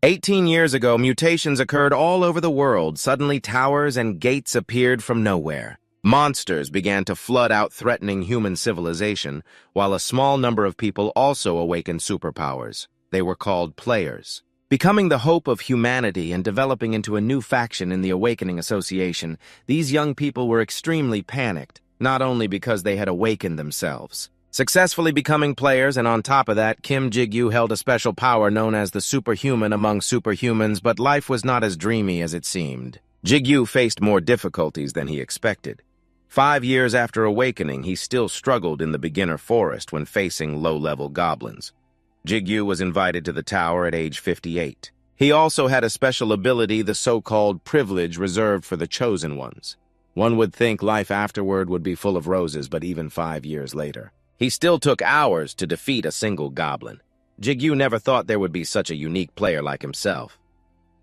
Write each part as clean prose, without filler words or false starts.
18 years ago, mutations occurred all over the world. Suddenly, towers and gates appeared from nowhere. Monsters began to flood out, threatening human civilization, while a small number of people also awakened superpowers. They were called players. Becoming the hope of humanity and developing into a new faction in the Awakening Association, these young people were extremely panicked, not only because they had awakened themselves. Successfully becoming players, and on top of that, Kim Jigyu held a special power known as the superhuman among superhumans, but life was not as dreamy as it seemed. Jigyu faced more difficulties than he expected. 5 years after awakening, he still struggled in the beginner forest when facing low-level goblins. Jigyu was invited to the tower at age 58. He also had a special ability, the so-called privilege reserved for the chosen ones. One would think life afterward would be full of roses, but even 5 years later, he still took hours to defeat a single goblin. Jigyu never thought there would be such a unique player like himself.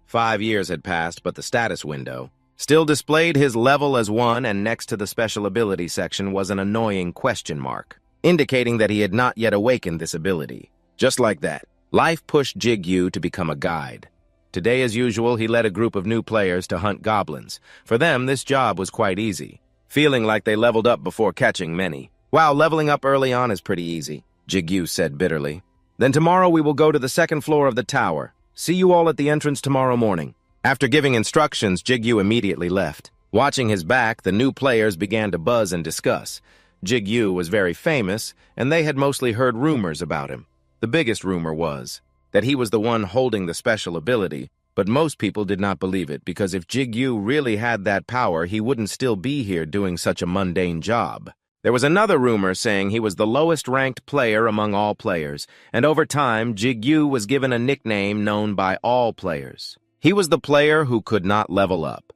5 years had passed, but the status window still displayed his level as 1, and next to the special ability section was an annoying question mark, indicating that he had not yet awakened this ability. Just like that, life pushed Jigyu to become a guide. Today, as usual, he led a group of new players to hunt goblins. For them, this job was quite easy, feeling like they leveled up before catching many. "Wow, leveling up early on is pretty easy," Jigyu said bitterly. "Then tomorrow we will go to the second floor of the tower. See you all at the entrance tomorrow morning." After giving instructions, Jigyu immediately left. Watching his back, the new players began to buzz and discuss. Jigyu was very famous, and they had mostly heard rumors about him. The biggest rumor was that he was the one holding the special ability, but most people did not believe it, because if Jigyu really had that power, he wouldn't still be here doing such a mundane job. There was another rumor saying he was the lowest-ranked player among all players, and over time, Jigyu was given a nickname known by all players. He was the player who could not level up.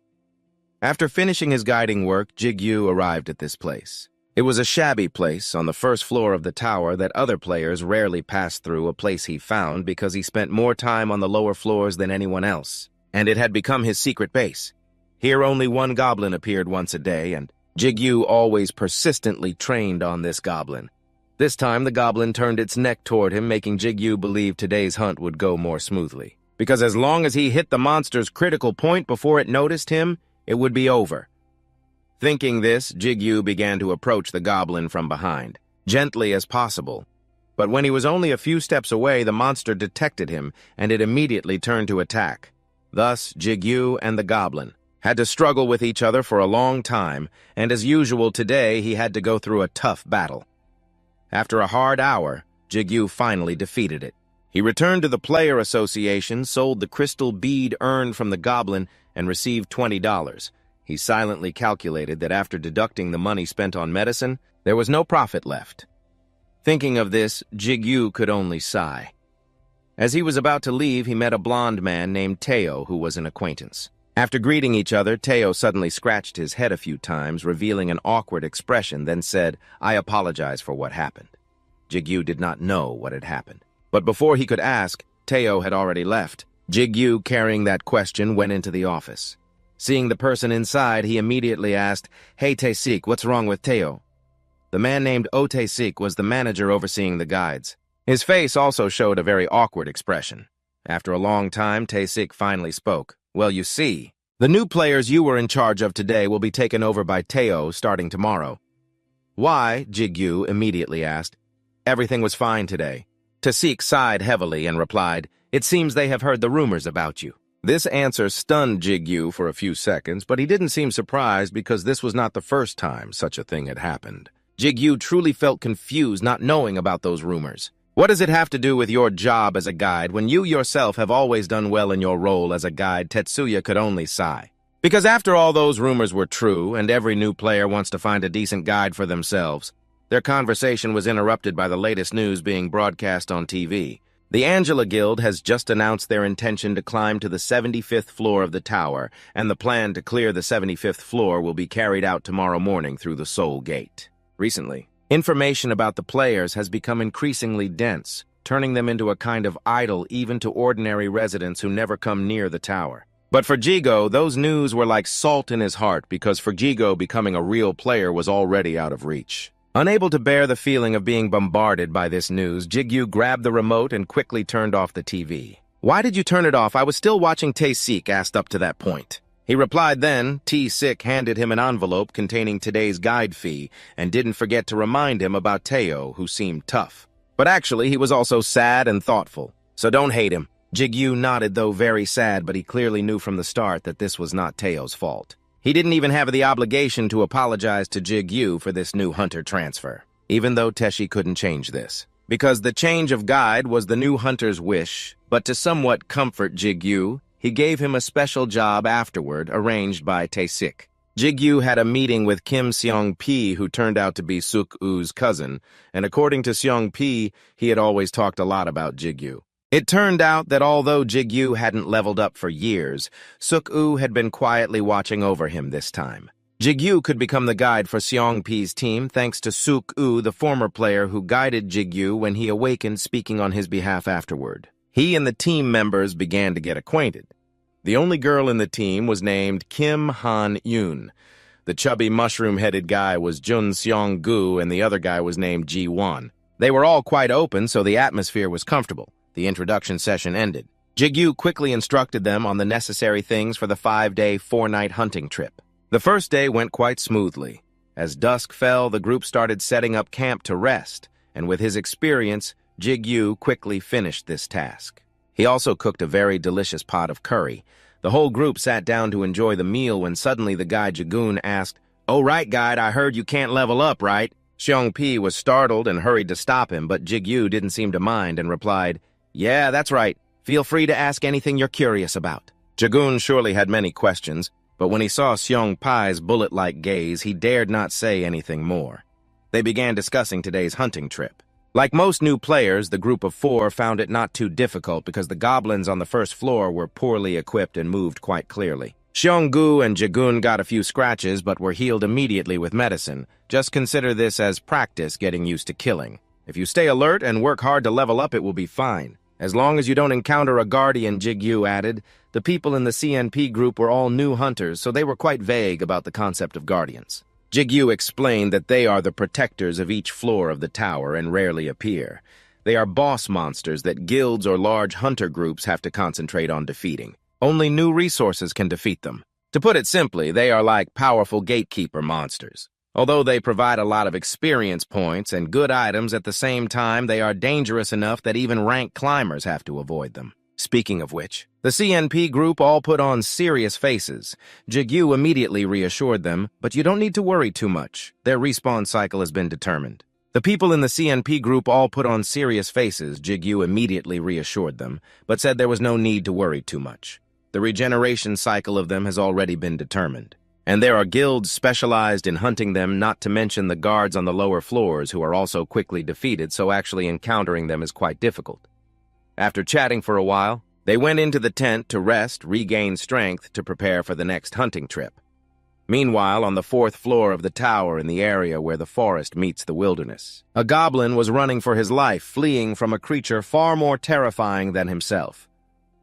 After finishing his guiding work, Jigyu arrived at this place. It was a shabby place on the first floor of the tower that other players rarely passed through, a place he found because he spent more time on the lower floors than anyone else, and it had become his secret base. Here only one goblin appeared once a day, and Jigyu always persistently trained on this goblin. This time the goblin turned its neck toward him, making Jigyu believe today's hunt would go more smoothly, because as long as he hit the monster's critical point before it noticed him, it would be over. Thinking this, Jigyu began to approach the goblin from behind, gently as possible. But when he was only a few steps away, the monster detected him, and it immediately turned to attack. Thus, Jigyu and the goblin had to struggle with each other for a long time, and as usual today, he had to go through a tough battle. After a hard hour, Jigyu finally defeated it. He returned to the Player Association, sold the crystal bead earned from the goblin, and received $20. He silently calculated that after deducting the money spent on medicine, there was no profit left. Thinking of this, Jigyu could only sigh. As he was about to leave, he met a blond man named Teo, who was an acquaintance. After greeting each other, Teo suddenly scratched his head a few times, revealing an awkward expression, then said, "I apologize for what happened." Jigyu did not know what had happened. But before he could ask, Teo had already left. Jigyu, carrying that question, went into the office. Seeing the person inside, he immediately asked, "Hey Tae-sik, what's wrong with Teo?" The man named Tae-sik was the manager overseeing the guides. His face also showed a very awkward expression. After a long time, Tae-sik finally spoke. "Well, you see, the new players you were in charge of today will be taken over by Teo starting tomorrow." "Why?" Jigyu immediately asked. "Everything was fine today." Tae-sik sighed heavily and replied, "It seems they have heard the rumors about you." This answer stunned Jigyu for a few seconds, but he didn't seem surprised because this was not the first time such a thing had happened. Jigyu truly felt confused, not knowing about those rumors. What does it have to do with your job as a guide when you yourself have always done well in your role as a guide? Tetsuya could only sigh. Because after all those rumors were true, and every new player wants to find a decent guide for themselves, their conversation was interrupted by the latest news being broadcast on TV. The Angela Guild has just announced their intention to climb to the 75th floor of the tower, and the plan to clear the 75th floor will be carried out tomorrow morning through the Soul Gate. Recently, information about the players has become increasingly dense, turning them into a kind of idol even to ordinary residents who never come near the tower. But for Jigo, those news were like salt in his heart, because for Jigo, becoming a real player was already out of reach. Unable to bear the feeling of being bombarded by this news, Jigyu grabbed the remote and quickly turned off the TV. "Why did you turn it off? I was still watching Tae-sik," asked up to that point. He replied then. Tae-sik handed him an envelope containing today's guide fee and didn't forget to remind him about Taeo, who seemed tough. But actually, he was also sad and thoughtful. So don't hate him. Jigyu nodded, though very sad, but he clearly knew from the start that this was not Taeo's fault. He didn't even have the obligation to apologize to Jigyu for this new hunter transfer, even though Teshi couldn't change this. Because the change of guide was the new hunter's wish, but to somewhat comfort Jigyu, he gave him a special job afterward, arranged by Tae-sik. Jigyu had a meeting with Kim Seong-pi, who turned out to be Suk-woo's cousin, and according to Seong-pi, he had always talked a lot about Jigyu. It turned out that although Jigyu hadn't leveled up for years, Suk-woo had been quietly watching over him this time. Jigyu could become the guide for Seong-pi's team thanks to Suk-woo, the former player who guided Jigyu when he awakened, speaking on his behalf afterward. He and the team members began to get acquainted. The only girl in the team was named Kim Han-yoon. The chubby mushroom-headed guy was Jun Seong-gu, and the other guy was named Ji-won. They were all quite open, so the atmosphere was comfortable. The introduction session ended. Jigyu quickly instructed them on the necessary things for the 5-day, 4-night hunting trip. The first day went quite smoothly. As dusk fell, the group started setting up camp to rest, and with his experience, Jigyu quickly finished this task. He also cooked a very delicious pot of curry. The whole group sat down to enjoy the meal when suddenly the guide Jagoon asked, "Oh right, guide, I heard you can't level up, right?" Seong-pi was startled and hurried to stop him, but Jigyu didn't seem to mind and replied, "Yeah, that's right. Feel free to ask anything you're curious about." Jagoon surely had many questions, but when he saw Seong-pi's bullet-like gaze, he dared not say anything more. They began discussing today's hunting trip. Like most new players, the group of 4 found it not too difficult because the goblins on the first floor were poorly equipped and moved quite clearly. Seong-gu and Jagoon got a few scratches but were healed immediately with medicine. Just consider this as practice getting used to killing. If you stay alert and work hard to level up, it will be fine. As long as you don't encounter a guardian, Jigyu added. The people in the CNP group were all new hunters, so they were quite vague about the concept of guardians. Jigyu explained that they are the protectors of each floor of the tower and rarely appear. They are boss monsters that guilds or large hunter groups have to concentrate on defeating. Only new resources can defeat them. To put it simply, they are like powerful gatekeeper monsters. Although they provide a lot of experience points and good items, at the same time they are dangerous enough that even rank climbers have to avoid them. Speaking of which, the CNP group all put on serious faces. Jigyu immediately reassured them, but you don't need to worry too much. Their respawn cycle has been determined. The people in the CNP group all put on serious faces. Jigyu immediately reassured them, but said there was no need to worry too much. The regeneration cycle of them has already been determined. And there are guilds specialized in hunting them, not to mention the guards on the lower floors who are also quickly defeated, so actually encountering them is quite difficult. After chatting for a while, they went into the tent to rest, regain strength to prepare for the next hunting trip. Meanwhile, on the 4th floor of the tower in the area where the forest meets the wilderness, a goblin was running for his life, fleeing from a creature far more terrifying than himself.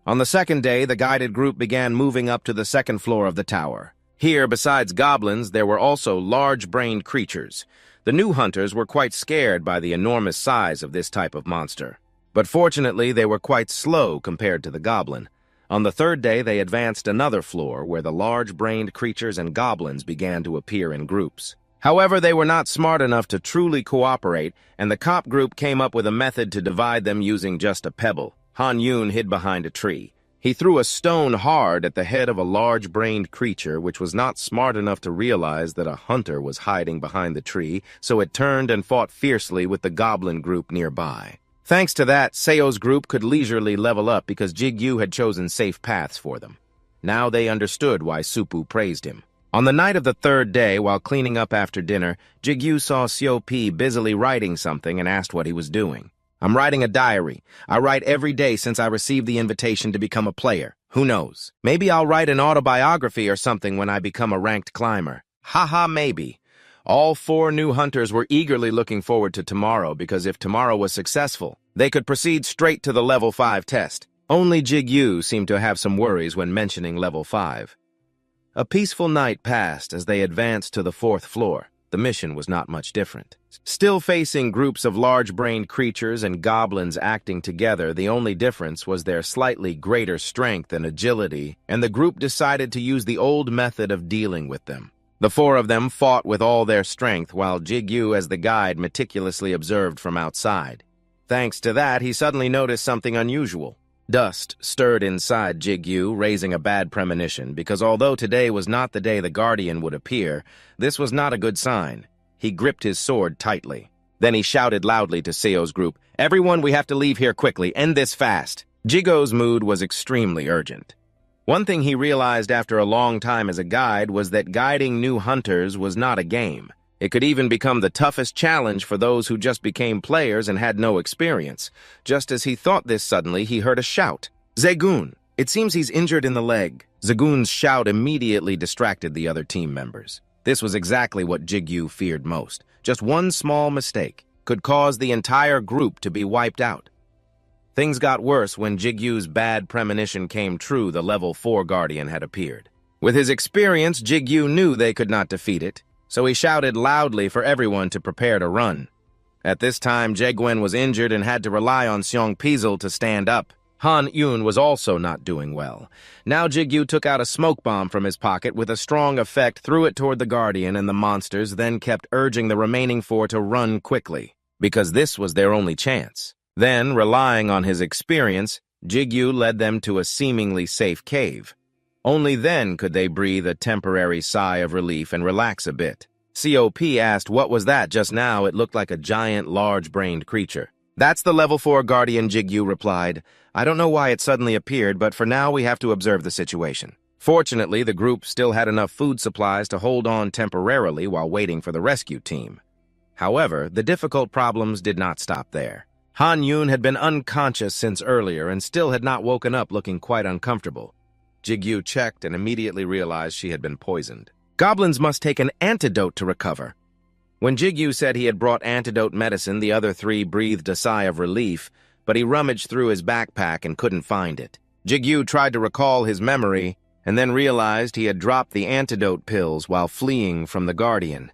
On the second day, the guided group began moving up to the 2nd floor of the tower. Here, besides goblins, there were also large-brained creatures. The new hunters were quite scared by the enormous size of this type of monster. But fortunately, they were quite slow compared to the goblin. On the 3rd day, they advanced another floor where the large-brained creatures and goblins began to appear in groups. However, they were not smart enough to truly cooperate, and the cop group came up with a method to divide them using just a pebble. Han-yoon hid behind a tree. He threw a stone hard at the head of a large-brained creature which was not smart enough to realize that a hunter was hiding behind the tree, so it turned and fought fiercely with the goblin group nearby. Thanks to that, Seo's group could leisurely level up because Jigyu had chosen safe paths for them. Now they understood why Suppu praised him. On the night of the 3rd day, while cleaning up after dinner, Jigyu saw Seo-pi busily writing something and asked what he was doing. "I'm writing a diary. I write every day since I received the invitation to become a player. Who knows? Maybe I'll write an autobiography or something when I become a ranked climber. Haha, maybe." All 4 new hunters were eagerly looking forward to tomorrow because if tomorrow was successful, they could proceed straight to the level 5 test. Only Jigyu seemed to have some worries when mentioning level 5. A peaceful night passed as they advanced to the 4th floor. The mission was not much different. Still facing groups of large-brained creatures and goblins acting together, the only difference was their slightly greater strength and agility, and the group decided to use the old method of dealing with them. The four of them fought with all their strength, while Jigyu, as the guide, meticulously observed from outside. Thanks to that, he suddenly noticed something unusual. Dust stirred inside Jigyu, raising a bad premonition, because although today was not the day the Guardian would appear, this was not a good sign. He gripped his sword tightly. Then he shouted loudly to Seo's group, "Everyone, we have to leave here quickly. End this fast." Jigo's mood was extremely urgent. One thing he realized after a long time as a guide was that guiding new hunters was not a game. It could even become the toughest challenge for those who just became players and had no experience. Just as he thought this suddenly, he heard a shout. "Zagun! It seems he's injured in the leg." Zagun's shout immediately distracted the other team members. This was exactly what Jigyu feared most. Just one small mistake could cause the entire group to be wiped out. Things got worse when Jigyu's bad premonition came true. The level 4 Guardian had appeared. With his experience, Jigyu knew they could not defeat it, so he shouted loudly for everyone to prepare to run. At this time, Jaegwen was injured and had to rely on Seong Pizel to stand up. Han Yun was also not doing well. Now Jigyu took out a smoke bomb from his pocket with a strong effect, threw it toward the Guardian and the monsters, then kept urging the remaining four to run quickly, because this was their only chance. Then, relying on his experience, Jigyu led them to a seemingly safe cave. Only then could they breathe a temporary sigh of relief and relax a bit. COP asked, "What was that just now?" It looked like a giant, large-brained creature. "That's the level 4 Guardian," Jigyu replied. "I don't know why it suddenly appeared, but for now we have to observe the situation." Fortunately, the group still had enough food supplies to hold on temporarily while waiting for the rescue team. However, the difficult problems did not stop there. Han Yun had been unconscious since earlier and still had not woken up, looking quite uncomfortable. Jigyu checked and immediately realized she had been poisoned. Goblins must take an antidote to recover. When Jigyu said he had brought antidote medicine, the other three breathed a sigh of relief, but he rummaged through his backpack and couldn't find it. Jigyu tried to recall his memory and then realized he had dropped the antidote pills while fleeing from the Guardian.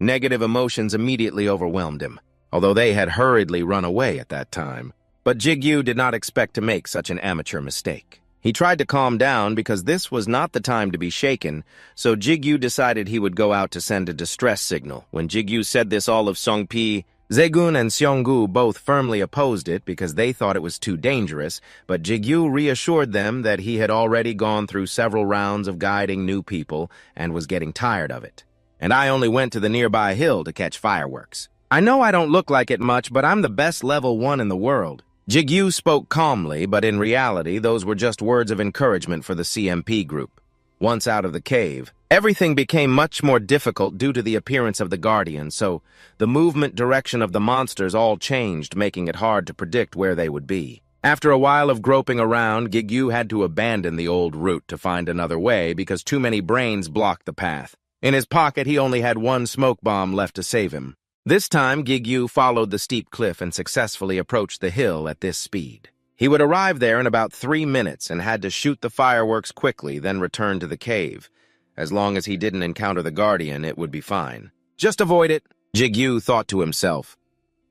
Negative emotions immediately overwhelmed him, although they had hurriedly run away at that time. But Jigyu did not expect to make such an amateur mistake. He tried to calm down because this was not the time to be shaken, so Jigyu decided he would go out to send a distress signal. When Jigyu said this, all of Songpi, Zaegun, and Seonggu both firmly opposed it because they thought it was too dangerous, but Jigyu reassured them that he had already gone through several rounds of guiding new people and was getting tired of it. "And I only went to the nearby hill to catch fireworks. I know I don't look like it much, but I'm the best level 1 in the world." Jigyu spoke calmly, but in reality, those were just words of encouragement for the CMP group. Once out of the cave, everything became much more difficult due to the appearance of the Guardian, so the movement direction of the monsters all changed, making it hard to predict where they would be. After a while of groping around, Jigyu had to abandon the old route to find another way because too many brains blocked the path. In his pocket, he only had one smoke bomb left to save him. This time, Jigyu followed the steep cliff and successfully approached the hill at this speed. He would arrive there in about 3 minutes and had to shoot the fireworks quickly, then return to the cave. As long as he didn't encounter the Guardian, it would be fine. Just avoid it, Jigyu thought to himself.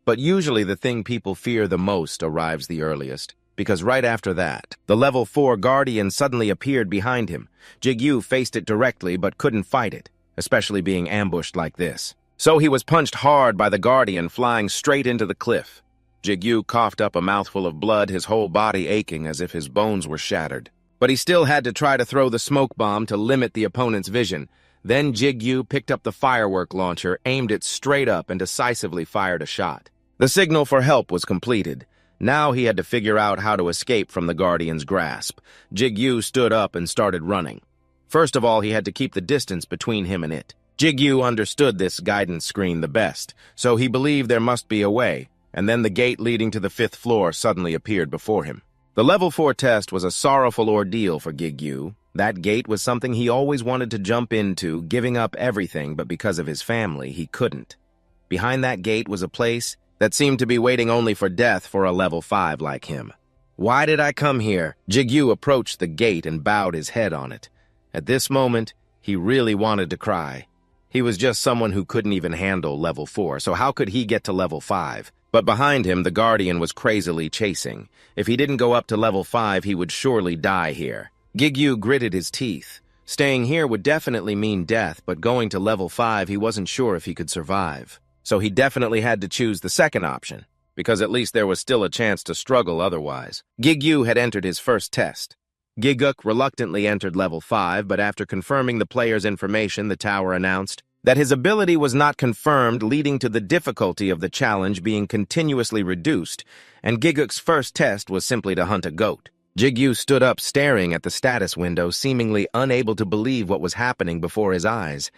But usually the thing people fear the most arrives the earliest, because right after that, the level 4 Guardian suddenly appeared behind him. Jigyu faced it directly but couldn't fight it, especially being ambushed like this. So he was punched hard by the Guardian, flying straight into the cliff. Jigyu coughed up a mouthful of blood, his whole body aching as if his bones were shattered. But he still had to try to throw the smoke bomb to limit the opponent's vision. Then Jigyu picked up the firework launcher, aimed it straight up, and decisively fired a shot. The signal for help was completed. Now he had to figure out how to escape from the Guardian's grasp. Jigyu stood up and started running. First of all, he had to keep the distance between him and it. Jigyu understood this guidance screen the best, so he believed there must be a way, and then the gate leading to the 5th floor suddenly appeared before him. The level 4 test was a sorrowful ordeal for Jigyu. That gate was something he always wanted to jump into, giving up everything, but because of his family, he couldn't. Behind that gate was a place that seemed to be waiting only for death for a level 5 like him. "Why did I come here?" Jigyu approached the gate and bowed his head on it. At this moment, he really wanted to cry. He was just someone who couldn't even handle level 4, so how could he get to level 5? But behind him, the Guardian was crazily chasing. If he didn't go up to level 5, he would surely die here. Gigyu gritted his teeth. Staying here would definitely mean death, but going to level 5, he wasn't sure if he could survive. So he definitely had to choose the second option, because at least there was still a chance to struggle otherwise. Gigyu had entered his first test. Giguk reluctantly entered level 5, but after confirming the player's information, the tower announced that his ability was not confirmed, leading to the difficulty of the challenge being continuously reduced, and Giguk's first test was simply to hunt a goat. Gigyu stood up staring at the status window, seemingly unable to believe what was happening before his eyes.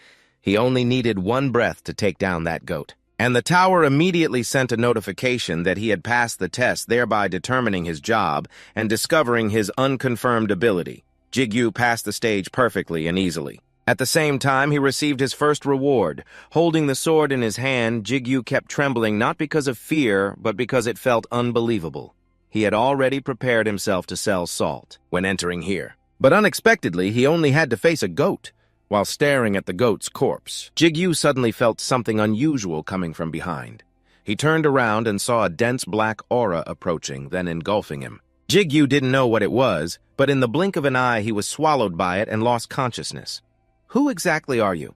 He only needed one breath to take down that goat. And the tower immediately sent a notification that he had passed the test, thereby determining his job and discovering his unconfirmed ability. Gigyu passed the stage perfectly and easily. At the same time, he received his first reward. Holding the sword in his hand, Gigyu kept trembling not because of fear, but because it felt unbelievable. He had already prepared himself to sell salt when entering here. But unexpectedly, he only had to face a goat. While staring at the goat's corpse, Gigyu suddenly felt something unusual coming from behind. He turned around and saw a dense black aura approaching, then engulfing him. Gigyu didn't know what it was, but in the blink of an eye he was swallowed by it and lost consciousness. "Who exactly are you?"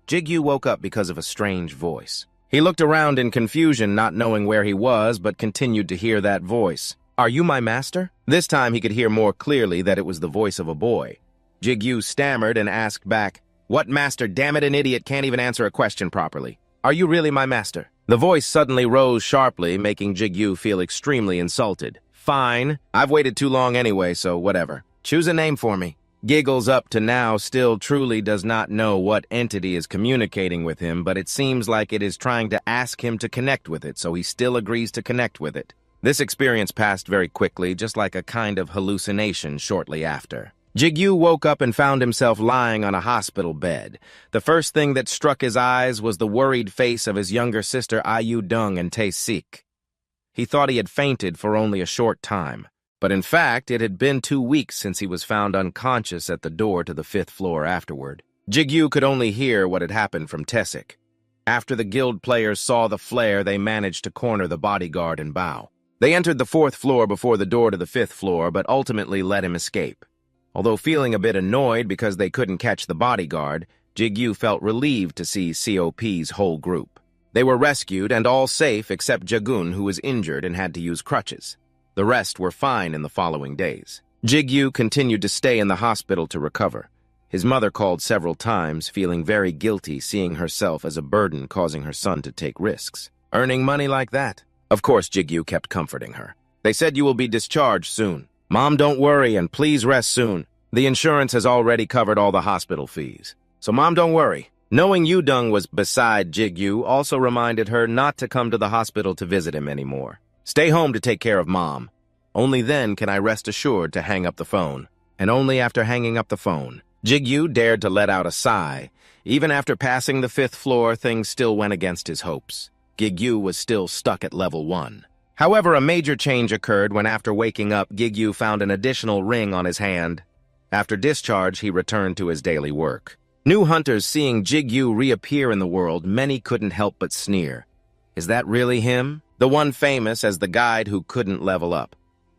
Gigyu woke up because of a strange voice. He looked around in confusion, not knowing where he was, but continued to hear that voice. "Are you my master?" This time he could hear more clearly that it was the voice of a boy. Gigyu stammered and asked back, "What master? Damn it, an idiot can't even answer a question properly. Are you really my master?" The voice suddenly rose sharply, making Gigyu feel extremely insulted. "Fine. I've waited too long anyway, so whatever. Choose a name for me." Giggles up to now still truly does not know what entity is communicating with him, but it seems like it is trying to ask him to connect with it, so he still agrees to connect with it. This experience passed very quickly, just like a kind of hallucination shortly after. Gigyu woke up and found himself lying on a hospital bed. The first thing that struck his eyes was the worried face of his younger sister Ayu Dung and Tae Sik. He thought he had fainted for only a short time. But in fact, it had been 2 weeks since he was found unconscious at the door to the 5th floor afterward. Gigyu could only hear what had happened from Tessik. After the guild players saw the flare, they managed to corner the bodyguard and Bao. They entered the 4th floor before the door to the 5th floor, but ultimately let him escape. Although feeling a bit annoyed because they couldn't catch the bodyguard, Gigyu felt relieved to see COP's whole group. They were rescued and all safe except Jagun, who was injured and had to use crutches. The rest were fine in the following days. Gigyu continued to stay in the hospital to recover. His mother called several times, feeling very guilty seeing herself as a burden causing her son to take risks. Earning money like that? Of course, Gigyu kept comforting her. They said you will be discharged soon. Mom, don't worry and please rest soon. The insurance has already covered all the hospital fees. So Mom, don't worry. Knowing Yudung was beside Gigyu also reminded her not to come to the hospital to visit him anymore. Stay home to take care of Mom. Only then can I rest assured to hang up the phone. And only after hanging up the phone, Gigyu dared to let out a sigh. Even after passing the 5th floor, things still went against his hopes. Gigyu was still stuck at level 1. However, a major change occurred when after waking up, Gigyu found an additional ring on his hand. After discharge, he returned to his daily work. New hunters seeing Gigyu reappear in the world, many couldn't help but sneer. Is that really him? The one famous as the guide who couldn't level up.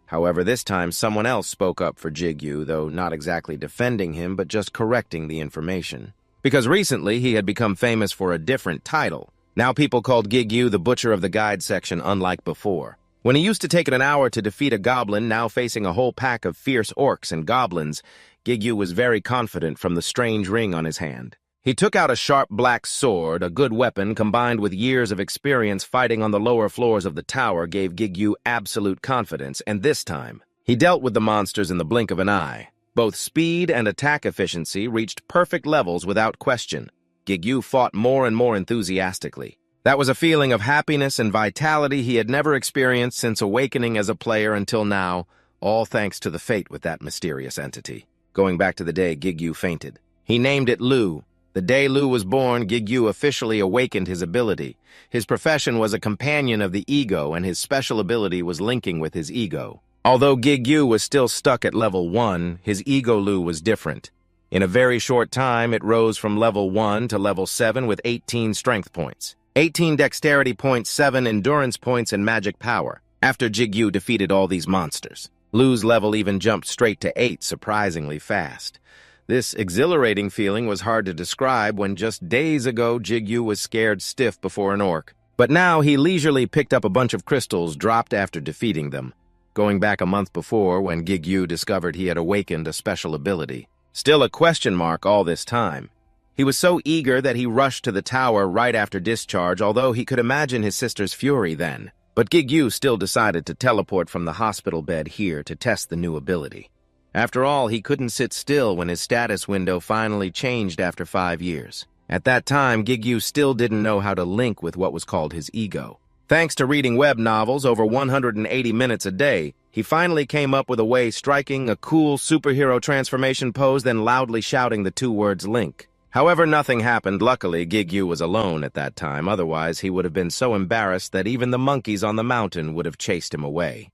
However, this time someone else spoke up for Gigyu, though not exactly defending him, but just correcting the information. Because recently he had become famous for a different title. Now people called Gigyu the Butcher of the Guide section, unlike before. When he used to take it an hour to defeat a goblin, now facing a whole pack of fierce orcs and goblins, Gigyu was very confident from the strange ring on his hand. He took out a sharp black sword, a good weapon combined with years of experience fighting on the lower floors of the tower gave Gigyu absolute confidence, and this time, he dealt with the monsters in the blink of an eye. Both speed and attack efficiency reached perfect levels without question. Gigyu fought more and more enthusiastically. That was a feeling of happiness and vitality he had never experienced since awakening as a player until now, all thanks to the fate with that mysterious entity. Going back to the day Gigyu fainted. He named it Lu. The day Lu was born, Gigyu officially awakened his ability. His profession was a companion of the ego, and his special ability was linking with his ego. Although Gigyu was still stuck at level 1, his ego Lu was different. In a very short time, it rose from level 1 to level 7 with 18 strength points, 18 dexterity points, 7 endurance points, and magic power. After Jigyu defeated all these monsters, Lu's level even jumped straight to 8 surprisingly fast. This exhilarating feeling was hard to describe when just days ago Jigyu was scared stiff before an orc. But now he leisurely picked up a bunch of crystals dropped after defeating them, going back a month before when Jigyu discovered he had awakened a special ability. Still a question mark all this time. He was so eager that he rushed to the tower right after discharge, although he could imagine his sister's fury then. But Jigyu still decided to teleport from the hospital bed here to test the new ability. After all, he couldn't sit still when his status window finally changed after 5 years. At that time, Jigyu still didn't know how to link with what was called his ego. Thanks to reading web novels over 180 minutes a day, he finally came up with a way striking a cool superhero transformation pose, then loudly shouting the 2 words link. However, nothing happened. Luckily, Jigyu was alone at that time, otherwise he would have been so embarrassed that even the monkeys on the mountain would have chased him away.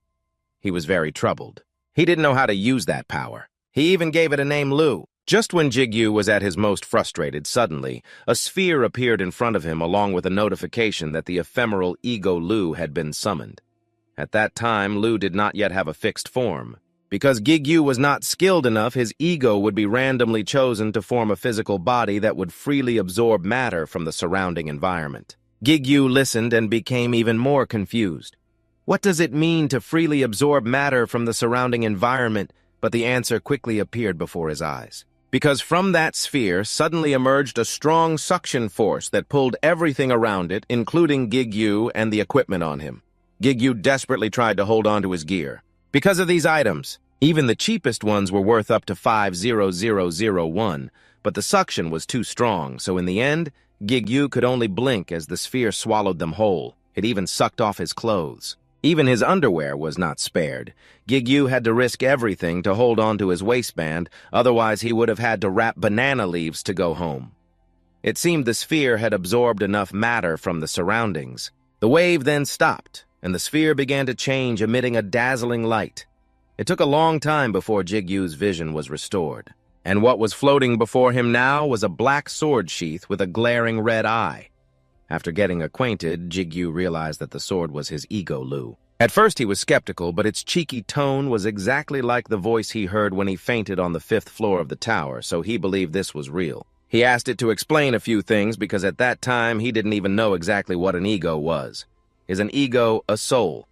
He was very troubled. He didn't know how to use that power. He even gave it a name, Lu. Just when Jigyu was at his most frustrated, suddenly, a sphere appeared in front of him along with a notification that the ephemeral ego Lu had been summoned. At that time, Lu did not yet have a fixed form. Because Jigyu was not skilled enough, his ego would be randomly chosen to form a physical body that would freely absorb matter from the surrounding environment. Jigyu listened and became even more confused. What does it mean to freely absorb matter from the surrounding environment? But the answer quickly appeared before his eyes. Because from that sphere suddenly emerged a strong suction force that pulled everything around it, including Jigyu and the equipment on him. Jigyu desperately tried to hold on to his gear. Because of these items, even the cheapest ones were worth up to 50001, but the suction was too strong, so in the end, Jigyu could only blink as the sphere swallowed them whole. It even sucked off his clothes. Even his underwear was not spared. Jigyu had to risk everything to hold on to his waistband, otherwise he would have had to wrap banana leaves to go home. It seemed the sphere had absorbed enough matter from the surroundings. The wave then stopped, and the sphere began to change, emitting a dazzling light. It took a long time before Jigyu's vision was restored, and what was floating before him now was a black sword sheath with a glaring red eye. After getting acquainted, Jigyu realized that the sword was his ego Lu. At first he was skeptical, but its cheeky tone was exactly like the voice he heard when he fainted on the 5th floor of the tower, so he believed this was real. He asked it to explain a few things because at that time he didn't even know exactly what an ego was. Is an ego a soul?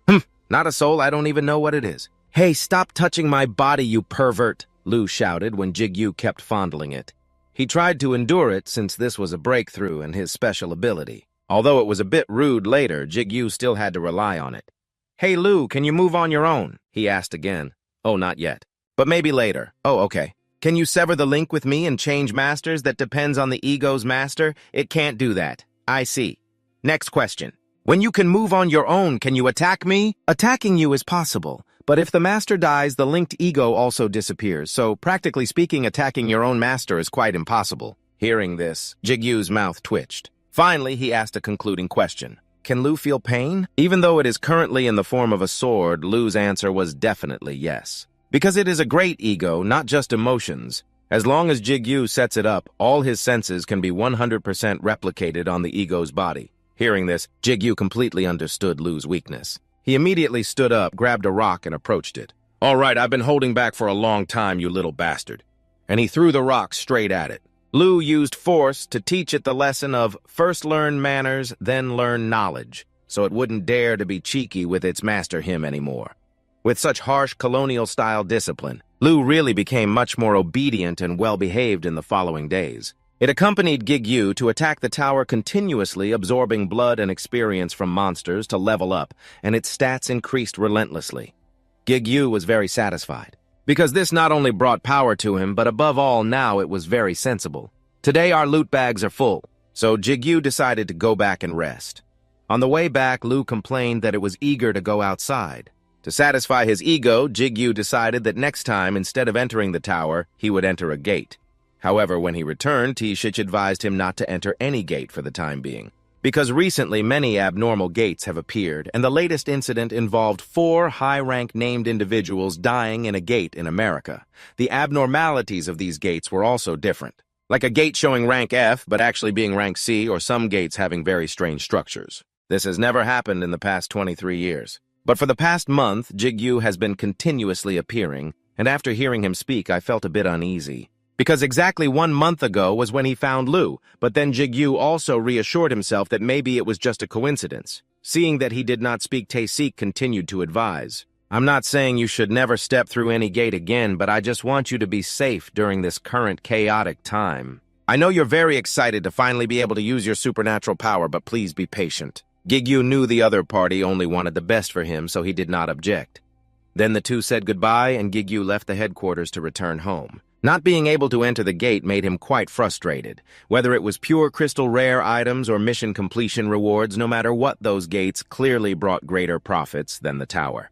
Not a soul, I don't even know what it is. Hey, stop touching my body, you pervert, Lu shouted when Jigyu kept fondling it. He tried to endure it since this was a breakthrough in his special ability. Although it was a bit rude later, Jigyu still had to rely on it. Hey Lu, can you move on your own? He asked again. Oh, not yet. But maybe later. Oh, okay. Can you sever the link with me and change masters? That depends on the ego's master. It can't do that. I see. Next question. When you can move on your own, can you attack me? Attacking you is possible. But if the master dies, the linked ego also disappears, so practically speaking, attacking your own master is quite impossible. Hearing this, Jigyu's mouth twitched. Finally, he asked a concluding question. Can Lu feel pain? Even though it is currently in the form of a sword, Lu's answer was definitely yes. Because it is a great ego, not just emotions. As long as Jigyu sets it up, all his senses can be 100% replicated on the ego's body. Hearing this, Jigyu completely understood Lu's weakness. He immediately stood up, grabbed a rock, and approached it. All right, I've been holding back for a long time, you little bastard. And he threw the rock straight at it. Lu used force to teach it the lesson of first learn manners, then learn knowledge, so it wouldn't dare to be cheeky with its master him anymore. With such harsh colonial-style discipline, Lu really became much more obedient and well-behaved in the following days. It accompanied Jigyu to attack the tower continuously, absorbing blood and experience from monsters to level up, and its stats increased relentlessly. Jigyu was very satisfied, because this not only brought power to him, but above all now it was very sensible. Today our loot bags are full, so Jigyu decided to go back and rest. On the way back, Lu complained that it was eager to go outside. To satisfy his ego, Jigyu decided that next time, instead of entering the tower, he would enter a gate. However, when he returned, T-Shich advised him not to enter any gate for the time being, because recently many abnormal gates have appeared, and the latest incident involved 4 high-rank named individuals dying in a gate in America. The abnormalities of these gates were also different, like a gate showing rank F but actually being rank C, or some gates having very strange structures. This has never happened in the past 23 years. But for the past month, Jigyu has been continuously appearing, and after hearing him speak, I felt a bit uneasy. Because exactly 1 month ago was when he found Lu, but then Jigyu also reassured himself that maybe it was just a coincidence. Seeing that he did not speak, Tae-sik continued to advise. I'm not saying you should never step through any gate again, but I just want you to be safe during this current chaotic time. I know you're very excited to finally be able to use your supernatural power, but please be patient. Jigyu knew the other party only wanted the best for him, so he did not object. Then the two said goodbye, and Jigyu left the headquarters to return home. Not being able to enter the gate made him quite frustrated. Whether it was pure crystal rare items or mission completion rewards, no matter what, those gates clearly brought greater profits than the tower.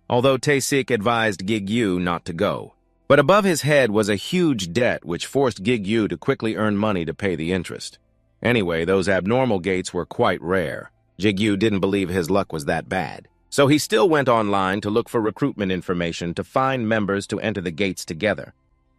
Although Tae-sik advised Jigyu not to go. But above his head was a huge debt which forced Jigyu to quickly earn money to pay the interest. Anyway, those abnormal gates were quite rare. Jigyu didn't believe his luck was that bad. So he still went online to look for recruitment information to find members to enter the gates together.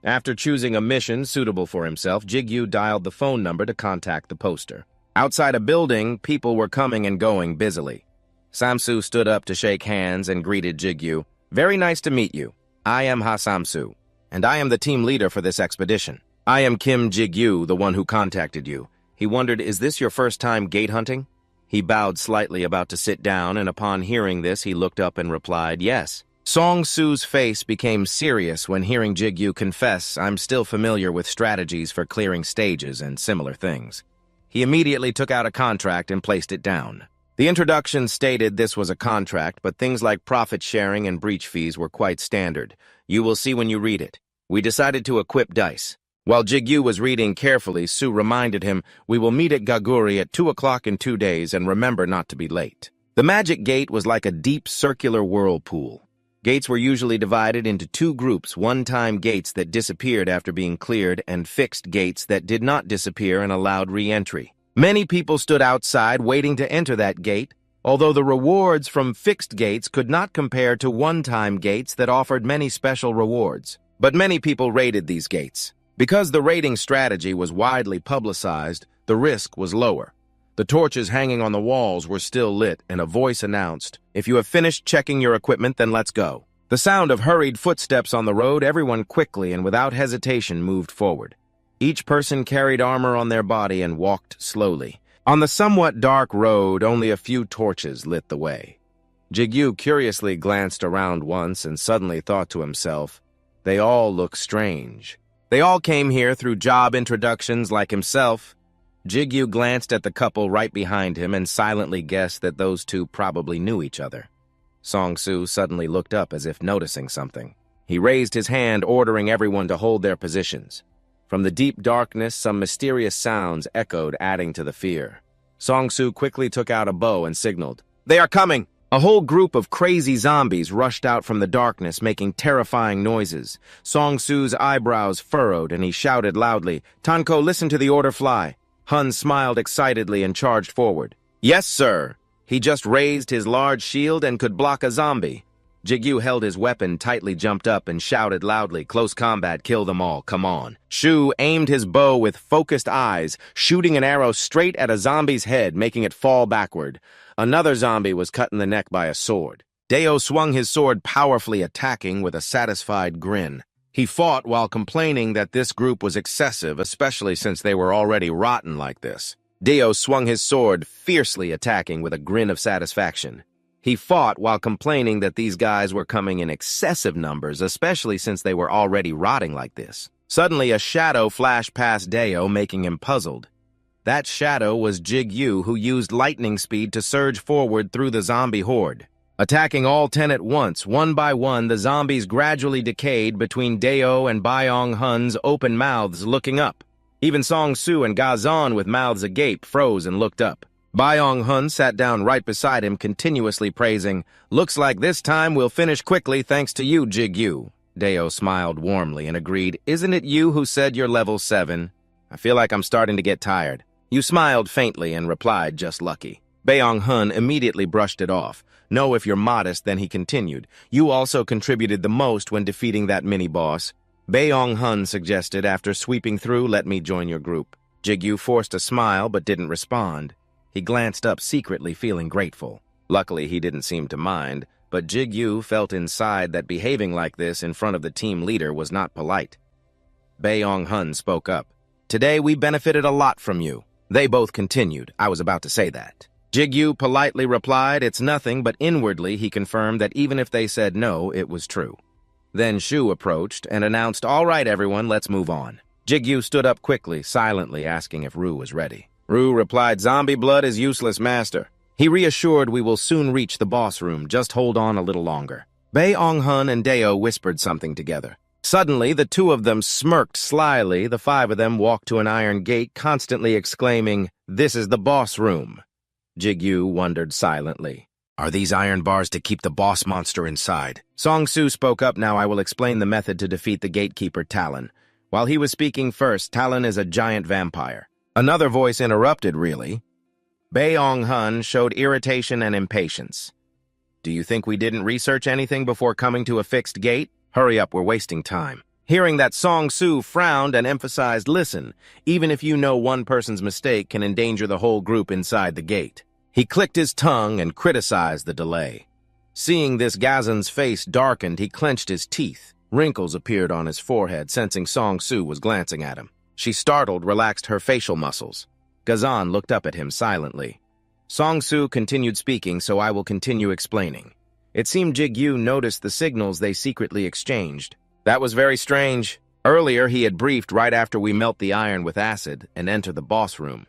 After choosing a mission suitable for himself, Jigyu dialed the phone number to contact the poster. Outside a building, people were coming and going busily. Samsu stood up to shake hands and greeted Jigyu. Very nice to meet you. I am Ha Samsu, and I am the team leader for this expedition. I am Kim Jigyu, the one who contacted you. He wondered, is this your first time gate hunting? He bowed slightly, about to sit down, and upon hearing this, he looked up and replied, yes. Song-Su's face became serious when hearing Jigyu confess, I'm still familiar with strategies for clearing stages and similar things. He immediately took out a contract and placed it down. The introduction stated this was a contract, but things like profit sharing and breach fees were quite standard. You will see when you read it. We decided to equip dice. While Jigyu was reading carefully, Su reminded him, we will meet at Gaguri at 2 o'clock in 2 days, and remember not to be late. The magic gate was like a deep circular whirlpool. Gates were usually divided into 2 groups, one-time gates that disappeared after being cleared and fixed gates that did not disappear and allowed re-entry. Many people stood outside waiting to enter that gate, although the rewards from fixed gates could not compare to one-time gates that offered many special rewards. But many people raided these gates. Because the raiding strategy was widely publicized, the risk was lower. The torches hanging on the walls were still lit, and a voice announced, if you have finished checking your equipment, then let's go. The sound of hurried footsteps on the road, everyone quickly and without hesitation moved forward. Each person carried armor on their body and walked slowly. On the somewhat dark road, only a few torches lit the way. Jigyu curiously glanced around once and suddenly thought to himself, they all look strange. They all came here through job introductions like himself. Jigyu glanced at the couple right behind him and silently guessed that those two probably knew each other. Song-Su suddenly looked up as if noticing something. He raised his hand, ordering everyone to hold their positions. From the deep darkness, some mysterious sounds echoed, adding to the fear. Song-Su quickly took out a bow and signaled, they are coming! A whole group of crazy zombies rushed out from the darkness, making terrifying noises. Song-Su's eyebrows furrowed, and he shouted loudly, Tanko, listen to the order fly. Hun smiled excitedly and charged forward. Yes, sir. He just raised his large shield and could block a zombie. Jigyu held his weapon, tightly jumped up, and shouted loudly, close combat, kill them all, come on. Shu aimed his bow with focused eyes, shooting an arrow straight at a zombie's head, making it fall backward. Another zombie was cut in the neck by a sword. Deo swung his sword powerfully, attacking with a satisfied grin. He fought while complaining that this group was excessive, especially since they were already rotten like this. Deo swung his sword, fiercely attacking with a grin of satisfaction. He fought while complaining that these guys were coming in excessive numbers, especially since they were already rotting like this. Suddenly, a shadow flashed past Deo, making him puzzled. That shadow was Jigyu, who used lightning speed to surge forward through the zombie horde. Attacking all 10 at once, one by one, the zombies gradually decayed between Deo and Byong Hun's open mouths looking up. Even Song-Su and Gazan, with mouths agape, froze and looked up. Byong Hun sat down right beside him, continuously praising, looks like this time we'll finish quickly thanks to you, Jigyu. Deo smiled warmly and agreed, isn't it you who said you're level 7? I feel like I'm starting to get tired. You smiled faintly and replied, just lucky. Baeong-hun immediately brushed it off. No, if you're modest, then he continued. You also contributed the most when defeating that mini-boss. Baeong-hun suggested, after sweeping through, let me join your group. Jigyu forced a smile but didn't respond. He glanced up secretly, feeling grateful. Luckily, he didn't seem to mind, but Jigyu felt inside that behaving like this in front of the team leader was not polite. Baeong-hun spoke up. Today, we benefited a lot from you. They both continued. I was about to say that. Jigyu politely replied, it's nothing, but inwardly he confirmed that even if they said no, it was true. Then Shu approached and announced, all right, everyone, let's move on. Jigyu stood up quickly, silently asking if Ru was ready. Ru replied, zombie blood is useless, master. He reassured we will soon reach the boss room, just hold on a little longer. Baeong-hun and Deo whispered something together. Suddenly, the two of them smirked slyly. The five of them walked to an iron gate, constantly exclaiming, this is the boss room. Jigyu wondered silently. Are these iron bars to keep the boss monster inside? Song-Su spoke up. Now I will explain the method to defeat the gatekeeper Talon. While he was speaking first, Talon is a giant vampire. Another voice interrupted, really. Baeong-hun showed irritation and impatience. Do you think we didn't research anything before coming to a fixed gate? Hurry up, we're wasting time. Hearing that, Song-Su frowned and emphasized, listen, even if you know one person's mistake can endanger the whole group inside the gate. He clicked his tongue and criticized the delay. Seeing this, Gazan's face darkened. He clenched his teeth. Wrinkles appeared on his forehead, sensing Song-Su was glancing at him. She, startled, relaxed her facial muscles. Gazan looked up at him silently. Song-Su continued speaking, so I will continue explaining. It seemed Jigyu noticed the signals they secretly exchanged. That was very strange. Earlier, he had briefed right after we melt the iron with acid and enter the boss room.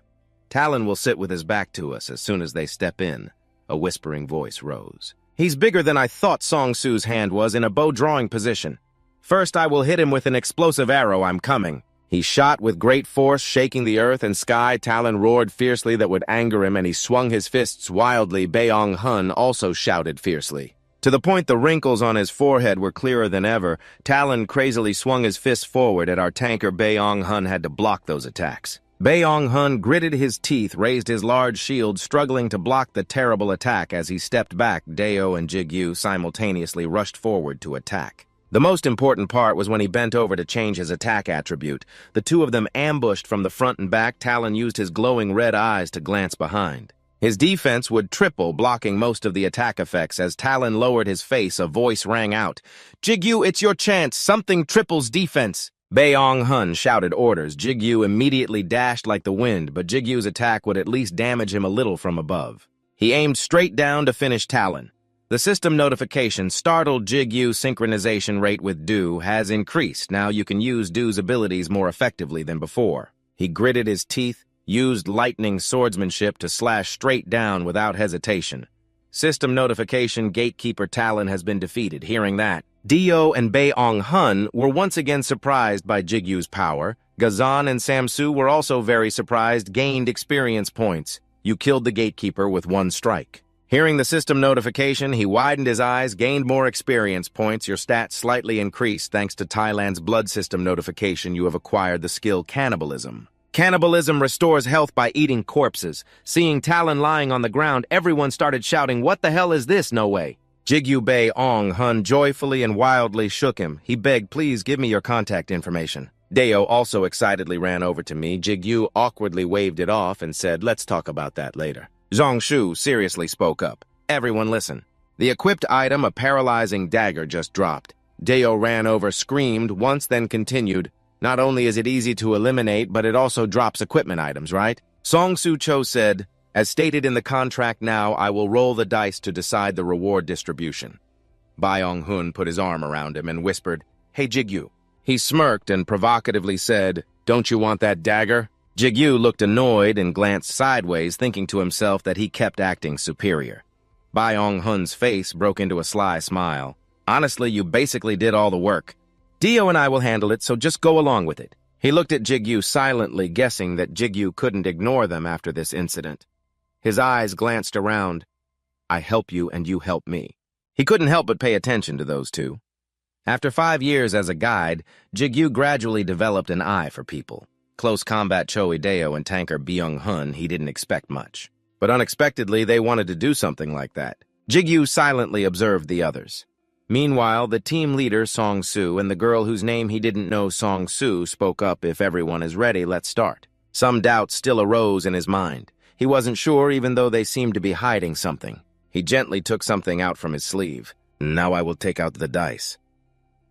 Talon will sit with his back to us as soon as they step in. A whispering voice rose. He's bigger than I thought. Song-Su's hand was in a bow drawing position. First, I will hit him with an explosive arrow. I'm coming. He shot with great force, shaking the earth and sky. Talon roared fiercely that would anger him, and he swung his fists wildly. Baeong-hun also shouted fiercely. To the point the wrinkles on his forehead were clearer than ever, Talon crazily swung his fist forward at our tanker. Baeong-hun had to block those attacks. Baeong-hun gritted his teeth, raised his large shield, struggling to block the terrible attack. As he stepped back, Deo and Jigyu simultaneously rushed forward to attack. The most important part was when he bent over to change his attack attribute. The two of them ambushed from the front and back. Talon used his glowing red eyes to glance behind. His defense would triple, blocking most of the attack effects. As Talon lowered his face, a voice rang out. Jigyu, it's your chance. Something triples defense. Baeong-hun shouted orders. Jigyu immediately dashed like the wind, but Jigyu's attack would at least damage him a little from above. He aimed straight down to finish Talon. The system notification startled. Jigyu. Synchronization rate with Do has increased. Now you can use Do's abilities more effectively than before. He gritted his teeth, used lightning swordsmanship to slash straight down without hesitation. System notification, Gatekeeper Talon has been defeated. Hearing that, Dio and Baeong-hun were once again surprised by Jigyu's power. Gazan and Samsu were also very surprised, gained experience points. You killed the Gatekeeper with one strike. Hearing the system notification, he widened his eyes, gained more experience points. Your stats slightly increased thanks to Thailand's blood system notification. You have acquired the skill Cannibalism. Cannibalism restores health by eating corpses. Seeing Talon lying on the ground, everyone started shouting, what the hell is this? No way. Jigyu. Baeong-hun joyfully and wildly shook him. He begged, please give me your contact information. Deo also excitedly ran over to me. Jigyu awkwardly waved it off and said, let's talk about that later. Zhongshu seriously spoke up. Everyone listen. The equipped item, a paralyzing dagger, just dropped. Deo ran over, screamed once, then continued. Not only is it easy to eliminate, but it also drops equipment items, right? Song-Su Cho said, as stated in the contract now, I will roll the dice to decide the reward distribution. Baeong-hun put his arm around him and whispered, hey Jigyu. He smirked and provocatively said, don't you want that dagger? Jigyu looked annoyed and glanced sideways, thinking to himself that he kept acting superior. Baeong-hun's face broke into a sly smile. Honestly, you basically did all the work. Dio and I will handle it, so just go along with it. He looked at Jigyu silently, guessing that Jigyu couldn't ignore them after this incident. His eyes glanced around. I help you and you help me. He couldn't help but pay attention to those two. After 5 years as a guide, Jigyu gradually developed an eye for people. close combat Choi Deo and tanker Byung-hun, he didn't expect much. But unexpectedly, they wanted to do something like that. Jigyu silently observed the others. Meanwhile, the team leader, Song-soo, and the girl whose name he didn't know, Song-soo, spoke up. If everyone is ready, let's start. Some doubt still arose in his mind. He wasn't sure, even though they seemed to be hiding something. He gently took something out from his sleeve. Now I will take out the dice.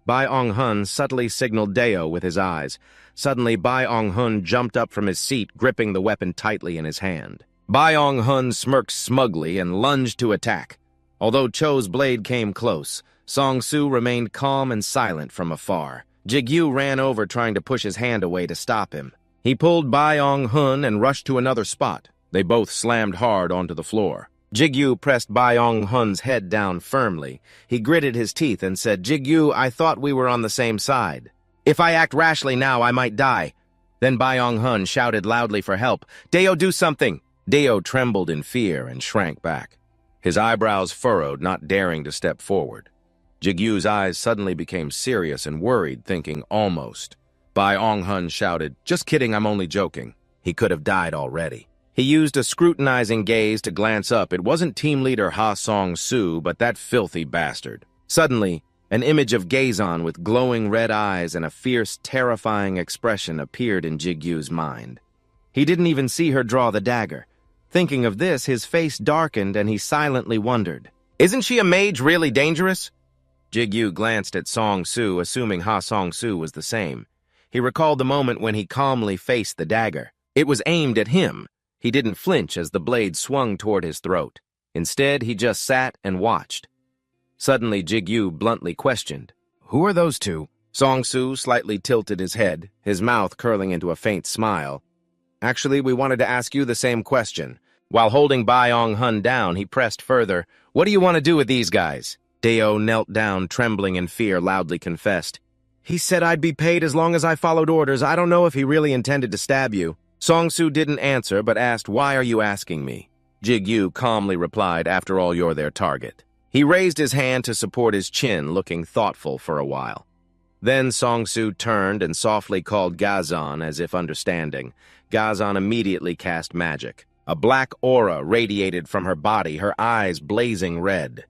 Byung-hun subtly signaled Deo with his eyes. Suddenly, Byung-hun jumped up from his seat, gripping the weapon tightly in his hand. Byung-hun smirked smugly and lunged to attack. Although Cho's blade came close, Song-soo remained calm and silent from afar. Jigyu ran over, trying to push his hand away to stop him. He pulled Byung-hun and rushed to another spot. They both slammed hard onto the floor. Jigyu pressed Byung-hun's head down firmly. He gritted his teeth and said, "Jigyu, I thought we were on the same side. If I act rashly now, I might die." Then Byung-hun shouted loudly for help. "Deo, do something!" Deo trembled in fear and shrank back. His eyebrows furrowed, not daring to step forward. Jigyu's eyes suddenly became serious and worried, thinking, almost. Byung-hun shouted, "Just kidding, I'm only joking." He could have died already. He used a scrutinizing gaze to glance up. It wasn't team leader Ha Song-soo, but that filthy bastard. Suddenly, an image of Gazon with glowing red eyes and a fierce, terrifying expression appeared in Jigyu's mind. He didn't even see her draw the dagger. Thinking of this, his face darkened and he silently wondered, "Isn't she a mage really dangerous?" Jigyu glanced at Song-soo, assuming Ha Song-soo was the same. He recalled the moment when he calmly faced the dagger. It was aimed at him. He didn't flinch as the blade swung toward his throat. Instead, he just sat and watched. Suddenly, Jigyu bluntly questioned, "Who are those two?" Song-soo slightly tilted his head, his mouth curling into a faint smile. "Actually, we wanted to ask you the same question." While holding Byung-hun down, he pressed further, "What do you want to do with these guys?" Deo knelt down, trembling in fear, loudly confessed, "He said I'd be paid as long as I followed orders. I don't know if he really intended to stab you." Song-soo didn't answer, but asked, "Why are you asking me?" Jigyu calmly replied, "After all, you're their target." He raised his hand to support his chin, looking thoughtful for a while. Then Song-soo turned and softly called Gazon, as if understanding. Gazon immediately cast magic. A black aura radiated from her body, her eyes blazing red.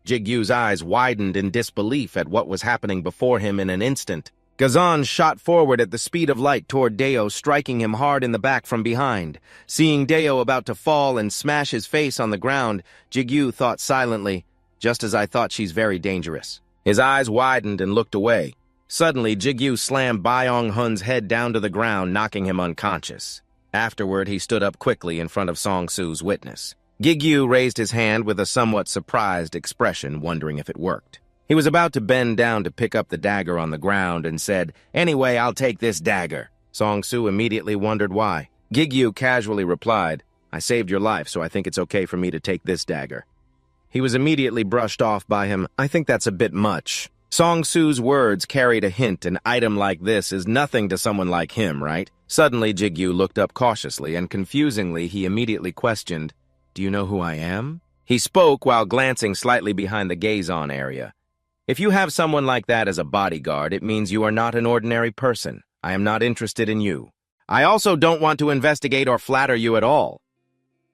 Jigyu's eyes widened in disbelief at what was happening before him in an instant. Gazon shot forward at the speed of light toward Deo, striking him hard in the back from behind. Seeing Deo about to fall and smash his face on the ground, Jigyu thought silently, "Just as I thought, she's very dangerous." His eyes widened and looked away. Suddenly, Jigyu slammed Byung-hun's head down to the ground, knocking him unconscious. Afterward, he stood up quickly in front of Song-soo's witness. Jigyu raised his hand with a somewhat surprised expression, wondering if it worked. He was about to bend down to pick up the dagger on the ground and said, "Anyway, I'll take this dagger." Song-soo immediately wondered why. Jigyu casually replied, "I saved your life, so I think it's okay for me to take this dagger." He was immediately brushed off by him. "I think that's a bit much." Song-soo's words carried a hint. An item like this is nothing to someone like him, right? Suddenly, Jigyu looked up cautiously, and confusingly, he immediately questioned, "Do you know who I am?" He spoke while glancing slightly behind the gaze-on area. "If you have someone like that as a bodyguard, it means you are not an ordinary person. I am not interested in you. I also don't want to investigate or flatter you at all."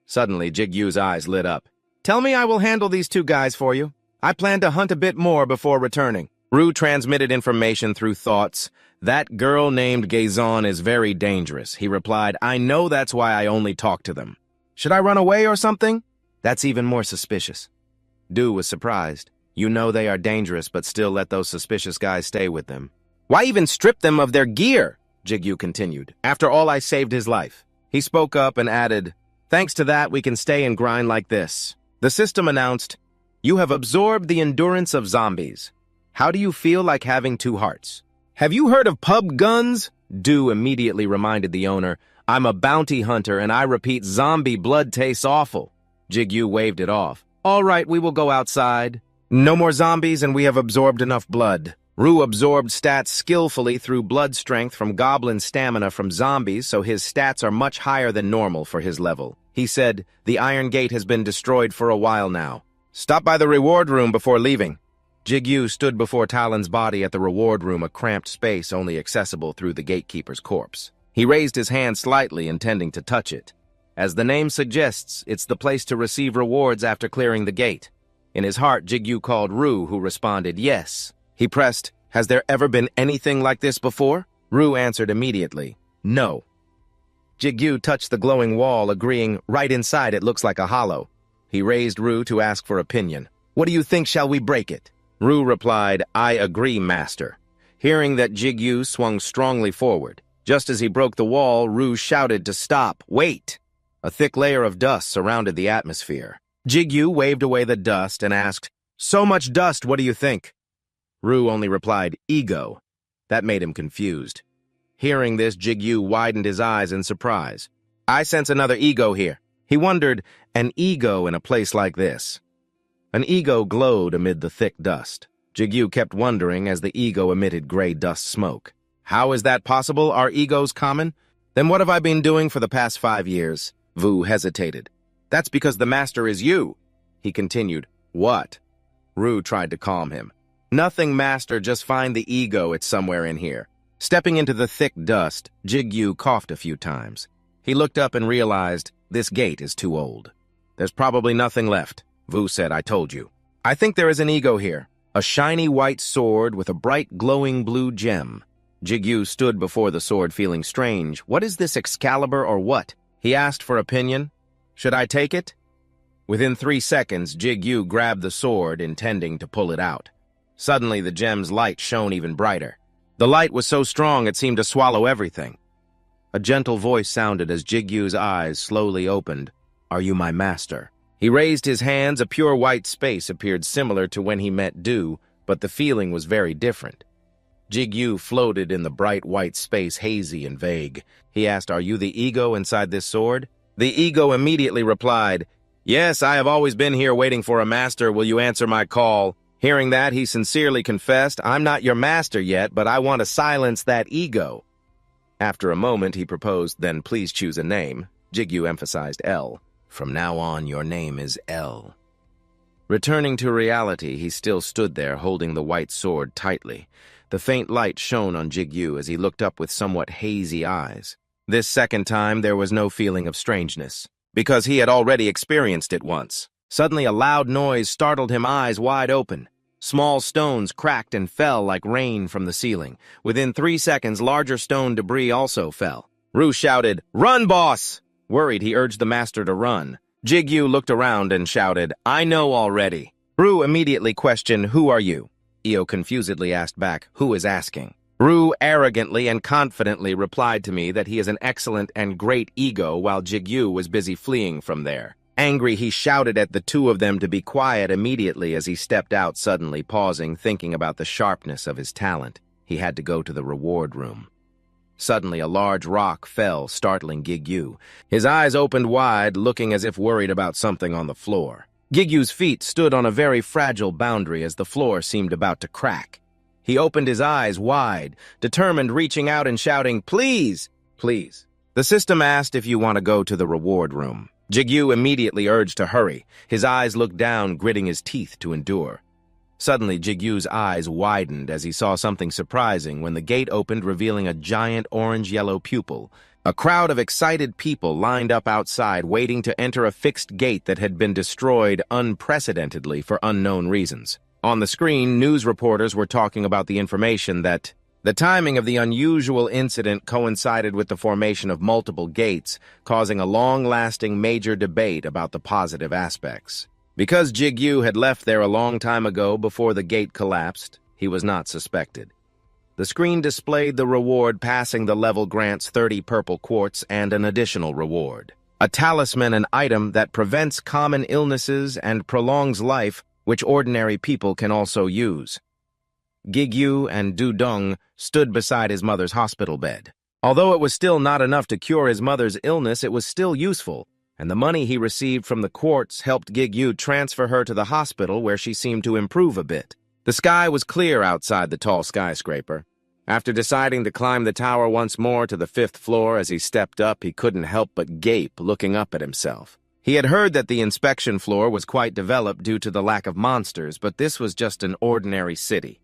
Suddenly, Jigyu's eyes lit up. "Tell me, I will handle these two guys for you. I plan to hunt a bit more before returning." Ru transmitted information through thoughts. "That girl named Gazon is very dangerous," he replied. "I know, that's why I only talk to them. Should I run away or something? That's even more suspicious." Du was surprised. "You know they are dangerous, but still let those suspicious guys stay with them." "Why even strip them of their gear?" Jigyu continued. "After all, I saved his life." He spoke up and added, "Thanks to that, we can stay and grind like this." The system announced, "You have absorbed the endurance of zombies. How do you feel like having two hearts?" "Have you heard of pub guns?" Du immediately reminded the owner. "I'm a bounty hunter, and I repeat, zombie blood tastes awful." Jigyu waved it off. "All right, we will go outside. No more zombies, and we have absorbed enough blood." Ru absorbed stats skillfully through blood strength from goblin stamina from zombies, so his stats are much higher than normal for his level. He said, "The Iron Gate has been destroyed for a while now. Stop by the reward room before leaving." Jigyu stood before Talon's body at the reward room, a cramped space only accessible through the gatekeeper's corpse. He raised his hand slightly, intending to touch it. As the name suggests, it's the place to receive rewards after clearing the gate. In his heart, Jigyu called Ru, who responded, yes. He pressed, has there ever been anything like this before? Ru answered immediately, no. Jigyu touched the glowing wall, agreeing, right inside it looks like a hollow. He raised Ru to ask for opinion. What do you think, shall we break it? Ru replied, I agree, master. Hearing that, Jigyu swung strongly forward. Just as he broke the wall, Ru shouted to stop. Wait! A thick layer of dust surrounded the atmosphere. Jigyu waved away the dust and asked, so much dust, what do you think? Ru only replied, ego. That made him confused. Hearing this, Jigyu widened his eyes in surprise. I sense another ego here. He wondered, an ego in a place like this. An ego glowed amid the thick dust. Jigyu kept wondering as the ego emitted gray dust smoke. How is that possible? Are egos common? Then what have I been doing for the past 5 years? Vu hesitated. That's because the master is you. He continued, what? Ru tried to calm him. Nothing, master, just find the ego, it's somewhere in here. Stepping into the thick dust, Jigyu coughed a few times. He looked up and realized, this gate is too old. There's probably nothing left. Vu said, I told you. I think there is an ego here. A shiny white sword with a bright glowing blue gem. Jigyu stood before the sword feeling strange. What is this, Excalibur or what? He asked for opinion. Should I take it? Within 3 seconds, Jigyu grabbed the sword, intending to pull it out. Suddenly, the gem's light shone even brighter. The light was so strong it seemed to swallow everything. A gentle voice sounded as Jigyu's eyes slowly opened. Are you my master? He raised his hands. A pure white space appeared similar to when he met Du, but the feeling was very different. Jigyu floated in the bright white space, hazy and vague. He asked, are you the ego inside this sword? The ego immediately replied, yes, I have always been here waiting for a master. Will you answer my call? Hearing that, he sincerely confessed, I'm not your master yet, but I want to silence that ego. After a moment, he proposed, then please choose a name. Jigyu emphasized L. From now on, your name is L. Returning to reality, he still stood there, holding the white sword tightly. The faint light shone on Jigyu as he looked up with somewhat hazy eyes. This second time, there was no feeling of strangeness, because he had already experienced it once. Suddenly, a loud noise startled him, eyes wide open. Small stones cracked and fell like rain from the ceiling. Within 3 seconds, larger stone debris also fell. Ru shouted, run, boss! Worried, he urged the master to run. Jigyu looked around and shouted, I know already. Ru immediately questioned, who are you? Io confusedly asked back, who is asking? Ru arrogantly and confidently replied to me that he is an excellent and great ego while Jigyu was busy fleeing from there. Angry, he shouted at the two of them to be quiet immediately as he stepped out, suddenly pausing, thinking about the sharpness of his talent. He had to go to the reward room. Suddenly, a large rock fell, startling Jigyu. His eyes opened wide, looking as if worried about something on the floor. Jigyu's feet stood on a very fragile boundary as the floor seemed about to crack. He opened his eyes wide, determined, reaching out and shouting, please, please. The system asked if you want to go to the reward room. Jigyu immediately urged to hurry. His eyes looked down, gritting his teeth to endure. Suddenly, Jigyu's eyes widened as he saw something surprising when the gate opened, revealing a giant orange-yellow pupil. A crowd of excited people lined up outside, waiting to enter a fixed gate that had been destroyed unprecedentedly for unknown reasons. On the screen, news reporters were talking about the information that the timing of the unusual incident coincided with the formation of multiple gates, causing a long-lasting major debate about the positive aspects. Because Jigyu had left there a long time ago before the gate collapsed, he was not suspected. The screen displayed the reward passing the level grants 30 purple quartz and an additional reward. A talisman, an item that prevents common illnesses and prolongs life, which ordinary people can also use. Jigyu and Du Dong stood beside his mother's hospital bed. Although it was still not enough to cure his mother's illness, it was still useful, and the money he received from the quartz helped Jigyu transfer her to the hospital where she seemed to improve a bit. The sky was clear outside the tall skyscraper. After deciding to climb the tower once more to the 5th floor, as he stepped up, he couldn't help but gape, looking up at himself. He had heard that the inspection floor was quite developed due to the lack of monsters, but this was just an ordinary city.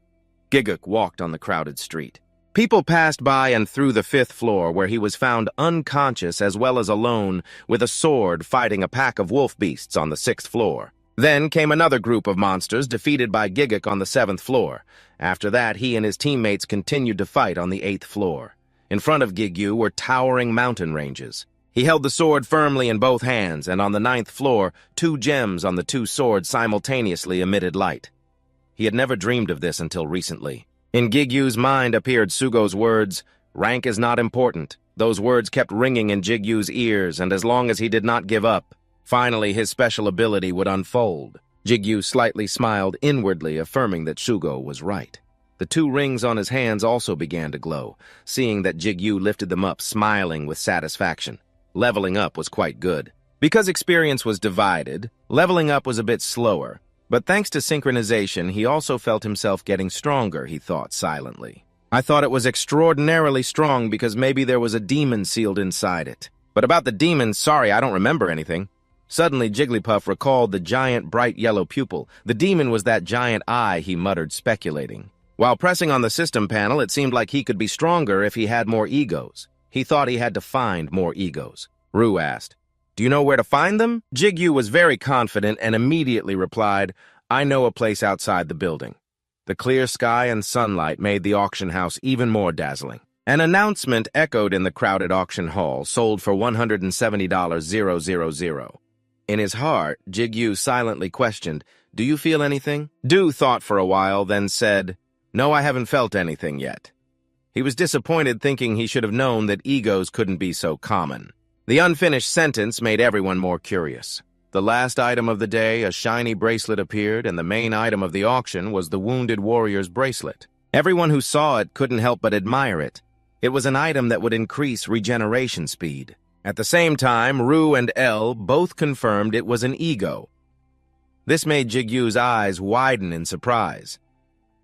Giguk walked on the crowded street. People passed by and through the 5th floor, where he was found unconscious as well as alone with a sword fighting a pack of wolf beasts on the 6th floor. Then came another group of monsters defeated by Giguk on the 7th floor. After that, he and his teammates continued to fight on the 8th floor. In front of Gigyu were towering mountain ranges. He held the sword firmly in both hands, and on the 9th floor, 2 gems on the 2 swords simultaneously emitted light. He had never dreamed of this until recently. In Gigyu's mind appeared Sugo's words, "Rank is not important." Those words kept ringing in Gigyu's ears, and as long as he did not give up, finally his special ability would unfold. Gigyu slightly smiled inwardly, affirming that Sugo was right. The 2 rings on his hands also began to glow, seeing that Gigyu lifted them up, smiling with satisfaction. Leveling up was quite good. Because experience was divided, leveling up was a bit slower. But thanks to synchronization, he also felt himself getting stronger, he thought silently. I thought it was extraordinarily strong because maybe there was a demon sealed inside it. But about the demon, sorry, I don't remember anything. Suddenly, Jigglypuff recalled the giant bright yellow pupil. The demon was that giant eye, he muttered, speculating. While pressing on the system panel, it seemed like he could be stronger if he had more egos. He thought he had to find more egos. Rue asked, "Do you know where to find them?" Gigyu was very confident and immediately replied, "I know a place outside the building." The clear sky and sunlight made the auction house even more dazzling. An announcement echoed in the crowded auction hall, sold for $170,000. In his heart, Gigyu silently questioned, "Do you feel anything?" Du thought for a while, then said, "No, I haven't felt anything yet." He was disappointed, thinking he should have known that egos couldn't be so common. The unfinished sentence made everyone more curious. The last item of the day, a shiny bracelet appeared, and the main item of the auction was the wounded warrior's bracelet. Everyone who saw it couldn't help but admire it. It was an item that would increase regeneration speed. At the same time, Rue and L both confirmed it was an ego. This made Jigyu's eyes widen in surprise.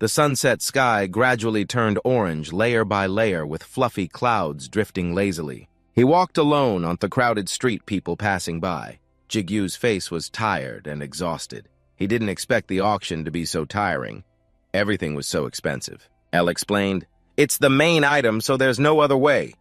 The sunset sky gradually turned orange, layer by layer, with fluffy clouds drifting lazily. He walked alone on the crowded street, people passing by. Jigyu's face was tired and exhausted. He didn't expect the auction to be so tiring. Everything was so expensive. Elle explained, "It's the main item, so there's no other way."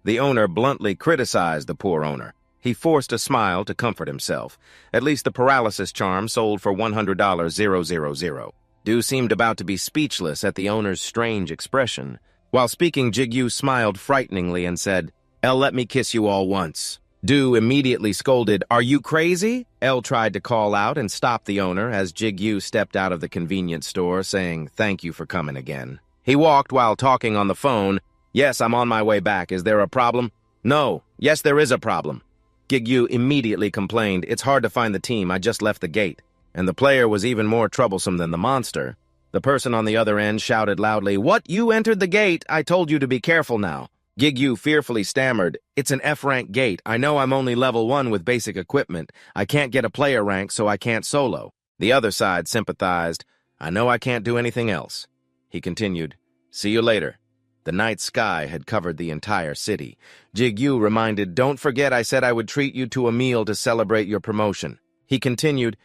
The owner bluntly criticized the poor owner. He forced a smile to comfort himself. At least the paralysis charm sold for $100,000. Du seemed about to be speechless at the owner's strange expression. While speaking, Gigyu smiled frighteningly and said, "Elle, let me kiss you all once." Du immediately scolded, "Are you crazy?" Elle tried to call out and stop the owner as Gigyu stepped out of the convenience store, saying, "Thank you for coming again." He walked while talking on the phone. "Yes, I'm on my way back. Is there a problem?" "No. Yes, there is a problem." Gigyu immediately complained, "It's hard to find the team. I just left the gate." And the player was even more troublesome than the monster. The person on the other end shouted loudly, "What? You entered the gate? I told you to be careful now." Gigyu fearfully stammered, "It's an F-rank gate. I know I'm only level 1 with basic equipment. I can't get a player rank, so I can't solo." The other side sympathized, "I know I can't do anything else." He continued, "See you later." The night sky had covered the entire city. Gigyu reminded, "Don't forget I said I would treat you to a meal to celebrate your promotion." He continued,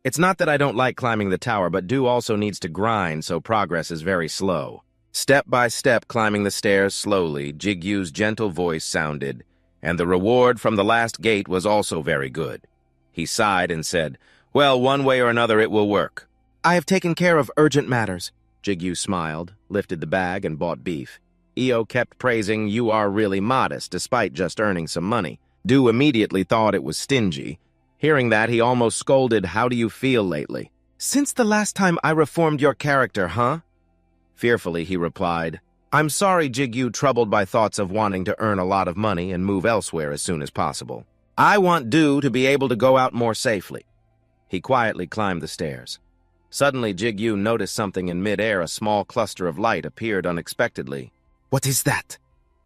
"It's not that I don't like climbing the tower, but Du also needs to grind, so progress is very slow." Step by step climbing the stairs slowly, Jigyu's gentle voice sounded, "And the reward from the last gate was also very good." He sighed and said, "Well, one way or another it will work." "I have taken care of urgent matters." Gigyu smiled, lifted the bag, and bought beef. Io kept praising, "You are really modest, despite just earning some money." Du immediately thought it was stingy. Hearing that, he almost scolded, "How do you feel lately?" "Since the last time I reformed your character, huh?" Fearfully, he replied, "I'm sorry, Gigyu, troubled by thoughts of wanting to earn a lot of money and move elsewhere as soon as possible. I want Du to be able to go out more safely." He quietly climbed the stairs. Suddenly, Gigyu noticed something in mid-air. A small cluster of light appeared unexpectedly. "What is that?"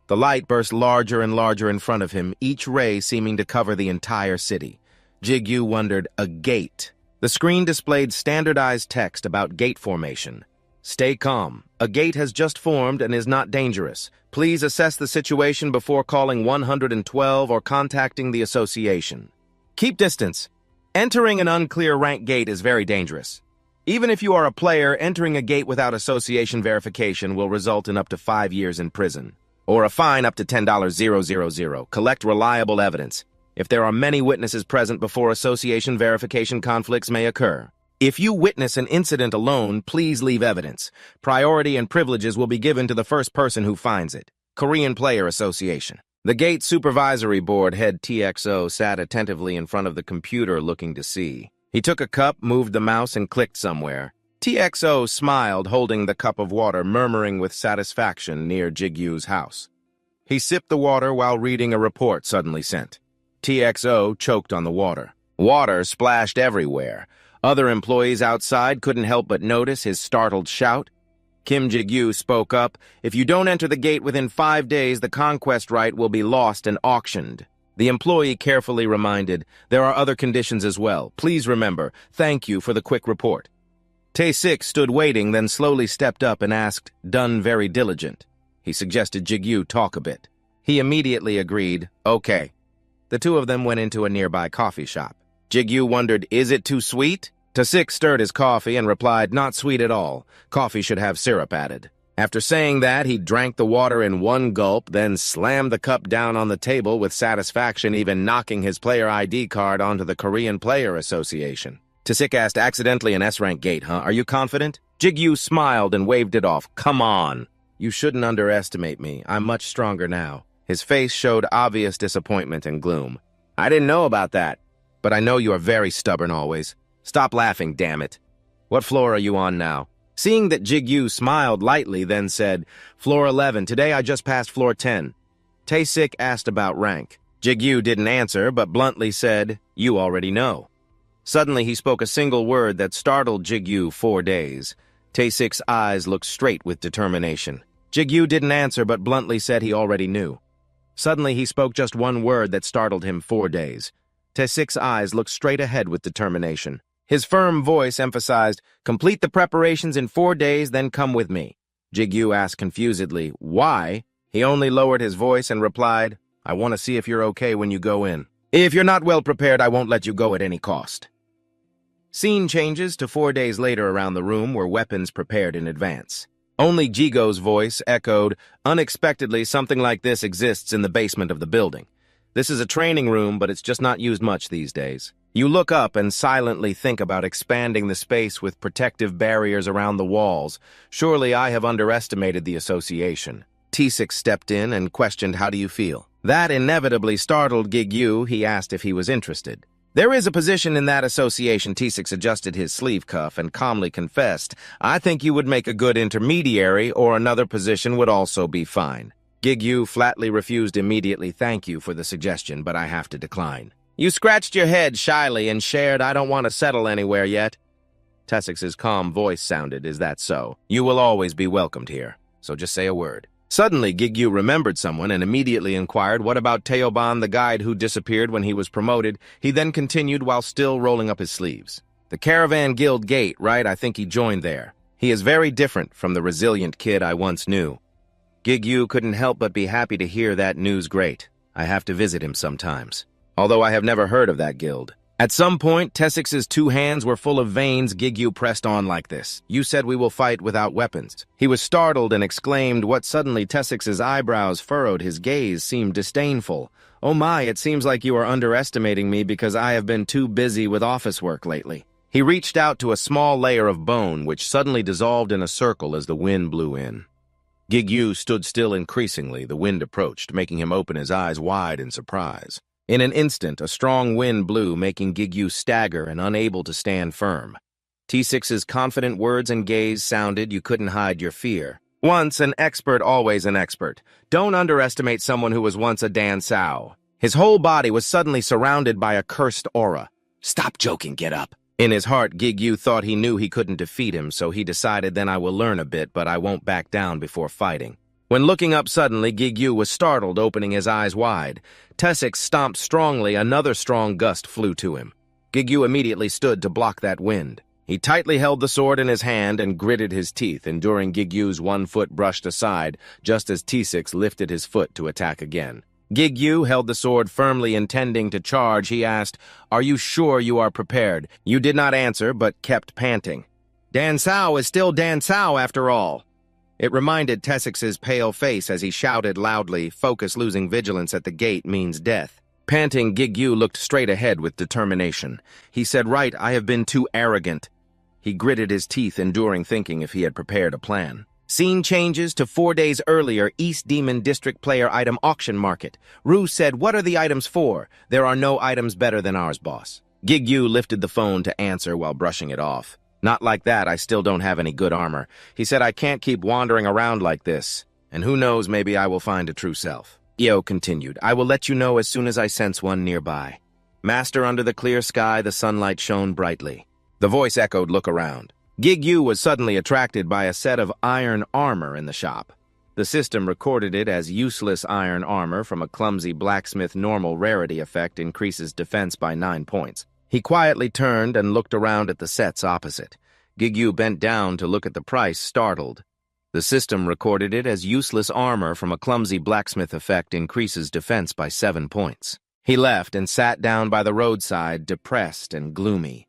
The light burst larger and larger in front of him, each ray seeming to cover the entire city. Gigyu wondered, a gate. The screen displayed standardized text about gate formation. "Stay calm. A gate has just formed and is not dangerous. Please assess the situation before calling 112 or contacting the association. Keep distance. Entering an unclear rank gate is very dangerous." Even if you are a player, entering a gate without association verification will result in up to 5 years in prison, or a fine up to $10,000. Collect reliable evidence. If there are many witnesses present before association verification, conflicts may occur. If you witness an incident alone, please leave evidence. Priority and privileges will be given to the first person who finds it. Korean Player Association. The Gate Supervisory Board head TXO sat attentively in front of the computer looking to see. He took a cup, moved the mouse, and clicked somewhere. TXO smiled, holding the cup of water, murmuring with satisfaction near Jigyu's house. He sipped the water while reading a report suddenly sent. TXO choked on the water. Water splashed everywhere. Other employees outside couldn't help but notice his startled shout. Kim Jigyu spoke up, "If you don't enter the gate within 5 days, the conquest right will be lost and auctioned." The employee carefully reminded, "There are other conditions as well. Please remember, thank you for the quick report." Tae-sik stood waiting, then slowly stepped up and asked, "Done very diligent." He suggested Jigyu talk a bit. He immediately agreed, "Okay." The two of them went into a nearby coffee shop. Jigyu wondered, "Is it too sweet?" Tae-sik stirred his coffee and replied, "Not sweet at all. Coffee should have syrup added." After saying that, he drank the water in one gulp, then slammed the cup down on the table with satisfaction, even knocking his player ID card onto the Korean Player Association. Tae-sik asked, "Accidentally an S-Rank gate, huh? Are you confident?" Jigyu smiled and waved it off. "Come on. You shouldn't underestimate me. I'm much stronger now." His face showed obvious disappointment and gloom. "I didn't know about that. But I know you are very stubborn always. Stop laughing, damn it. What floor are you on now?" Seeing that Jigyu smiled lightly, then said, "Floor 11. Today I just passed floor 10. Tae-sik asked about rank. Jigyu didn't answer, but bluntly said, "You already know." Suddenly he spoke a single word that startled Jigyu 4 days. Tae-sik's eyes looked straight with determination. Jigyu didn't answer, but bluntly said he already knew. Suddenly he spoke just one word that startled him 4 days. Tae-sik's eyes looked straight ahead with determination. His firm voice emphasized, "Complete the preparations in 4 days, then come with me." Jigyu asked confusedly, "Why?" He only lowered his voice and replied, "I want to see if you're okay when you go in. If you're not well prepared, I won't let you go at any cost." Scene changes to 4 days later. Around the room were weapons prepared in advance. Only Jigo's voice echoed, "Unexpectedly, something like this exists in the basement of the building. This is a training room, but it's just not used much these days." You look up and silently think about expanding the space with protective barriers around the walls. Surely I have underestimated the association. Tae-sik stepped in and questioned, "How do you feel?" That inevitably startled Jigyu. He asked if he was interested. "There is a position in that association." Tae-sik adjusted his sleeve cuff and calmly confessed, "I think you would make a good intermediary, or another position would also be fine." Jigyu flatly refused immediately. "Thank you for the suggestion, but I have to decline." You scratched your head shyly and shared, "I don't want to settle anywhere yet." Tae-sik's calm voice sounded, "Is that so? You will always be welcomed here, so just say a word." Suddenly, Jigyu remembered someone and immediately inquired, "What about Taeoban, the guide who disappeared when he was promoted?" He then continued while still rolling up his sleeves. "The Caravan Guild Gate, right? I think he joined there. He is very different from the resilient kid I once knew." Jigyu couldn't help but be happy to hear that news. "Great. I have to visit him sometimes. Although I have never heard of that guild." At some point, Tae-sik's 2 hands were full of veins. Jigyu pressed on like this. "You said we will fight without weapons." He was startled and exclaimed, "What?" Suddenly Tae-sik's eyebrows furrowed. His gaze seemed disdainful. "Oh my, it seems like you are underestimating me because I have been too busy with office work lately." He reached out to a small layer of bone, which suddenly dissolved in a circle as the wind blew in. Jigyu stood still increasingly. The wind approached, making him open his eyes wide in surprise. In an instant, a strong wind blew, making Jigyu stagger and unable to stand firm. Tae-sik's confident words and gaze sounded, "You couldn't hide your fear. Once an expert, always an expert. Don't underestimate someone who was once a Dan Sao." His whole body was suddenly surrounded by a cursed aura. "Stop joking, get up." In his heart, Jigyu thought he knew he couldn't defeat him, so he decided, "Then I will learn a bit, but I won't back down before fighting." When looking up suddenly, Jigyu was startled, opening his eyes wide. Tae-sik stomped strongly. Another strong gust flew to him. Jigyu immediately stood to block that wind. He tightly held the sword in his hand and gritted his teeth, enduring Jigyu's one foot brushed aside, just as Tae-sik lifted his foot to attack again. Jigyu held the sword firmly, intending to charge. He asked, "Are you sure you are prepared?" You did not answer, but kept panting. Dan Sao is still Dan Sao after all. It reminded Tessix's pale face as he shouted loudly, focus losing vigilance at the gate means death. Panting, Gigyu looked straight ahead with determination. He said, right, I have been too arrogant. He gritted his teeth, enduring thinking if he had prepared a plan. Scene changes to 4 days earlier, East Demon District player item auction market. Rue said, what are the items for? There are no items better than ours, boss. Gigyu lifted the phone to answer while brushing it off. Not like that, I still don't have any good armor. He said I can't keep wandering around like this. And who knows, maybe I will find a true self. Io continued, I will let you know as soon as I sense one nearby. Master, under the clear sky, the sunlight shone brightly. The voice echoed, look around. Gigyu was suddenly attracted by a set of iron armor in the shop. The system recorded it as useless iron armor from a clumsy blacksmith normal rarity effect increases defense by 9 points. He quietly turned and looked around at the sets opposite. Gigyu bent down to look at the price, startled. The system recorded it as useless armor from a clumsy blacksmith effect increases defense by 7 points. He left and sat down by the roadside, depressed and gloomy.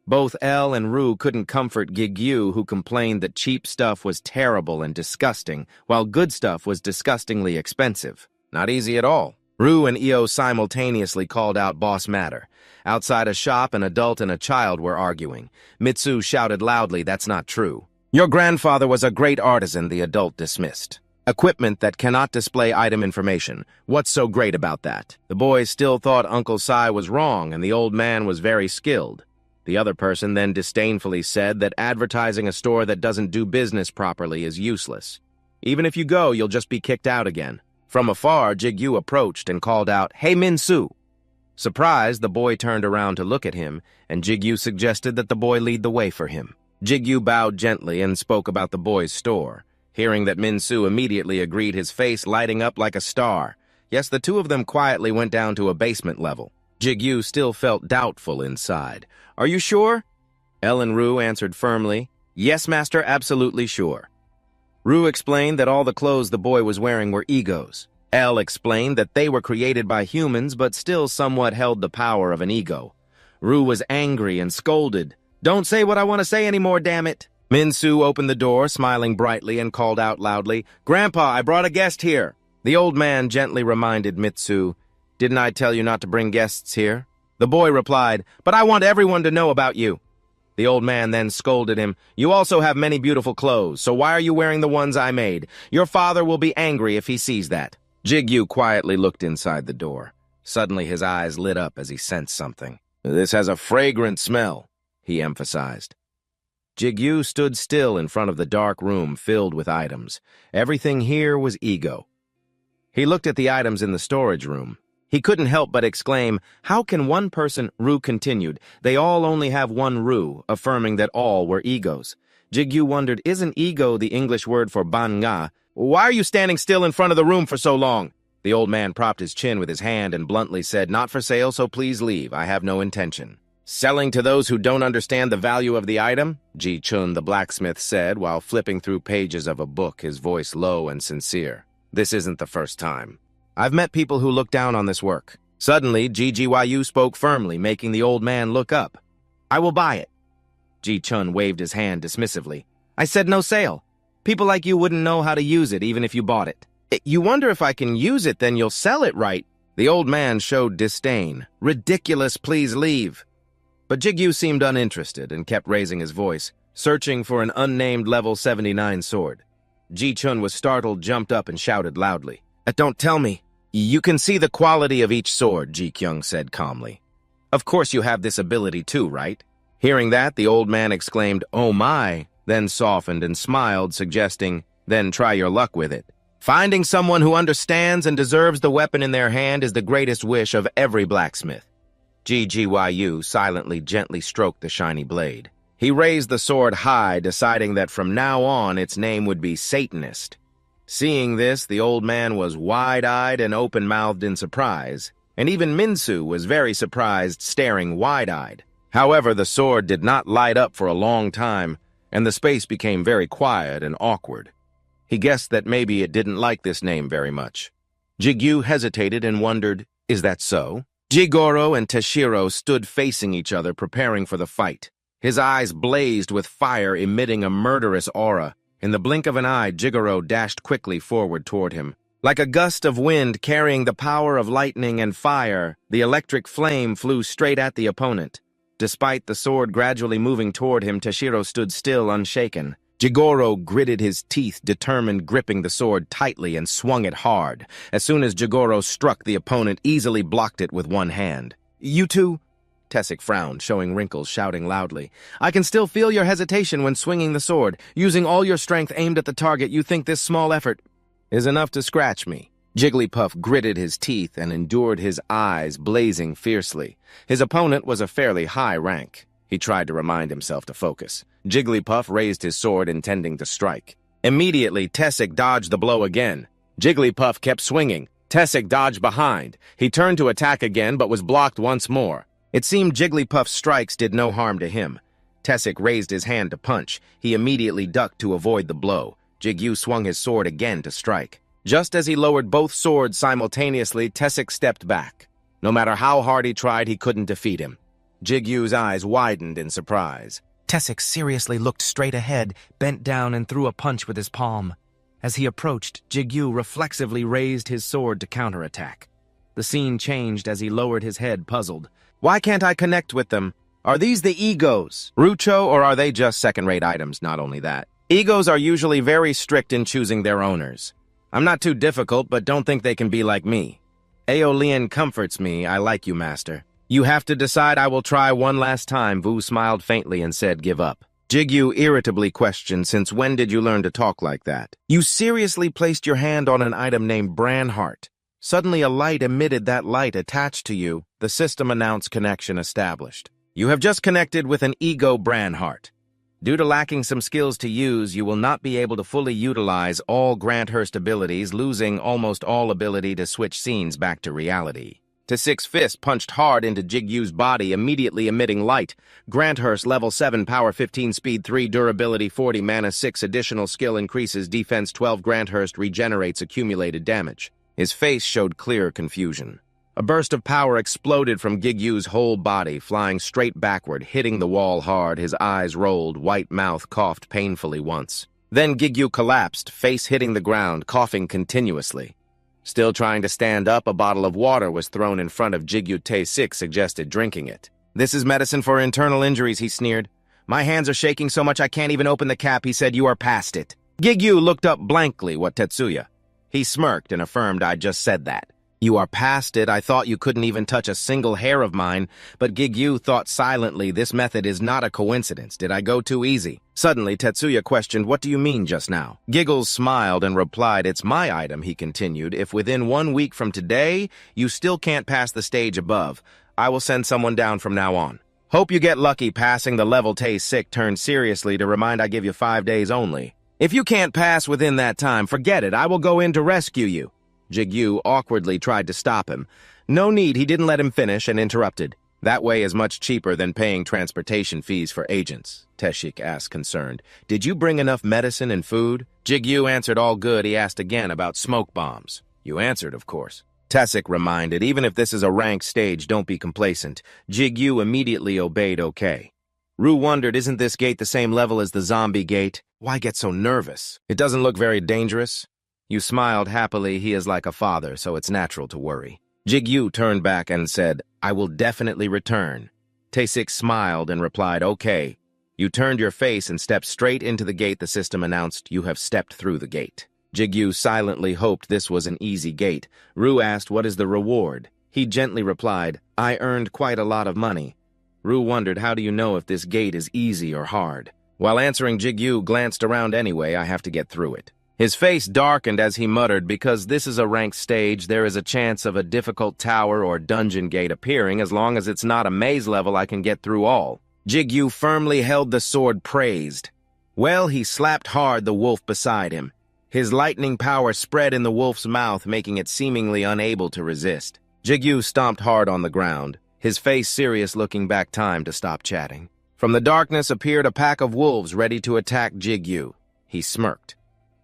Both Elle and Rue couldn't comfort Gigyu, who complained that cheap stuff was terrible and disgusting, while good stuff was disgustingly expensive. Not easy at all. Rue and Io simultaneously called out boss matter. Outside a shop, an adult and a child were arguing. Mitsu shouted loudly, that's not true. Your grandfather was a great artisan, the adult dismissed. Equipment that cannot display item information. What's so great about that? The boys still thought Uncle Sai was wrong and the old man was very skilled. The other person then disdainfully said that advertising a store that doesn't do business properly is useless. Even if you go, you'll just be kicked out again. From afar, Jigyu approached and called out, Hey Minsu! Surprised, the boy turned around to look at him, and Jigyu suggested that the boy lead the way for him. Jigyu bowed gently and spoke about the boy's store. Hearing that Minsu immediately agreed, his face lighting up like a star. Yes, the two of them quietly went down to a basement level. Jigyu still felt doubtful inside. Are you sure? Elle and Rue answered firmly, Yes, master, absolutely sure. Rue explained that all the clothes the boy was wearing were egos. Elle explained that they were created by humans but still somewhat held the power of an ego. Rue was angry and scolded. Don't say what I want to say anymore, damn it. Minsu opened the door, smiling brightly, and called out loudly, Grandpa, I brought a guest here. The old man gently reminded Mitsu, Didn't I tell you not to bring guests here? The boy replied, But I want everyone to know about you. The old man then scolded him, You also have many beautiful clothes, so why are you wearing the ones I made? Your father will be angry if he sees that. Jigyu quietly looked inside the door. Suddenly his eyes lit up as he sensed something. This has a fragrant smell, he emphasized. Jigyu stood still in front of the dark room filled with items. Everything here was ego. He looked at the items in the storage room. He couldn't help but exclaim, How can one person, Rue continued, they all only have one Rue, affirming that all were egos. Jigyu wondered, isn't ego the English word for banga? Why are you standing still in front of the room for so long? The old man propped his chin with his hand and bluntly said, Not for sale, so please leave. I have no intention. Selling to those who don't understand the value of the item? Ji Chun, the blacksmith, said while flipping through pages of a book, his voice low and sincere. This isn't the first time. I've met people who look down on this work. Suddenly, GGYU spoke firmly, making the old man look up. I will buy it. Ji Chun waved his hand dismissively. I said no sale. People like you wouldn't know how to use it even if you bought it. You wonder if I can use it, then you'll sell it, right? The old man showed disdain. Ridiculous, please leave. But Jigyu seemed uninterested and kept raising his voice, searching for an unnamed level 79 sword. Ji Chun was startled, jumped up, and shouted loudly. Don't tell me. You can see the quality of each sword, Ji Kyung said calmly. Of course you have this ability too, right? Hearing that, the old man exclaimed, Oh my, then softened and smiled, suggesting, Then try your luck with it. Finding someone who understands and deserves the weapon in their hand is the greatest wish of every blacksmith. GGYU silently gently stroked the shiny blade. He raised the sword high, deciding that from now on its name would be Satanist. Seeing this, the old man was wide-eyed and open-mouthed in surprise, and even Minsu was very surprised, staring wide-eyed. However, the sword did not light up for a long time, and the space became very quiet and awkward. He guessed that maybe it didn't like this name very much. Jigyu hesitated and wondered, is that so? Jigoro and Teshiro stood facing each other, preparing for the fight. His eyes blazed with fire, emitting a murderous aura. In the blink of an eye, Jigoro dashed quickly forward toward him. Like a gust of wind carrying the power of lightning and fire, the electric flame flew straight at the opponent. Despite the sword gradually moving toward him, Tashiro stood still, unshaken. Jigoro gritted his teeth, determined, gripping the sword tightly, and swung it hard. As soon as Jigoro struck, the opponent easily blocked it with one hand. "You two?" Tessic frowned, showing wrinkles, shouting loudly. "I can still feel your hesitation when swinging the sword. Using all your strength aimed at the target, you think this small effort is enough to scratch me." Jigglypuff gritted his teeth and endured, his eyes blazing fiercely. His opponent was a fairly high rank. He tried to remind himself to focus. Jigglypuff raised his sword, intending to strike. Immediately, Tessic dodged the blow again. Jigglypuff kept swinging. Tessic dodged behind. He turned to attack again, but was blocked once more. It seemed Jigglypuff's strikes did no harm to him. Tessic raised his hand to punch. He immediately ducked to avoid the blow. Jigyu swung his sword again to strike. Just as he lowered both swords simultaneously, Tessic stepped back. No matter how hard he tried, he couldn't defeat him. Jigyu's eyes widened in surprise. Tessic seriously looked straight ahead, bent down, and threw a punch with his palm. As he approached, Jigyu reflexively raised his sword to counterattack. The scene changed as he lowered his head, puzzled. "Why can't I connect with them? Are these the egos, Rucho, or are they just second-rate items? Not only that, egos are usually very strict in choosing their owners. I'm not too difficult, but don't think they can be like me. Aeolian comforts me. I like you, Master. You have to decide. I will try one last time." Vu smiled faintly and said, "Give up." Jigyu irritably questioned, "Since when did you learn to talk like that?" "You seriously placed your hand on an item named Branheart. Suddenly a light emitted. That light attached to you. The system announced connection established. You have just connected with an ego Branheart. Due to lacking some skills to use, you will not be able to fully utilize all Granthurst abilities, losing almost all ability to switch scenes back to reality." Tessic's fist punched hard into Jigyu's body, immediately emitting light. Granthurst, level 7, power 15, speed 3, durability 40, mana 6, additional skill increases, defense 12, Granthurst regenerates accumulated damage. His face showed clear confusion. A burst of power exploded from Jigyu's whole body, flying straight backward, hitting the wall hard. His eyes rolled, white mouth coughed painfully once. Then Jigyu collapsed, face hitting the ground, coughing continuously. Still trying to stand up, a bottle of water was thrown in front of Jigyu. Tessic suggested drinking it. "This is medicine for internal injuries," he sneered. "My hands are shaking so much I can't even open the cap." He said, "You are past it." Jigyu looked up blankly. "What, Tetsuya?" He smirked and affirmed, "I just said that." "You are past it. I thought you couldn't even touch a single hair of mine." But Jigyu thought silently, "This method is not a coincidence. Did I go too easy?" Suddenly, Tetsuya questioned, "What do you mean just now?" Giggles smiled and replied, "It's my item," he continued. "If within 1 week from today, you still can't pass the stage above, I will send someone down from now on. Hope you get lucky passing the level." Tessic turned seriously to remind, "I give you 5 days only. If you can't pass within that time, forget it. I will go in to rescue you." Jigyu awkwardly tried to stop him. "No need," he didn't let him finish and interrupted. "That way is much cheaper than paying transportation fees for agents," Tessic asked, concerned. "Did you bring enough medicine and food?" Jigyu answered, "All good." He asked again about smoke bombs. "You answered, of course." Tessic reminded, "Even if this is a ranked stage, don't be complacent." Jigyu immediately obeyed, "Okay." Ru wondered, "Isn't this gate the same level as the zombie gate? Why get so nervous? It doesn't look very dangerous." You smiled happily. "He is like a father, so it's natural to worry." Jigyu turned back and said, "I will definitely return." Tessic smiled and replied, "Okay." You turned your face and stepped straight into the gate. The system announced, "You have stepped through the gate." Jigyu silently hoped this was an easy gate. Ru asked, "What is the reward?" He gently replied, "I earned quite a lot of money." Ru wondered, "How do you know if this gate is easy or hard?" While answering, Jigyu glanced around anyway. "I have to get through it." His face darkened as he muttered, "Because this is a ranked stage, there is a chance of a difficult tower or dungeon gate appearing. As long as it's not a maze level, I can get through all." Jigyu firmly held the sword praised. Well, he slapped hard the wolf beside him. His lightning power spread in the wolf's mouth, making it seemingly unable to resist. Jigyu stomped hard on the ground, his face serious, looking back. Time to stop chatting. From the darkness appeared a pack of wolves ready to attack Jigyu. He smirked.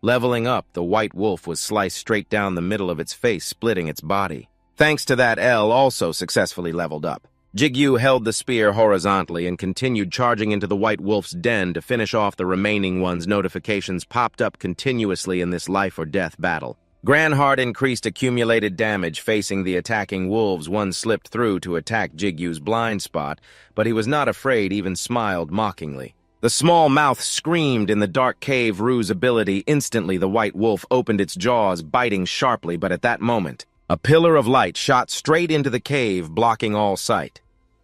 Leveling up, the white wolf was sliced straight down the middle of its face, splitting its body. Thanks to that, L also successfully leveled up. Jigyu held the spear horizontally and continued charging into the White Wolf's den to finish off the remaining ones. Notifications popped up continuously in this life-or-death battle. Granhard increased accumulated damage facing the attacking wolves. One slipped through to attack Jigyu's blind spot, but he was not afraid, even smiled mockingly. The small mouth screamed in the dark cave. Rue's ability. Instantly, the White Wolf opened its jaws, biting sharply, but at that moment, a pillar of light shot straight into the cave, blocking all sight.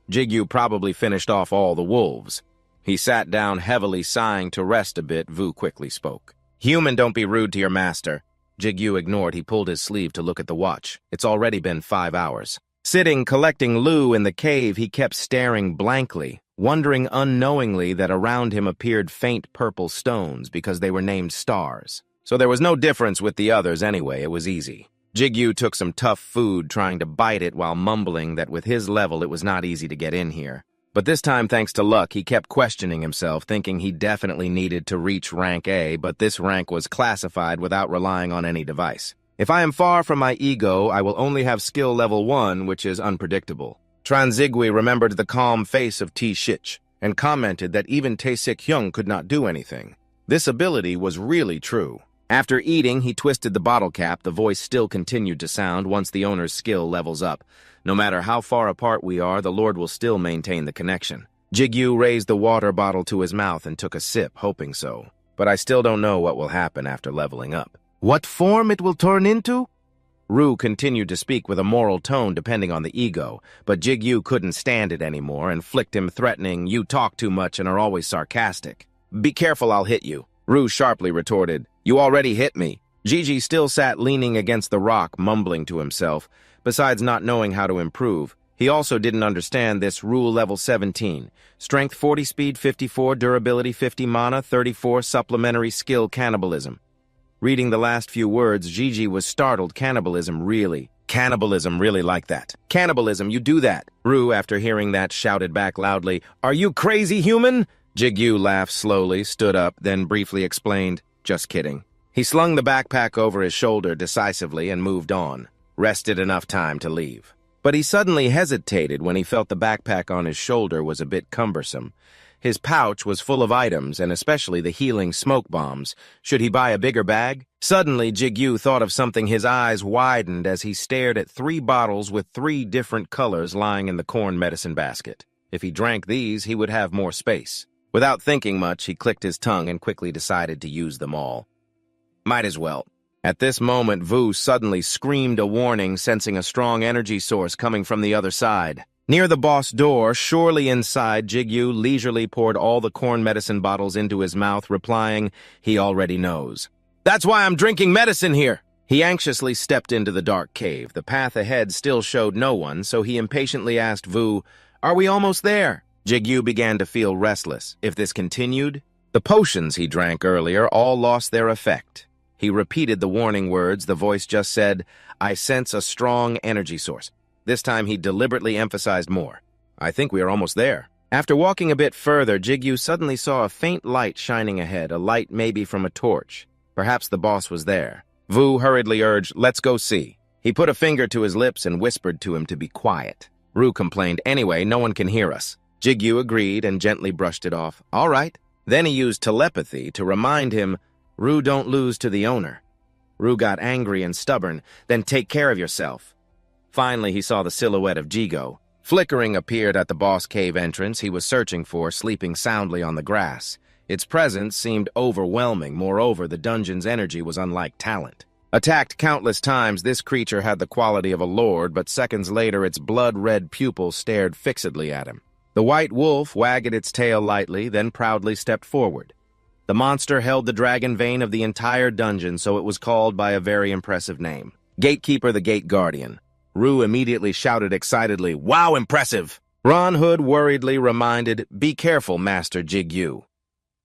Jigyu probably finished off all the wolves. He sat down heavily, sighing to rest a bit. Vu quickly spoke. "Human, don't be rude to your master." Jigyu ignored. He pulled his sleeve to look at the watch. It's already been 5 hours. Sitting, collecting Lu in the cave, he kept staring blankly, wondering unknowingly that around him appeared faint purple stones because they were named stars. So there was no difference with the others anyway. It was easy. Jigyu took some tough food, trying to bite it while mumbling that with his level it was not easy to get in here. But this time, thanks to luck, he kept questioning himself, thinking he definitely needed to reach rank A, but this rank was classified without relying on any device. If I am far from my ego, I will only have skill level 1, which is unpredictable. Tranzigui remembered the calm face of T-Shich and commented that even Tae-Sik-hyung could not do anything. This ability was really true. After eating, he twisted the bottle cap. The voice still continued to sound once the owner's skill levels up. No matter how far apart we are, the Lord will still maintain the connection. Jigyu raised the water bottle to his mouth and took a sip, hoping so. But I still don't know what will happen after leveling up. What form it will turn into? Rue continued to speak with a moral tone depending on the ego, but Jigyu couldn't stand it anymore and flicked him, threatening, "You talk too much and are always sarcastic." "Be careful, I'll hit you." Rue sharply retorted, "You already hit me." Gigi still sat leaning against the rock, mumbling to himself. Besides not knowing how to improve, he also didn't understand this rule level 17. Strength 40, speed 54, durability 50, mana 34, supplementary skill cannibalism. Reading the last few words, Gigi was startled. Cannibalism, really? Cannibalism, really like that? Cannibalism, you do that? Rue, after hearing that, shouted back loudly, "Are you crazy, human?" Jigyu laughed slowly, stood up, then briefly explained, "Just kidding." He slung the backpack over his shoulder decisively and moved on. Rested enough time to leave. But he suddenly hesitated when he felt the backpack on his shoulder was a bit cumbersome. His pouch was full of items, and especially the healing smoke bombs. Should he buy a bigger bag? Suddenly, Jigyu thought of something. His eyes widened as he stared at 3 bottles with 3 different colors lying in the corn medicine basket. If he drank these, he would have more space. Without thinking much, he clicked his tongue and quickly decided to use them all. Might as well. At this moment, Vu suddenly screamed a warning, sensing a strong energy source coming from the other side. Near the boss door, surely inside, Jigyu leisurely poured all the corn medicine bottles into his mouth, replying, "He already knows." "That's why I'm drinking medicine here." He anxiously stepped into the dark cave. The path ahead still showed no one, so he impatiently asked Vu, "Are we almost there?" Jigyu began to feel restless. If this continued, the potions he drank earlier all lost their effect. He repeated the warning words. The voice just said, "I sense a strong energy source." This time he deliberately emphasized more. "I think we are almost there." After walking a bit further, Jigyu suddenly saw a faint light shining ahead, a light maybe from a torch. Perhaps the boss was there. Vu hurriedly urged, "Let's go see." He put a finger to his lips and whispered to him to be quiet. Rue complained, "Anyway, no one can hear us." Jigyu agreed and gently brushed it off. "All right." Then he used telepathy to remind him, "Rue, don't lose to the owner." Rue got angry and stubborn. "Then take care of yourself." Finally, he saw the silhouette of Jigo. Flickering appeared at the boss cave entrance he was searching for, sleeping soundly on the grass. Its presence seemed overwhelming. Moreover, the dungeon's energy was unlike talent. Attacked countless times, this creature had the quality of a lord, but seconds later its blood-red pupils stared fixedly at him. The white wolf wagged its tail lightly, then proudly stepped forward. The monster held the dragon vein of the entire dungeon, so it was called by a very impressive name. Gatekeeper, the Gate Guardian. Rue immediately shouted excitedly, "Wow, impressive!" Ron Hood worriedly reminded, "Be careful, Master Jigyu."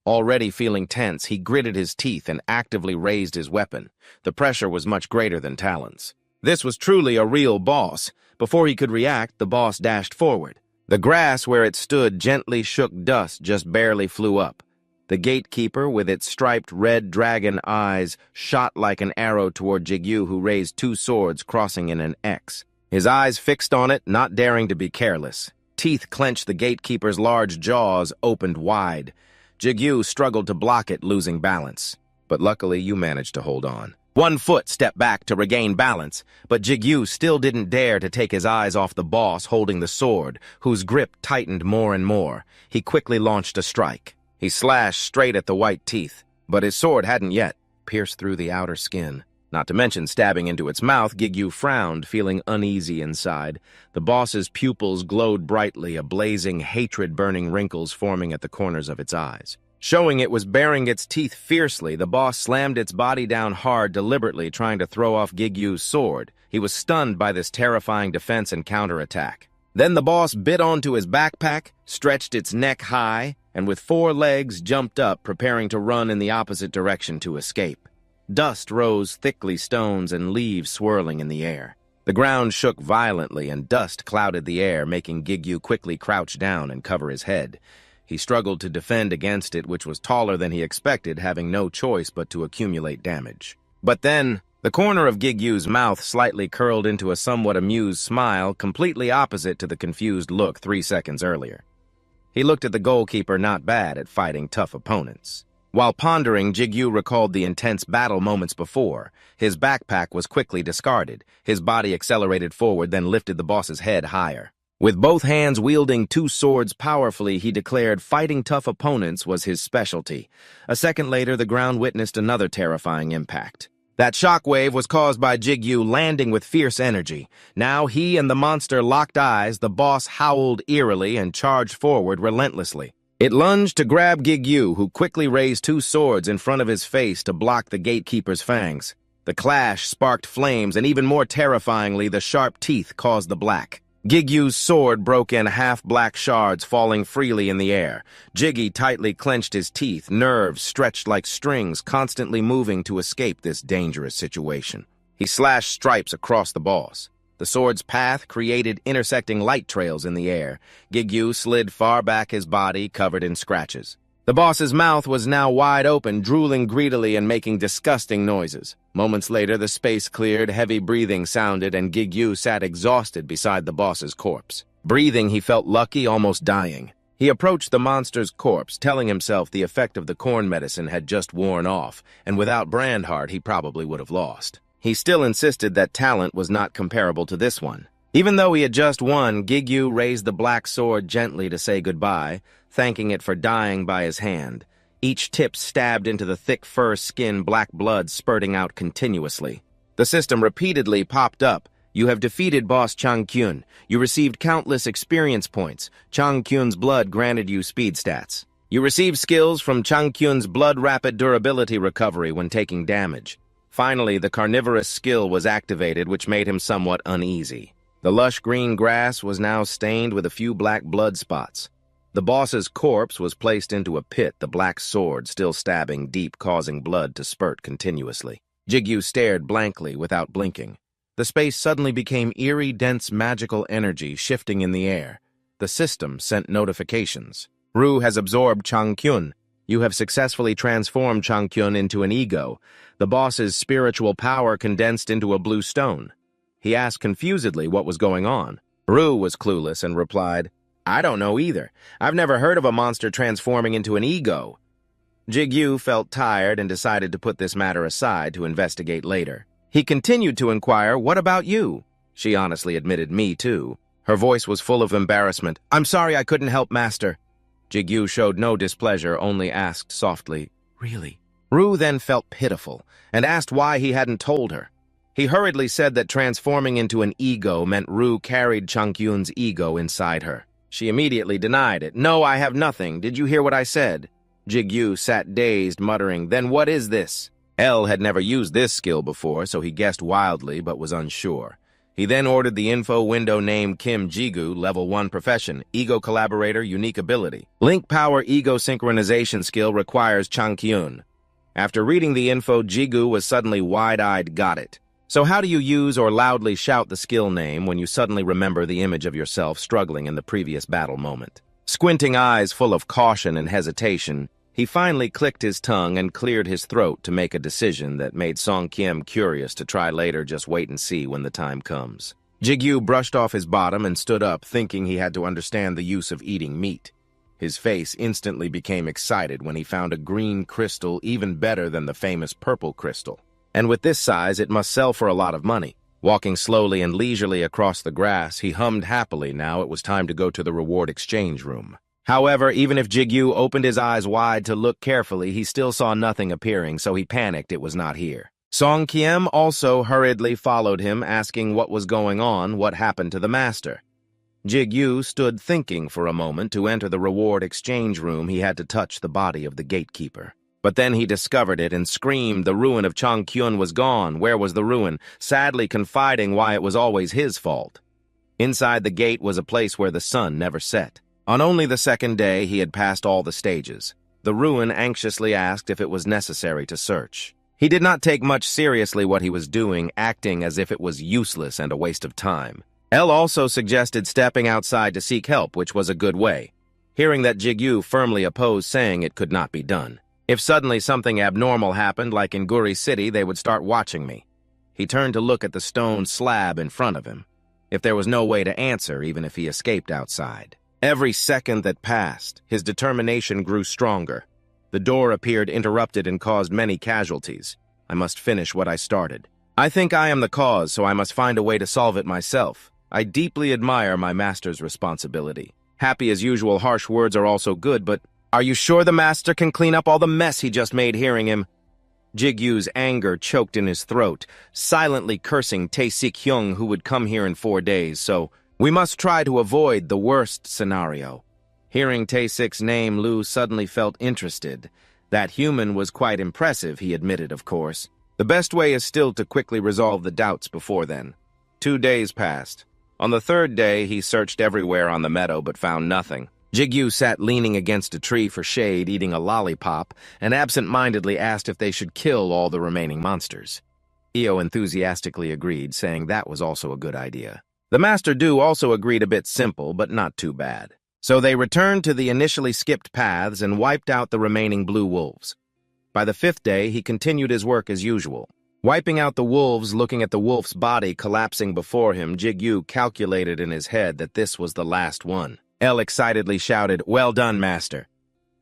Already feeling tense, he gritted his teeth and actively raised his weapon. The pressure was much greater than Talon's. This was truly a real boss. Before he could react, the boss dashed forward. The grass where it stood gently shook. Dust just barely flew up. The gatekeeper, with its striped red dragon eyes, shot like an arrow toward Jigyu, who raised 2 swords crossing in an X. His eyes fixed on it, not daring to be careless. teeth clenched, the gatekeeper's large jaws opened wide. Jigyu struggled to block it, losing balance. But luckily, you managed to hold on. One foot stepped back to regain balance, but Jigyu still didn't dare to take his eyes off the boss holding the sword, whose grip tightened more and more. He quickly launched a strike. He slashed straight at the white teeth, but his sword hadn't yet pierced through the outer skin. Not to mention stabbing into its mouth, Jigyu frowned, feeling uneasy inside. The boss's pupils glowed brightly, a blazing hatred burning wrinkles forming at the corners of its eyes. Showing it was baring its teeth fiercely, the boss slammed its body down hard, deliberately trying to throw off Jigyu's sword. He was stunned by this terrifying defense and counterattack. Then the boss bit onto his backpack, stretched its neck high, and with 4 legs jumped up, preparing to run in the opposite direction to escape. Dust rose thickly, stones and leaves swirling in the air. The ground shook violently and dust clouded the air, making Jigyu quickly crouch down and cover his head. He struggled to defend against it, which was taller than he expected, having no choice but to accumulate damage. But then, the corner of Jigyu's mouth slightly curled into a somewhat amused smile, completely opposite to the confused look 3 seconds earlier. He looked at the goalkeeper, not bad at fighting tough opponents. While pondering, Jigyu recalled the intense battle moments before. His backpack was quickly discarded. His body accelerated forward, then lifted the boss's head higher. With both hands wielding 2 swords powerfully, he declared fighting tough opponents was his specialty. A second later, the ground witnessed another terrifying impact. That shockwave was caused by Jigyu landing with fierce energy. Now he and the monster locked eyes, the boss howled eerily and charged forward relentlessly. It lunged to grab Jigyu, who quickly raised 2 swords in front of his face to block the gatekeeper's fangs. The clash sparked flames, and even more terrifyingly, the sharp teeth caused the black. Jigyu's sword broke in half-black shards, falling freely in the air. Jiggy tightly clenched his teeth, nerves stretched like strings, constantly moving to escape this dangerous situation. He slashed stripes across the boss. The sword's path created intersecting light trails in the air. Jigyu slid far back his body, covered in scratches. The boss's mouth was now wide open, drooling greedily and making disgusting noises. Moments later, the space cleared, heavy breathing sounded, and Jigyu sat exhausted beside the boss's corpse. Breathing, he felt lucky, almost dying. He approached the monster's corpse, telling himself the effect of the corn medicine had just worn off, and without Brandheart, he probably would have lost. He still insisted that talent was not comparable to this one. Even though he had just won, Jigyu raised the black sword gently to say goodbye, thanking it for dying by his hand. Each tip stabbed into the thick fur skin, black blood spurting out continuously. The system repeatedly popped up. You have defeated Boss Changkyun. You received countless experience points. Changkyun's blood granted you speed stats. You received skills from Changkyun's blood rapid durability recovery when taking damage. Finally, the carnivorous skill was activated, which made him somewhat uneasy. The lush green grass was now stained with a few black blood spots. The boss's corpse was placed into a pit, the black sword still stabbing deep, causing blood to spurt continuously. Jigyu stared blankly without blinking. The space suddenly became eerie, dense, magical energy shifting in the air. The system sent notifications. Ru has absorbed Changkyun. You have successfully transformed Changkyun into an ego. The boss's spiritual power condensed into a blue stone. He asked confusedly what was going on. Ru was clueless and replied, I don't know either. I've never heard of a monster transforming into an ego. Jigyu felt tired and decided to put this matter aside to investigate later. He continued to inquire, what about you? She honestly admitted, me too. Her voice was full of embarrassment. I'm sorry I couldn't help, Master. Jigyu showed no displeasure, only asked softly, Really? Ru then felt pitiful and asked why he hadn't told her. He hurriedly said that transforming into an ego meant Ru carried Changkyun's ego inside her. She immediately denied it. No, I have nothing. Did you hear what I said? Jigyu sat dazed, muttering, Then what is this? L had never used this skill before, so he guessed wildly but was unsure. He then ordered the info window name Kim Jigu, level 1 profession, ego collaborator, unique ability. Link power ego synchronization skill requires Changkyun. After reading the info, Jigu was suddenly wide-eyed, got it. So how do you use or loudly shout the skill name when you suddenly remember the image of yourself struggling in the previous battle moment? Squinting eyes full of caution and hesitation, he finally clicked his tongue and cleared his throat to make a decision that made Song Kiem curious to try later. Just wait and see when the time comes. Jigyu brushed off his bottom and stood up, thinking he had to understand the use of eating meat. His face instantly became excited when he found a green crystal even better than the famous purple crystal. And with this size, it must sell for a lot of money. Walking slowly and leisurely across the grass, he hummed happily. Now it was time to go to the reward exchange room. However, even if Jigyu opened his eyes wide to look carefully, he still saw nothing appearing, so he panicked it was not here. Song Kiem also hurriedly followed him, asking what was going on, what happened to the master. Jigyu stood thinking for a moment. To enter the reward exchange room, he had to touch the body of the gatekeeper. But then he discovered it and screamed the ruin of Changkyun was gone. Where was the ruin? Sadly confiding why it was always his fault. Inside the gate was a place where the sun never set. On only the second day, he had passed all the stages. The ruin anxiously asked if it was necessary to search. He did not take much seriously what he was doing, acting as if it was useless and a waste of time. El also suggested stepping outside to seek help, which was a good way, hearing that Jigyu firmly opposed, saying it could not be done. If suddenly something abnormal happened, like in Guri City, they would start watching me. He turned to look at the stone slab in front of him. If there was no way to answer, even if he escaped outside. Every second that passed, his determination grew stronger. The door appeared interrupted and caused many casualties. I must finish what I started. I think I am the cause, so I must find a way to solve it myself. I deeply admire my master's responsibility. Happy as usual, harsh words are also good, but are you sure the master can clean up all the mess he just made hearing him? Jigyu's anger choked in his throat, silently cursing Tae-sik-hyung, who would come here in 4 days, so we must try to avoid the worst scenario. Hearing Tae-sik's name, Lu suddenly felt interested. That human was quite impressive, he admitted, of course. The best way is still to quickly resolve the doubts before then. 2 days passed. On the 3rd day, he searched everywhere on the meadow but found nothing. Jigyu sat leaning against a tree for shade, eating a lollipop, and absent-mindedly asked if they should kill all the remaining monsters. Io enthusiastically agreed, saying that was also a good idea. The Master Du also agreed, a bit simple, but not too bad. So they returned to the initially skipped paths and wiped out the remaining blue wolves. By the 5th day, he continued his work as usual. Wiping out the wolves, looking at the wolf's body collapsing before him, Jigyu calculated in his head that this was the last one. El excitedly shouted, "Well done, Master."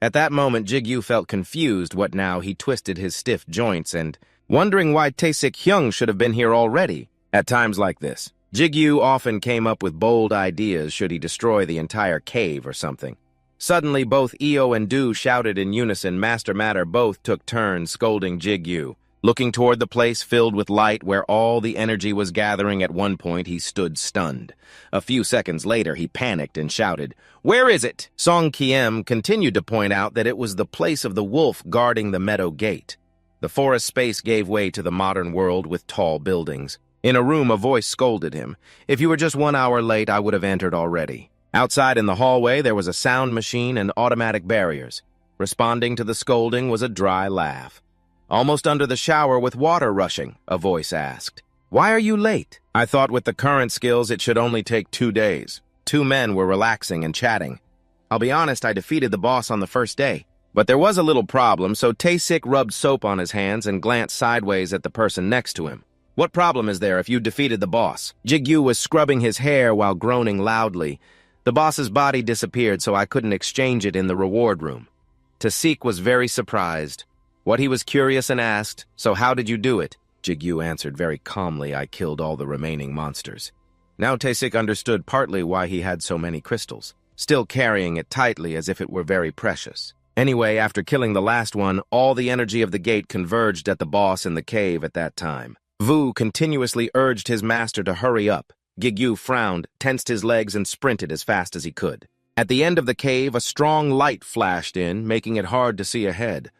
At that moment, Jigyu felt confused. What now? He twisted his stiff joints and, wondering why Tae-sik-hyung should have been here already. At times like this, Jigyu often came up with bold ideas should he destroy the entire cave or something. Suddenly, both Io and Du shouted in unison. Master Matter both took turns scolding Jigyu. Looking toward the place filled with light where all the energy was gathering, at one point he stood stunned. A few seconds later, he panicked and shouted, "Where is it?" Song Kiem continued to point out that it was the place of the wolf guarding the meadow gate. The forest space gave way to the modern world with tall buildings. In a room, a voice scolded him. "If you were just 1 hour late, I would have entered already." Outside in the hallway, there was a sound machine and automatic barriers. Responding to the scolding was a dry laugh. "Almost under the shower with water rushing," a voice asked. "Why are you late?" "I thought with the current skills it should only take 2 days. 2 men were relaxing and chatting. I'll be honest, I defeated the boss on the 1st day. But there was a little problem, so Tae-sik rubbed soap on his hands and glanced sideways at the person next to him. "What problem is there if you defeated the boss?" Jigyu was scrubbing his hair while groaning loudly. "The boss's body disappeared, so I couldn't exchange it in the reward room." Tae-sik was very surprised. What he was curious and asked, "So how did you do it?" Jigyu answered very calmly, "I killed all the remaining monsters." Now Tae-sik understood partly why he had so many crystals, still carrying it tightly as if it were very precious. Anyway, after killing the last one, all the energy of the gate converged at the boss in the cave at that time. Vu continuously urged his master to hurry up. Jigyu frowned, tensed his legs, and sprinted as fast as he could. At the end of the cave, a strong light flashed in, making it hard to see ahead.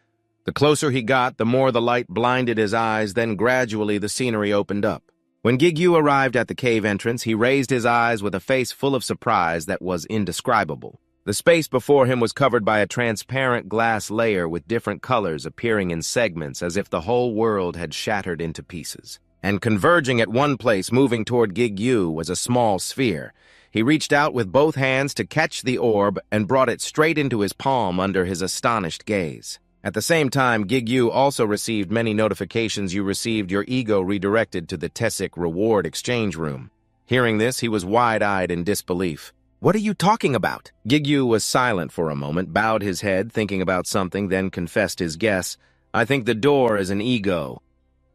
The closer he got, the more the light blinded his eyes, then gradually the scenery opened up. When Jigyu arrived at the cave entrance, he raised his eyes with a face full of surprise that was indescribable. The space before him was covered by a transparent glass layer with different colors appearing in segments as if the whole world had shattered into pieces. And converging at one place, moving toward Jigyu, was a small sphere. He reached out with both hands to catch the orb and brought it straight into his palm under his astonished gaze. At the same time, Jigyu also received many notifications. You received your ego redirected to the Tae-sik reward exchange room. Hearing this, he was wide-eyed in disbelief. "What are you talking about?" Gigyu was silent for a moment, bowed his head, thinking about something, then confessed his guess. "I think the door is an ego."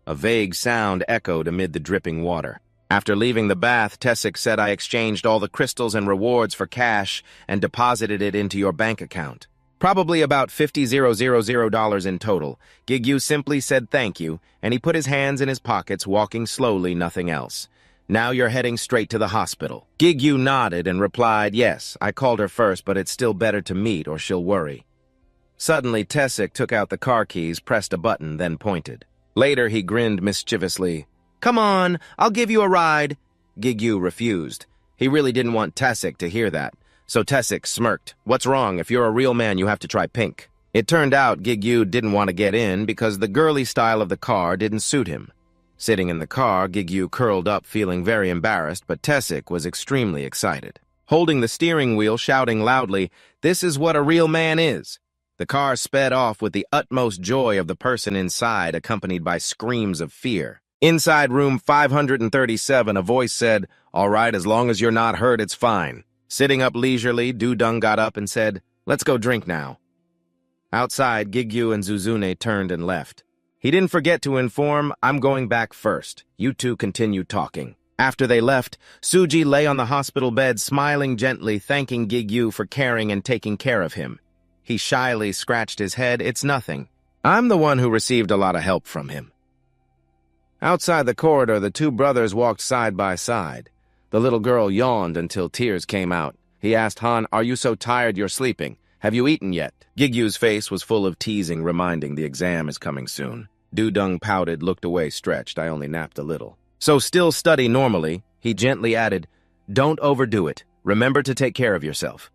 A vague sound echoed amid the dripping water. After leaving the bath, Tessic said, "I exchanged all the crystals and rewards for cash and deposited it into your bank account. Probably about $50,000 in total." Gigyu simply said thank you, and he put his hands in his pockets, walking slowly, nothing else. "Now you're heading straight to the hospital." Gigyu nodded and replied, "Yes, I called her first, but it's still better to meet or she'll worry." Suddenly, Tessic took out the car keys, pressed a button, then pointed. Later, he grinned mischievously. "Come on, I'll give you a ride." Gigyu refused. He really didn't want Tessic to hear that, so Tessic smirked. "What's wrong? If you're a real man, you have to try pink." It turned out Gigyu didn't want to get in because the girly style of the car didn't suit him. Sitting in the car, Gigyu curled up, feeling very embarrassed, but Tessic was extremely excited. Holding the steering wheel, shouting loudly, "This is what a real man is." The car sped off with the utmost joy of the person inside, accompanied by screams of fear. Inside room 537, a voice said, "All right, as long as you're not hurt, it's fine." Sitting up leisurely, Dudung got up and said, "Let's go drink now." Outside, Gigyu and Zuzune turned and left. He didn't forget to inform, "I'm going back first. You two continue talking." After they left, Suji lay on the hospital bed, smiling gently, thanking Gigyu for caring and taking care of him. He shyly scratched his head. "It's nothing. I'm the one who received a lot of help from him." Outside the corridor, the two brothers walked side by side. The little girl yawned until tears came out. He asked Han, "Are you so tired you're sleeping? Have you eaten yet?" Gigyu's face was full of teasing, reminding the exam is coming soon. Dudung pouted, looked away, stretched. "I only napped a little." "So still study normally," he gently added. "Don't overdo it. Remember to take care of yourself."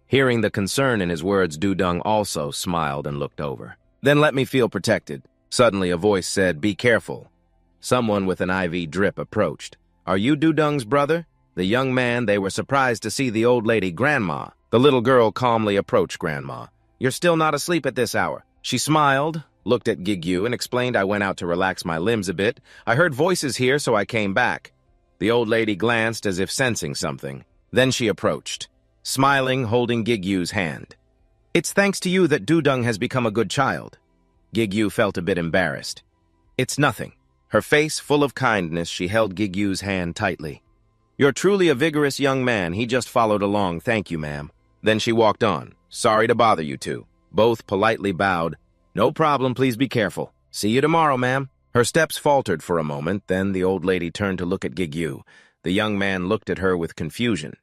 Hearing the concern in his words, Dudung also smiled and looked over. "Then let me feel protected." Suddenly a voice said, "Be careful." Someone with an IV drip approached. "Are you Dudung's brother?" The young man, they were surprised to see the old lady, Grandma. The little girl calmly approached Grandma. "You're still not asleep at this hour." She smiled, looked at Gigyu, and explained, "I went out to relax my limbs a bit. I heard voices here, so I came back." The old lady glanced as if sensing something. Then she approached, smiling, holding Gigyu's hand. "It's thanks to you that Dudung has become a good child." Gigyu felt a bit embarrassed. "It's nothing." Her face full of kindness, she held Gigyu's hand tightly. "You're truly a vigorous young man. He just followed along. Thank you, ma'am." Then she walked on. "Sorry to bother you two." Both politely bowed. "No problem, please be careful. See you tomorrow, ma'am." Her steps faltered for a moment, then the old lady turned to look at Gigyu. The young man looked at her with confusion.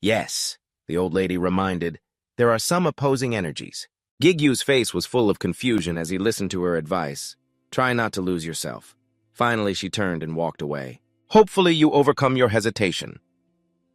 "Yes," the old lady reminded, "there are some opposing energies." Gigyu's face was full of confusion as he listened to her advice. "Try not to lose yourself." Finally, she turned and walked away. "Hopefully you overcome your hesitation."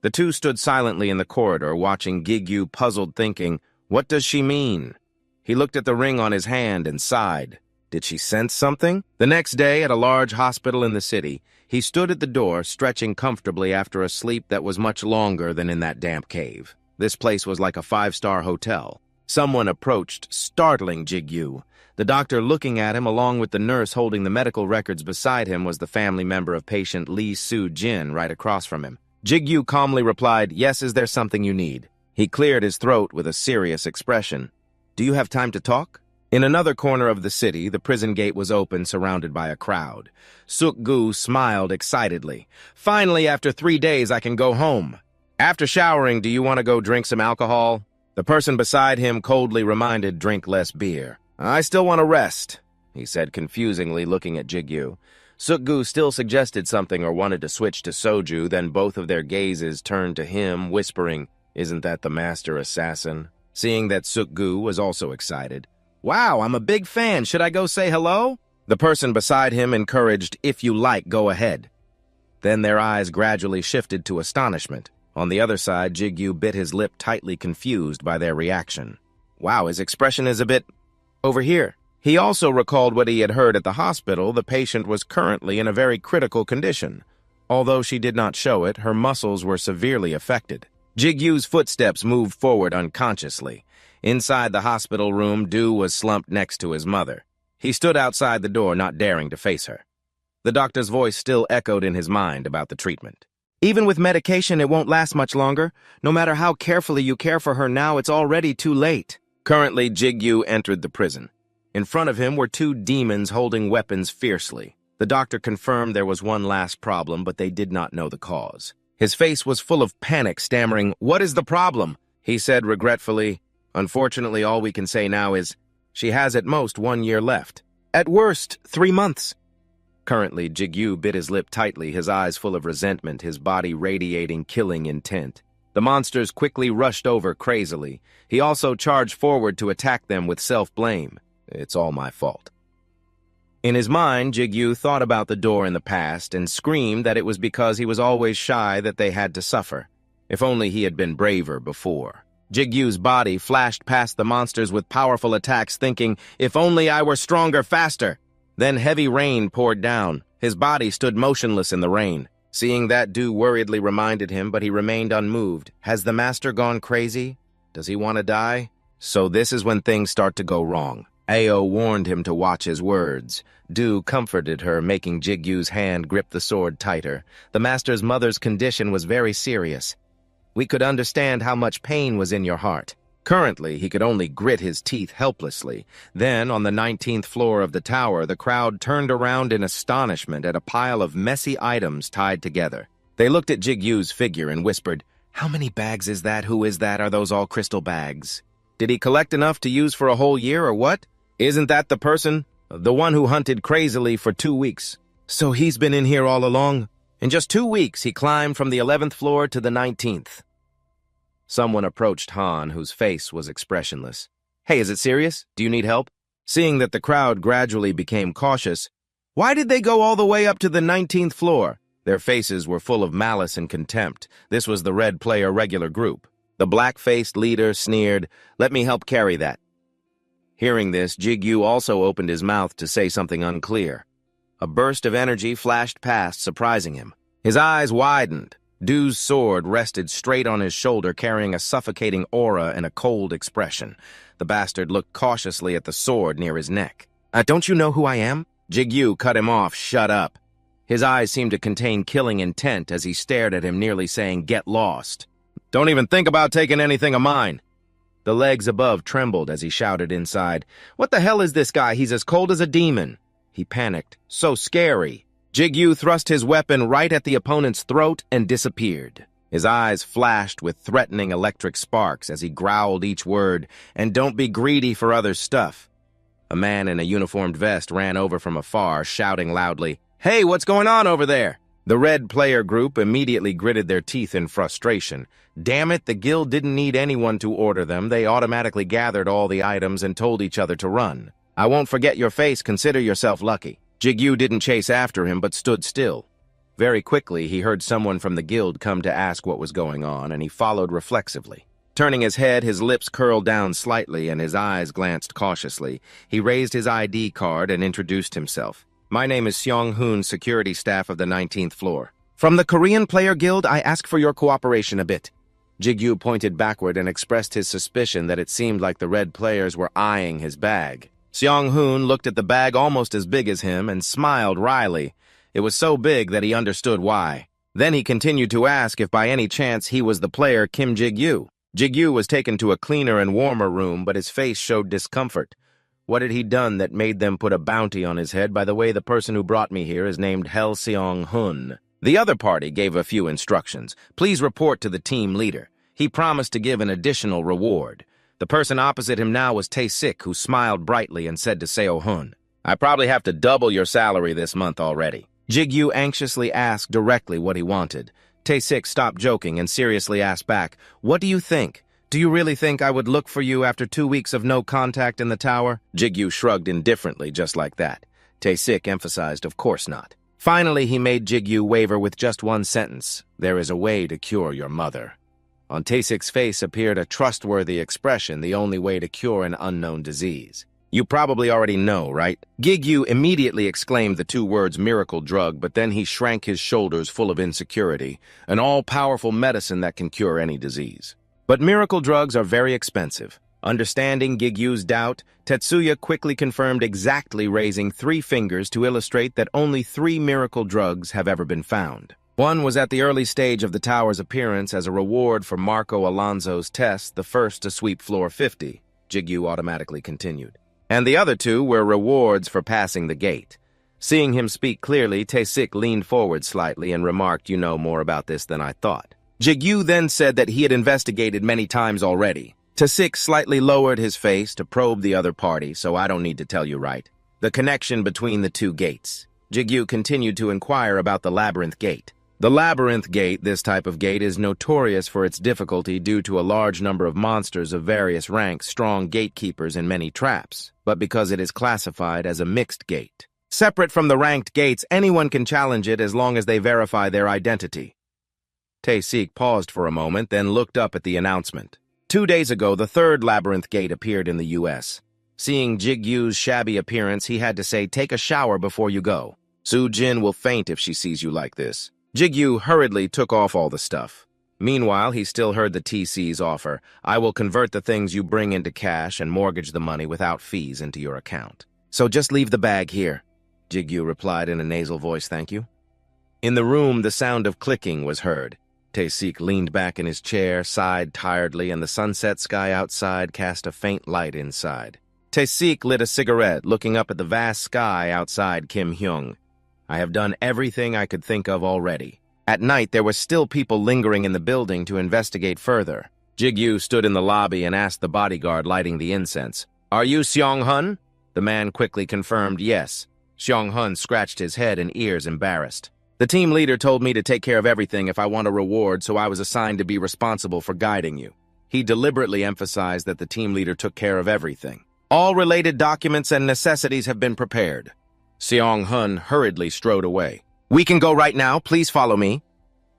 The two stood silently in the corridor, watching Gigyu, puzzled, thinking, "What does she mean?" He looked at the ring on his hand and sighed. Did she sense something? The next day, at a large hospital in the city, he stood at the door, stretching comfortably after a sleep that was much longer than in that damp cave. This place was like a five-star hotel. Someone approached, startling Gigyu. The doctor looking at him, along with the nurse holding the medical records beside him, was the family member of patient Lee Soo-jin right across from him. Gigyu calmly replied, "Yes, is there something you need?" He cleared his throat with a serious expression. "Do you have time to talk?" In another corner of the city, the prison gate was open, surrounded by a crowd. Suk-gu smiled excitedly. "Finally, after 3 days, I can go home." "After showering, do you want to go drink some alcohol?" The person beside him coldly reminded, "Drink less beer." "I still want to rest," he said confusingly, looking at Gigyu. Suk-gu still suggested something or wanted to switch to soju, then both of their gazes turned to him, whispering, "Isn't that the master assassin?" Seeing that Suk-gu was also excited. "Wow, I'm a big fan. Should I go say hello?" The person beside him encouraged, "If you like, go ahead." Then their eyes gradually shifted to astonishment. On the other side, Gigyu bit his lip, tightly confused by their reaction. Wow, his expression is a bit over here. He also recalled what he had heard at the hospital. The patient was currently in a very critical condition. Although she did not show it, her muscles were severely affected. Jigyu's footsteps moved forward unconsciously. Inside the hospital room, Du was slumped next to his mother. He stood outside the door, not daring to face her. The doctor's voice still echoed in his mind about the treatment. Even with medication, it won't last much longer. No matter how carefully you care for her now, it's already too late. Currently, Jigyu entered the prison. In front of him were two demons holding weapons fiercely. The doctor confirmed there was one last problem, but they did not know the cause. His face was full of panic, stammering, "What is the problem?" He said regretfully, "Unfortunately, all we can say now is, she has at most 1 year left. At worst, 3 months. Currently, Jigyu bit his lip tightly, his eyes full of resentment, his body radiating killing intent. The monsters quickly rushed over crazily. He also charged forward to attack them with self-blame. "It's all my fault." In his mind, Jigyu thought about the door in the past and screamed that it was because he was always shy that they had to suffer. If only he had been braver before. Jigyu's body flashed past the monsters with powerful attacks, thinking, "If only I were stronger faster." Then heavy rain poured down. His body stood motionless in the rain. Seeing that, dew worriedly reminded him, but he remained unmoved. Has the master gone crazy? Does he want to die? So this is when things start to go wrong. Ao warned him to watch his words. Du comforted her, making Jigyu's hand grip the sword tighter. The master's mother's condition was very serious. "We could understand how much pain was in your heart." Currently, he could only grit his teeth helplessly. Then, on the 19th floor of the tower, the crowd turned around in astonishment at a pile of messy items tied together. They looked at Jigyu's figure and whispered, "How many bags is that? Who is that? Are those all crystal bags? Did he collect enough to use for a whole year or what? Isn't that the person? The one who hunted crazily for 2 weeks. So he's been in here all along? In just 2 weeks, he climbed from the 11th floor to the 19th. Someone approached Han, whose face was expressionless. "Hey, is it serious? Do you need help?" Seeing that the crowd gradually became cautious, "Why did they go all the way up to the 19th floor? Their faces were full of malice and contempt. This was the Red Player regular group. The black-faced leader sneered, "Let me help carry that." Hearing this, Jigyu also opened his mouth to say something unclear. A burst of energy flashed past, surprising him. His eyes widened. Du's sword rested straight on his shoulder, carrying a suffocating aura and a cold expression. The bastard looked cautiously at the sword near his neck. Don't you know who I am?" Jigyu cut him off. "Shut up." His eyes seemed to contain killing intent as he stared at him, nearly saying, "Get lost. Don't even think about taking anything of mine." The legs above trembled as he shouted inside, "What the hell is this guy? He's as cold as a demon." He panicked. "So scary." Jigyu thrust his weapon right at the opponent's throat and disappeared. His eyes flashed with threatening electric sparks as he growled each word, "And don't be greedy for other stuff." A man in a uniformed vest ran over from afar, shouting loudly, "Hey, what's going on over there?" The Red Player group immediately gritted their teeth in frustration. Damn it, the guild didn't need anyone to order them. They automatically gathered all the items and told each other to run. "I won't forget your face. Consider yourself lucky." Jigyu didn't chase after him, but stood still. Very quickly, he heard someone from the guild come to ask what was going on, and he followed reflexively. Turning his head, his lips curled down slightly, and his eyes glanced cautiously. He raised his ID card and introduced himself. "My name is Seong-hoon, security staff of the 19th floor. From the Korean Player Guild, I ask for your cooperation a bit." Jigyu pointed backward and expressed his suspicion that it seemed like the Red Players were eyeing his bag. Seong-hoon looked at the bag almost as big as him and smiled wryly. It was so big that he understood why. Then he continued to ask if by any chance he was the player Kim Jigyu. Jigyu was taken to a cleaner and warmer room, but his face showed discomfort. What had he done that made them put a bounty on his head? By the way, the person who brought me here is named Hel Seong-hoon. The other party gave a few instructions. Please report to the team leader. He promised to give an additional reward. The person opposite him now was Tae-sik, who smiled brightly and said to Seo-hun, "I probably have to double your salary this month already." Jigyu anxiously asked directly what he wanted. Tae-sik stopped joking and seriously asked back, "What do you think? Do you really think I would look for you after 2 weeks of no contact in the tower?" Jigyu shrugged indifferently just like that. Tae-sik emphasized, "Of course not." Finally, he made Jigyu waver with just one sentence, "There is a way to cure your mother." On Tae-sik's face appeared a trustworthy expression, the only way to cure an unknown disease. "You probably already know, right?" Jigyu immediately exclaimed the 2 words miracle drug, but then he shrank his shoulders full of insecurity, an all-powerful medicine that can cure any disease. But miracle drugs are very expensive. Understanding Gigyu's doubt, Tetsuya quickly confirmed, exactly raising 3 fingers to illustrate that only 3 miracle drugs have ever been found. One was at the early stage of the tower's appearance as a reward for Marco Alonso's test, the first to sweep floor 50, Jigyu automatically continued. And the other two were rewards for passing the gate. Seeing him speak clearly, Tae-sik leaned forward slightly and remarked, "You know more about this than I thought." Jigyu then said that he had investigated many times already. Tae-sik slightly lowered his face to probe the other party, "So I don't need to tell you, right? The connection between the two gates." Jigyu continued to inquire about the Labyrinth Gate. The Labyrinth Gate, this type of gate, is notorious for its difficulty due to a large number of monsters of various ranks, strong gatekeepers, and many traps, but because it is classified as a mixed gate. Separate from the ranked gates, anyone can challenge it as long as they verify their identity. Tae-sik paused for a moment, then looked up at the announcement. 2 days ago, the third Labyrinth Gate appeared in the U.S. Seeing Jigyu's shabby appearance, he had to say, "Take a shower before you go. Soo-jin will faint if she sees you like this." Jigyu hurriedly took off all the stuff. Meanwhile, he still heard the TC's offer, "I will convert the things you bring into cash and mortgage the money without fees into your account. So just leave the bag here." Jigyu replied in a nasal voice, "Thank you." In the room, the sound of clicking was heard. Tae-sik leaned back in his chair, sighed tiredly, and the sunset sky outside cast a faint light inside. Tae-sik lit a cigarette, looking up at the vast sky outside Kim Hyung. "I have done everything I could think of already." At night, there were still people lingering in the building to investigate further. Jigyu stood in the lobby and asked the bodyguard lighting the incense, "Are you Seong-hun?" The man quickly confirmed yes. Seong-hun scratched his head and ears, embarrassed. "The team leader told me to take care of everything if I want a reward, so I was assigned to be responsible for guiding you." He deliberately emphasized that the team leader took care of everything. "All related documents and necessities have been prepared." Seong-hun hurriedly strode away. "We can go right now, please follow me."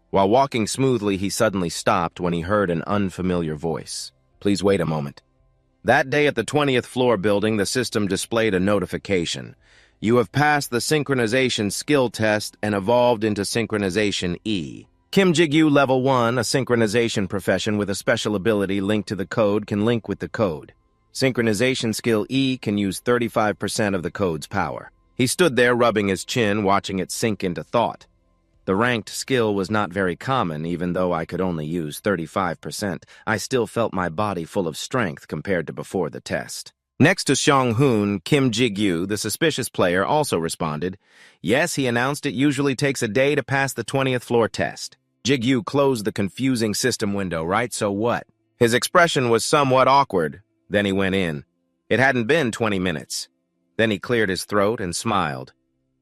While walking smoothly, he suddenly stopped when he heard an unfamiliar voice. "Please wait a moment." That day at the 20th floor building, the system displayed a notification. "You have passed the synchronization skill test and evolved into synchronization E. Kim Jigyu level 1, a synchronization profession with a special ability linked to the code, can link with the code. Synchronization skill E can use 35% of the code's power." He stood there rubbing his chin, watching it sink into thought. The ranked skill was not very common, even though I could only use 35%. I still felt my body full of strength compared to before the test. Next to Seong-hun, Kim Jigyu, the suspicious player, also responded. Yes, he announced it usually takes a day to pass the 20th floor test. Jigyu closed the confusing system window, right? So what? His expression was somewhat awkward. Then he went in. It hadn't been 20 minutes. Then he cleared his throat and smiled.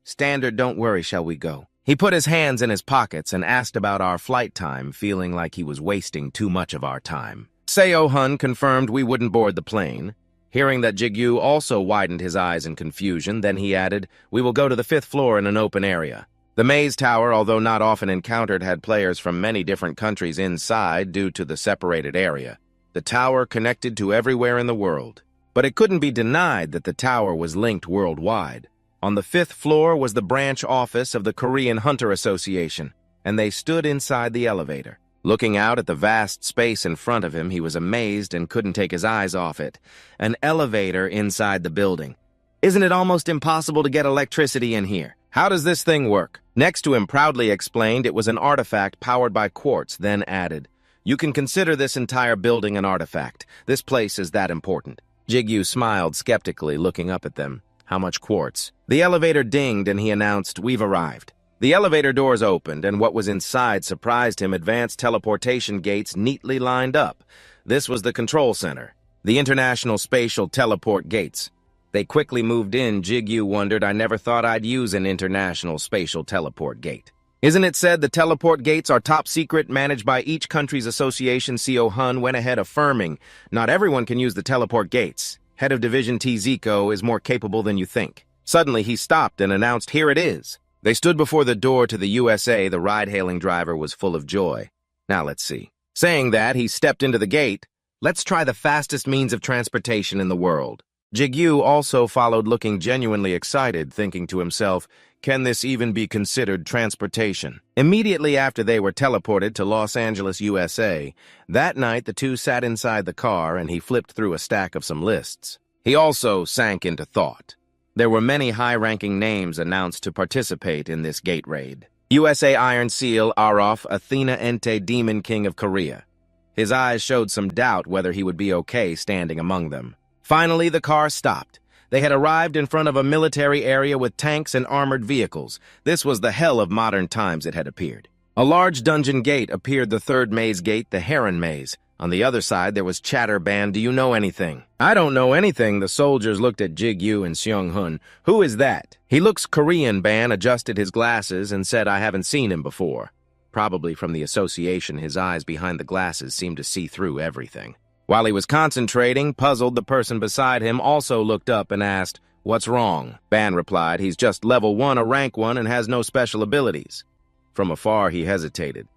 "Standard, don't worry, shall we go?" He put his hands in his pockets and asked about our flight time, feeling like he was wasting too much of our time. Seo-hun confirmed we wouldn't board the plane. Hearing that, Jigyu also widened his eyes in confusion. Then he added, "We will go to the 5th floor in an open area." The maze tower, although not often encountered, had players from many different countries inside due to the separated area. The tower connected to everywhere in the world. But it couldn't be denied that the tower was linked worldwide. On the 5th floor was the branch office of the Korean Hunter Association, and they stood inside the elevator. Looking out at the vast space in front of him, he was amazed and couldn't take his eyes off it. An elevator inside the building. "Isn't it almost impossible to get electricity in here? How does this thing work?" Next to him proudly explained it was an artifact powered by quartz, then added, "You can consider this entire building an artifact. This place is that important." Jigyu smiled skeptically, looking up at them. "How much quartz?" The elevator dinged and he announced, "We've arrived." The elevator doors opened, and what was inside surprised him. Advanced teleportation gates neatly lined up. This was the control center, the International Spatial Teleport Gates. They quickly moved in. Jigyu wondered, I never thought I'd use an International Spatial Teleport Gate. Isn't it said the teleport gates are top secret, managed by each country's association? Seo-hun went ahead affirming, "Not everyone can use the teleport gates. Head of Division T. Zico is more capable than you think." Suddenly he stopped and announced, "Here it is." They stood before the door to the USA. The ride-hailing driver was full of joy. "Now let's see." Saying that, he stepped into the gate. "Let's try the fastest means of transportation in the world." Jigyu also followed, looking genuinely excited, thinking to himself, "Can this even be considered transportation?" Immediately after they were teleported to Los Angeles, USA, that night the two sat inside the car and he flipped through a stack of some lists. He also sank into thought. There were many high-ranking names announced to participate in this gate raid. USA Iron Seal Arof Athena Ente Demon King of Korea. His eyes showed some doubt whether he would be okay standing among them. Finally, the car stopped. They had arrived in front of a military area with tanks and armored vehicles. This was the hell of modern times, it had appeared. A large dungeon gate appeared, the third maze gate, the Heron Maze. On the other side, there was chatter band, "Do you know anything?" "I don't know anything." The soldiers looked at Jig-Yu and Seong-hun. "Who is that?" "He looks Korean." Ban adjusted his glasses and said, "I haven't seen him before." Probably from the association, his eyes behind the glasses seemed to see through everything. While he was concentrating, puzzled, the person beside him also looked up and asked, "What's wrong?" Ban replied, "He's just level 1, a rank 1, and has no special abilities." From afar, he hesitated.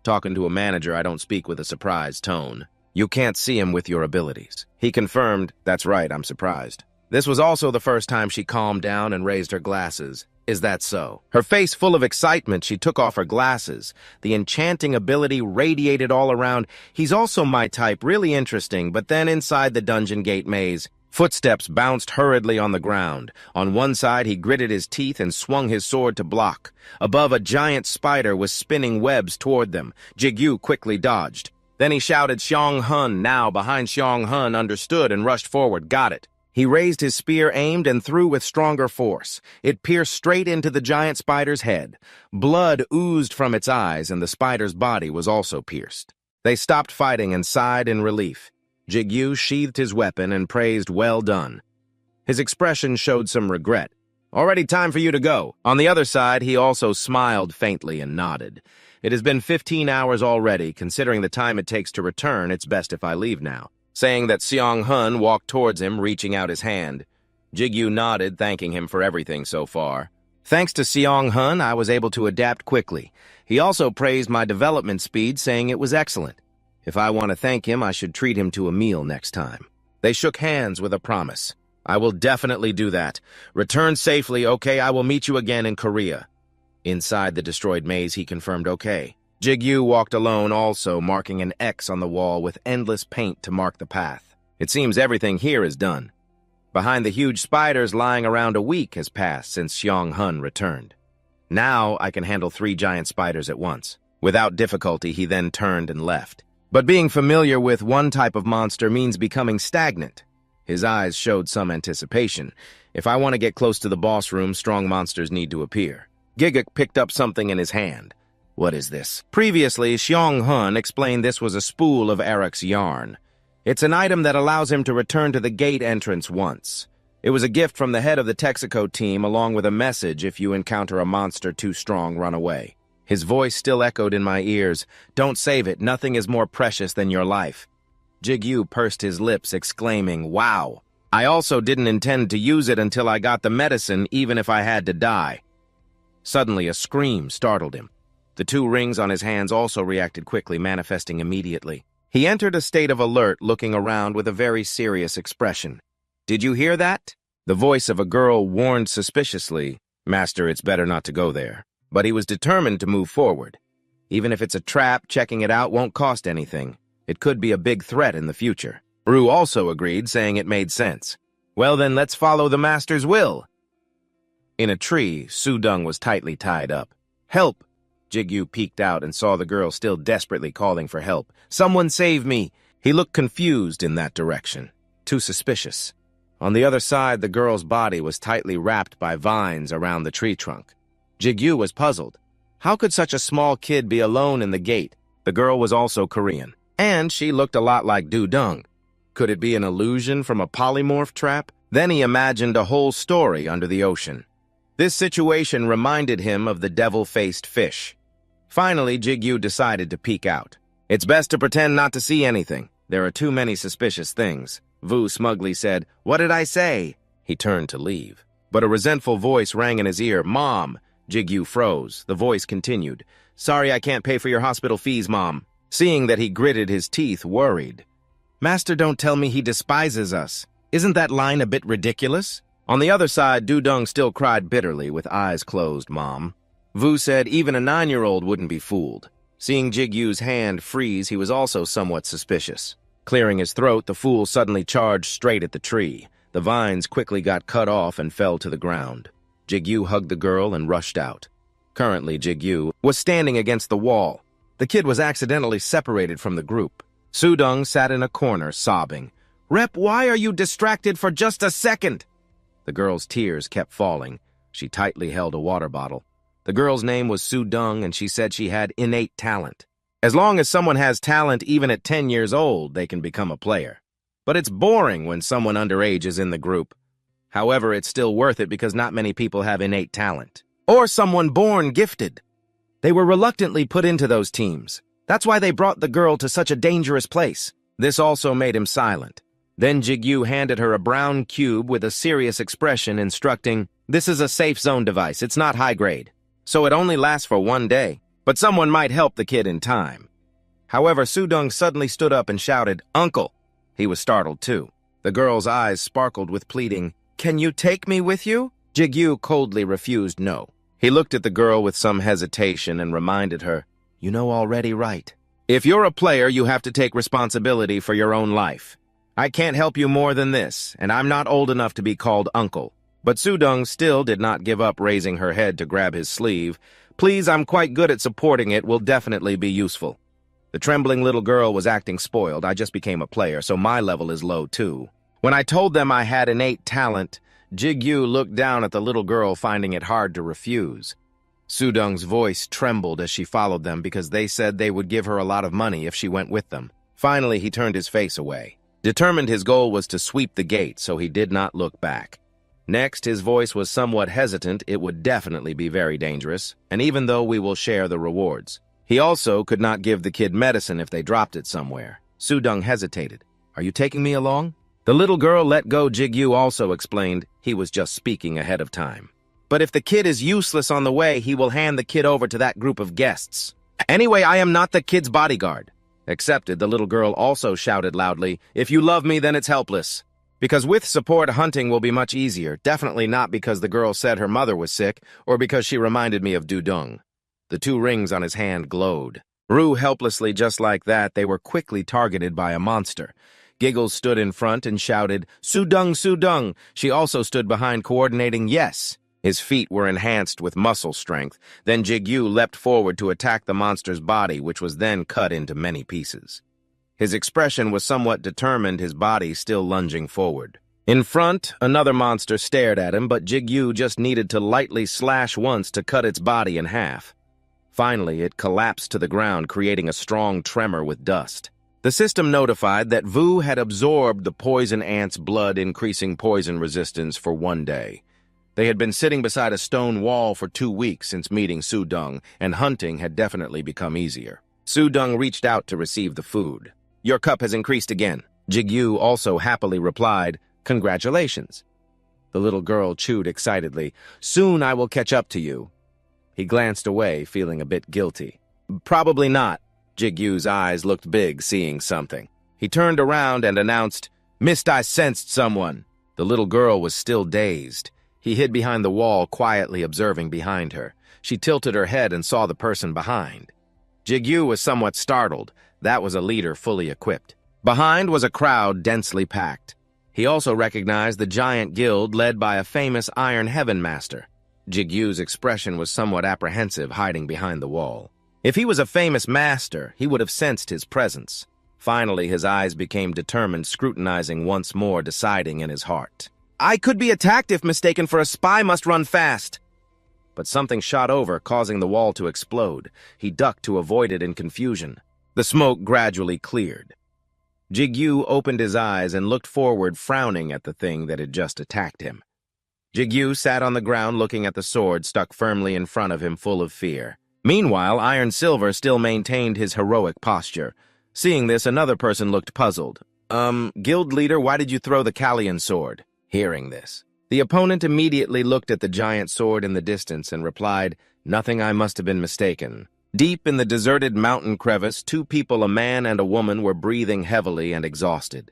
"Talking to a manager, I don't speak with a surprised tone. You can't see him with your abilities." He confirmed, "That's right, I'm surprised." This was also the first time she calmed down and raised her glasses. "Is that so?" Her face full of excitement, she took off her glasses. The enchanting ability radiated all around. "He's also my type, really interesting." But then inside the dungeon gate maze, footsteps bounced hurriedly on the ground. On one side, he gritted his teeth and swung his sword to block. Above, a giant spider was spinning webs toward them. Jig-Yu quickly dodged. Then he shouted, "Seong-hun!" Now, behind Seong-hun, understood and rushed forward. "Got it." He raised his spear, aimed, and threw with stronger force. It pierced straight into the giant spider's head. Blood oozed from its eyes, and the spider's body was also pierced. They stopped fighting and sighed in relief. Jig-Yu sheathed his weapon and praised, "Well done." His expression showed some regret. "Already time for you to go." On the other side, he also smiled faintly and nodded. "It has been 15 hours already. Considering the time it takes to return, it's best if I leave now." Saying that, Seong-hun walked towards him, reaching out his hand. Jig-Yu nodded, thanking him for everything so far. "Thanks to Seong-hun, I was able to adapt quickly. He also praised my development speed, saying it was excellent. If I want to thank him, I should treat him to a meal next time." They shook hands with a promise. "I will definitely do that. Return safely, okay? I will meet you again in Korea." Inside the destroyed maze, he confirmed, "Okay." Jig-Yu walked alone also, marking an X on the wall with endless paint to mark the path. It seems everything here is done. Behind the huge spiders lying around, a week has passed since Seong-hun returned. "Now I can handle 3 giant spiders at once." Without difficulty, he then turned and left. But being familiar with one type of monster means becoming stagnant. His eyes showed some anticipation. "If I want to get close to the boss room, strong monsters need to appear." Giguk picked up something in his hand. "What is this?" Previously, Seong-hun explained this was a spool of Eric's yarn. It's an item that allows him to return to the gate entrance once. It was a gift from the head of the Texaco team, along with a message: "If you encounter a monster too strong, run away." His voice still echoed in my ears. "Don't save it. Nothing is more precious than your life." Jig-Yu pursed his lips, exclaiming, "Wow! I also didn't intend to use it until I got the medicine, even if I had to die." Suddenly, a scream startled him. The 2 rings on his hands also reacted quickly, manifesting immediately. He entered a state of alert, looking around with a very serious expression. "Did you hear that?" The voice of a girl warned suspiciously, "Master, it's better not to go there." But he was determined to move forward. Even if it's a trap, checking it out won't cost anything. It could be a big threat in the future. Ru also agreed, saying it made sense. "Well then, let's follow the Master's will." In a tree, Sudung was tightly tied up. "Help!" Jig-Yu peeked out and saw the girl still desperately calling for help. "Someone save me!" He looked confused in that direction. Too suspicious. On the other side, the girl's body was tightly wrapped by vines around the tree trunk. Jig-Yu was puzzled. How could such a small kid be alone in the gate? The girl was also Korean. And she looked a lot like Du-Dung. Could it be an illusion from a polymorph trap? Then he imagined a whole story under the ocean. This situation reminded him of the devil-faced fish. Finally, Jig-Yu decided to peek out. "It's best to pretend not to see anything. There are too many suspicious things." Vu smugly said, "What did I say?" He turned to leave. But a resentful voice rang in his ear. "Mom!" Jig-Yu froze. The voice continued, "Sorry I can't pay for your hospital fees, Mom." Seeing that he gritted his teeth, worried. "Master, don't tell me he despises us. Isn't that line a bit ridiculous?" On the other side, Du-Dung still cried bitterly, with eyes closed, "Mom." Vu said even a 9-year-old wouldn't be fooled. Seeing Jig-Yu's hand freeze, he was also somewhat suspicious. Clearing his throat, the fool suddenly charged straight at the tree. The vines quickly got cut off and fell to the ground. Jig-Yu hugged the girl and rushed out. Currently, Jigyu was standing against the wall. The kid was accidentally separated from the group. Sudong sat in a corner, sobbing. "Rep, why are you distracted for just a second?" The girl's tears kept falling. She tightly held a water bottle. The girl's name was Sudong, and she said she had innate talent. As long as someone has talent even at 10 years old, they can become a player. But it's boring when someone underage is in the group. However, it's still worth it because not many people have innate talent. Or someone born gifted. They were reluctantly put into those teams. That's why they brought the girl to such a dangerous place. This also made him silent. Then Jigyu handed her a brown cube with a serious expression, instructing, "This is a safe zone device. It's not high grade. So it only lasts for 1 day. But someone might help the kid in time." However, Sudong suddenly stood up and shouted, "Uncle!" He was startled too. The girl's eyes sparkled with pleading, "Can you take me with you?" Jigyu coldly refused no. He looked at the girl with some hesitation and reminded her, "You know already, right? If you're a player, you have to take responsibility for your own life. I can't help you more than this, and I'm not old enough to be called uncle." But Sudong still did not give up, raising her head to grab his sleeve. "Please, I'm quite good at supporting it. Will definitely be useful." The trembling little girl was acting spoiled. "I just became a player, so my level is low too." When I told them I had innate talent, Jigyu looked down at the little girl, finding it hard to refuse. Sudong's voice trembled as she followed them because they said they would give her a lot of money if she went with them. Finally, he turned his face away. Determined his goal was to sweep the gate, so he did not look back. Next, his voice was somewhat hesitant. "It would definitely be very dangerous, and even though we will share the rewards." He also could not give the kid medicine if they dropped it somewhere. Sudong hesitated. "Are you taking me along?" The little girl let go. Jigyu also explained he was just speaking ahead of time. "But if the kid is useless on the way, he will hand the kid over to that group of guests. Anyway, I am not the kid's bodyguard." Accepted, the little girl also shouted loudly, "If you love me, then it's helpless." Because with support, hunting will be much easier. Definitely not because the girl said her mother was sick, or because she reminded me of Dudong. The 2 rings on his hand glowed. Rue helplessly just like that, they were quickly targeted by a monster. Giggles stood in front and shouted, "Sudong, Sudong!" She also stood behind, coordinating yes. His feet were enhanced with muscle strength. Then Jigyu leapt forward to attack the monster's body, which was then cut into many pieces. His expression was somewhat determined, his body still lunging forward. In front, another monster stared at him, but Jigyu just needed to lightly slash once to cut its body in half. Finally, it collapsed to the ground, creating a strong tremor with dust. The system notified that Vu had absorbed the poison ant's blood, increasing poison resistance for 1 day. They had been sitting beside a stone wall for 2 weeks since meeting Sudong, and hunting had definitely become easier. Sudong reached out to receive the food. "Your cup has increased again." Jigyu also happily replied, "Congratulations." The little girl chewed excitedly. "Soon I will catch up to you." He glanced away, feeling a bit guilty. "Probably not." Jigyu's eyes looked big, seeing something. He turned around and announced, "Missed, I sensed someone." The little girl was still dazed. He hid behind the wall, quietly observing behind her. She tilted her head and saw the person behind. Jigyu was somewhat startled. That was a leader fully equipped. Behind was a crowd densely packed. He also recognized the giant guild led by a famous Iron Heaven Master. Jigyu's expression was somewhat apprehensive, hiding behind the wall. If he was a famous master, he would have sensed his presence. Finally, his eyes became determined, scrutinizing once more, deciding in his heart. "I could be attacked if mistaken for a spy, must run fast." But something shot over, causing the wall to explode. He ducked to avoid it in confusion. The smoke gradually cleared. Jigyu opened his eyes and looked forward, frowning at the thing that had just attacked him. Jigyu sat on the ground looking at the sword stuck firmly in front of him, full of fear. Meanwhile, Iron Silver still maintained his heroic posture. Seeing this, another person looked puzzled. Guild leader, why did you throw the Kallian sword?" Hearing this, the opponent immediately looked at the giant sword in the distance and replied, "Nothing, I must have been mistaken." Deep in the deserted mountain crevice, 2 people, a man and a woman, were breathing heavily and exhausted.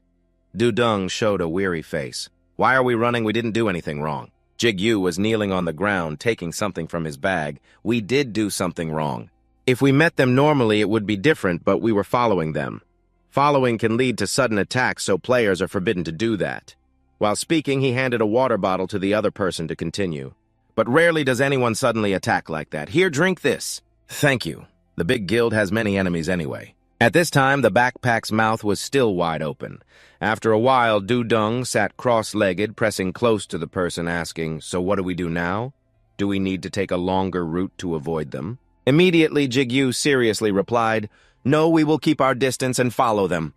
Dudong showed a weary face. "Why are we running? We didn't do anything wrong." Jigyu was kneeling on the ground, taking something from his bag. "We did do something wrong. If we met them normally, it would be different, but we were following them. Following can lead to sudden attacks, so players are forbidden to do that." While speaking, he handed a water bottle to the other person to continue. but rarely does anyone suddenly attack like that. Here, drink this. Thank you. The big guild has many enemies anyway. At this time, the backpack's mouth was still wide open. After a while, Du-Dung sat cross-legged, pressing close to the person, asking, "So what do we do now? Do we need to take a longer route to avoid them?" Immediately, Jigyu seriously replied, "No, we will keep our distance and follow them."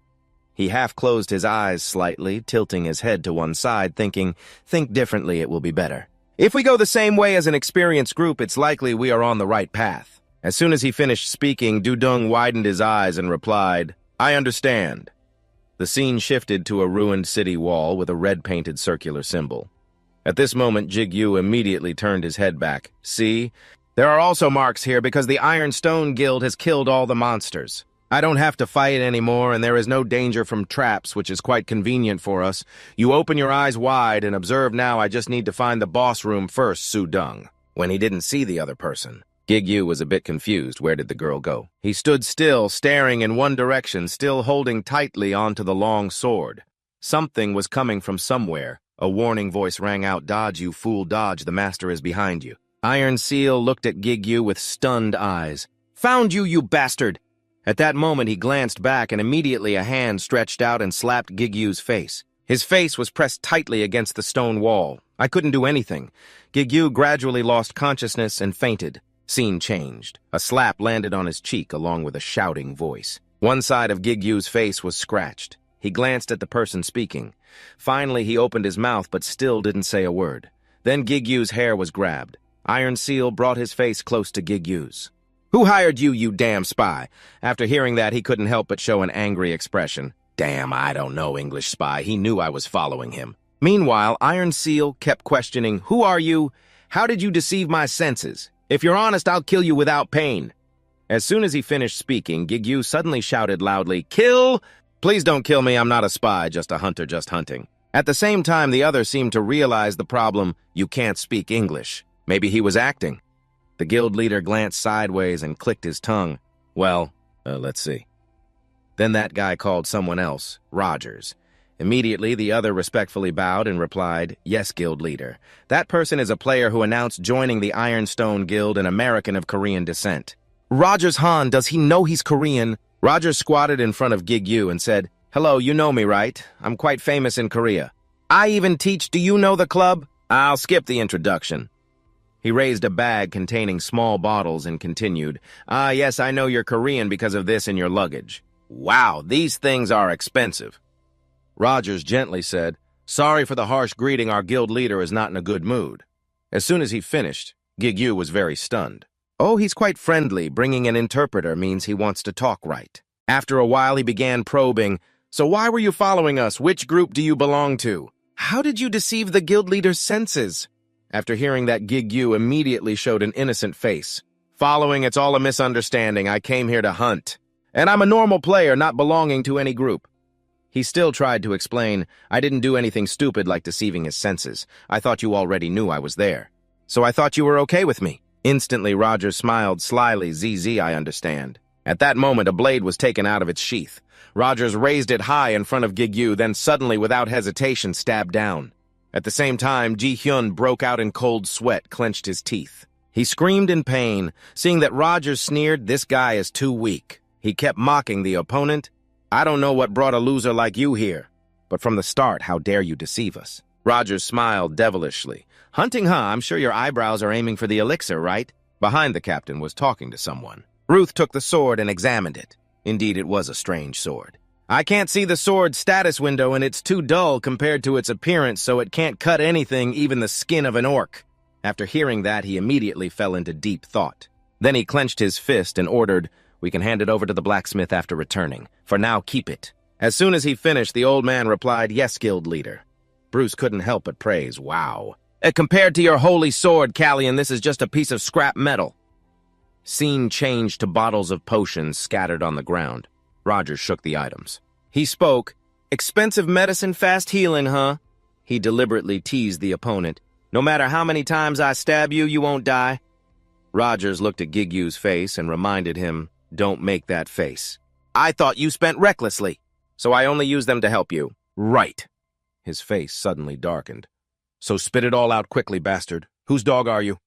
He half closed his eyes slightly, tilting his head to one side, thinking, "Think differently, it will be better. If we go the same way as an experienced group, it's likely we are on the right path." As soon as he finished speaking, Du-Dung widened his eyes and replied, "I understand." The scene shifted to a ruined city wall with a red-painted circular symbol. At this moment, Jigyu immediately turned his head back. "See? There are also marks here because the Ironstone Guild has killed all the monsters. I don't have to fight anymore, and there is no danger from traps, which is quite convenient for us. You open your eyes wide and observe now. I just need to find the boss room first, Su-Dung." When he didn't see the other person, Jigyu was a bit confused. Where did the girl go? He stood still, staring in one direction, still holding tightly onto the long sword. Something was coming from somewhere. A warning voice rang out, "Dodge, you fool, dodge, the master is behind you." Iron Seal looked at Jigyu with stunned eyes. "Found you, you bastard!" At that moment, he glanced back, and immediately a hand stretched out and slapped Gigyu's face. His face was pressed tightly against the stone wall. I couldn't do anything. Jigyu gradually lost consciousness and fainted. Scene changed. A slap landed on his cheek along with a shouting voice. One side of Gigyu's face was scratched. He glanced at the person speaking. Finally, he opened his mouth but still didn't say a word. Then Gigyu's hair was grabbed. Iron Seal brought his face close to Gigyu's. "Who hired you, you damn spy?" After hearing that, he couldn't help but show an angry expression. "Damn, I don't know, English spy. He knew I was following him." Meanwhile, Iron Seal kept questioning, "Who are you? How did you deceive my senses? If you're honest, I'll kill you without pain." As soon as he finished speaking, Jigyu suddenly shouted loudly, "Kill! Please don't kill me, I'm not a spy, just a hunter just hunting." At the same time, the other seemed to realize the problem. You can't speak English. Maybe he was acting. The guild leader glanced sideways and clicked his tongue. Well, let's see. Then that guy called someone else, Rogers. Immediately, the other respectfully bowed and replied, "Yes, guild leader. That person is a player who announced joining the Ironstone Guild, an American of Korean descent." "Rogers Han, does he know he's Korean?" Rogers squatted in front of Jigyu and said, "Hello, you know me, right? I'm quite famous in Korea. I even teach. Do you know the club?" "I'll skip the introduction." He raised a bag containing small bottles and continued, "Ah, yes, I know you're Korean because of this in your luggage." "Wow, these things are expensive." Rogers gently said, "Sorry for the harsh greeting, our guild leader is not in a good mood." As soon as he finished, Jigyu was very stunned. Oh, he's quite friendly. Bringing an interpreter means he wants to talk right. After a while, he began probing, "So why were you following us? Which group do you belong to? How did you deceive the guild leader's senses?" After hearing that, Jigyu immediately showed an innocent face. "Following, it's all a misunderstanding. I came here to hunt. And I'm a normal player, not belonging to any group." He still tried to explain, "I didn't do anything stupid like deceiving his senses. I thought you already knew I was there. So I thought you were okay with me." Instantly, Rogers smiled slyly. "ZZ, I understand." At that moment, a blade was taken out of its sheath. Rogers raised it high in front of Jigyu, then suddenly, without hesitation, stabbed down. At the same time, Ji-hyun broke out in cold sweat, clenched his teeth. He screamed in pain. Seeing that Rogers sneered, "This guy is too weak." He kept mocking the opponent. "I don't know what brought a loser like you here. But from the start, how dare you deceive us?" Rogers smiled devilishly. "Hunting, huh? I'm sure your eyebrows are aiming for the elixir, right?" Behind the captain was talking to someone. Ruth took the sword and examined it. Indeed, it was a strange sword. "I can't see the sword's status window, and it's too dull compared to its appearance, so it can't cut anything, even the skin of an orc." After hearing that, he immediately fell into deep thought. Then he clenched his fist and ordered, "We can hand it over to the blacksmith after returning. For now, keep it." As soon as he finished, the old man replied, "Yes, guild leader." Bruce couldn't help but praise, "Wow. Compared to your holy sword, Callian, this is just a piece of scrap metal." Scene changed to bottles of potions scattered on the ground. Rogers shook the items. He spoke, "Expensive medicine, fast healing, huh?" He deliberately teased the opponent. "No matter how many times I stab you, you won't die." Rogers looked at Gigyu's face and reminded him, "Don't make that face. I thought you spent recklessly, so I only used them to help you." "Right." His face suddenly darkened. "So spit it all out quickly, bastard. Whose dog are you?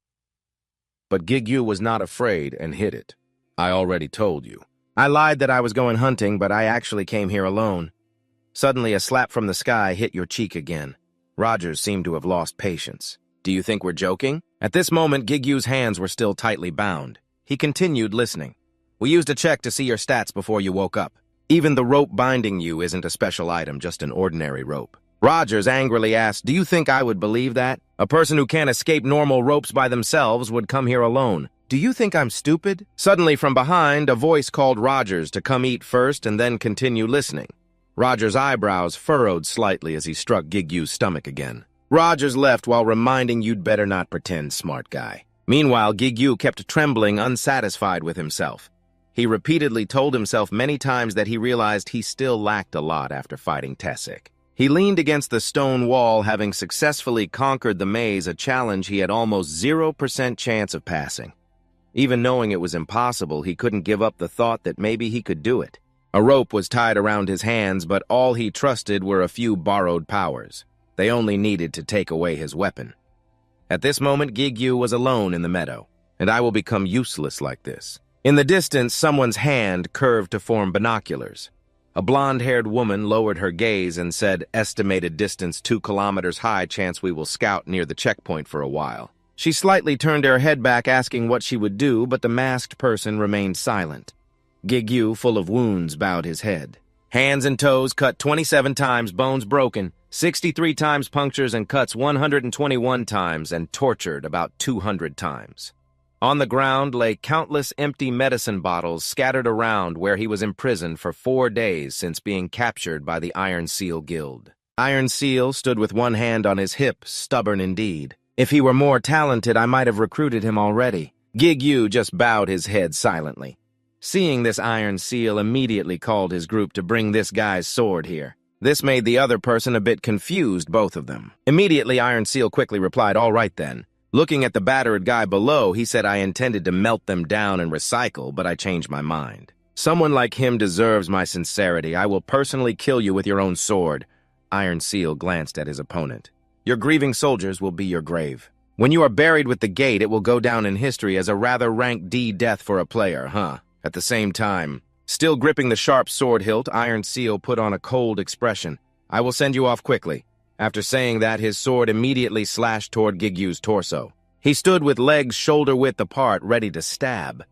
But Gigyu was not afraid and hid it. I already told you. I lied that I was going hunting, but I actually came here alone. Suddenly, a slap from the sky hit your cheek again. Rogers seemed to have lost patience. Do you think we're joking? At this moment, Gigyu's hands were still tightly bound. He continued listening. We used a check to see your stats before you woke up. Even the rope binding you isn't a special item, just an ordinary rope. Rogers angrily asked, do you think I would believe that? A person who can't escape normal ropes by themselves would come here alone. Do you think I'm stupid? Suddenly from behind, a voice called Rogers to come eat first and then continue listening. Rogers' eyebrows furrowed slightly as he struck Gigyu's stomach again. Rogers left while reminding you'd better not pretend, smart guy. Meanwhile, Gigyu kept trembling, unsatisfied with himself. He repeatedly told himself many times that he realized he still lacked a lot after fighting Tessic. He leaned against the stone wall, having successfully conquered the maze, a challenge he had almost 0% chance of passing. Even knowing it was impossible, he couldn't give up the thought that maybe he could do it. A rope was tied around his hands, but all he trusted were a few borrowed powers. They only needed to take away his weapon. At this moment, Gigyu was alone in the meadow, and I will become useless like this. In the distance, someone's hand curved to form binoculars. A blonde-haired woman lowered her gaze and said, estimated distance 2 kilometers high, chance we will scout near the checkpoint for a while. She slightly turned her head back, asking what she would do, but the masked person remained silent. Gigyu, full of wounds, bowed his head. Hands and toes cut 27 times, bones broken, 63 times punctures and cuts 121 times, and tortured about 200 times. On the ground lay countless empty medicine bottles scattered around where he was imprisoned for 4 days since being captured by the Iron Seal Guild. Iron Seal stood with one hand on his hip, stubborn indeed. If he were more talented, I might have recruited him already. Gigyu just bowed his head silently. Seeing this, Iron Seal immediately called his group to bring this guy's sword here. This made the other person a bit confused, both of them. Immediately, Iron Seal quickly replied, all right then. Looking at the battered guy below, he said I intended to melt them down and recycle, but I changed my mind. Someone like him deserves my sincerity. I will personally kill you with your own sword. Iron Seal glanced at his opponent. Your grieving soldiers will be your grave. When you are buried with the gate, it will go down in history as a rather rank D death for a player, huh? At the same time, still gripping the sharp sword hilt, Iron Seal put on a cold expression. I will send you off quickly. After saying that, his sword immediately slashed toward Gigyu's torso. He stood with legs shoulder-width apart, ready to stab.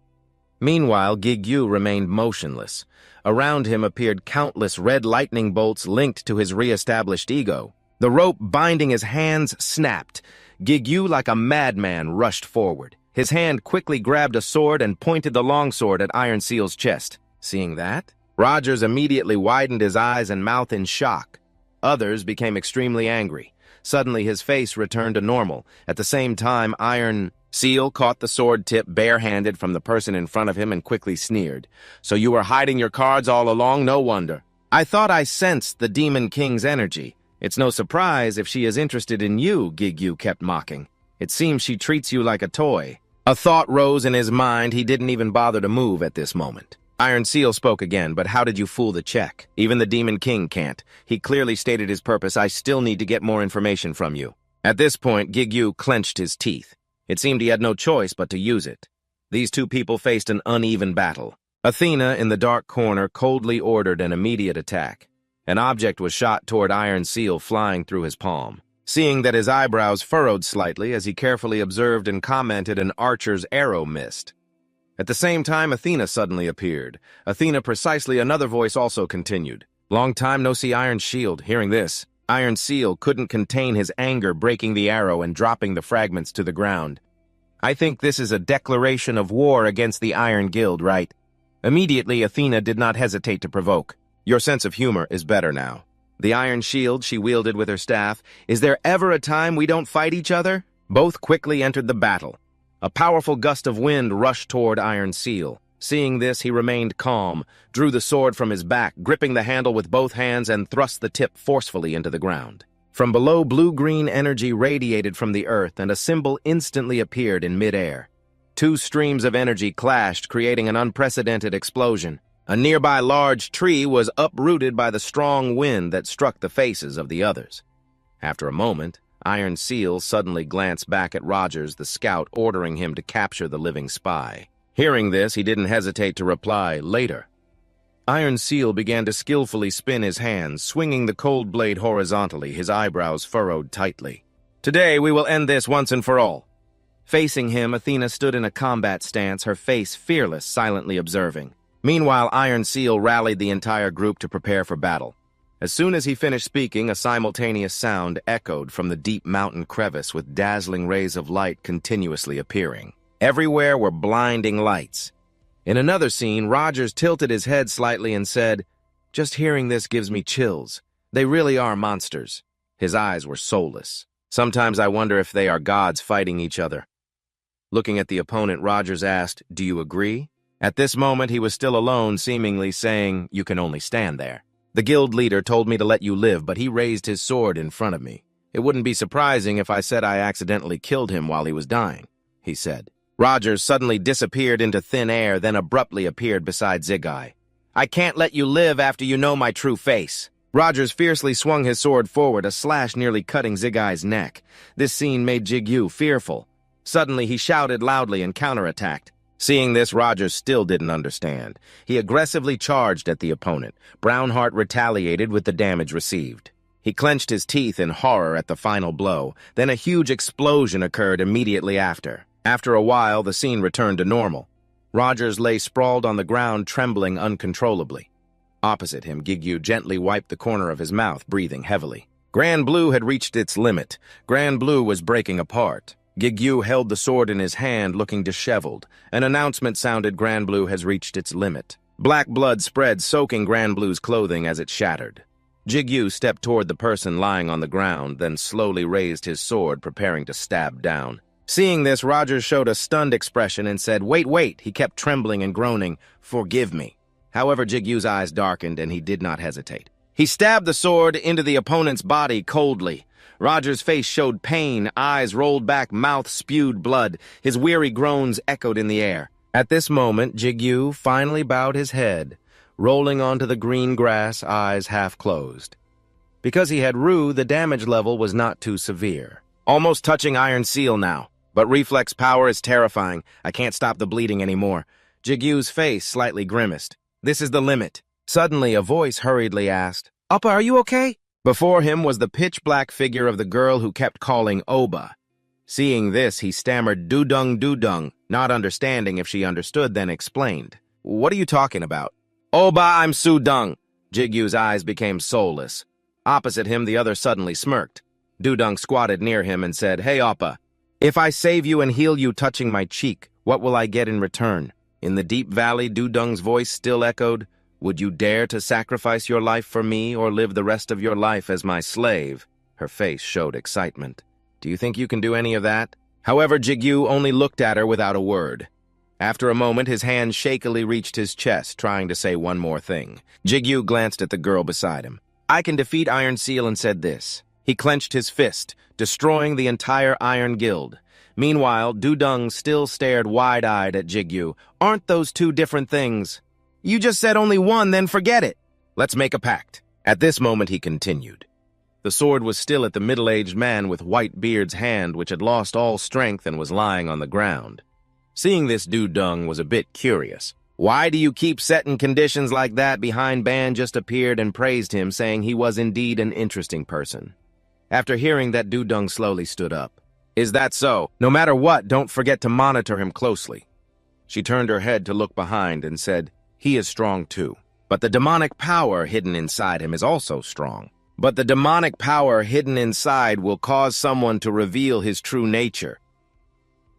Meanwhile, Gigyu remained motionless. Around him appeared countless red lightning bolts linked to his re-established ego. The rope binding his hands snapped. Gigyu, like a madman, rushed forward. His hand quickly grabbed a sword and pointed the longsword at Iron Seal's chest. Seeing that, Rogers immediately widened his eyes and mouth in shock. Others became extremely angry. Suddenly, his face returned to normal. At the same time, Iron Seal caught the sword tip barehanded from the person in front of him and quickly sneered. So you were hiding your cards all along? No wonder. I thought I sensed the Demon King's energy. It's no surprise if she is interested in you, Gigyu kept mocking. It seems she treats you like a toy. A thought rose in his mind. He didn't even bother to move at this moment. Iron Seal spoke again, but how did you fool the check? Even the Demon King can't. He clearly stated his purpose. I still need to get more information from you. At this point, Gigyu clenched his teeth. It seemed he had no choice but to use it. These two people faced an uneven battle. Athena, in the dark corner, coldly ordered an immediate attack. An object was shot toward Iron Seal, flying through his palm. Seeing that his eyebrows furrowed slightly as he carefully observed and commented, an archer's arrow missed. At the same time, Athena suddenly appeared. Athena precisely, another voice also continued. Long time no see Iron Shield. Hearing this, Iron Seal couldn't contain his anger, breaking the arrow and dropping the fragments to the ground. I think this is a declaration of war against the Iron Guild, right? Immediately, Athena did not hesitate to provoke. Your sense of humor is better now. The iron shield she wielded with her staff. Is there ever a time we don't fight each other? Both quickly entered the battle. A powerful gust of wind rushed toward Iron Seal. Seeing this, he remained calm, drew the sword from his back, gripping the handle with both hands, and thrust the tip forcefully into the ground. From below, blue-green energy radiated from the earth, and a symbol instantly appeared in midair. Two streams of energy clashed, creating an unprecedented explosion. A nearby large tree was uprooted by the strong wind that struck the faces of the others. After a moment, Iron Seal suddenly glanced back at Rogers, the scout, ordering him to capture the living spy. Hearing this, he didn't hesitate to reply, "Later." Iron Seal began to skillfully spin his hands, swinging the cold blade horizontally, his eyebrows furrowed tightly. "Today we will end this once and for all." Facing him, Athena stood in a combat stance, her face fearless, silently observing. Meanwhile, Iron Seal rallied the entire group to prepare for battle. As soon as he finished speaking, a simultaneous sound echoed from the deep mountain crevice with dazzling rays of light continuously appearing. Everywhere were blinding lights. In another scene, Rogers tilted his head slightly and said, "Just hearing this gives me chills. They really are monsters." His eyes were soulless. "Sometimes I wonder if they are gods fighting each other." Looking at the opponent, Rogers asked, "Do you agree?" At this moment, he was still alone, seemingly saying, "You can only stand there. The guild leader told me to let you live, but he raised his sword in front of me. It wouldn't be surprising if I said I accidentally killed him while he was dying," he said. Rogers suddenly disappeared into thin air, then abruptly appeared beside Zigeye. "I can't let you live after you know my true face." Rogers fiercely swung his sword forward, a slash nearly cutting Zigeye's neck. This scene made Jigyu fearful. Suddenly, he shouted loudly and counterattacked. Seeing this, Rogers still didn't understand. He aggressively charged at the opponent. Brownheart retaliated with the damage received. He clenched his teeth in horror at the final blow. Then a huge explosion occurred immediately after. After a while, the scene returned to normal. Rogers lay sprawled on the ground, trembling uncontrollably. Opposite him, Jigyu gently wiped the corner of his mouth, breathing heavily. Grand Blue had reached its limit. Grand Blue was breaking apart. Jigyu held the sword in his hand, looking disheveled. An announcement sounded, "Grand Blue has reached its limit." Black blood spread, soaking Grand Blue's clothing as it shattered. Jigyu stepped toward the person lying on the ground, then slowly raised his sword, preparing to stab down. Seeing this, Rogers showed a stunned expression and said, "Wait." He kept trembling and groaning, "Forgive me." However, Jigyu's eyes darkened, and he did not hesitate. He stabbed the sword into the opponent's body coldly. Rogers' face showed pain, eyes rolled back, mouth spewed blood. His weary groans echoed in the air. At this moment, Jigyu finally bowed his head, rolling onto the green grass, eyes half closed. Because he had Ru, the damage level was not too severe. Almost touching Iron Seal now. But reflex power is terrifying. I can't stop the bleeding anymore. Jigyu's face slightly grimaced. This is the limit. Suddenly, a voice hurriedly asked, "Appa, are you okay?" Before him was the pitch-black figure of the girl who kept calling Oba. Seeing this, he stammered, Dudung, not understanding if she understood, then explained. "What are you talking about?" "Oba, I'm Sudung." Jigyu's eyes became soulless. Opposite him, the other suddenly smirked. Dudung squatted near him and said, "Hey, Appa, if I save you and heal you touching my cheek, what will I get in return?" In the deep valley, Dudung's voice still echoed, "Would you dare to sacrifice your life for me or live the rest of your life as my slave?" Her face showed excitement. "Do you think you can do any of that?" However, Jigyu only looked at her without a word. After a moment, his hand shakily reached his chest, trying to say one more thing. Jigyu glanced at the girl beside him. "I can defeat Iron Seal," and said this. He clenched his fist, destroying the entire Iron Guild. Meanwhile, Dudung still stared wide-eyed at Jigyu. "Aren't those two different things?" "You just said only one, then forget it." "Let's make a pact." At this moment, he continued. The sword was still at the middle-aged man with Whitebeard's hand, which had lost all strength and was lying on the ground. Seeing this, Dudung was a bit curious. "Why do you keep setting conditions like that?" Behind Ban just appeared and praised him, saying he was indeed an interesting person. After hearing that, Dudung slowly stood up. "Is that so? No matter what, don't forget to monitor him closely." She turned her head to look behind and said, "He is strong too. But the demonic power hidden inside him is also strong. But the demonic power hidden inside will cause someone to reveal his true nature."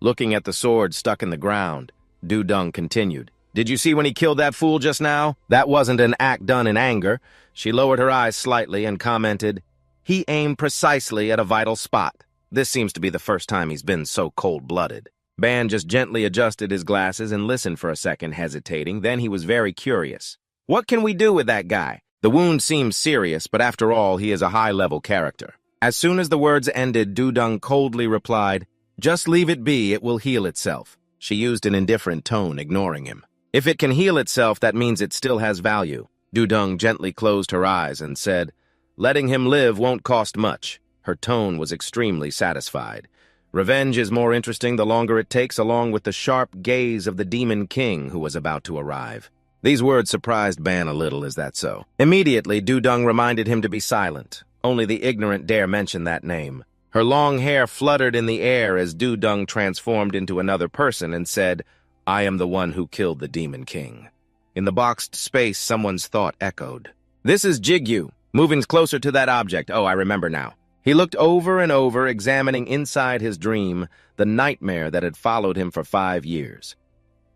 Looking at the sword stuck in the ground, Dudung continued, "Did you see when he killed that fool just now? That wasn't an act done in anger." She lowered her eyes slightly and commented, "He aimed precisely at a vital spot. This seems to be the first time he's been so cold-blooded." Ban just gently adjusted his glasses and listened for a second, hesitating. Then he was very curious. "What can we do with that guy? The wound seems serious, but after all, he is a high-level character." As soon as the words ended, Dudung coldly replied, "Just leave it be, it will heal itself." She used an indifferent tone, ignoring him. "If it can heal itself, that means it still has value." Dudung gently closed her eyes and said, "Letting him live won't cost much." Her tone was extremely satisfied. Revenge is more interesting the longer it takes, along with the sharp gaze of the Demon King who was about to arrive. These words surprised Ban a little, is that so? Immediately, Dudong reminded him to be silent. Only the ignorant dare mention that name. Her long hair fluttered in the air as Dudong transformed into another person and said, "I am the one who killed the Demon King." In the boxed space, someone's thought echoed. "This is Jigyu, moving closer to that object. Oh, I remember now." He looked over and over, examining inside his dream, the nightmare that had followed him for 5 years.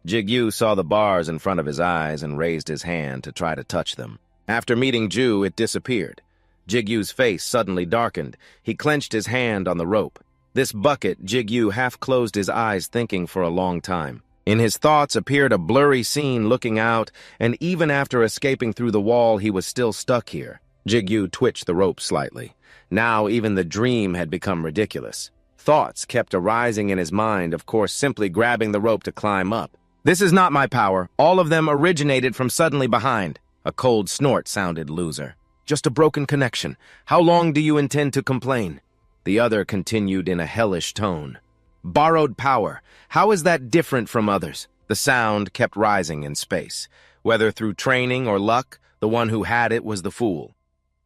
Jigyu saw the bars in front of his eyes and raised his hand to try to touch them. After meeting Ju, it disappeared. Jigyu's face suddenly darkened. He clenched his hand on the rope. This bucket, Jigyu half closed his eyes, thinking for a long time. In his thoughts appeared a blurry scene looking out, and even after escaping through the wall, he was still stuck here. Jigyu twitched the rope slightly. Now even the dream had become ridiculous. Thoughts kept arising in his mind, of course simply grabbing the rope to climb up. "This is not my power. All of them originated from suddenly behind." A cold snort sounded loser. "Just a broken connection. How long do you intend to complain?" The other continued in a hellish tone. "Borrowed power. How is that different from others?" The sound kept rising in space. Whether through training or luck, the one who had it was the fool.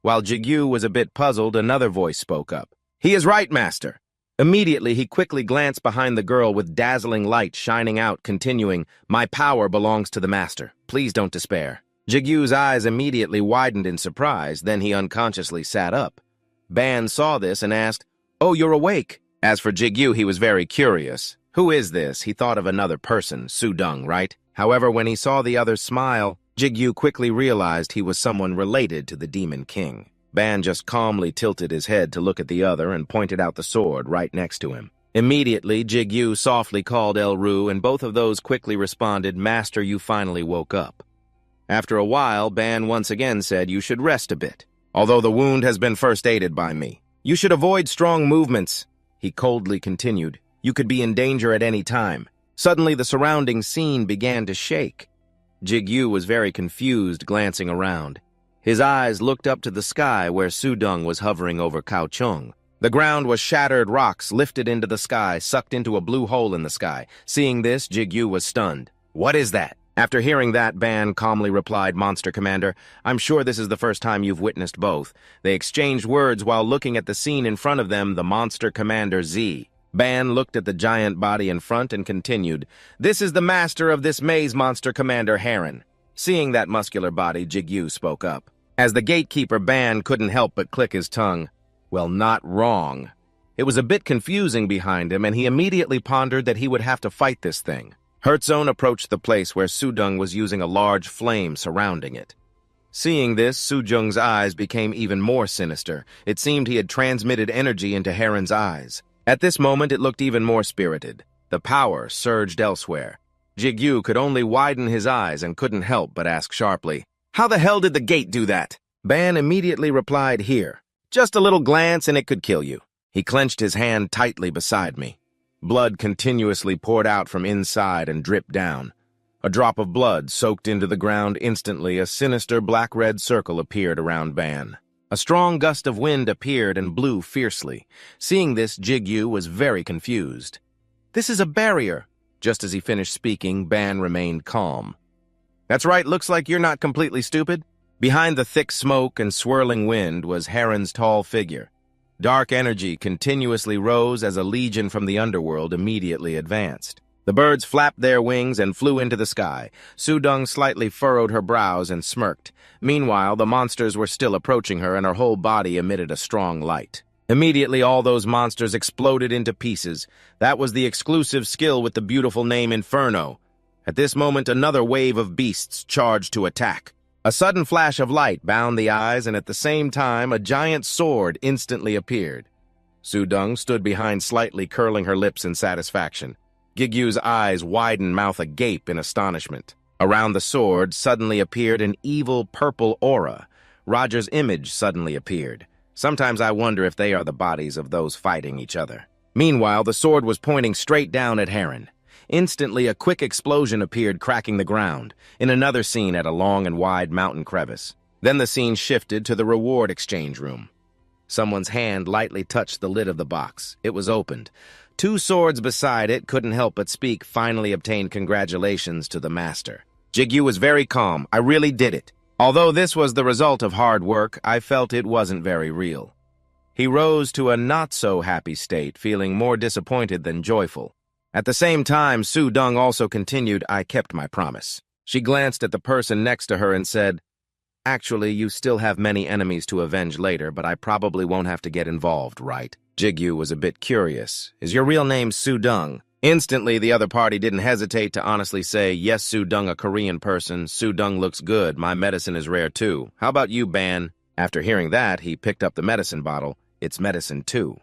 While Jigyu was a bit puzzled, another voice spoke up. "He is right, Master." Immediately, he quickly glanced behind the girl with dazzling light shining out, continuing, "My power belongs to the Master. Please don't despair." Jigyu's eyes immediately widened in surprise, then he unconsciously sat up. Ban saw this and asked, "Oh, you're awake." As for Jigyu, he was very curious. Who is this? He thought of another person, Sudong, right? However, when he saw the other smile, Jigyu quickly realized he was someone related to the Demon King. Ban just calmly tilted his head to look at the other and pointed out the sword right next to him. Immediately, Jigyu softly called Elru, and both of those quickly responded, "Master, you finally woke up." After a while, Ban once again said, "You should rest a bit. Although the wound has been first aided by me. You should avoid strong movements." He coldly continued, "You could be in danger at any time." Suddenly, the surrounding scene began to shake. Jigyu was very confused, glancing around. His eyes looked up to the sky where Sudong was hovering over Kaohsiung. The ground was shattered rocks lifted into the sky, sucked into a blue hole in the sky. Seeing this, Jigyu was stunned. "What is that?" After hearing that, Ban calmly replied, "Monster Commander, I'm sure this is the first time you've witnessed both." They exchanged words while looking at the scene in front of them, the Monster Commander Z. Ban looked at the giant body in front and continued, "This is the master of this maze, Monster Commander Heron." Seeing that muscular body, Jigyu spoke up. As the gatekeeper, Ban couldn't help but click his tongue. Well, not wrong. It was a bit confusing behind him, and he immediately pondered that he would have to fight this thing. Hertzone approached the place where Sudong was using a large flame surrounding it. Seeing this, Sujung's eyes became even more sinister. It seemed he had transmitted energy into Heron's eyes. At this moment, it looked even more spirited. The power surged elsewhere. Jigyu could only widen his eyes and couldn't help but ask sharply, "How the hell did the gate do that?" Ban immediately replied, "Here. Just a little glance and it could kill you." He clenched his hand tightly beside me. Blood continuously poured out from inside and dripped down. A drop of blood soaked into the ground. Instantly, a sinister black-red circle appeared around Ban. A strong gust of wind appeared and blew fiercely. Seeing this, Jigyu was very confused. "This is a barrier." Just as he finished speaking, Ban remained calm. "That's right, looks like you're not completely stupid." Behind the thick smoke and swirling wind was Heron's tall figure. Dark energy continuously rose as a legion from the underworld immediately advanced. The birds flapped their wings and flew into the sky. Sudong slightly furrowed her brows and smirked. Meanwhile, the monsters were still approaching her, and her whole body emitted a strong light. Immediately, all those monsters exploded into pieces. That was the exclusive skill with the beautiful name Inferno. At this moment, another wave of beasts charged to attack. A sudden flash of light bound the eyes, and at the same time, a giant sword instantly appeared. Sudong stood behind, slightly curling her lips in satisfaction. Jigyu's eyes widened, mouth agape in astonishment. Around the sword suddenly appeared an evil purple aura. Roger's image suddenly appeared. Sometimes I wonder if they are the bodies of those fighting each other. Meanwhile, the sword was pointing straight down at Heron. Instantly, a quick explosion appeared, cracking the ground, in another scene at a long and wide mountain crevice. Then the scene shifted to the reward exchange room. Someone's hand lightly touched the lid of the box. It was opened. Two swords beside it couldn't help but speak finally obtained congratulations to the master. Jigyu was very calm. I really did it. Although this was the result of hard work, I felt it wasn't very real. He rose to a not-so-happy state, feeling more disappointed than joyful. At the same time, Su-Dung also continued, I kept my promise. She glanced at the person next to her and said, Actually, you still have many enemies to avenge later, but I probably won't have to get involved, right? Jigyu was a bit curious. Is your real name Su-Dung? Instantly, the other party didn't hesitate to honestly say, Yes, Su-Dung, a Korean person. Su-Dung looks good. My medicine is rare, too. How about you, Ban? After hearing that, he picked up the medicine bottle. It's medicine, too.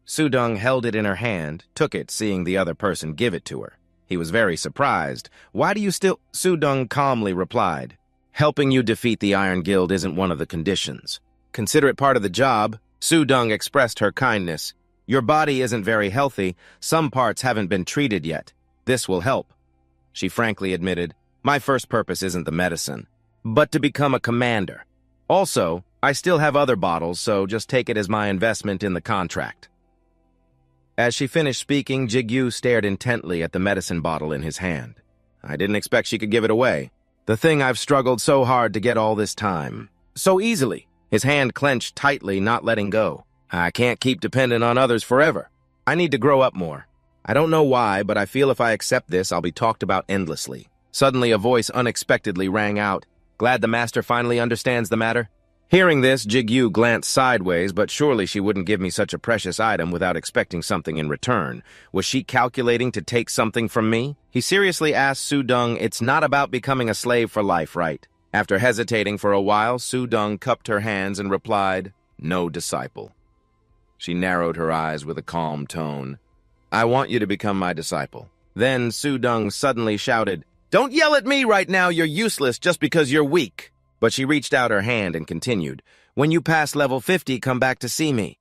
Su-Dung held it in her hand, took it, seeing the other person give it to her. He was very surprised. Why do you still... Su-Dung calmly replied, Helping you defeat the Iron Guild isn't one of the conditions. Consider it part of the job. Su-Dung expressed her kindness. Your body isn't very healthy. Some parts haven't been treated yet. This will help. She frankly admitted, My first purpose isn't the medicine, but to become a commander. Also, I still have other bottles, so just take it as my investment in the contract. As she finished speaking, Jigyu stared intently at the medicine bottle in his hand. I didn't expect she could give it away. The thing I've struggled so hard to get all this time. So easily. His hand clenched tightly, not letting go. I can't keep dependent on others forever. I need to grow up more. I don't know why, but I feel if I accept this, I'll be talked about endlessly. Suddenly, a voice unexpectedly rang out. Glad the master finally understands the matter? Hearing this, Jigyu glanced sideways, but surely she wouldn't give me such a precious item without expecting something in return. Was she calculating to take something from me? He seriously asked Su-Dung, It's not about becoming a slave for life, right? After hesitating for a while, Su-Dung cupped her hands and replied, No, disciple. She narrowed her eyes with a calm tone. I want you to become my disciple. Then Su-Dung suddenly shouted, Don't yell at me right now, you're useless just because you're weak. But she reached out her hand and continued, When you pass level 50, come back to see me.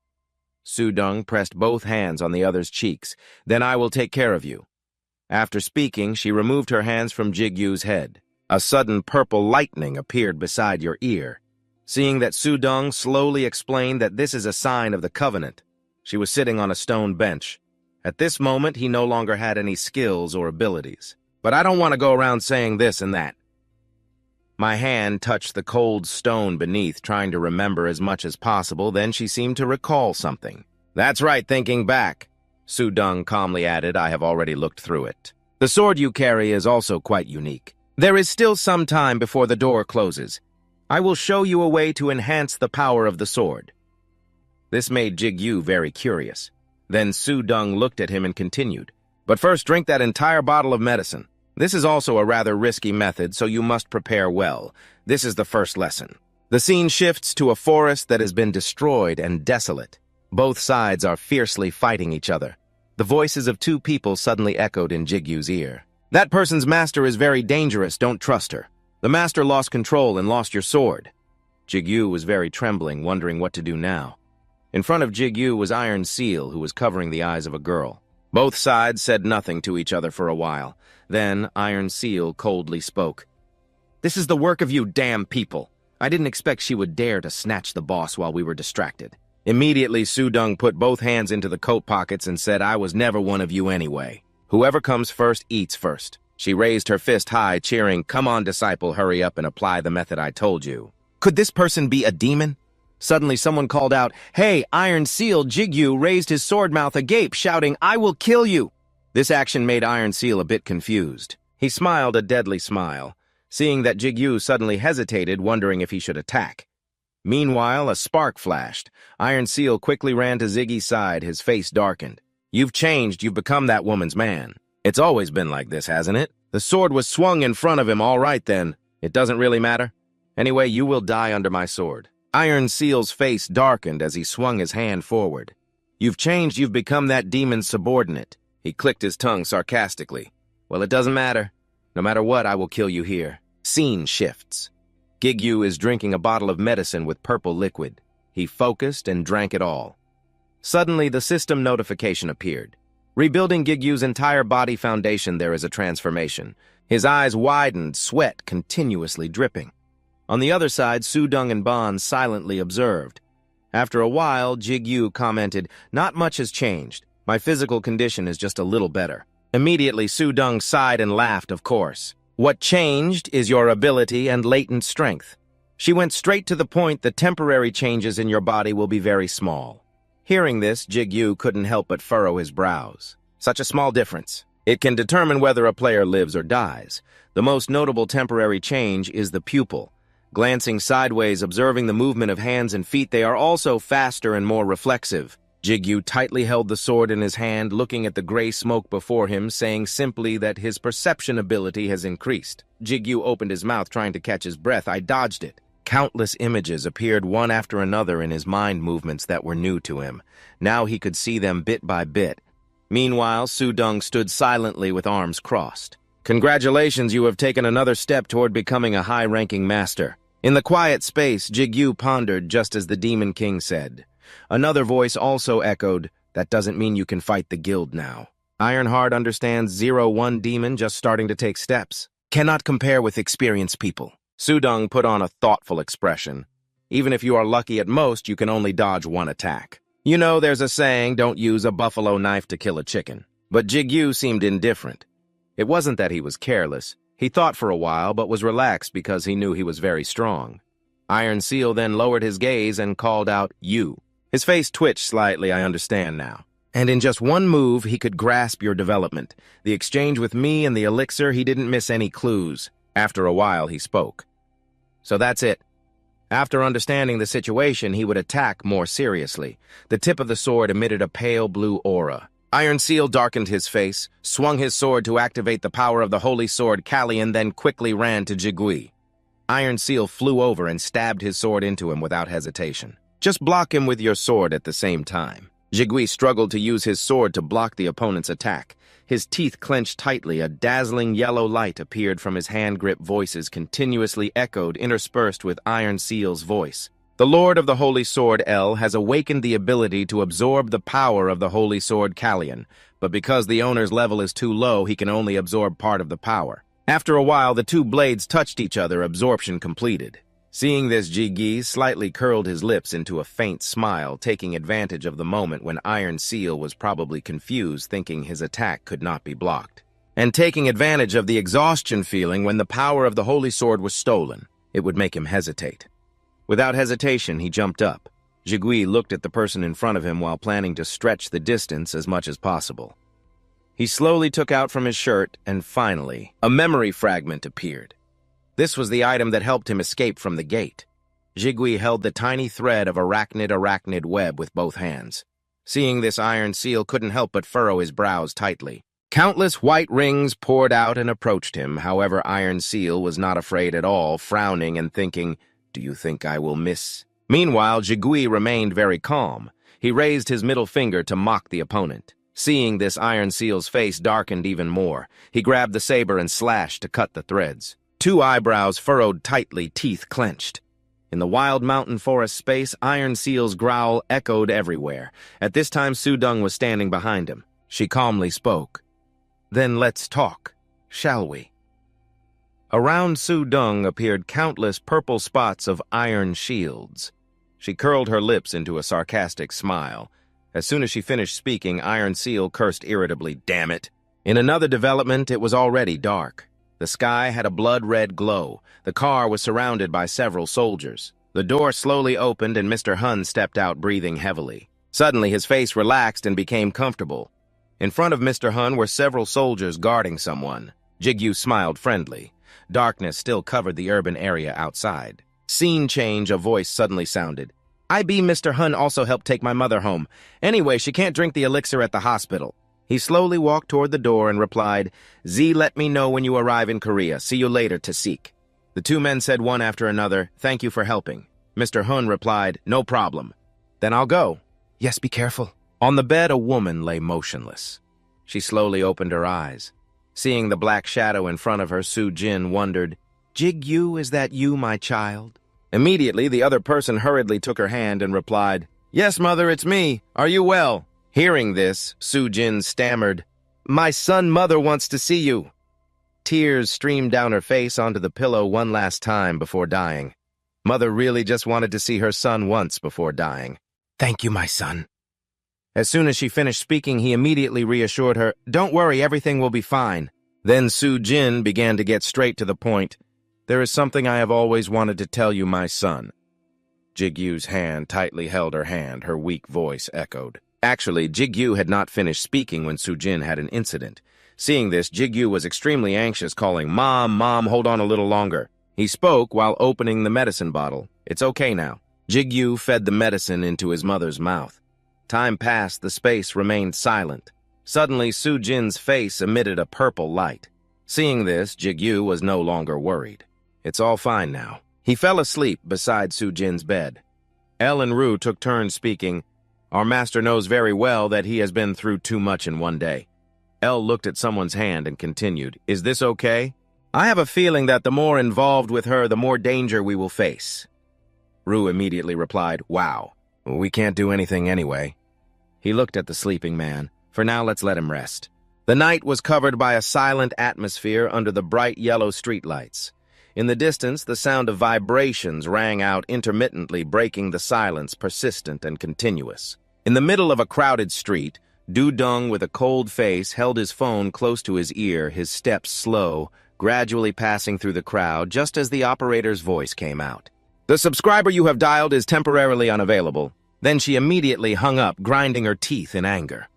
Su-Dung pressed both hands on the other's cheeks. Then I will take care of you. After speaking, she removed her hands from Jigyu's head. A sudden purple lightning appeared beside your ear. Seeing that Su-Dung slowly explained that this is a sign of the covenant. She was sitting on a stone bench. At this moment, he no longer had any skills or abilities. But I don't want to go around saying this and that. My hand touched the cold stone beneath, trying to remember as much as possible. Then she seemed to recall something. That's right, thinking back. Su-Dung calmly added, I have already looked through it. The sword you carry is also quite unique. There is still some time before the door closes. I will show you a way to enhance the power of the sword. This made Jigyu very curious. Then Su-Dung looked at him and continued. But first, drink that entire bottle of medicine. This is also a rather risky method, so you must prepare well. This is the first lesson. The scene shifts to a forest that has been destroyed and desolate. Both sides are fiercely fighting each other. The voices of two people suddenly echoed in Jigyu's ear. That person's master is very dangerous, don't trust her. The master lost control and lost your sword. Jigyu was very trembling, wondering what to do now. In front of Jigyu was Iron Seal, who was covering the eyes of a girl. Both sides said nothing to each other for a while. Then Iron Seal coldly spoke. This is the work of you damn people. I didn't expect she would dare to snatch the boss while we were distracted. Immediately, Su-Dung put both hands into the coat pockets and said, I was never one of you anyway. Whoever comes first eats first. She raised her fist high, cheering, Come on, disciple, hurry up and apply the method I told you. Could this person be a demon? Suddenly, someone called out, Hey, Iron Seal! Jigyu raised his sword mouth agape, shouting, I will kill you! This action made Iron Seal a bit confused. He smiled a deadly smile, seeing that Jigyu suddenly hesitated, wondering if he should attack. Meanwhile, a spark flashed. Iron Seal quickly ran to Ziggy's side, his face darkened. You've changed, you've become that woman's man. It's always been like this, hasn't it? The sword was swung in front of him, all right then. It doesn't really matter. Anyway, you will die under my sword. Iron Seal's face darkened as he swung his hand forward. You've changed, you've become that demon's subordinate. He clicked his tongue sarcastically. Well, it doesn't matter. No matter what, I will kill you here. Scene shifts. Jigyu is drinking a bottle of medicine with purple liquid. He focused and drank it all. Suddenly, the system notification appeared. Rebuilding Jigyu's entire body foundation, there is a transformation. His eyes widened, sweat continuously dripping. On the other side, Su-Dung and Ban silently observed. After a while, Jigyu commented, "Not much has changed. My physical condition is just a little better." Immediately, Sudong sighed and laughed, of course. "What changed is your ability and latent strength." She went straight to the point. "The temporary changes in your body will be very small." Hearing this, Jigyu couldn't help but furrow his brows. Such a small difference. It can determine whether a player lives or dies. The most notable temporary change is the pupil. Glancing sideways, observing the movement of hands and feet, they are also faster and more reflexive. Jigyu tightly held the sword in his hand, looking at the gray smoke before him, saying simply that his perception ability has increased. Jigyu opened his mouth, trying to catch his breath. I dodged it. Countless images appeared one after another in his mind movements that were new to him. Now he could see them bit by bit. Meanwhile, Sudong stood silently with arms crossed. "Congratulations, you have taken another step toward becoming a high-ranking master." In the quiet space, Jigyu pondered just as the Demon King said. Another voice also echoed, "That doesn't mean you can fight the guild now." Ironheart understands 0-1 demon just starting to take steps. Cannot compare with experienced people. Sudong put on a thoughtful expression. "Even if you are lucky at most, you can only dodge one attack. You know, there's a saying, don't use a buffalo knife to kill a chicken." But Jigyu seemed indifferent. It wasn't that he was careless. He thought for a while, but was relaxed because he knew he was very strong. Iron Seal then lowered his gaze and called out, "You." His face twitched slightly. "I understand now. And in just one move, he could grasp your development. The exchange with me and the elixir, he didn't miss any clues." After a while, he spoke. "So that's it." After understanding the situation, he would attack more seriously. The tip of the sword emitted a pale blue aura. Iron Seal darkened his face, swung his sword to activate the power of the holy sword Kallian, then quickly ran to Jigui. Iron Seal flew over and stabbed his sword into him without hesitation. "Just block him with your sword at the same time." Jigui struggled to use his sword to block the opponent's attack. His teeth clenched tightly. A dazzling yellow light appeared from his hand grip. Voices continuously echoed, interspersed with Iron Seal's voice. "The Lord of the Holy Sword, El, has awakened the ability to absorb the power of the Holy Sword Kallian, but because the owner's level is too low, he can only absorb part of the power." After a while, the two blades touched each other, absorption completed. Seeing this, Jigui slightly curled his lips into a faint smile, taking advantage of the moment when Iron Seal was probably confused, thinking his attack could not be blocked. And taking advantage of the exhaustion feeling when the power of the Holy Sword was stolen, it would make him hesitate. Without hesitation, he jumped up. Jigui looked at the person in front of him while planning to stretch the distance as much as possible. He slowly took out from his shirt, and finally, a memory fragment appeared. This was the item that helped him escape from the gate. Jigui held the tiny thread of arachnid web with both hands. Seeing this, Iron Seal couldn't help but furrow his brows tightly. Countless white rings poured out and approached him. However, Iron Seal was not afraid at all, frowning and thinking, "Do you think I will miss?" Meanwhile, Jigui remained very calm. He raised his middle finger to mock the opponent. Seeing this, Iron Seal's face darkened even more. He grabbed the saber and slashed to cut the threads. Two eyebrows furrowed tightly, teeth clenched. In the wild mountain forest space, Iron Seal's growl echoed everywhere. At this time, Sudong was standing behind him. She calmly spoke. "Then let's talk, shall we?" Around Sudong appeared countless purple spots of iron shields. She curled her lips into a sarcastic smile. As soon as she finished speaking, Iron Seal cursed irritably, "Damn it." In another development, it was already dark. The sky had a blood-red glow. The car was surrounded by several soldiers. The door slowly opened and Mr. Hun stepped out, breathing heavily. Suddenly, his face relaxed and became comfortable. In front of Mr. Hun were several soldiers guarding someone. Jigyu smiled friendly. Darkness still covered the urban area outside. Scene change, a voice suddenly sounded. Mr. Hun also helped take my mother home. Anyway, she can't drink the elixir at the hospital." He slowly walked toward the door and replied, "Z, let me know when you arrive in Korea. See you later, to seek." The two men said one after another, "Thank you for helping." Mr. Hun replied, "No problem." "Then I'll go." "Yes, be careful." On the bed, a woman lay motionless. She slowly opened her eyes. Seeing the black shadow in front of her, Su-jin wondered, "Jigyu, is that you, my child?" Immediately, the other person hurriedly took her hand and replied, "Yes, mother, it's me. Are you well?" Hearing this, Su-jin stammered, "My son, mother wants to see you." Tears streamed down her face onto the pillow one last time before dying. Mother really just wanted to see her son once before dying. Thank you, my son. As soon as she finished speaking, he immediately reassured her, "Don't worry, everything will be fine." Then Su-jin began to get straight to the point. "There is something I have always wanted to tell you, my son." Jig-Yu's hand tightly held her hand, her weak voice echoed. Actually, Jig-Yu had not finished speaking when Su-jin had an incident. Seeing this, Jig-Yu was extremely anxious, calling, "Mom, Mom, hold on a little longer." He spoke while opening the medicine bottle. "It's okay now." Jig-Yu fed the medicine into his mother's mouth. Time passed, the space remained silent. Suddenly, Su-jin's face emitted a purple light. Seeing this, Jig-Yu was no longer worried. "It's all fine now." He fell asleep beside Su-jin's bed. El and Ru took turns speaking. "Our master knows very well that he has been through too much in one day." El looked at someone's hand and continued, "Is this okay? I have a feeling that the more involved with her, the more danger we will face." Ru immediately replied, "Wow, we can't do anything anyway." He looked at the sleeping man. "For now, let's let him rest." The night was covered by a silent atmosphere under the bright yellow streetlights. In the distance, the sound of vibrations rang out intermittently, breaking the silence, persistent and continuous. In the middle of a crowded street, Du-dong, with a cold face, held his phone close to his ear, his steps slow, gradually passing through the crowd just as the operator's voice came out. "The subscriber you have dialed is temporarily unavailable." Then she immediately hung up, grinding her teeth in anger.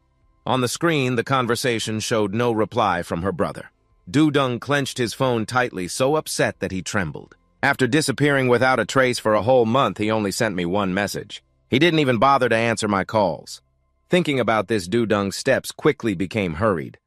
On the screen, the conversation showed no reply from her brother. Du-dong clenched his phone tightly, so upset that he trembled. "After disappearing without a trace for a whole month, he only sent me one message. He didn't even bother to answer my calls." Thinking about this, Du-dong's steps quickly became hurried.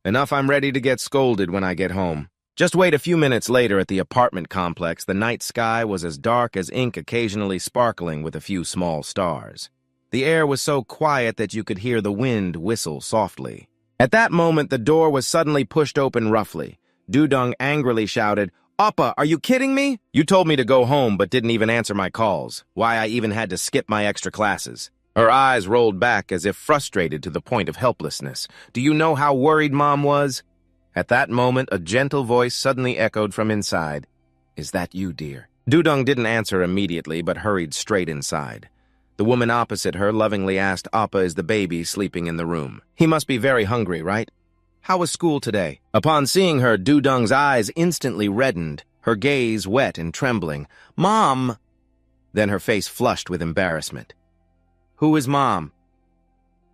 "Enough, I'm ready to get scolded when I get home." Just wait a few minutes later at the apartment complex, the night sky was as dark as ink, occasionally sparkling with a few small stars. The air was so quiet that you could hear the wind whistle softly. At that moment, the door was suddenly pushed open roughly. Du-dong angrily shouted, "Oppa, are you kidding me? You told me to go home but didn't even answer my calls. Why I even had to skip my extra classes." Her eyes rolled back as if frustrated to the point of helplessness. "Do you know how worried Mom was?" At that moment, a gentle voice suddenly echoed from inside. "Is that you, dear?" Du-dong didn't answer immediately but hurried straight inside. The woman opposite her lovingly asked, "Appa, is the baby sleeping in the room? He must be very hungry, right? How was school today?" Upon seeing her, Du-dong's eyes instantly reddened, her gaze wet and trembling. "Mom!" Then her face flushed with embarrassment. "Who is Mom?"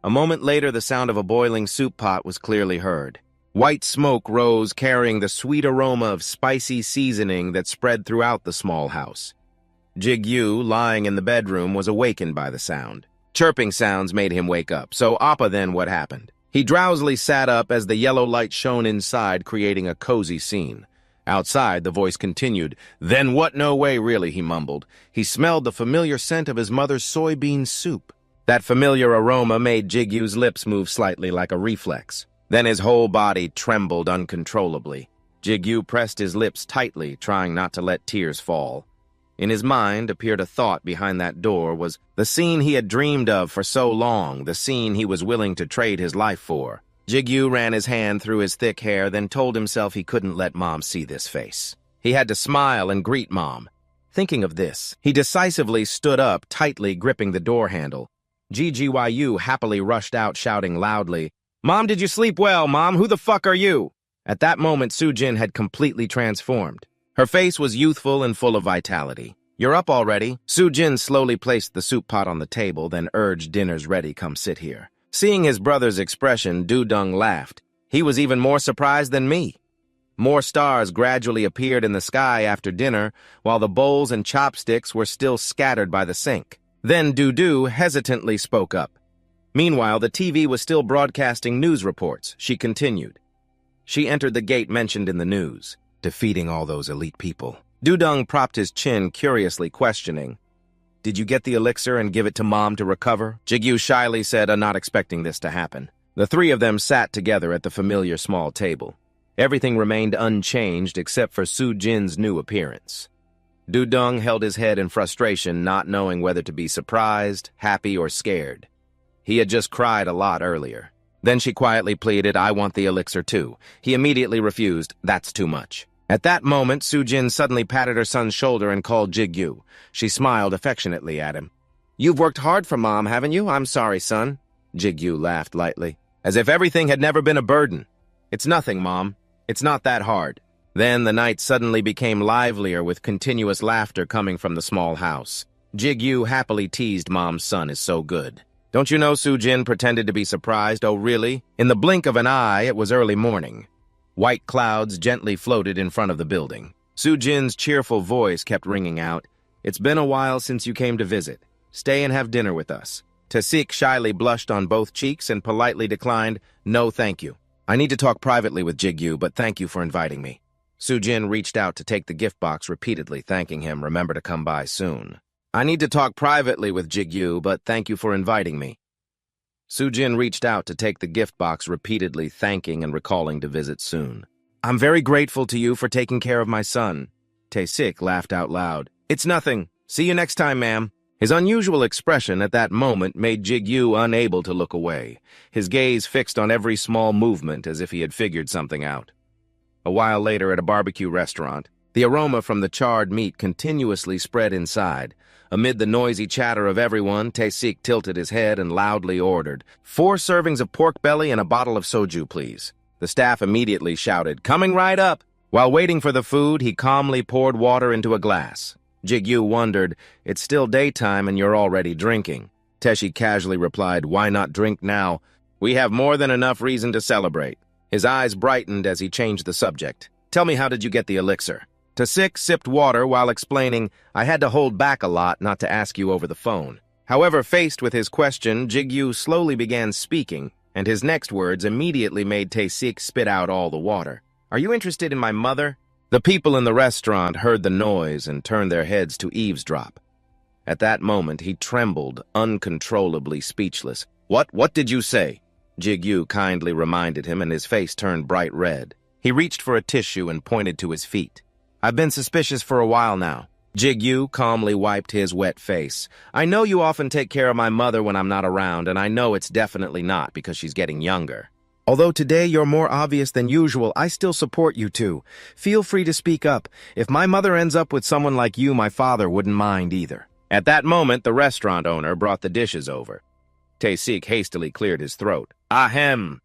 A moment later, the sound of a boiling soup pot was clearly heard. White smoke rose, carrying the sweet aroma of spicy seasoning that spread throughout the small house. Jig-Yu, lying in the bedroom, was awakened by the sound. Chirping sounds made him wake up. "So, Appa, then what happened?" He drowsily sat up as the yellow light shone inside, creating a cozy scene. Outside, the voice continued. "Then what? No way, really," he mumbled. He smelled the familiar scent of his mother's soybean soup. That familiar aroma made Jig-Yu's lips move slightly like a reflex. Then his whole body trembled uncontrollably. Jig-Yu pressed his lips tightly, trying not to let tears fall. In his mind appeared a thought behind that door was the scene he had dreamed of for so long, the scene he was willing to trade his life for. Jig-Yu ran his hand through his thick hair, then told himself he couldn't let Mom see this face. He had to smile and greet Mom. Thinking of this, he decisively stood up, tightly gripping the door handle. Jig-Yu happily rushed out, shouting loudly, "Mom, did you sleep well, Mom? Who the fuck are you?" At that moment, Su-jin had completely transformed. Her face was youthful and full of vitality. "You're up already?" Su-jin slowly placed the soup pot on the table, then urged, "Dinner's ready, come sit here." Seeing his brother's expression, Du-dong laughed. He was even more surprised than me. More stars gradually appeared in the sky after dinner, while the bowls and chopsticks were still scattered by the sink. Then Du-du hesitantly spoke up. Meanwhile, the TV was still broadcasting news reports. She continued. She entered the gate mentioned in the news, defeating all those elite people. Du-dong propped his chin, curiously questioning. "Did you get the elixir and give it to Mom to recover?" Jig-Yu shyly said, not expecting this to happen. The three of them sat together at the familiar small table. Everything remained unchanged except for Su-jin's new appearance. Du-dong held his head in frustration, not knowing whether to be surprised, happy, or scared. He had just cried a lot earlier. Then she quietly pleaded, "I want the elixir too." He immediately refused. "That's too much." At that moment, Su-jin suddenly patted her son's shoulder and called Jig-Yu. She smiled affectionately at him. You've worked hard for Mom, haven't you? I'm sorry, son. Jigyu laughed lightly, as if everything had never been a burden. It's nothing, Mom. It's not that hard. Then the night suddenly became livelier with continuous laughter coming from the small house. Jigyu happily teased Mom's son is so good. Don't you know Sujin pretended to be surprised? Oh, really? In the blink of an eye, it was early morning. White clouds gently floated in front of the building. Sujin's cheerful voice kept ringing out. It's been a while since you came to visit. Stay and have dinner with us. Tasik shyly blushed on both cheeks and politely declined, no thank you. I need to talk privately with Jigyu, but thank you for inviting me. Sujin reached out to take the gift box, repeatedly thanking him, remember to come by soon. I need to talk privately with Jigyu, but thank you for inviting me. Sujin reached out to take the gift box, repeatedly thanking and recalling to visit soon. I'm very grateful to you for taking care of my son. Tae-sik laughed out loud. It's nothing. See you next time, ma'am. His unusual expression at that moment made Jigyu unable to look away, his gaze fixed on every small movement as if he had figured something out. A while later at a barbecue restaurant, the aroma from the charred meat continuously spread inside. Amid the noisy chatter of everyone, Tae-sik tilted his head and loudly ordered, 4 servings of pork belly and a bottle of soju, please. The staff immediately shouted, coming right up. While waiting for the food, he calmly poured water into a glass. Jigyu wondered, it's still daytime and you're already drinking. Teshi casually replied, why not drink now? We have more than enough reason to celebrate. His eyes brightened as he changed the subject. Tell me, how did you get the elixir? Tasik sipped water while explaining, I had to hold back a lot not to ask you over the phone. However, faced with his question, Jigyu slowly began speaking, and his next words immediately made Tae-sik spit out all the water. Are you interested in my mother? The people in the restaurant heard the noise and turned their heads to eavesdrop. At that moment, he trembled, uncontrollably speechless. What did you say? Jigyu kindly reminded him, and his face turned bright red. He reached for a tissue and pointed to his feet. I've been suspicious for a while now. Jigyu calmly wiped his wet face. I know you often take care of my mother when I'm not around, and I know it's definitely not because she's getting younger. Although today you're more obvious than usual, I still support you too. Feel free to speak up. If my mother ends up with someone like you, my father wouldn't mind either. At that moment, the restaurant owner brought the dishes over. Tae-sik hastily cleared his throat. Ahem!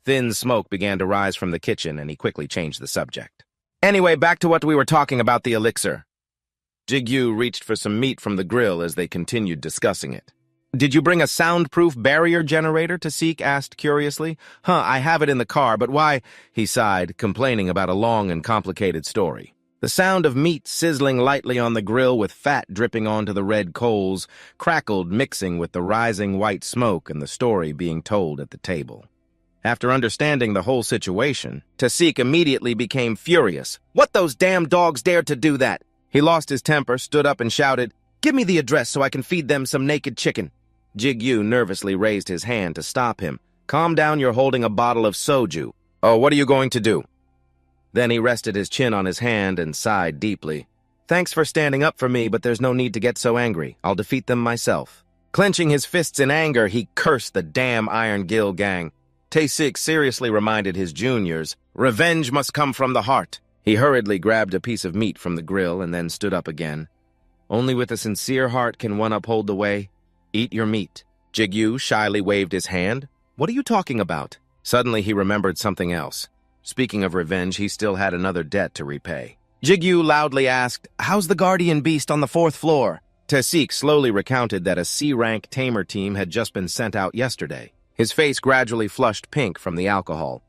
Thin smoke began to rise from the kitchen, and he quickly changed the subject. Anyway, back to what we were talking about, the elixir. Jigyu reached for some meat from the grill as they continued discussing it. Did you bring a soundproof barrier generator? Tae-sik asked curiously. I have it in the car, but why? He sighed, complaining about a long and complicated story. The sound of meat sizzling lightly on the grill with fat dripping onto the red coals crackled, mixing with the rising white smoke and the story being told at the table. After understanding the whole situation, Tae-sik immediately became furious. What, those damn dogs dared to do that? He lost his temper, stood up and shouted, Give me the address so I can feed them some naked chicken. Jigyu nervously raised his hand to stop him. Calm down, you're holding a bottle of soju. Oh, what are you going to do? Then he rested his chin on his hand and sighed deeply. Thanks for standing up for me, but there's no need to get so angry. I'll defeat them myself. Clenching his fists in anger, he cursed the damn Iron Gill gang. Tae-sik seriously reminded his juniors, revenge must come from the heart. He hurriedly grabbed a piece of meat from the grill and then stood up again. Only with a sincere heart can one uphold the way. Eat your meat. Jigyu shyly waved his hand. What are you talking about? Suddenly he remembered something else. Speaking of revenge, he still had another debt to repay. Jigyu loudly asked, How's the guardian beast on the 4th floor? Tae-sik slowly recounted that a C-rank tamer team had just been sent out yesterday. His face gradually flushed pink from the alcohol.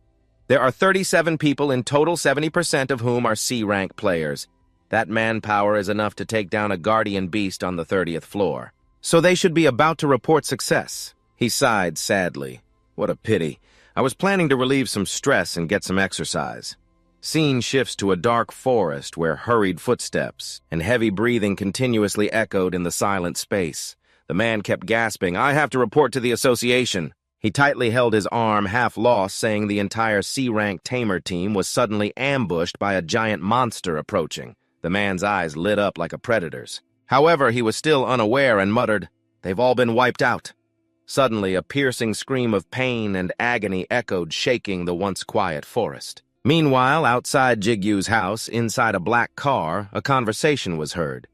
There are 37 people in total, 70% of whom are C-rank players. That manpower is enough to take down a guardian beast on the 30th floor. So they should be about to report success. He sighed sadly. What a pity. I was planning to relieve some stress and get some exercise. Scene shifts to a dark forest where hurried footsteps and heavy breathing continuously echoed in the silent space. The man kept gasping, I have to report to the association. He tightly held his arm, half lost, saying the entire C-rank tamer team was suddenly ambushed by a giant monster approaching. The man's eyes lit up like a predator's. However, he was still unaware and muttered, They've all been wiped out. Suddenly, a piercing scream of pain and agony echoed, shaking the once quiet forest. Meanwhile, outside Jigyu's house, inside a black car, a conversation was heard.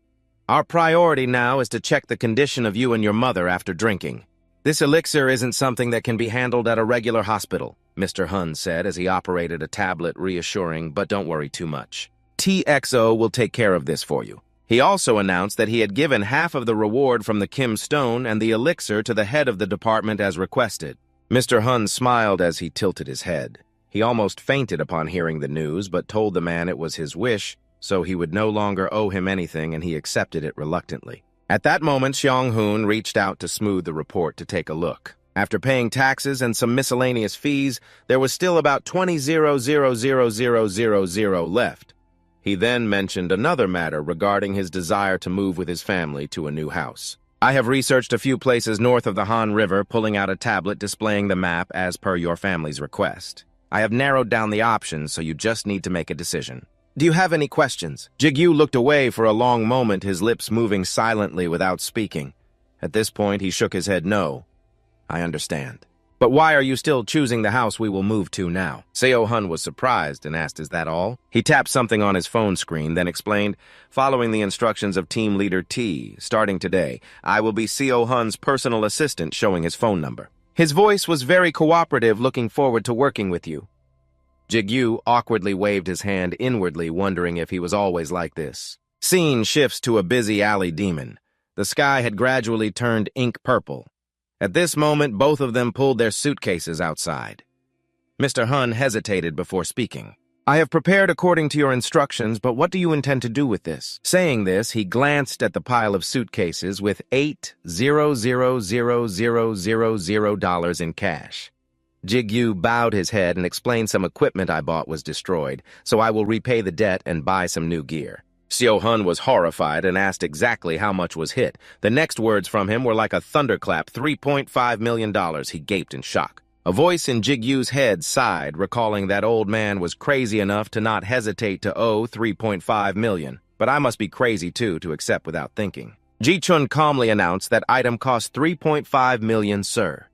Our priority now is to check the condition of you and your mother after drinking. This elixir isn't something that can be handled at a regular hospital, Mr. Hun said as he operated a tablet, reassuring, but don't worry too much. TXO will take care of this for you. He also announced that he had given half of the reward from the Kim Stone and the elixir to the head of the department as requested. Mr. Hun smiled as he tilted his head. He almost fainted upon hearing the news, but told the man it was his wish, so he would no longer owe him anything, and he accepted it reluctantly. At that moment, Xiong-hoon reached out to smooth the report to take a look. After paying taxes and some miscellaneous fees, there was still about 20,000,000 left. He then mentioned another matter regarding his desire to move with his family to a new house. I have researched a few places north of the Han River, pulling out a tablet displaying the map as per your family's request. I have narrowed down the options, so you just need to make a decision. Do you have any questions? Jigyu looked away for a long moment, his lips moving silently without speaking. At this point, he shook his head no. I understand. But why are you still choosing the house we will move to now? Seo Hun was surprised and asked, is that all? He tapped something on his phone screen, then explained, following the instructions of Team Leader T, starting today, I will be Seo Hun's personal assistant, showing his phone number. His voice was very cooperative, looking forward to working with you. Jigyu awkwardly waved his hand inwardly, wondering if he was always like this. Scene shifts to a busy alley demon. The sky had gradually turned ink purple. At this moment, both of them pulled their suitcases outside. Mr. Hun hesitated before speaking. I have prepared according to your instructions, but what do you intend to do with this? Saying this, he glanced at the pile of suitcases with $8,000,000 in cash. Jigyu bowed his head and explained some equipment I bought was destroyed, so I will repay the debt and buy some new gear. Seo Hun was horrified and asked exactly how much was hit. The next words from him were like a thunderclap, $3.5 million. He gaped in shock. A voice in Jigyu's head sighed, recalling that old man was crazy enough to not hesitate to owe $3.5 million. But I must be crazy too to accept without thinking. Ji-chun calmly announced that item cost $3.5 million, sir.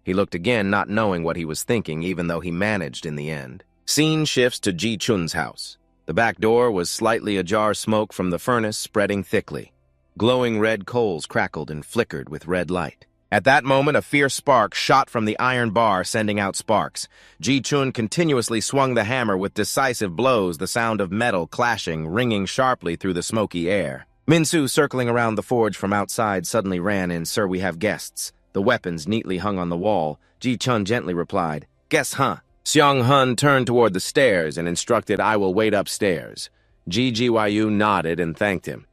He looked again, not knowing what he was thinking, even though he managed in the end. Scene shifts to Ji-chun's house. The back door was slightly ajar, smoke from the furnace spreading thickly. Glowing red coals crackled and flickered with red light. At that moment, a fierce spark shot from the iron bar, sending out sparks. Ji-chun continuously swung the hammer with decisive blows, the sound of metal clashing, ringing sharply through the smoky air. Min-soo, circling around the forge from outside, suddenly ran in. Sir, we have guests. The weapons neatly hung on the wall. Ji-chun gently replied, guess, huh? Xiong-hun turned toward the stairs and instructed, I will wait upstairs. Ji-Yu nodded and thanked him.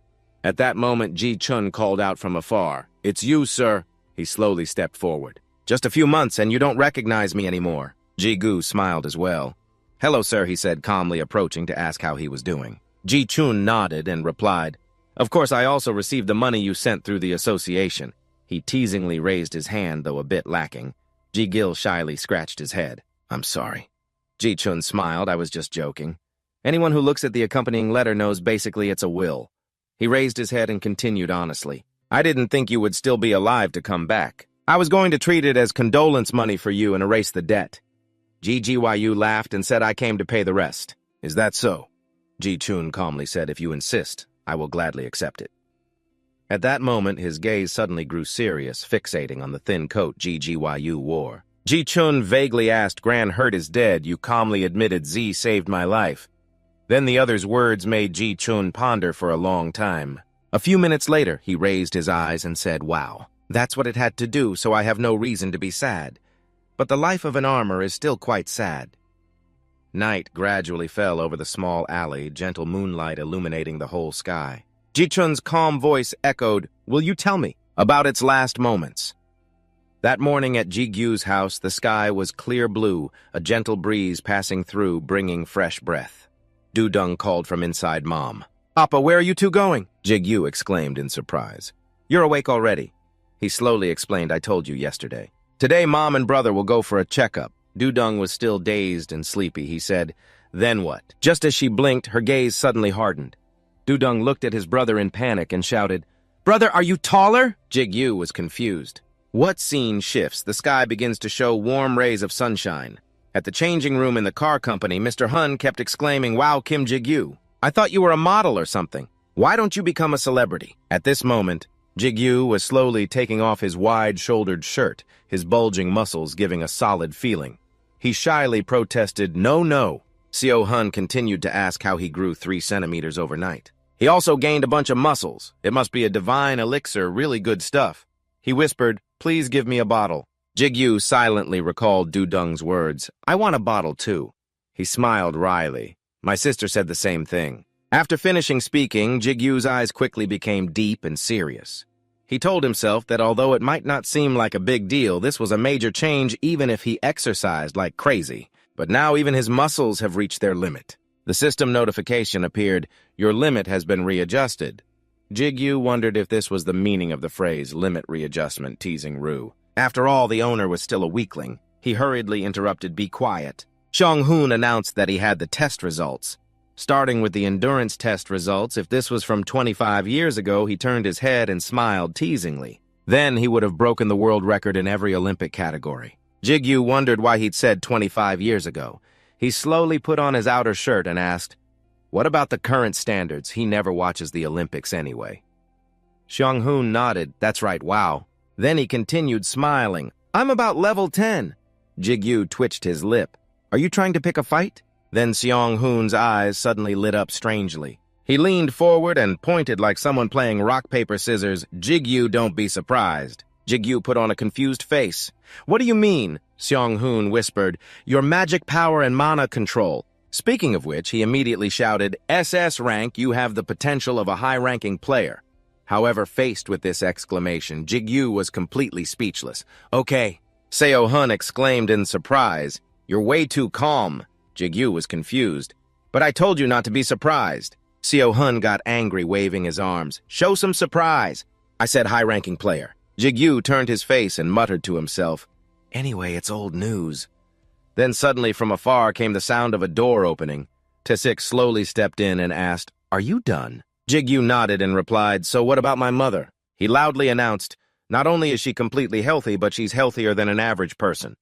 At that moment, Ji-chun called out from afar, it's you, sir. He slowly stepped forward. Just a few months and you don't recognize me anymore. Ji-gu smiled as well. Hello, sir, he said, calmly approaching to ask how he was doing. Ji-chun nodded and replied, of course, I also received the money you sent through the association. He teasingly raised his hand, though a bit lacking. Ji-gil shyly scratched his head. I'm sorry. Ji-chun smiled. I was just joking. Anyone who looks at the accompanying letter knows basically it's a will. He raised his head and continued honestly. I didn't think you would still be alive to come back. I was going to treat it as condolence money for you and erase the debt. Ji-Yu laughed and said I came to pay the rest. Is that so? Ji-chun calmly said, if you insist, I will gladly accept it. At that moment, his gaze suddenly grew serious, fixating on the thin coat Ji-Yu wore. Ji-chun vaguely asked, Gran Hurt is dead. You calmly admitted Z saved my life. Then the other's words made Ji-chun ponder for a long time. A few minutes later, he raised his eyes and said, wow, that's what it had to do, so I have no reason to be sad. But the life of an armor is still quite sad. Night gradually fell over the small alley, gentle moonlight illuminating the whole sky. Ji-chun's calm voice echoed, will you tell me about its last moments? That morning at Ji-gyu's house, the sky was clear blue, a gentle breeze passing through, bringing fresh breath. Du-dung called from inside Mom. Papa, where are you two going? Ji-gyu exclaimed in surprise. You're awake already. He slowly explained, I told you yesterday. Today, Mom and brother will go for a checkup. Du-dung was still dazed and sleepy. He said, then what? Just as she blinked, her gaze suddenly hardened. Du-dung looked at his brother in panic and shouted, Brother, are you taller? Ji-gyu was confused. What scene shifts? The sky begins to show warm rays of sunshine. At the changing room in the car company, Mr. Hun kept exclaiming, wow, Kim Ji-gyu. I thought you were a model or something. Why don't you become a celebrity? At this moment, Jigyu was slowly taking off his wide-shouldered shirt, his bulging muscles giving a solid feeling. He shyly protested, "No, no." Seo-hun continued to ask how he grew 3 centimeters overnight. He also gained a bunch of muscles. It must be a divine elixir, really good stuff. He whispered, "Please give me a bottle." Jigyu silently recalled Du-dung's words, "I want a bottle too." He smiled wryly. My sister said the same thing. After finishing speaking, Jigyu's eyes quickly became deep and serious. He told himself that although it might not seem like a big deal, this was a major change even if he exercised like crazy. But now even his muscles have reached their limit. The system notification appeared, "Your limit has been readjusted." Jigyu wondered if this was the meaning of the phrase limit readjustment, teasing Rue. After all, the owner was still a weakling. He hurriedly interrupted, "Be quiet." Xiong-hoon announced that he had the test results. Starting with the endurance test results, if this was from 25 years ago, he turned his head and smiled teasingly. Then he would have broken the world record in every Olympic category. Jigyu wondered why he'd said 25 years ago. He slowly put on his outer shirt and asked, "What about the current standards? He never watches the Olympics anyway." Xiong-hoon nodded, "That's right, wow." Then he continued smiling, "I'm about level 10. Jigyu twitched his lip. "Are you trying to pick a fight?" Then Xiong-hoon's eyes suddenly lit up strangely. He leaned forward and pointed like someone playing rock, paper, scissors. "Jigyu, don't be surprised." Jigyu put on a confused face. "What do you mean?" Xiong-hoon whispered. "Your magic power and mana control." Speaking of which, he immediately shouted, "SS-Rank, you have the potential of a high-ranking player." However, faced with this exclamation, Jigyu was completely speechless. "Okay." Seo-hun exclaimed in surprise. "You're way too calm." Jigyu was confused. "But I told you not to be surprised." Seo-hun got angry, waving his arms. "Show some surprise." "I said high-ranking player." Jigyu turned his face and muttered to himself, "Anyway, it's old news." Then suddenly from afar came the sound of a door opening. Tae-sik slowly stepped in and asked, "Are you done?" Jigyu nodded and replied, "So what about my mother?" He loudly announced, "Not only is she completely healthy, but she's healthier than an average person."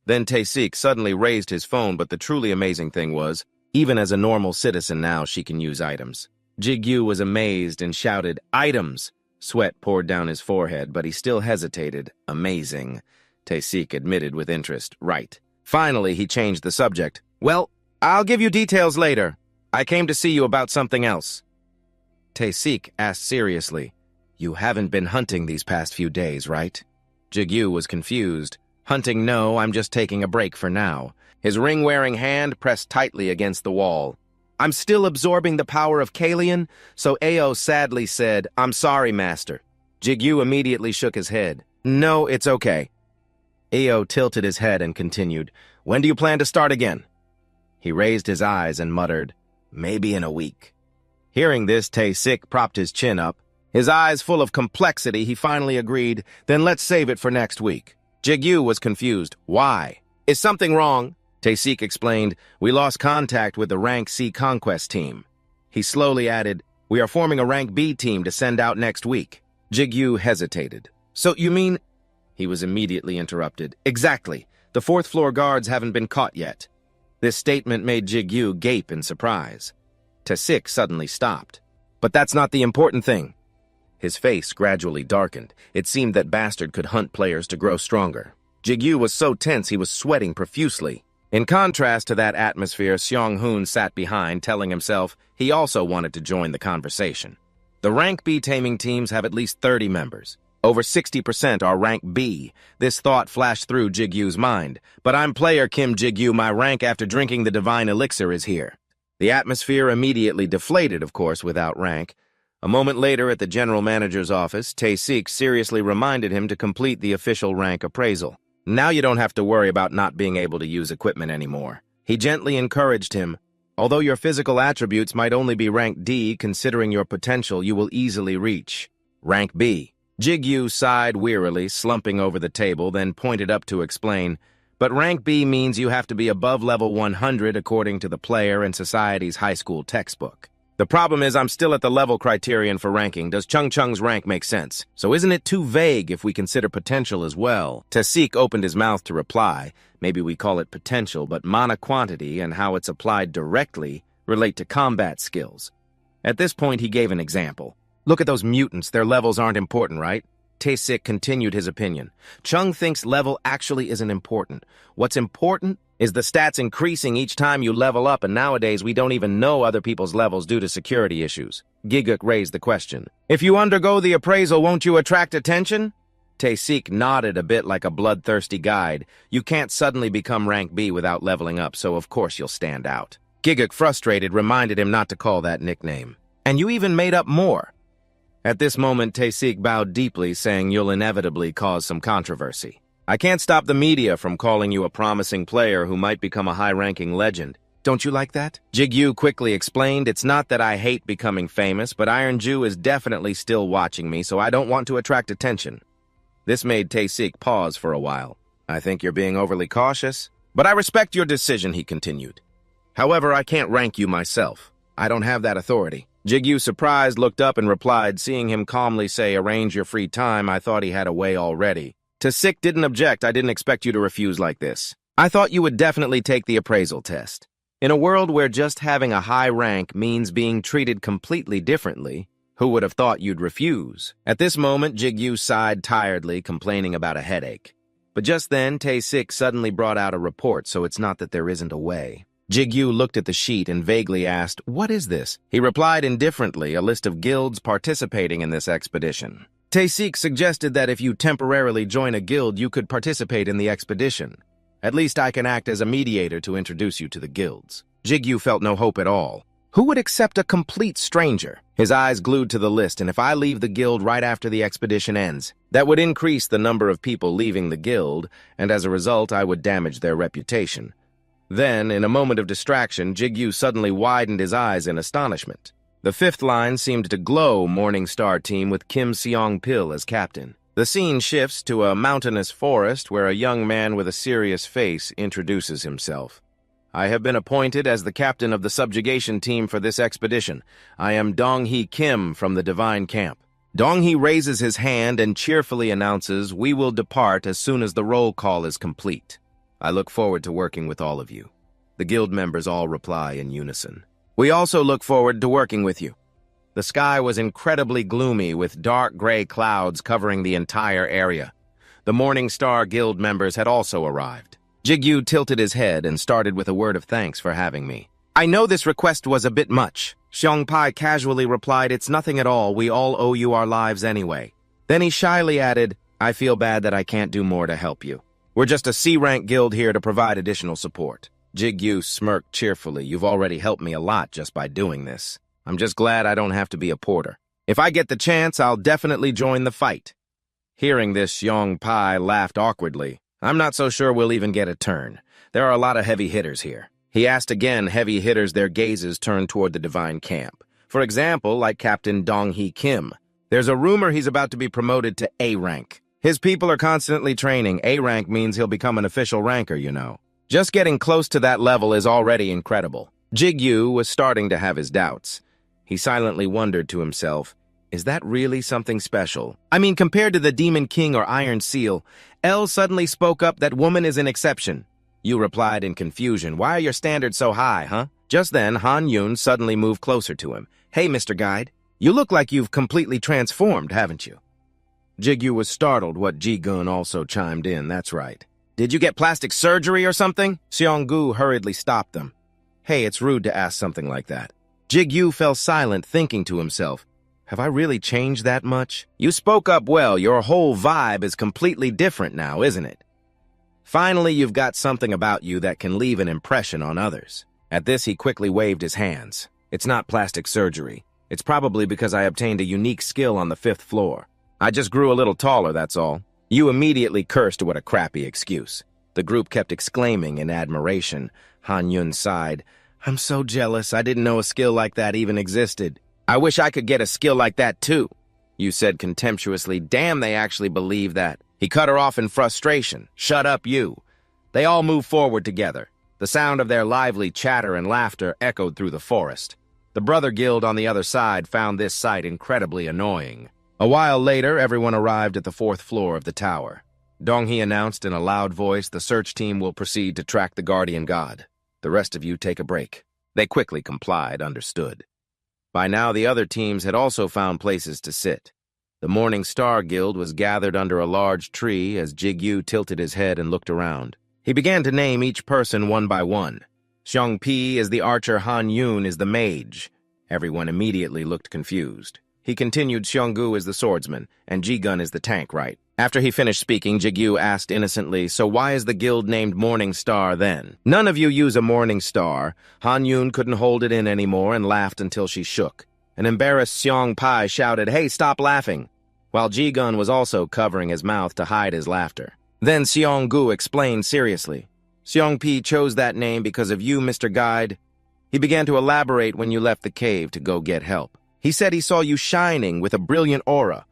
Then Tae-sik suddenly raised his phone, but the truly amazing thing was, even as a normal citizen now, she can use items. Jigyu was amazed and shouted, "Items!" Sweat poured down his forehead, but he still hesitated. "Amazing," Tae-sik admitted with interest. "Right." Finally, he changed the subject. "Well, I'll give you details later. I came to see you about something else." Tae-sik asked seriously, "You haven't been hunting these past few days, right?" Jigyu was confused. "Hunting, no, I'm just taking a break for now." His ring-wearing hand pressed tightly against the wall. "I'm still absorbing the power of Kalian," so Ao sadly said, "I'm sorry, Master." Jigyu immediately shook his head. "No, it's okay." Ao tilted his head and continued, "When do you plan to start again?" He raised his eyes and muttered, "Maybe in a week." Hearing this, Tae-sik propped his chin up. His eyes full of complexity, he finally agreed, "Then let's save it for next week." Jigyu was confused. "Why?" "Is something wrong?" Tae-sik explained, "We lost contact with the Rank C Conquest team." He slowly added, "We are forming a Rank B team to send out next week." Jigyu hesitated. "So you mean—" He was immediately interrupted. "Exactly. The fourth-floor guards haven't been caught yet." This statement made Jigyu gape in surprise. Tae-sik suddenly stopped. "But that's not the important thing." His face gradually darkened. It seemed that Bastard could hunt players to grow stronger. Jigyu was so tense he was sweating profusely. In contrast to that atmosphere, Xiong-hoon sat behind, telling himself he also wanted to join the conversation. The Rank B taming teams have at least 30 members. Over 60% are Rank B. This thought flashed through Jigyu's mind. "But I'm player Kim Jigyu. My rank after drinking the divine elixir is here." The atmosphere immediately deflated, of course, without rank. A moment later, at the general manager's office, Tae-sik seriously reminded him to complete the official rank appraisal. "Now you don't have to worry about not being able to use equipment anymore." He gently encouraged him. "Although your physical attributes might only be rank D, considering your potential, you will easily reach rank B." Jigyu sighed wearily, slumping over the table, then pointed up to explain, "But rank B means you have to be above level 100 according to the player and society's high school textbook. The problem is I'm still at the level criterion for ranking. Does Chung Chung's rank make sense? So isn't it too vague if we consider potential as well?" Tae-sik opened his mouth to reply. "Maybe we call it potential, but mana quantity and how it's applied directly relate to combat skills." At this point, he gave an example. Look at those mutants. Their levels aren't important, right? Tae-sik continued his opinion. Chung thinks level actually isn't important. What's important is the stats increasing each time you level up, and nowadays we don't even know other people's levels due to security issues. Giguk raised the question. If you undergo the appraisal, won't you attract attention? Tae-sik nodded a bit like a bloodthirsty guide. You can't suddenly become rank B without leveling up, so of course you'll stand out. Giguk, frustrated, reminded him not to call that nickname. And you even made up more. At this moment, Tae-sik bowed deeply, saying you'll inevitably cause some controversy. I can't stop the media from calling you a promising player who might become a high-ranking legend. Don't you like that? Jigyu quickly explained, it's not that I hate becoming famous, but Iron Jew is definitely still watching me, so I don't want to attract attention. This made Tae-sik pause for a while. I think you're being overly cautious, but I respect your decision, he continued. However, I can't rank you myself. I don't have that authority. Jigyu, surprised, looked up and replied, seeing him calmly say, arrange your free time, I thought he had a way already. Tae-sik didn't object. I didn't expect you to refuse like this. I thought you would definitely take the appraisal test. In a world where just having a high rank means being treated completely differently, who would have thought you'd refuse? At this moment, Jigyu sighed tiredly, complaining about a headache. But just then, Tae-sik suddenly brought out a report, so it's not that there isn't a way. Jigyu looked at the sheet and vaguely asked, what is this? He replied indifferently, a list of guilds participating in this expedition. Tae-sik suggested that if you temporarily join a guild, you could participate in the expedition. At least I can act as a mediator to introduce you to the guilds. Jigyu felt no hope at all. Who would accept a complete stranger? His eyes glued to the list, and if I leave the guild right after the expedition ends, that would increase the number of people leaving the guild, and as a result, I would damage their reputation. Then, in a moment of distraction, Jigyu suddenly widened his eyes in astonishment. The fifth line seemed to glow Morning Star team with Kim Seong-pil as captain. The scene shifts to a mountainous forest where a young man with a serious face introduces himself. I have been appointed as the captain of the subjugation team for this expedition. I am Dong-hee Kim from the Divine Camp. Dong-hee raises his hand and cheerfully announces, we will depart as soon as the roll call is complete. I look forward to working with all of you. The guild members all reply in unison. We also look forward to working with you. The sky was incredibly gloomy with dark gray clouds covering the entire area. The Morning Star guild members had also arrived. Jigyu tilted his head and started with a word of thanks for having me. I know this request was a bit much. Xiongpai casually replied, it's nothing at all. We all owe you our lives anyway. Then he shyly added, I feel bad that I can't do more to help you. We're just a C-rank guild here to provide additional support. Jigyu smirked cheerfully. You've already helped me a lot just by doing this. I'm just glad I don't have to be a porter. If I get the chance, I'll definitely join the fight. Hearing this, Xiongpai laughed awkwardly. I'm not so sure we'll even get a turn. There are a lot of heavy hitters here. He asked again, heavy hitters, their gazes turned toward the Divine Camp. For example, like Captain Dong-hee Kim. There's a rumor he's about to be promoted to A rank. His people are constantly training. A rank means he'll become an official ranker, you know. Just getting close to that level is already incredible. Jigyu was starting to have his doubts. He silently wondered to himself, is that really something special? I mean, compared to the Demon King or Iron Seal, L suddenly spoke up that woman is an exception. You replied in confusion, why are your standards so high, huh? Just then, Han Yun suddenly moved closer to him. Hey, Mr. Guide, you look like you've completely transformed, haven't you? Jigyu was startled what Ji-gun also chimed in, that's right. Did you get plastic surgery or something? Seong-gu hurriedly stopped them. Hey, it's rude to ask something like that. Jigyu fell silent, thinking to himself, have I really changed that much? You spoke up well, your whole vibe is completely different now, isn't it? Finally, you've got something about you that can leave an impression on others. At this, he quickly waved his hands. It's not plastic surgery. It's probably because I obtained a unique skill on the 5th floor. I just grew a little taller, that's all. You immediately cursed what a crappy excuse. The group kept exclaiming in admiration. Han Yun sighed. I'm so jealous. I didn't know a skill like that even existed. I wish I could get a skill like that too. You said contemptuously. Damn, they actually believe that. He cut her off in frustration. Shut up, you. They all moved forward together. The sound of their lively chatter and laughter echoed through the forest. The Brother Guild on the other side found this sight incredibly annoying. A while later, everyone arrived at the 4th floor of the tower. Dong-hee announced in a loud voice, the search team will proceed to track the guardian god. The rest of you take a break. They quickly complied, understood. By now, the other teams had also found places to sit. The Morning Star Guild was gathered under a large tree as Jigyu tilted his head and looked around. He began to name each person one by one. Xiongpi is the archer, Han Yun is the mage. Everyone immediately looked confused. He continued, Xionggu is the swordsman, and Ji-gun is the tank, right? After he finished speaking, Jigyu asked innocently, so why is the guild named Morning Star then? None of you use a Morning Star. Han Yun couldn't hold it in anymore and laughed until she shook. An embarrassed Xiongpai shouted, hey, stop laughing, while Ji-gun was also covering his mouth to hide his laughter. Then Xionggu explained seriously, Xiongpi chose that name because of you, Mr. Guide. He began to elaborate when you left the cave to go get help. He said he saw you shining with a brilliant aura.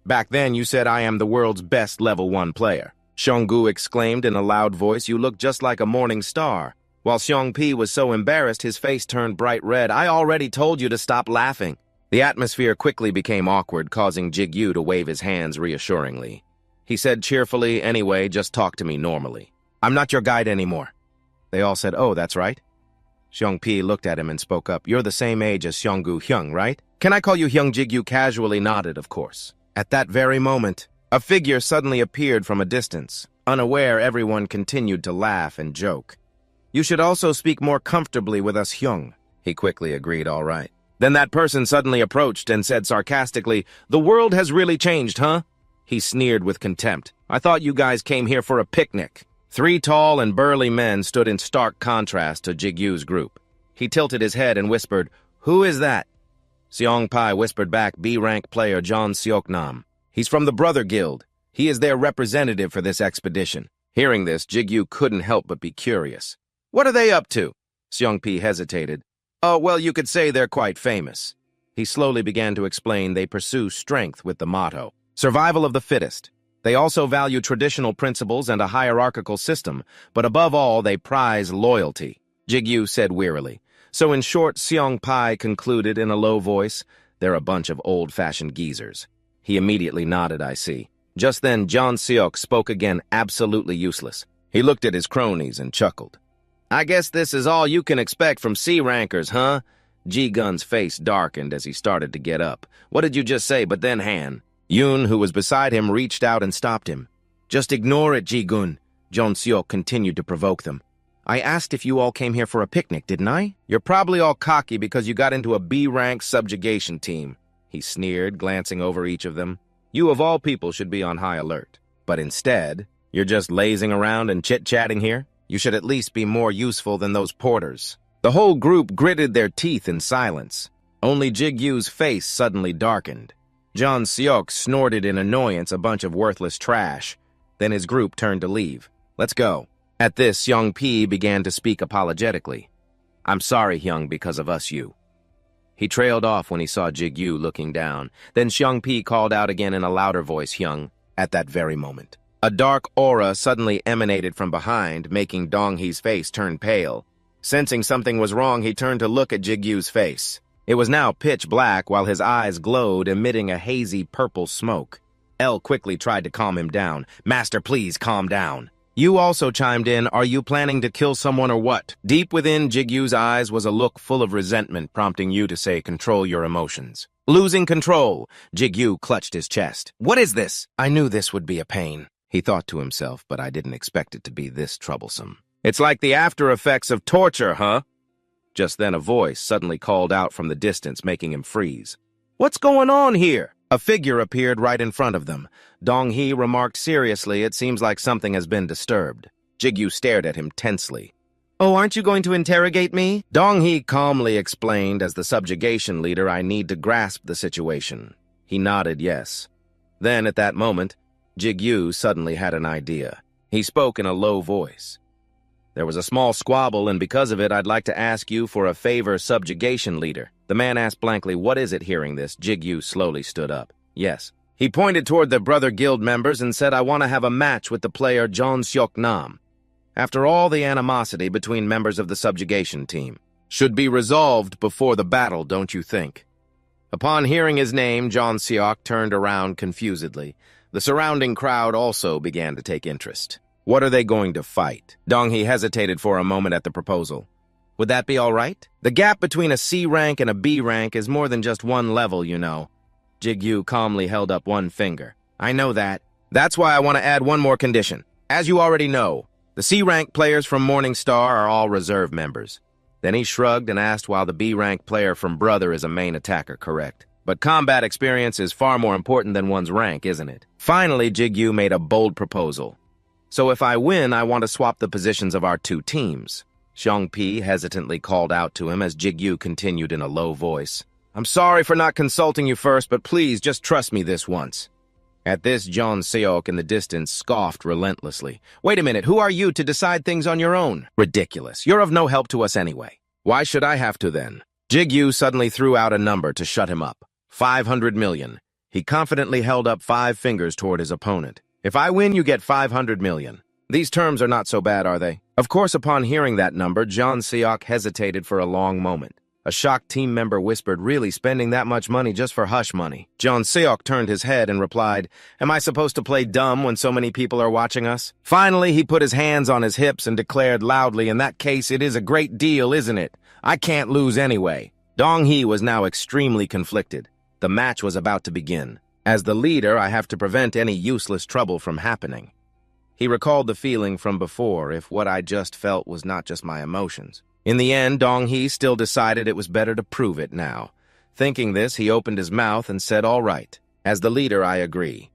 Back then, you said, I am the world's best level 1 player. Xionggu exclaimed in a loud voice, you look just like a morning star. While Xiongpi was so embarrassed, his face turned bright red. I already told you to stop laughing. The atmosphere quickly became awkward, causing Jigyu to wave his hands reassuringly. He said cheerfully, anyway, just talk to me normally. I'm not your guide anymore. They all said, oh, that's right. Xiongpi looked at him and spoke up. You're the same age as Xionggu Hyung, right? Can I call you Hyung? Jigyu casually nodded, of course. At that very moment, a figure suddenly appeared from a distance. Unaware, everyone continued to laugh and joke. You should also speak more comfortably with us, Hyung. He quickly agreed, all right. Then that person suddenly approached and said sarcastically, the world has really changed, huh? He sneered with contempt. I thought you guys came here for a picnic. 3 tall and burly men stood in stark contrast to Jigyu's group. He tilted his head and whispered, who is that? Xiongpai whispered back, B-rank player John Seoknam. He's from the Brother Guild. He is their representative for this expedition. Hearing this, Jigyu couldn't help but be curious. What are they up to? Xiongpi hesitated. Oh, well, you could say they're quite famous. He slowly began to explain they pursue strength with the motto, survival of the fittest. They also value traditional principles and a hierarchical system, but above all, they prize loyalty, Jigyu said wearily. So in short, Xiongpai concluded in a low voice, they're a bunch of old-fashioned geezers. He immediately nodded, I see. Just then, John Seok spoke again, absolutely useless. He looked at his cronies and chuckled. I guess this is all you can expect from C-rankers, huh? Ji-gun's face darkened as he started to get up. What did you just say? But then Han Yun, who was beside him, reached out and stopped him. Just ignore it, Ji-gun. John Seok continued to provoke them. I asked if you all came here for a picnic, didn't I? You're probably all cocky because you got into a B-rank subjugation team, he sneered, glancing over each of them. You of all people should be on high alert. But instead, you're just lazing around and chit-chatting here? You should at least be more useful than those porters. The whole group gritted their teeth in silence. Only Jigyu's face suddenly darkened. John Seok snorted in annoyance, a bunch of worthless trash. Then his group turned to leave. Let's go. At this, Xiongpi began to speak apologetically. I'm sorry, Hyung, because of us, you. He trailed off when he saw Jigyu looking down. Then Xiongpi called out again in a louder voice, Hyung, at that very moment. A dark aura suddenly emanated from behind, making Donghee's face turn pale. Sensing something was wrong, he turned to look at Jigyu's face. It was now pitch black while his eyes glowed, emitting a hazy purple smoke. El quickly tried to calm him down. Master, please calm down. You also chimed in, are you planning to kill someone or what? Deep within Jigyu's eyes was a look full of resentment, prompting you to say, control your emotions. Losing control, Jigyu clutched his chest. What is this? I knew this would be a pain, he thought to himself, but I didn't expect it to be this troublesome. It's like the after effects of torture, huh? Just then a voice suddenly called out from the distance, making him freeze. What's going on here? A figure appeared right in front of them. Donghee remarked seriously, it seems like something has been disturbed. Jigyu stared at him tensely. Oh, aren't you going to interrogate me? Donghee calmly explained, as the subjugation leader, I need to grasp the situation. He nodded yes. Then, at that moment, Jigyu suddenly had an idea. He spoke in a low voice. There was a small squabble, and because of it, I'd like to ask you for a favor, subjugation leader. The man asked blankly, what is it? Hearing this, Jigyu slowly stood up. Yes. He pointed toward the Brother Guild members and said, I want to have a match with the player John Seok-nam. After all, the animosity between members of the subjugation team should be resolved before the battle, don't you think? Upon hearing his name, John Seok turned around confusedly. The surrounding crowd also began to take interest. What are they going to fight? Donghee hesitated for a moment at the proposal. Would that be all right? The gap between a C rank and a B rank is more than just one level, you know. Jigyu calmly held up one finger. I know that. That's why I want to add one more condition. As you already know, the C rank players from Morning Star are all reserve members. Then he shrugged and asked while the B rank player from Brother is a main attacker, correct? But combat experience is far more important than one's rank, isn't it? Finally, Jigyu made a bold proposal. So if I win, I want to swap the positions of our two teams. Xiongpi hesitantly called out to him as Jigyu continued in a low voice. I'm sorry for not consulting you first, but please just trust me this once. At this, John Seok in the distance scoffed relentlessly. Wait a minute, who are you to decide things on your own? Ridiculous. You're of no help to us anyway. Why should I have to then? Jigyu suddenly threw out a number to shut him up. 500 million. He confidently held up 5 fingers toward his opponent. If I win, you get 500 million. These terms are not so bad, are they? Of course, upon hearing that number, John Seok hesitated for a long moment. A shocked team member whispered, really spending that much money just for hush money? John Seok turned his head and replied, am I supposed to play dumb when so many people are watching us? Finally, he put his hands on his hips and declared loudly, in that case, it is a great deal, isn't it? I can't lose anyway. Dong-hee was now extremely conflicted. The match was about to begin. As the leader, I have to prevent any useless trouble from happening. He recalled the feeling from before, if what I just felt was not just my emotions. In the end, Dong-hee still decided it was better to prove it now. Thinking this, he opened his mouth and said, all right. As the leader, I agree.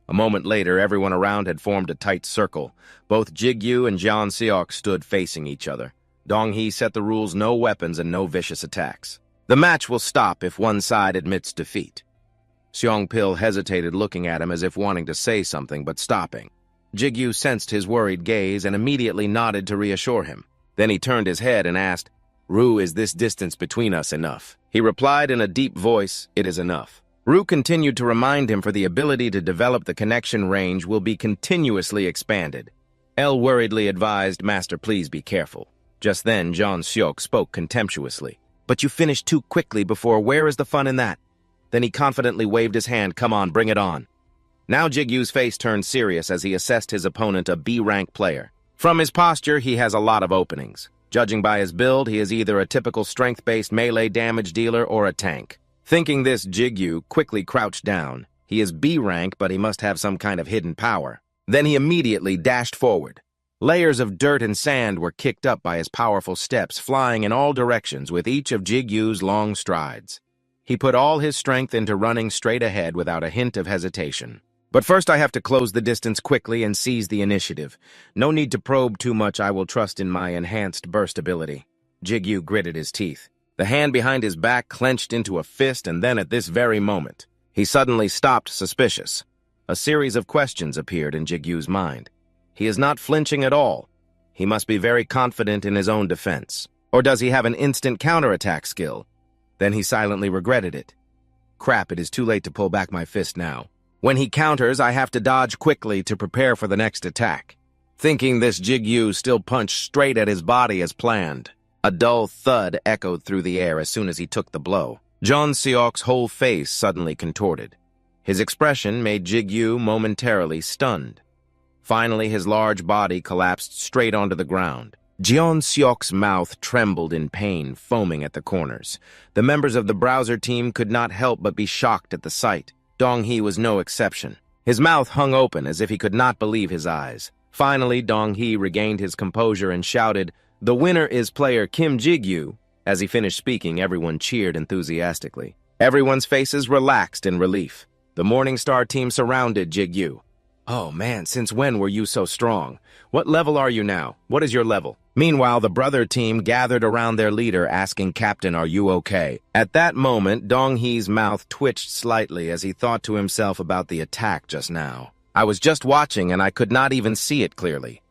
A moment later, everyone around had formed a tight circle. Both Jigyu and John Seok stood facing each other. Dong-hee set the rules: no weapons and no vicious attacks. The match will stop if one side admits defeat. Seong-pil hesitated, looking at him as if wanting to say something, but stopping. Jigyu sensed his worried gaze and immediately nodded to reassure him. Then he turned his head and asked, Ru, is this distance between us enough? He replied in a deep voice, it is enough. Ru continued to remind him for the ability to develop the connection range will be continuously expanded. El worriedly advised, Master, please be careful. Just then, John Seok spoke contemptuously. But you finished too quickly before, where is the fun in that? Then he confidently waved his hand, come on, bring it on. Now Jigyu's face turned serious as he assessed his opponent, a B-rank player. From his posture, he has a lot of openings. Judging by his build, he is either a typical strength-based melee damage dealer or a tank. Thinking this, Jigyu quickly crouched down. He is B-rank, but he must have some kind of hidden power. Then he immediately dashed forward. Layers of dirt and sand were kicked up by his powerful steps, flying in all directions with each of Jigyu's long strides. He put all his strength into running straight ahead without a hint of hesitation. But first I have to close the distance quickly and seize the initiative. No need to probe too much, I will trust in my enhanced burst ability. Jigyu gritted his teeth. The hand behind his back clenched into a fist, and then at this very moment, he suddenly stopped, suspicious. A series of questions appeared in Jigyu's mind. He is not flinching at all. He must be very confident in his own defense. Or does he have an instant counterattack skill? Then he silently regretted it. Crap, it is too late to pull back my fist now. When he counters, I have to dodge quickly to prepare for the next attack. Thinking this, Jigyu still punched straight at his body as planned. A dull thud echoed through the air as soon as he took the blow. John Seok's whole face suddenly contorted. His expression made Jigyu momentarily stunned. Finally, his large body collapsed straight onto the ground. Jeon Seok's mouth trembled in pain, foaming at the corners. The members of the browser team could not help but be shocked at the sight. Dong-hee was no exception. His mouth hung open as if he could not believe his eyes. Finally, Dong-hee regained his composure and shouted, "The winner is player Kim Jigyu." As he finished speaking, everyone cheered enthusiastically. Everyone's faces relaxed in relief. The Morning Star team surrounded Jigyu. "Oh man, since when were you so strong? What level are you now? What is your level?" Meanwhile, the brother team gathered around their leader, asking, "Captain, are you okay?" At that moment, Dong-hee's mouth twitched slightly as he thought to himself about the attack just now. I was just watching and I could not even see it clearly.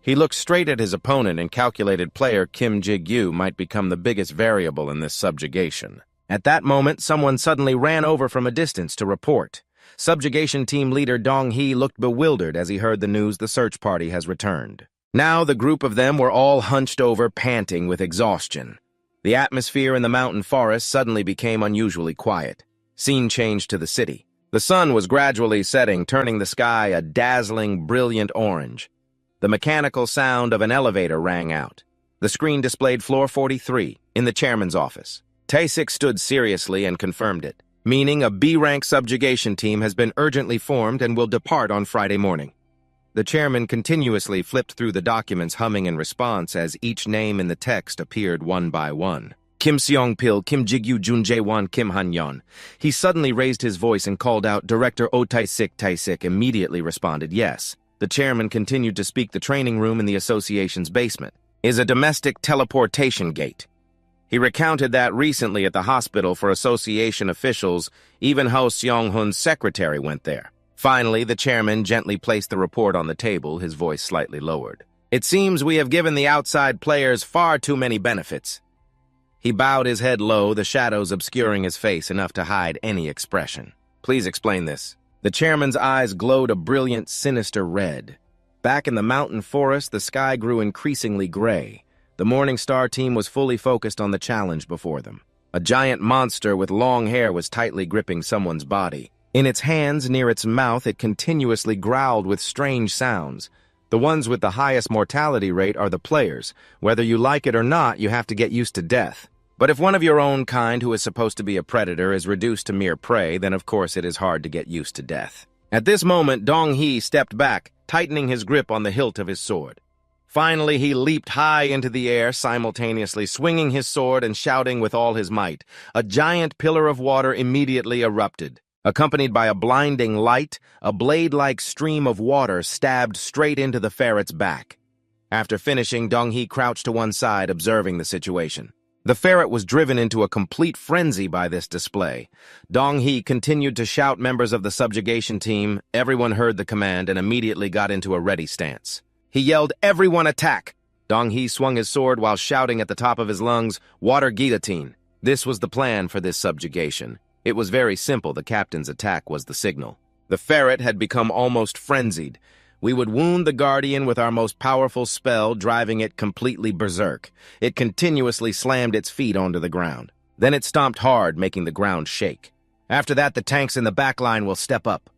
He looked straight at his opponent and calculated player Kim Jigyu might become the biggest variable in this subjugation. At that moment, someone suddenly ran over from a distance to report. Subjugation team leader Dong-hee looked bewildered as he heard the news the search party has returned. Now the group of them were all hunched over, panting with exhaustion. The atmosphere in the mountain forest suddenly became unusually quiet. Scene changed to the city. The sun was gradually setting, turning the sky a dazzling, brilliant orange. The mechanical sound of an elevator rang out. The screen displayed floor 43, in the chairman's office. Tae-sik stood seriously and confirmed it, meaning a B-rank subjugation team has been urgently formed and will depart on Friday morning. The chairman continuously flipped through the documents, humming in response as each name in the text appeared one by one. Kim Seong-pil, Kim Jigyu, Jun Jae-won, Kim Han-yeon. He suddenly raised his voice and called out, "Director Oh Tae-sik." Tae-sik immediately responded, "Yes." The chairman continued to speak. "The training room in the association's basement is a domestic teleportation gate." He recounted that recently at the hospital for association officials, even Ho Seong-hun's secretary went there. Finally, the chairman gently placed the report on the table, his voice slightly lowered. "It seems we have given the outside players far too many benefits." He bowed his head low, the shadows obscuring his face enough to hide any expression. "Please explain this." The chairman's eyes glowed a brilliant, sinister red. Back in the mountain forest, the sky grew increasingly gray. The Morning Star team was fully focused on the challenge before them. A giant monster with long hair was tightly gripping someone's body. In its hands, near its mouth, it continuously growled with strange sounds. The ones with the highest mortality rate are the players. Whether you like it or not, you have to get used to death. But if one of your own kind, who is supposed to be a predator, is reduced to mere prey, then of course it is hard to get used to death. At this moment, Dong-hee stepped back, tightening his grip on the hilt of his sword. Finally, he leaped high into the air, simultaneously swinging his sword and shouting with all his might. A giant pillar of water immediately erupted. Accompanied by a blinding light, a blade-like stream of water stabbed straight into the ferret's back. After finishing, Dong-hee crouched to one side, observing the situation. The ferret was driven into a complete frenzy by this display. Dong-hee continued to shout members of the subjugation team. Everyone heard the command and immediately got into a ready stance. He yelled, "Everyone attack!" Dong-hee swung his sword while shouting at the top of his lungs, "Water guillotine." This was the plan for this subjugation. It was very simple. The captain's attack was the signal. The ferret had become almost frenzied. We would wound the Guardian with our most powerful spell, driving it completely berserk. It continuously slammed its feet onto the ground. Then it stomped hard, making the ground shake. After that, the tanks in the back line will step up.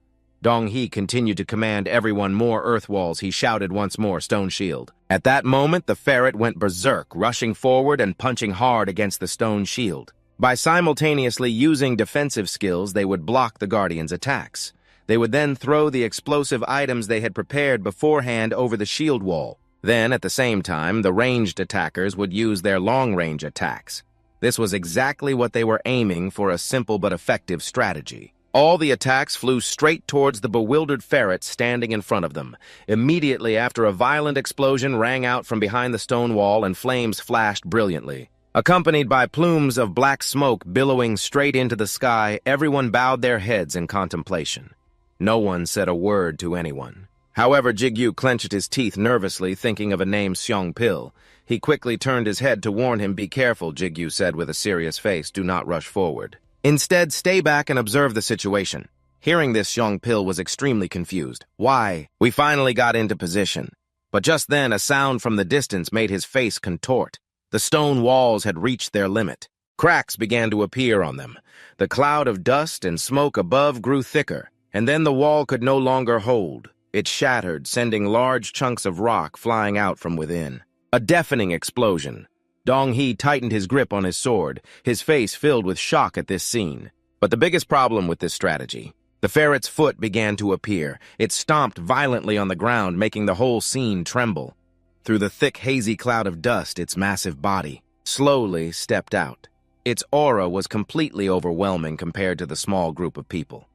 Dong-hee continued to command everyone more earth walls. He shouted once more, "Stone shield." At that moment, the ferret went berserk, rushing forward and punching hard against the stone shield. By simultaneously using defensive skills, they would block the Guardian's attacks. They would then throw the explosive items they had prepared beforehand over the shield wall. Then, at the same time, the ranged attackers would use their long-range attacks. This was exactly what they were aiming for, a simple but effective strategy. All the attacks flew straight towards the bewildered ferret standing in front of them. Immediately after, a violent explosion rang out from behind the stone wall and flames flashed brilliantly. Accompanied by plumes of black smoke billowing straight into the sky, everyone bowed their heads in contemplation. No one said a word to anyone. However, Jigyu clenched his teeth nervously, thinking of a name, Seong-pil. He quickly turned his head to warn him. "Be careful," Jigyu said with a serious face. "Do not rush forward. Instead, stay back and observe the situation." Hearing this, Seong-pil was extremely confused. "Why?" "We finally got into position." But just then, a sound from the distance made his face contort. The stone walls had reached their limit. Cracks began to appear on them. The cloud of dust and smoke above grew thicker. And then the wall could no longer hold. It shattered, sending large chunks of rock flying out from within. A deafening explosion. Dong-hee tightened his grip on his sword, his face filled with shock at this scene. But the biggest problem with this strategy, the ferret's foot began to appear. It stomped violently on the ground, making the whole scene tremble. Through the thick, hazy cloud of dust, its massive body slowly stepped out. Its aura was completely overwhelming compared to the small group of people.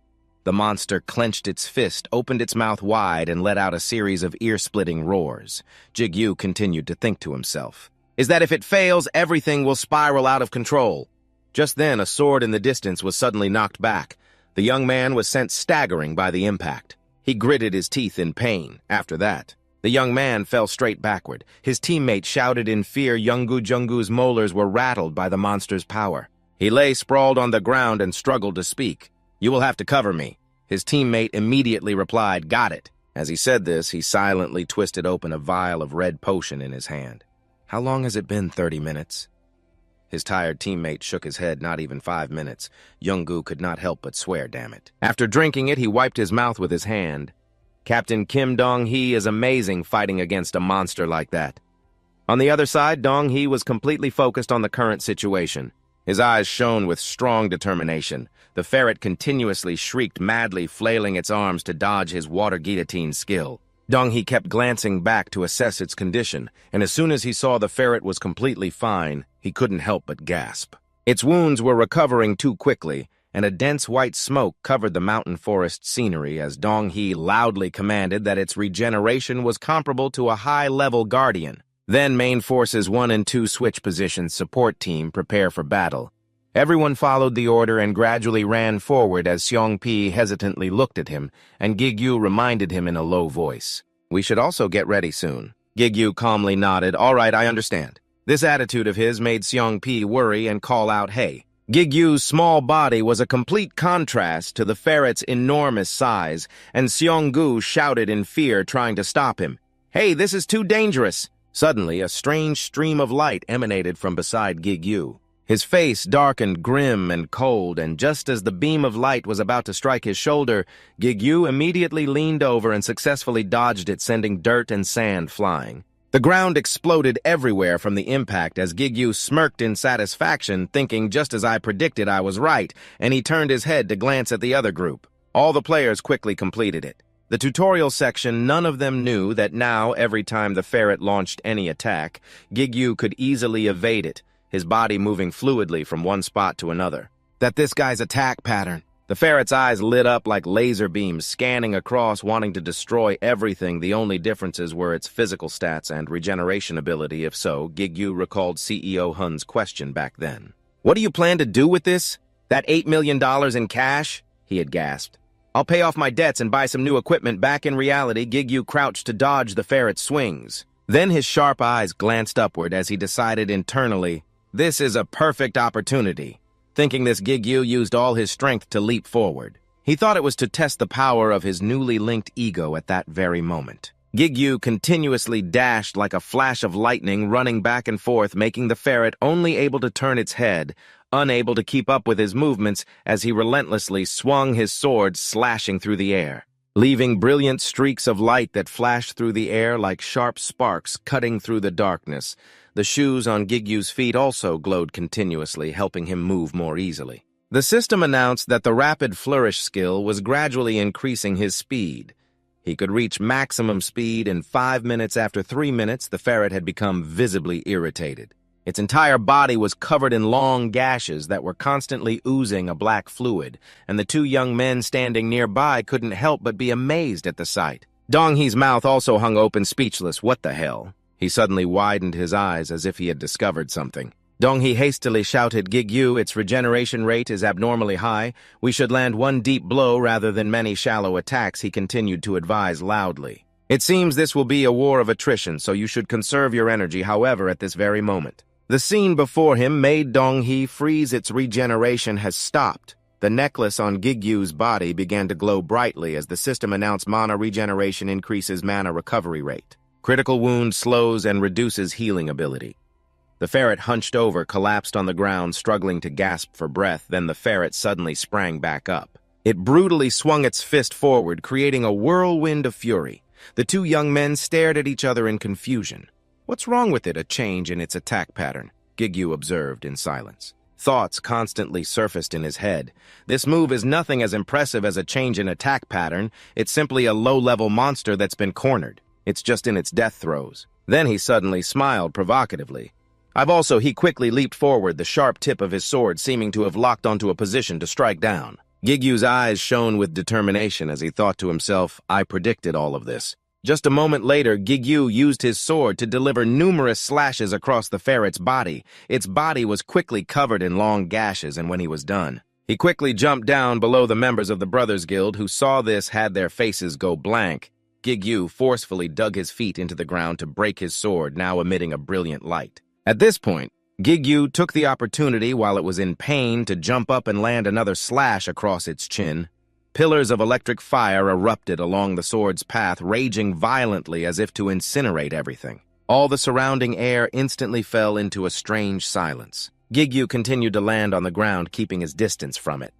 The monster clenched its fist, opened its mouth wide, and let out a series of ear-splitting roars. Jigyu continued to think to himself, "Is that if it fails, everything will spiral out of control." Just then, a sword in the distance was suddenly knocked back. The young man was sent staggering by the impact. He gritted his teeth in pain. After that, the young man fell straight backward. His teammate shouted in fear. Junggu's molars were rattled by the monster's power. He lay sprawled on the ground and struggled to speak. "You will have to cover me." His teammate immediately replied, "Got it." As he said this, he silently twisted open a vial of red potion in his hand. "How long has it been? 30 minutes?" His tired teammate shook his head. "Not even 5 minutes. Junggu could not help but swear, damn it. After drinking it, he wiped his mouth with his hand. "Captain Kim Dong-hee is amazing fighting against a monster like that." On the other side, Dong-hee was completely focused on the current situation. His eyes shone with strong determination. The ferret continuously shrieked madly, flailing its arms to dodge his water guillotine skill. Dong-hee kept glancing back to assess its condition, and as soon as he saw the ferret was completely fine, he couldn't help but gasp. Its wounds were recovering too quickly, and a dense white smoke covered the mountain forest scenery as Dong-hee loudly commanded that its regeneration was comparable to a high-level guardian. Then Main Forces 1 and 2 switch positions support team prepare for battle. Everyone followed the order and gradually ran forward as Seong-pi hesitantly looked at him, and Gig-yu reminded him in a low voice. "We should also get ready soon." Gig-yu calmly nodded. "All right, I understand." This attitude of his made Seong-pi worry and call out, "Hey." Gig-yu's small body was a complete contrast to the ferret's enormous size, and Seong-gu shouted in fear, trying to stop him. "Hey, this is too dangerous." Suddenly, a strange stream of light emanated from beside Gig-yu. His face darkened grim and cold, and just as the beam of light was about to strike his shoulder, Gig-yu immediately leaned over and successfully dodged it, sending dirt and sand flying. The ground exploded everywhere from the impact as Gig-yu smirked in satisfaction, thinking just as I predicted I was right, and he turned his head to glance at the other group. All the players quickly completed it. The tutorial section, none of them knew that now, every time the ferret launched any attack, Gig-yu could easily evade it, his body moving fluidly from one spot to another. That this guy's attack pattern. The ferret's eyes lit up like laser beams, scanning across, wanting to destroy everything. The only differences were its physical stats and regeneration ability. If so, Gig-yu recalled CEO Hun's question back then. "What do you plan to do with this? That $8 million in cash?" he had gasped. "I'll pay off my debts and buy some new equipment." Back in reality, Gig-yu crouched to dodge the ferret's swings. Then his sharp eyes glanced upward as he decided internally, "This is a perfect opportunity." Thinking this, Gig-yu used all his strength to leap forward. He thought it was to test the power of his newly linked ego at that very moment. Gig-yu continuously dashed like a flash of lightning, running back and forth, making the ferret only able to turn its head, unable to keep up with his movements as he relentlessly swung his sword, slashing through the air, leaving brilliant streaks of light that flashed through the air like sharp sparks cutting through the darkness. The shoes on Gig-yu's feet also glowed continuously, helping him move more easily. The system announced that the rapid flourish skill was gradually increasing his speed. He could reach maximum speed in 5 minutes. After 3 minutes, the ferret had become visibly irritated. Its entire body was covered in long gashes that were constantly oozing a black fluid, and the two young men standing nearby couldn't help but be amazed at the sight. Dong-hee's mouth also hung open, speechless. What the hell? He suddenly widened his eyes as if he had discovered something. Dong-hee hastily shouted, "Gig-yu, its regeneration rate is abnormally high. We should land one deep blow rather than many shallow attacks," he continued to advise loudly. "It seems this will be a war of attrition, so you should conserve your energy, however, at this very moment." The scene before him made Dong-hee freeze. Its regeneration has stopped. The necklace on Gig-yu's body began to glow brightly as the system announced mana regeneration increases mana recovery rate. Critical wound slows and reduces healing ability. The ferret hunched over, collapsed on the ground, struggling to gasp for breath. Then the ferret suddenly sprang back up. It brutally swung its fist forward, creating a whirlwind of fury. The two young men stared at each other in confusion. "What's wrong with it? A change in its attack pattern," Gig-yu observed in silence. Thoughts constantly surfaced in his head. This move is nothing as impressive as a change in attack pattern. It's simply a low-level monster that's been cornered. It's just in its death throes. Then he suddenly smiled provocatively. He quickly leaped forward, the sharp tip of his sword seeming to have locked onto a position to strike down. Gig-yu's eyes shone with determination as he thought to himself, "I predicted all of this." Just a moment later, Gig-yu used his sword to deliver numerous slashes across the ferret's body. Its body was quickly covered in long gashes, and when he was done, he quickly jumped down below. The members of the Brothers Guild who saw this had their faces go blank. Gig-yu forcefully dug his feet into the ground to break his sword, now emitting a brilliant light. At this point, Gig-yu took the opportunity while it was in pain to jump up and land another slash across its chin. Pillars of electric fire erupted along the sword's path, raging violently as if to incinerate everything. All the surrounding air instantly fell into a strange silence. Gig-yu continued to land on the ground, keeping his distance from it.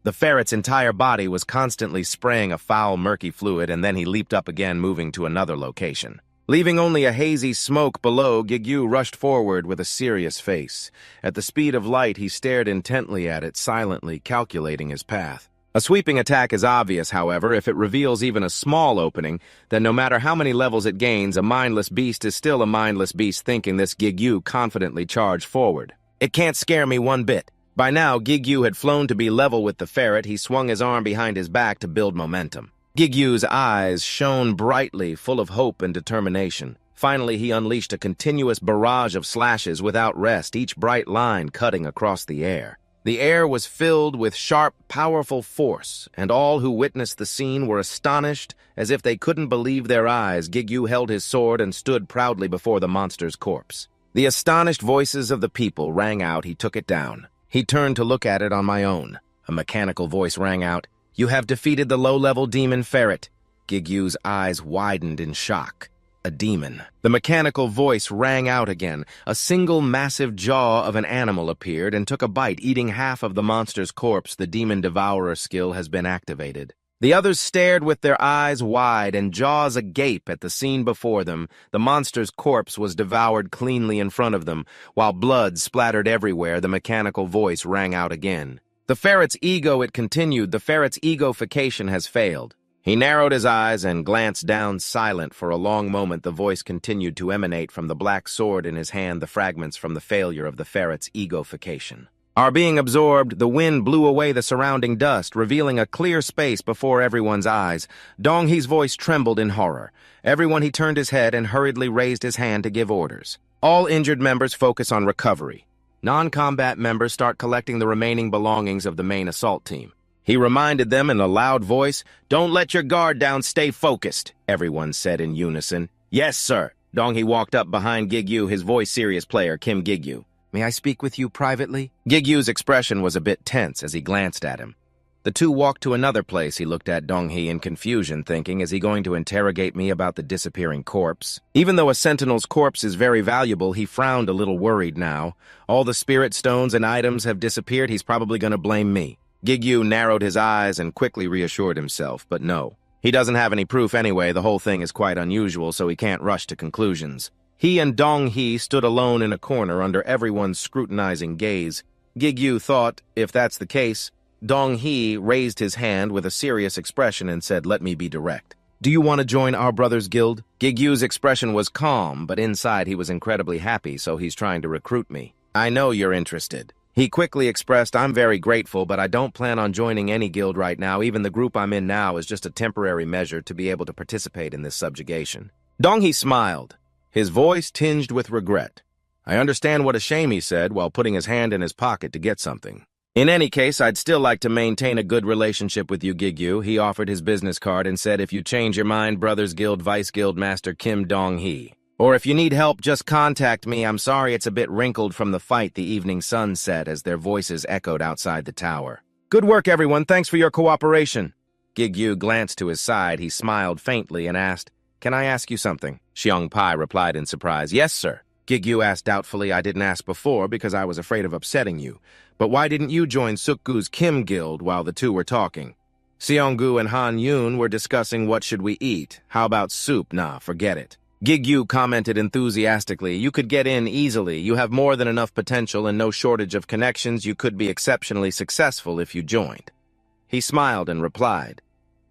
The ferret's entire body was constantly spraying a foul, murky fluid, and then he leaped up again, moving to another location. Leaving only a hazy smoke below, Gigyu rushed forward with a serious face. At the speed of light, he stared intently at it, silently calculating his path. A sweeping attack is obvious, however. If it reveals even a small opening, then no matter how many levels it gains, a mindless beast is still a mindless beast. Thinking this, Gigyu confidently charged forward. It can't scare me one bit. By now, Gigyu had flown to be level with the ferret. He swung his arm behind his back to build momentum. Gigyu's eyes shone brightly, full of hope and determination. Finally, he unleashed a continuous barrage of slashes without rest, each bright line cutting across the air. The air was filled with sharp, powerful force, and all who witnessed the scene were astonished as if they couldn't believe their eyes. Gigyu held his sword and stood proudly before the monster's corpse. The astonished voices of the people rang out. He took it down. He turned to look at it on my own. A mechanical voice rang out, "You have defeated the low-level demon ferret." Gigyu's eyes widened in shock. A demon. The mechanical voice rang out again. A single massive jaw of an animal appeared and took a bite, eating half of the monster's corpse. The demon devourer skill has been activated. The others stared with their eyes wide and jaws agape at the scene before them. The monster's corpse was devoured cleanly in front of them. While blood splattered everywhere, the mechanical voice rang out again. The ferret's ego, it continued, the ferret's egofication has failed. He narrowed his eyes and glanced down, silent. For a long moment, the voice continued to emanate from the black sword in his hand, the fragments from the failure of the ferret's egofication. Are being absorbed, the wind blew away the surrounding dust, revealing a clear space before everyone's eyes. Donghee's voice trembled in horror. Everyone, he turned his head and hurriedly raised his hand to give orders. All injured members focus on recovery. Non-combat members start collecting the remaining belongings of the main assault team. He reminded them in a loud voice, "Don't let your guard down, stay focused," everyone said in unison. "Yes, sir." Donghee walked up behind Gigyu, his voice serious player, Kim Gigyu. "May I speak with you privately?" Gigyu's expression was a bit tense as he glanced at him. The two walked to another place. He looked at Donghee in confusion, thinking, is he going to interrogate me about the disappearing corpse? Even though a sentinel's corpse is very valuable, he frowned a little worried now. All the spirit stones and items have disappeared. He's probably going to blame me. Gigyu narrowed his eyes and quickly reassured himself, but no. He doesn't have any proof anyway. The whole thing is quite unusual, so he can't rush to conclusions. He and Donghee stood alone in a corner under everyone's scrutinizing gaze. Gigyu thought, if that's the case, Donghee raised his hand with a serious expression and said, "Let me be direct. Do you want to join our brothers' guild?" Gigyu's expression was calm, but inside he was incredibly happy, so he's trying to recruit me. "I know you're interested." He quickly expressed, "I'm very grateful, but I don't plan on joining any guild right now. Even the group I'm in now is just a temporary measure to be able to participate in this subjugation." Donghee smiled, his voice tinged with regret. "I understand what a shame," he said, while putting his hand in his pocket to get something. "In any case, I'd still like to maintain a good relationship with you, Gigyu." He offered his business card and said, "If you change your mind, Brothers Guild Vice Guild Master Kim Donghee. Or if you need help, just contact me. I'm sorry it's a bit wrinkled from the fight." The evening sun set as their voices echoed outside the tower. "Good work, everyone. Thanks for your cooperation." Gigyu glanced to his side. He smiled faintly and asked, "Can I ask you something?" Xiong Pai replied in surprise, "Yes, sir." Gigyu asked doubtfully, "I didn't ask before because I was afraid of upsetting you. But why didn't you join Sukgu's Kim Guild while the two were talking?" Seonggu and Han Yun were discussing what should we eat. "How about soup?" "Nah, forget it." Gigyu commented enthusiastically, "You could get in easily. You have more than enough potential and no shortage of connections. You could be exceptionally successful if you joined." He smiled and replied,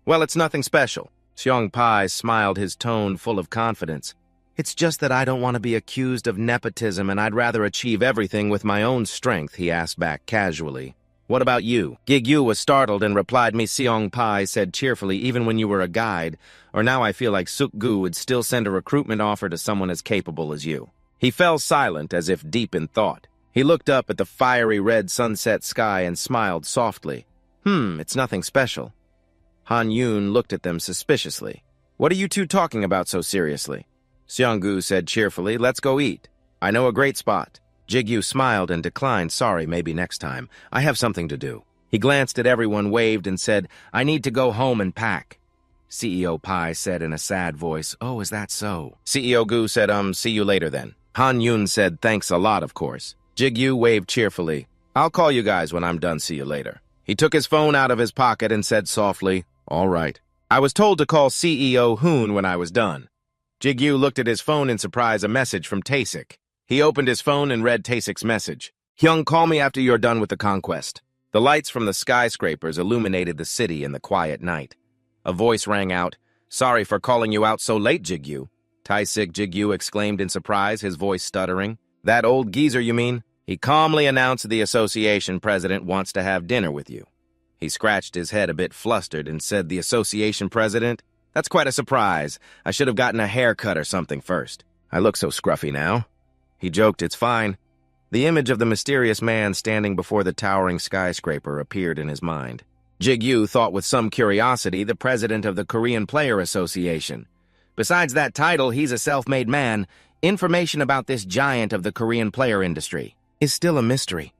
"Well, it's nothing special." Xiong Pai smiled, his tone full of confidence. "It's just that I don't want to be accused of nepotism and I'd rather achieve everything with my own strength," he asked back casually. "What about you?" Gigyu was startled and replied, "Me." Xiong Pai said cheerfully, "Even when you were a guide, or now I feel like Sukgu would still send a recruitment offer to someone as capable as you." He fell silent as if deep in thought. He looked up at the fiery red sunset sky and smiled softly. It's nothing special." Han Yun looked at them suspiciously. "What are you two talking about so seriously?" Seonggu said cheerfully, "Let's go eat. I know a great spot." Gigyu smiled and declined, "Sorry, maybe next time. I have something to do." He glanced at everyone, waved, and said, "I need to go home and pack." CEO Pai said in a sad voice, "Oh, is that so?" CEO Gu said, "See you later then." Han Yun said, "Thanks a lot, of course." Gigyu waved cheerfully, "I'll call you guys when I'm done. See you later." He took his phone out of his pocket and said softly, "All right. I was told to call CEO Hoon when I was done." Jigyu looked at his phone in surprise, a message from Taesik. He opened his phone and read Taesik's message. Hyung, call me after you're done with the conquest. The lights from the skyscrapers illuminated the city in the quiet night. A voice rang out. Sorry for calling you out so late, Jigyu. Taesik, Jigyu exclaimed in surprise, his voice stuttering. That old geezer, you mean? He calmly announced the association president wants to have dinner with you. He scratched his head a bit flustered and said, the association president? That's quite a surprise. I should have gotten a haircut or something first. I look so scruffy now. He joked, it's fine. The image of the mysterious man standing before the towering skyscraper appeared in his mind. Jigyu thought with some curiosity the president of the Korean Player Association. Besides that title, he's a self-made man. Information about this giant of the Korean player industry is still a mystery.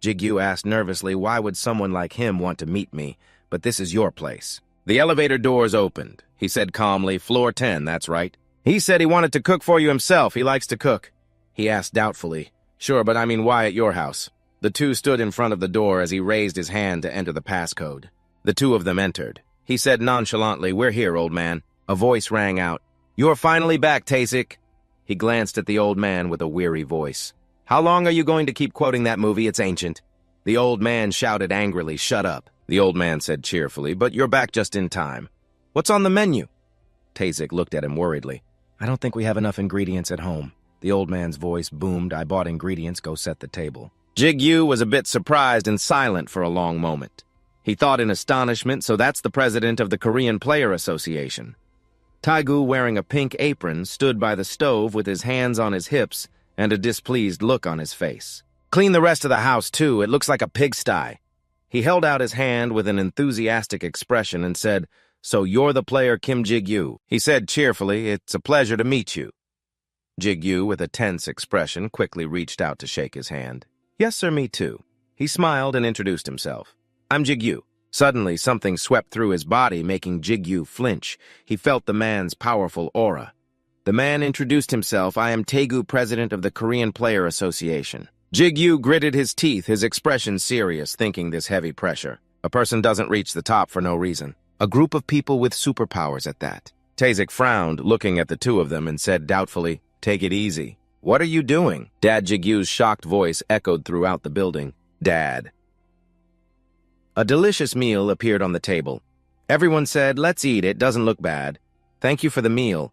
Jigyu asked nervously, why would someone like him want to meet me? But this is your place. The elevator doors opened. He said calmly, floor 10, that's right. He said he wanted to cook for you himself. He likes to cook. He asked doubtfully, sure, but I mean why at your house? The two stood in front of the door as he raised his hand to enter the passcode. The two of them entered. He said nonchalantly, we're here, old man. A voice rang out. You're finally back, Taesik. He glanced at the old man with a weary voice. How long are you going to keep quoting that movie? It's ancient. The old man shouted angrily, shut up. The old man said cheerfully, but you're back just in time. What's on the menu? Taesik looked at him worriedly. I don't think we have enough ingredients at home. The old man's voice boomed, I bought ingredients, go set the table. Jigyu was a bit surprised and silent for a long moment. He thought in astonishment, so that's the president of the Korean Player Association. Taegu, wearing a pink apron, stood by the stove with his hands on his hips and a displeased look on his face. Clean the rest of the house, too. It looks like a pigsty. He held out his hand with an enthusiastic expression and said, so you're the player Kim Jigyu. He said cheerfully, it's a pleasure to meet you. Jigyu, with a tense expression, quickly reached out to shake his hand. Yes, sir, me too. He smiled and introduced himself. I'm Jigyu. Suddenly, something swept through his body, making Jigyu flinch. He felt the man's powerful aura. The man introduced himself. I am Taegu, president of the Korean Player Association. Jigyu gritted his teeth, his expression serious, thinking this heavy pressure. A person doesn't reach the top for no reason. A group of people with superpowers at that. Taesik frowned, looking at the two of them, and said doubtfully, take it easy. What are you doing? Dad Jigyu's shocked voice echoed throughout the building. Dad. A delicious meal appeared on the table. Everyone said, let's eat, it doesn't look bad. Thank you for the meal.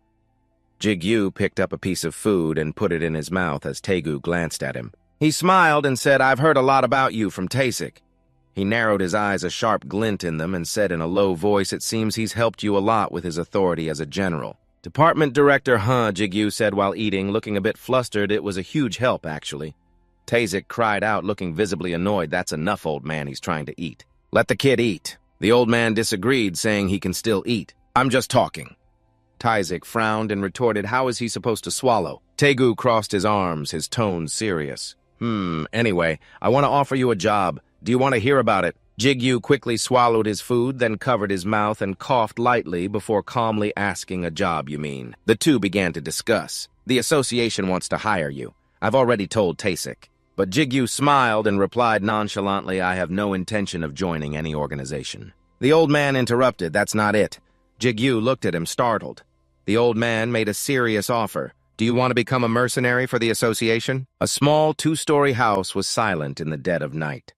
Jigyu picked up a piece of food and put it in his mouth as Taegu glanced at him. He smiled and said, I've heard a lot about you from Taesik. He narrowed his eyes, a sharp glint in them, and said in a low voice, it seems he's helped you a lot with his authority as a general. Department Director, Jigyu said while eating, looking a bit flustered. It was a huge help, actually. Taesik cried out, looking visibly annoyed. That's enough, old man, he's trying to eat. Let the kid eat. The old man disagreed, saying he can still eat. I'm just talking. Taesik frowned and retorted, how is he supposed to swallow? Taegu crossed his arms, his tone serious. Anyway, I want to offer you a job. Do you want to hear about it? Jigyu quickly swallowed his food, then covered his mouth and coughed lightly before calmly asking, a job, you mean? The two began to discuss. The association wants to hire you. I've already told Taesik. But Jigyu smiled and replied nonchalantly, I have no intention of joining any organization. The old man interrupted, that's not it. Jigyu looked at him, startled. The old man made a serious offer. Do you want to become a mercenary for the association? A small two-story house was silent in the dead of night.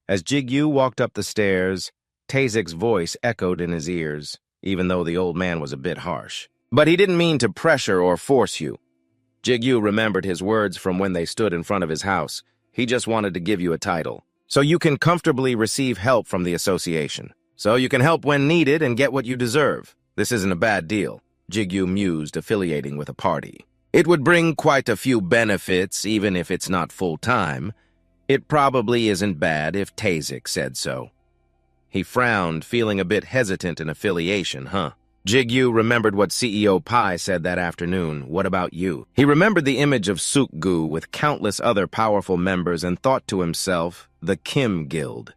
As Jigyu walked up the stairs, Taesik's voice echoed in his ears, even though the old man was a bit harsh. But he didn't mean to pressure or force you. Jigyu remembered his words from when they stood in front of his house. He just wanted to give you a title, so you can comfortably receive help from the association. So you can help when needed and get what you deserve. This isn't a bad deal, Jigyu mused, affiliating with a party. It would bring quite a few benefits, even if it's not full-time. It probably isn't bad if Taesik said so. He frowned, feeling a bit hesitant in affiliation, Jigyu remembered what CEO Pai said that afternoon. What about you? He remembered the image of Suk-gu with countless other powerful members and thought to himself, the Kim Guild.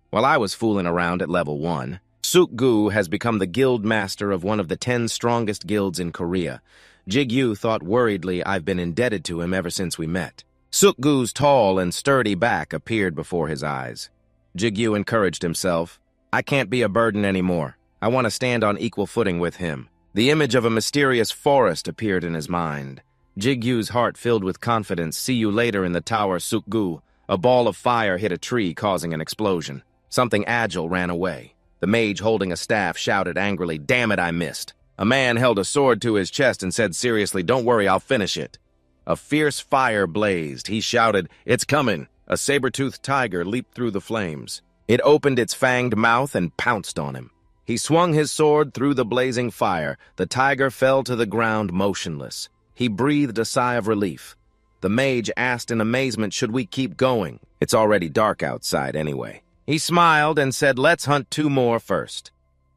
While I was fooling around at level 1, Suk-gu has become the guild master of one of the 10 strongest guilds in Korea. Jigyu thought worriedly, I've been indebted to him ever since we met. Suk-gu's tall and sturdy back appeared before his eyes. Jigyu encouraged himself, I can't be a burden anymore. I want to stand on equal footing with him. The image of a mysterious forest appeared in his mind. Jigyu's heart filled with confidence. See you later in the tower, Sukgu. A ball of fire hit a tree, causing an explosion. Something agile ran away. The mage holding a staff shouted angrily, "Damn it, I missed." A man held a sword to his chest and said seriously, "Don't worry, I'll finish it." A fierce fire blazed. He shouted, "It's coming." A saber-toothed tiger leaped through the flames. It opened its fanged mouth and pounced on him. He swung his sword through the blazing fire. The tiger fell to the ground motionless. He breathed a sigh of relief. The mage asked in amazement, "Should we keep going? It's already dark outside anyway." He smiled and said, "Let's hunt 2 more first."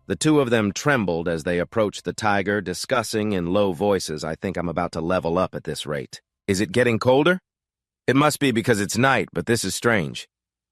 The 2 of them trembled as they approached the tiger, discussing in low voices, "I think I'm about to level up at this rate. Is it getting colder? It must be because it's night, but this is strange."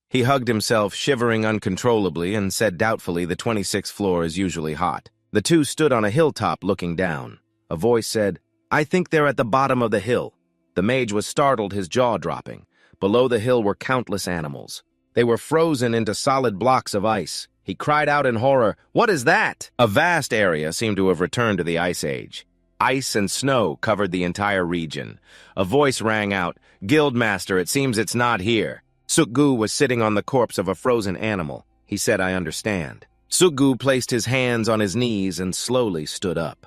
He hugged himself, shivering uncontrollably, and said doubtfully, "The 26th floor is usually hot." The 2 stood on a hilltop looking down. A voice said, "I think they're at the bottom of the hill." The mage was startled, his jaw dropping. Below the hill were countless animals. They were frozen into solid blocks of ice. He cried out in horror, "What is that?" A vast area seemed to have returned to the Ice Age. Ice and snow covered the entire region. A voice rang out, "Guildmaster, it seems it's not here." Sukgu was sitting on the corpse of a frozen animal. He said, "I understand." Sukgu placed his hands on his knees and slowly stood up.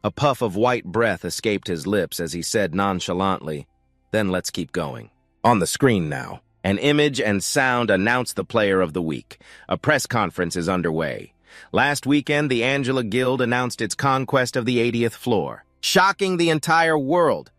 A puff of white breath escaped his lips as he said nonchalantly, "Then let's keep going." On the screen now, an image and sound announced the player of the week. A press conference is underway. Last weekend, the Angela Guild announced its conquest of the 80th floor, shocking the entire world.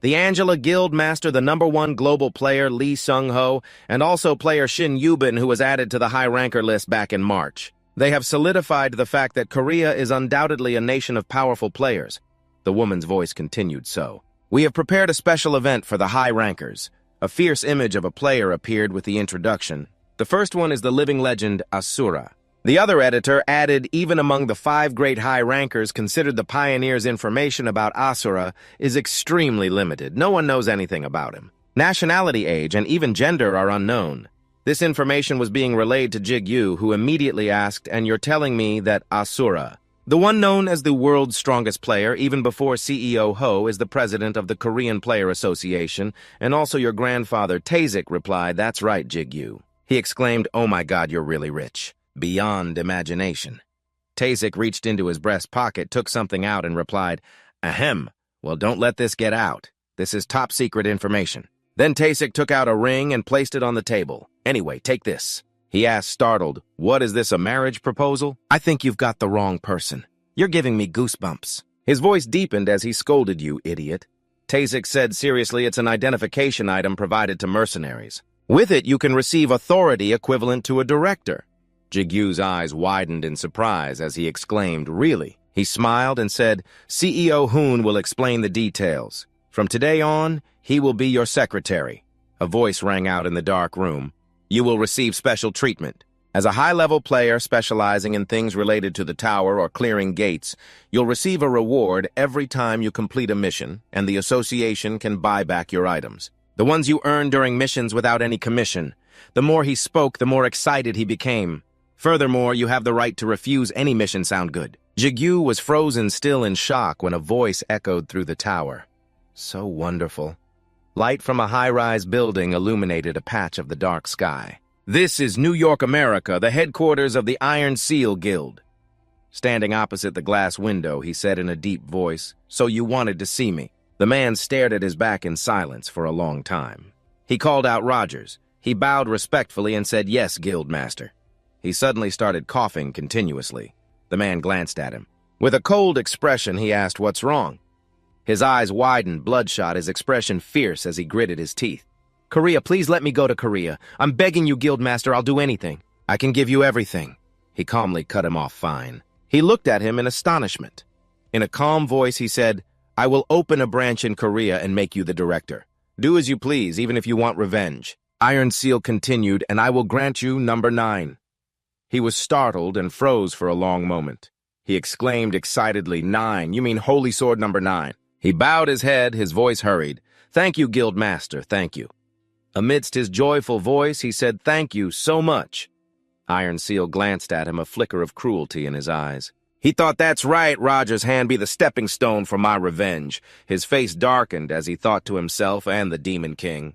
The Angela Guild master, the #1 global player Lee Sung-ho, and also player Shin Yubin, who was added to the high-ranker list back in March. They have solidified the fact that Korea is undoubtedly a nation of powerful players. The woman's voice continued so. "We have prepared a special event for the high-rankers." A fierce image of a player appeared with the introduction. The first one is the living legend Asura. The other editor added, "Even among the 5 great high-rankers considered the pioneers' information about Asura is extremely limited. No one knows anything about him. Nationality, age, and even gender are unknown." This information was being relayed to Jigyu, who immediately asked, "And you're telling me that Asura, the one known as the world's strongest player, even before CEO Ho, is the president of the Korean Player Association, and also your grandfather?" Tazik replied, "That's right, Jigyu." He exclaimed, "Oh my God, you're really rich. Beyond imagination." Tazik reached into his breast pocket, took something out, and replied, "Ahem. Well, don't let this get out. This is top secret information." Then Tazik took out a ring and placed it on the table. "Anyway, take this." He asked, startled, "What is this, a marriage proposal?" "I think you've got the wrong person. You're giving me goosebumps." His voice deepened as he scolded, "You idiot." Tazik said seriously, "It's an identification item provided to mercenaries. With it, you can receive authority equivalent to a director." Jigyu's eyes widened in surprise as he exclaimed, "Really?" He smiled and said, "CEO Hoon will explain the details. From today on, he will be your secretary." A voice rang out in the dark room. "You will receive special treatment. As a high-level player specializing in things related to the tower or clearing gates, you'll receive a reward every time you complete a mission, and the association can buy back your items. The ones you earn during missions without any commission." The more he spoke, the more excited he became. "Furthermore, you have the right to refuse any mission. Sound good?" Jigyu was frozen still in shock when a voice echoed through the tower. So wonderful. Light from a high-rise building illuminated a patch of the dark sky. "This is New York, America, the headquarters of the Iron Seal Guild." Standing opposite the glass window, he said in a deep voice, "So you wanted to see me." The man stared at his back in silence for a long time. He called out Rogers. He bowed respectfully and said, "Yes, Guildmaster." He suddenly started coughing continuously. The man glanced at him. With a cold expression, he asked, "What's wrong?" His eyes widened, bloodshot, his expression fierce as he gritted his teeth. "Korea, please let me go to Korea. I'm begging you, Guildmaster, I'll do anything." "I can give you everything." He calmly cut him off fine. He looked at him in astonishment. In a calm voice, he said, "I will open a branch in Korea and make you the director. Do as you please, even if you want revenge." Iron Seal continued, "And I will grant you number 9. He was startled and froze for a long moment. He exclaimed excitedly, "9? You mean Holy Sword number 9? He bowed his head, his voice hurried. "Thank you, Guildmaster, thank you." Amidst his joyful voice, he said, "Thank you so much." Iron Seal glanced at him, a flicker of cruelty in his eyes. He thought that's right, Roger's hand be the stepping stone for my revenge. His face darkened as he thought to himself and the Demon King.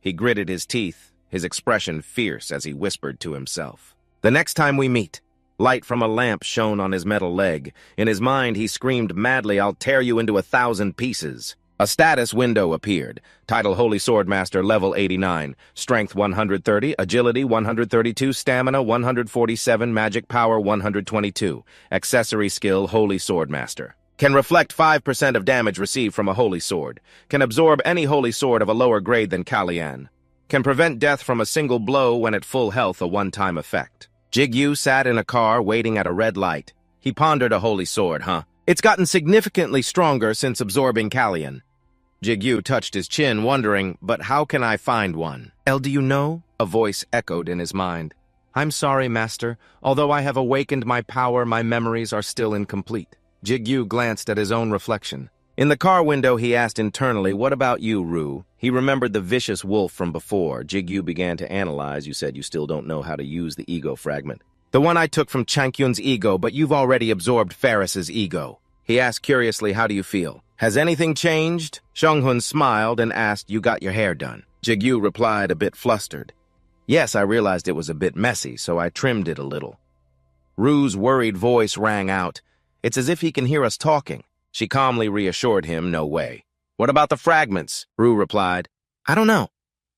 He gritted his teeth, his expression fierce as he whispered to himself. The next time we meet. Light from a lamp shone on his metal leg. In his mind, he screamed madly, I'll tear you into 1,000 pieces. A status window appeared. Title Holy Swordmaster, level 89. Strength 130, agility 132, stamina 147, magic power 122. Accessory skill Holy Swordmaster. Can reflect 5% of damage received from a holy sword. Can absorb any holy sword of a lower grade than Kalian. Can prevent death from a single blow when at full health, a one-time effect. Jigyu sat in a car waiting at a red light. He pondered a holy sword, huh? It's gotten significantly stronger since absorbing Kalian. Jigyu touched his chin, wondering, but how can I find one? Do you know? A voice echoed in his mind. I'm sorry, Master. Although I have awakened my power, my memories are still incomplete. Jigyu glanced at his own reflection. In the car window, he asked internally, what about you, Ru? He remembered the vicious wolf from before. Jigyu began to analyze. You said you still don't know how to use the ego fragment. The one I took from Chankyun's ego, but you've already absorbed Ferris's ego. He asked curiously, how do you feel? Has anything changed? Xianghun smiled and asked, you got your hair done? Jigyu replied, a bit flustered. Yes, I realized it was a bit messy, so I trimmed it a little. Ru's worried voice rang out. It's as if he can hear us talking. She calmly reassured him, no way. What about the fragments? Ru replied. I don't know.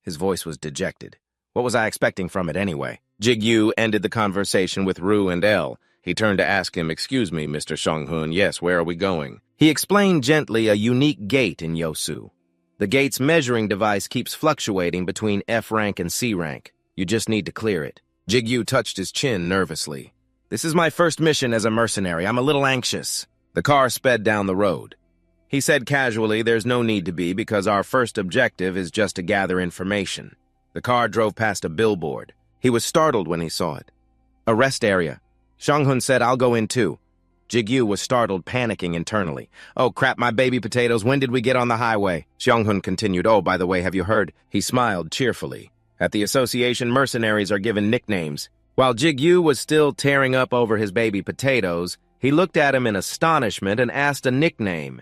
His voice was dejected. What was I expecting from it anyway? Jigyu ended the conversation with Ru and El. He turned to ask him, excuse me, Mr. Xianghun, yes, where are we going? He explained gently a unique gate in Yosu. The gate's measuring device keeps fluctuating between F rank and C rank. You just need to clear it. Jigyu touched his chin nervously. This is my first mission as a mercenary. I'm a little anxious. The car sped down the road. He said casually, there's no need to be because our first objective is just to gather information. The car drove past a billboard. He was startled when he saw it. A rest area. Xianghun said, I'll go in too. Jigyu was startled, panicking internally. Oh crap, my baby potatoes, when did we get on the highway? Xianghun continued, oh, by the way, have you heard? He smiled cheerfully. At the association, mercenaries are given nicknames. While Jigyu was still tearing up over his baby potatoes, he looked at him in astonishment and asked a nickname.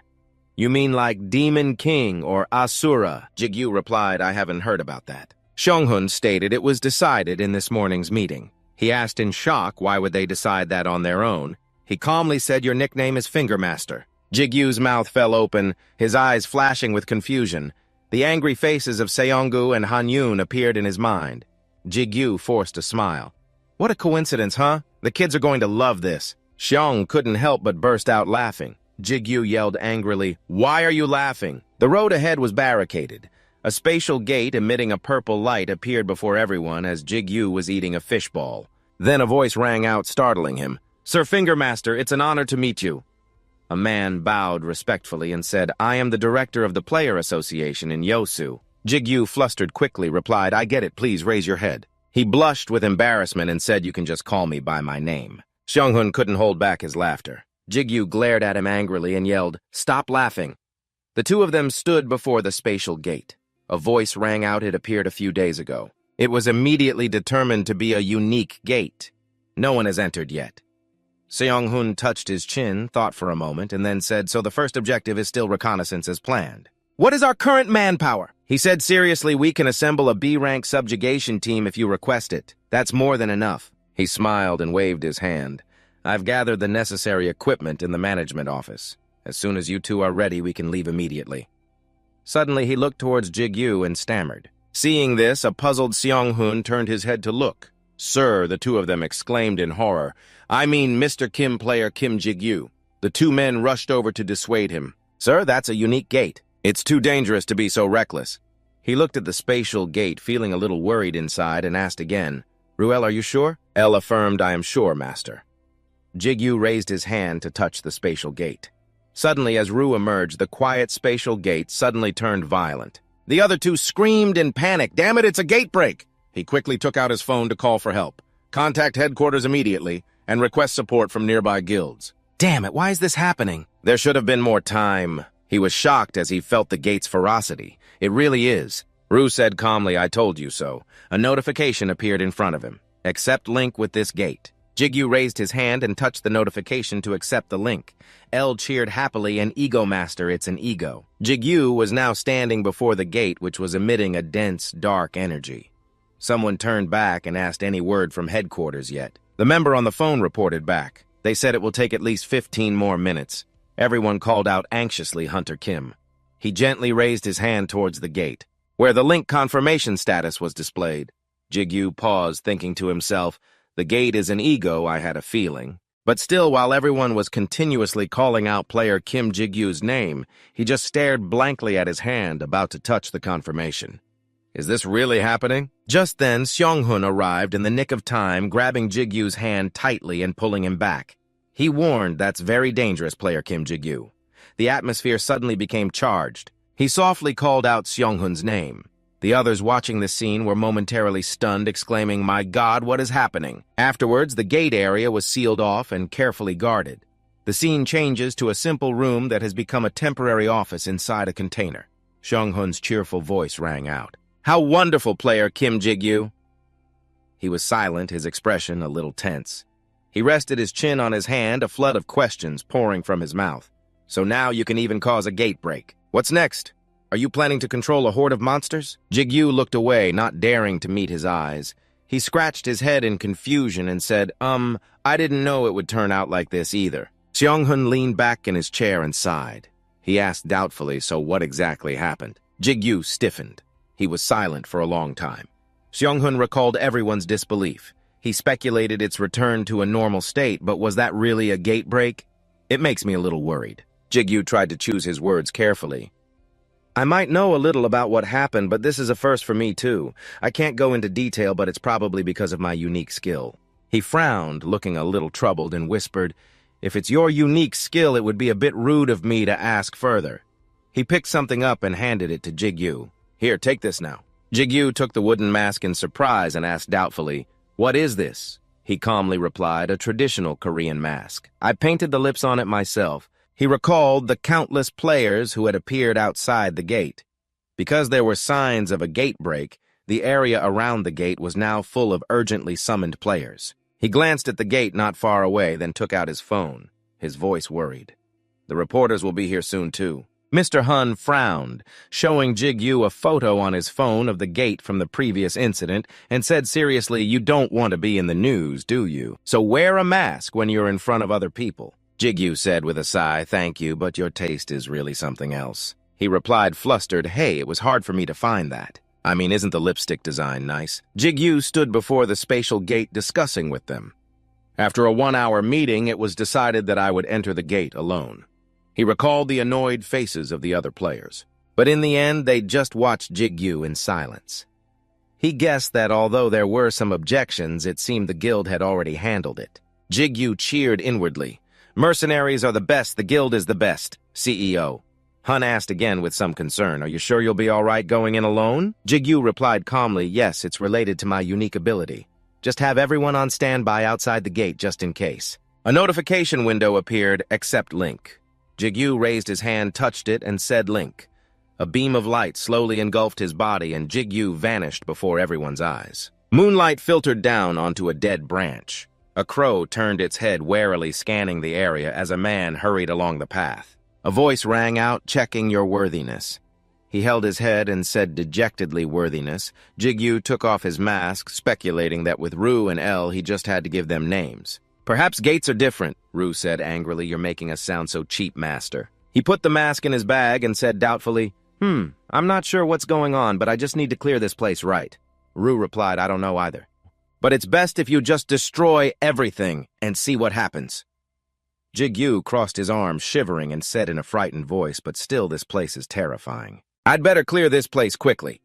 You mean like Demon King or Asura? Jigyu replied, I haven't heard about that. Xianghun stated it was decided in this morning's meeting. He asked in shock why would they decide that on their own. He calmly said your nickname is Fingermaster. Jigyu's mouth fell open, his eyes flashing with confusion. The angry faces of Seongu and Hanyun appeared in his mind. Jigyu forced a smile. What a coincidence, huh? The kids are going to love this. Xiong couldn't help but burst out laughing. Jigyu yelled angrily, why are you laughing? The road ahead was barricaded. A spatial gate emitting a purple light appeared before everyone as Jigyu was eating a fishball. Then a voice rang out, startling him. Sir Fingermaster, it's an honor to meet you. A man bowed respectfully and said, I am the director of the Player Association in Yosu. Jigyu, flustered quickly, replied, I get it, please raise your head. He blushed with embarrassment and said, you can just call me by my name. Xianghun couldn't hold back his laughter. Jigyu glared at him angrily and yelled, stop laughing. The two of them stood before the spatial gate. A voice rang out it appeared a few days ago. It was immediately determined to be a unique gate. No one has entered yet. Seonghun touched his chin, thought for a moment, and then said, so the first objective is still reconnaissance as planned. What is our current manpower? He said seriously, we can assemble a B-rank subjugation team if you request it. That's more than enough. He smiled and waved his hand. I've gathered the necessary equipment in the management office. As soon as you two are ready, we can leave immediately. Suddenly, he looked towards Jigyu and stammered. Seeing this, a puzzled Seonghun turned his head to look. Sir, the two of them exclaimed in horror. I mean Mr. Kim player Kim Jigyu. The two men rushed over to dissuade him. Sir, that's a unique gate. It's too dangerous to be so reckless. He looked at the spatial gate, feeling a little worried inside, and asked again, Ruel, are you sure? El affirmed, I am sure, master. Jigyu raised his hand to touch the spatial gate. Suddenly, as Ru emerged, the quiet spatial gate suddenly turned violent. The other two screamed in panic. Damn it, it's a gate break! He quickly took out his phone to call for help. Contact headquarters immediately and request support from nearby guilds. Damn it, why is this happening? There should have been more time. He was shocked as he felt the gate's ferocity. It really is. Ru said calmly, I told you so. A notification appeared in front of him. Accept link with this gate. Jigyu raised his hand and touched the notification to accept the link. L cheered happily, an ego master, it's an ego. Jigyu was now standing before the gate, which was emitting a dense, dark energy. Someone turned back and asked any word from headquarters yet. The member on the phone reported back. They said it will take at least 15 more minutes. Everyone called out anxiously Hunter Kim. He gently raised his hand towards the gate, where the link confirmation status was displayed. Jigyu paused, thinking to himself, the gate is an ego, I had a feeling. But still, while everyone was continuously calling out player Kim Jigyu's name, he just stared blankly at his hand, about to touch the confirmation. Is this really happening? Just then, Seong-hun arrived in the nick of time, grabbing Jigyu's hand tightly and pulling him back. He warned, that's very dangerous, player Kim Jigyu. The atmosphere suddenly became charged. He softly called out Seong-hun's name. The others watching the scene were momentarily stunned, exclaiming, my God, what is happening? Afterwards, the gate area was sealed off and carefully guarded. The scene changes to a simple room that has become a temporary office inside a container. Seong-hun's cheerful voice rang out. How wonderful, player Kim Jigyu! He was silent, his expression a little tense. He rested his chin on his hand, a flood of questions pouring from his mouth. So now you can even cause a gate break. What's next? Are you planning to control a horde of monsters? Jigyu looked away, not daring to meet his eyes. He scratched his head in confusion and said, I didn't know it would turn out like this either. Seong-hun leaned back in his chair and sighed. He asked doubtfully, so what exactly happened? Jigyu stiffened. He was silent for a long time. Seong-hun recalled everyone's disbelief. He speculated its return to a normal state, but was that really a gate break? It makes me a little worried. Jigyu tried to choose his words carefully. I might know a little about what happened, but this is a first for me too. I can't go into detail, but it's probably because of my unique skill. He frowned, looking a little troubled, and whispered, if it's your unique skill, it would be a bit rude of me to ask further. He picked something up and handed it to Jigyu. Here, take this now. Jigyu took the wooden mask in surprise and asked doubtfully, what is this? He calmly replied, a traditional Korean mask. I painted the lips on it myself. He recalled the countless players who had appeared outside the gate. Because there were signs of a gate break, the area around the gate was now full of urgently summoned players. He glanced at the gate not far away, then took out his phone. His voice worried. The reporters will be here soon, too. Mr. Hun frowned, showing Jigyu a photo on his phone of the gate from the previous incident, and said seriously, you don't want to be in the news, do you? So wear a mask when you're in front of other people. Jigyu said with a sigh, thank you, but your taste is really something else. He replied flustered, hey, it was hard for me to find that. I mean, isn't the lipstick design nice? Jigyu stood before the spatial gate discussing with them. After a 1-hour meeting, it was decided that I would enter the gate alone. He recalled the annoyed faces of the other players. But in the end, they just watched Jigyu in silence. He guessed that although there were some objections, it seemed the guild had already handled it. Jigyu cheered inwardly. Mercenaries are the best, the guild is the best, CEO. Hun asked again with some concern, are you sure you'll be all right going in alone? Jigyu replied calmly, yes, it's related to my unique ability. Just have everyone on standby outside the gate just in case. A notification window appeared, accept link. Jigyu raised his hand, touched it, and said link. A beam of light slowly engulfed his body, and Jigyu vanished before everyone's eyes. Moonlight filtered down onto a dead branch. A crow turned its head warily, scanning the area as a man hurried along the path. A voice rang out, checking your worthiness. He held his head and said dejectedly, worthiness. Jigyu took off his mask, speculating that with Ru and L, he just had to give them names. Perhaps gates are different, Ru said angrily. You're making us sound so cheap, master. He put the mask in his bag and said doubtfully, I'm not sure what's going on, but I just need to clear this place right. Ru replied, I don't know either. But it's best if you just destroy everything and see what happens. Jigyu crossed his arms, shivering, and said in a frightened voice, but still this place is terrifying. I'd better clear this place quickly.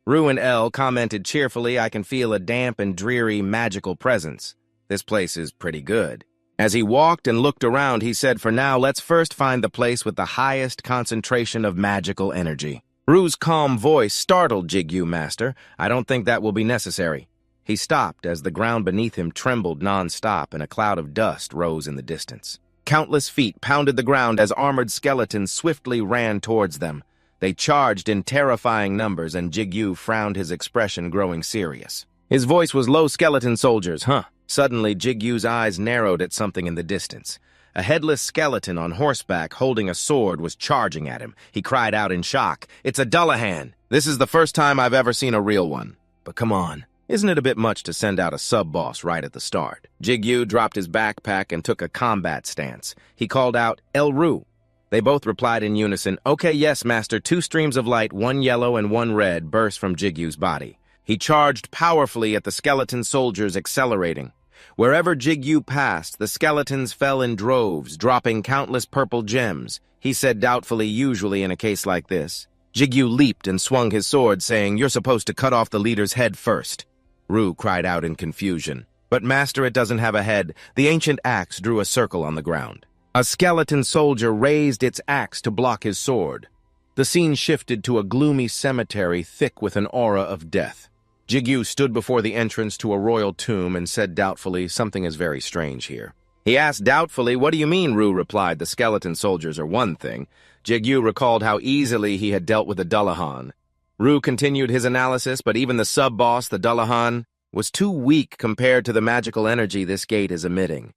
Ru and L commented cheerfully, I can feel a damp and dreary magical presence. This place is pretty good. As he walked and looked around, he said, for now, let's first find the place with the highest concentration of magical energy. Ru's calm voice startled Jigyu, master. I don't think that will be necessary. He stopped as the ground beneath him trembled non-stop and a cloud of dust rose in the distance. Countless feet pounded the ground as armored skeletons swiftly ran towards them. They charged in terrifying numbers, and Jigyu frowned, his expression growing serious. His voice was low. Skeleton soldiers, huh? Suddenly, Jigyu's eyes narrowed at something in the distance. A headless skeleton on horseback holding a sword was charging at him. He cried out in shock, "It's a Dullahan! This is the first time I've ever seen a real one." But come on, isn't it a bit much to send out a sub-boss right at the start? Jigyu dropped his backpack and took a combat stance. He called out, "El Ru." They both replied in unison, "Okay, yes, master." 2 streams of light, 1 yellow and 1 red, burst from Jigyu's body. He charged powerfully at the skeleton soldiers, accelerating. Wherever Jigyu passed, the skeletons fell in droves, dropping countless purple gems. He said doubtfully, "Usually in a case like this." Jigyu leaped and swung his sword, saying, "You're supposed to cut off the leader's head first." Ru cried out in confusion. "But master, it doesn't have a head." The ancient axe drew a circle on the ground. A skeleton soldier raised its axe to block his sword. The scene shifted to a gloomy cemetery thick with an aura of death. Jigyu stood before the entrance to a royal tomb and said doubtfully, "Something is very strange here." He asked doubtfully, "What do you mean?" Ru replied, "The skeleton soldiers are one thing." Jigyu recalled how easily he had dealt with the Dullahan. Ru continued his analysis, but even the sub-boss, the Dullahan, was too weak compared to the magical energy this gate is emitting.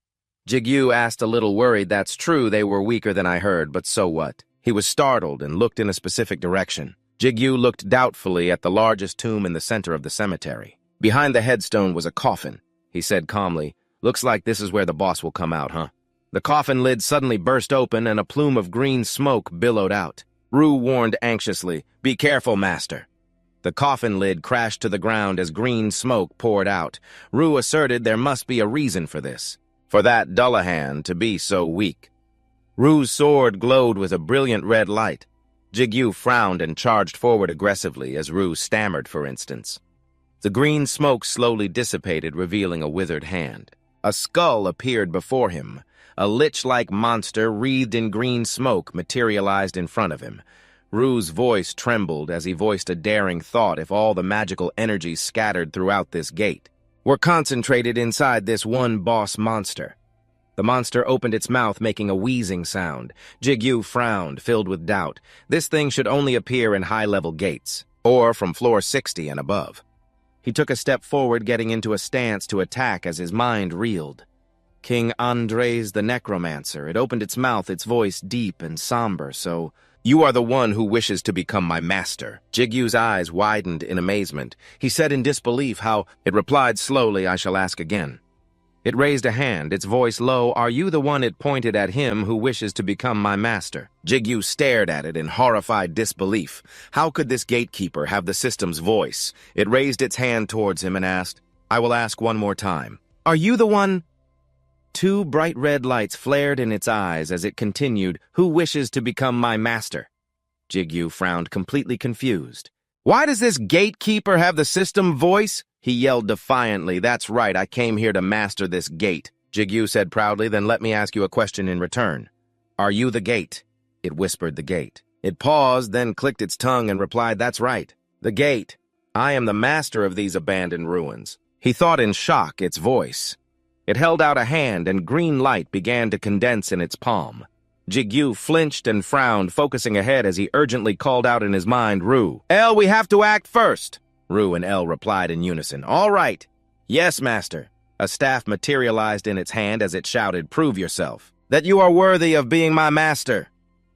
Jigyu asked, a little worried, "That's true, they were weaker than I heard, but so what?" He was startled and looked in a specific direction. Jigyu looked doubtfully at the largest tomb in the center of the cemetery. Behind the headstone was a coffin. He said calmly, "Looks like this is where the boss will come out, huh?" The coffin lid suddenly burst open and a plume of green smoke billowed out. Ru warned anxiously, "Be careful, master." The coffin lid crashed to the ground as green smoke poured out. Ru asserted there must be a reason for this, for that Dullahan to be so weak. Ru's sword glowed with a brilliant red light. Jigyu frowned and charged forward aggressively as Ru stammered, for instance. The green smoke slowly dissipated, revealing a withered hand. A skull appeared before him. A lich-like monster wreathed in green smoke materialized in front of him. Ru's voice trembled as he voiced a daring thought. If all the magical energies scattered throughout this gate were concentrated inside this one boss monster. The monster opened its mouth, making a wheezing sound. Jigyu frowned, filled with doubt. This thing should only appear in high-level gates, or from floor 60 and above. He took a step forward, getting into a stance to attack as his mind reeled. King Andres the Necromancer. It opened its mouth, its voice deep and somber. "So, you are the one who wishes to become my master." Jigyu's eyes widened in amazement. He said in disbelief, "How?" It replied slowly, "I shall ask again." It raised a hand, its voice low. "Are you the one?" It pointed at him who wishes to become my master. Jigyu stared at it in horrified disbelief. How could this gatekeeper have the system's voice? It raised its hand towards him and asked, "I will ask one more time. Are you the one?" 2 bright red lights flared in its eyes as it continued, "Who wishes to become my master?" Jigyu frowned, completely confused. "Why does this gatekeeper have the system voice?" He yelled defiantly, "That's right, I came here to master this gate." Jigyu said proudly, "Then let me ask you a question in return. Are you the gate?" It whispered the gate. It paused, then clicked its tongue and replied, "That's right, the gate. I am the master of these abandoned ruins." He thought in shock, its voice. It held out a hand and green light began to condense in its palm. Jigyu flinched and frowned, focusing ahead as he urgently called out in his mind, "Ru, El, we have to act first." Ru and El replied in unison, "All right." "Yes, master." A staff materialized in its hand as it shouted, "Prove yourself, that you are worthy of being my master."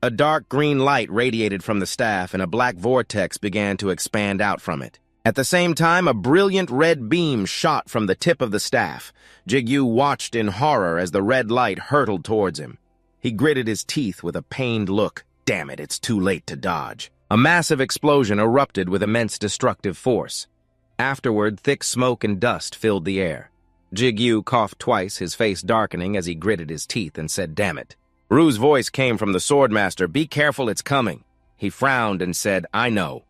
A dark green light radiated from the staff and a black vortex began to expand out from it. At the same time, a brilliant red beam shot from the tip of the staff. Jigyu watched in horror as the red light hurtled towards him. He gritted his teeth with a pained look. Damn it, it's too late to dodge. A massive explosion erupted with immense destructive force. Afterward, thick smoke and dust filled the air. Jigyu coughed twice, his face darkening as he gritted his teeth and said, "Damn it." Ru's voice came from the swordmaster, "Be careful, it's coming." He frowned and said, "I know."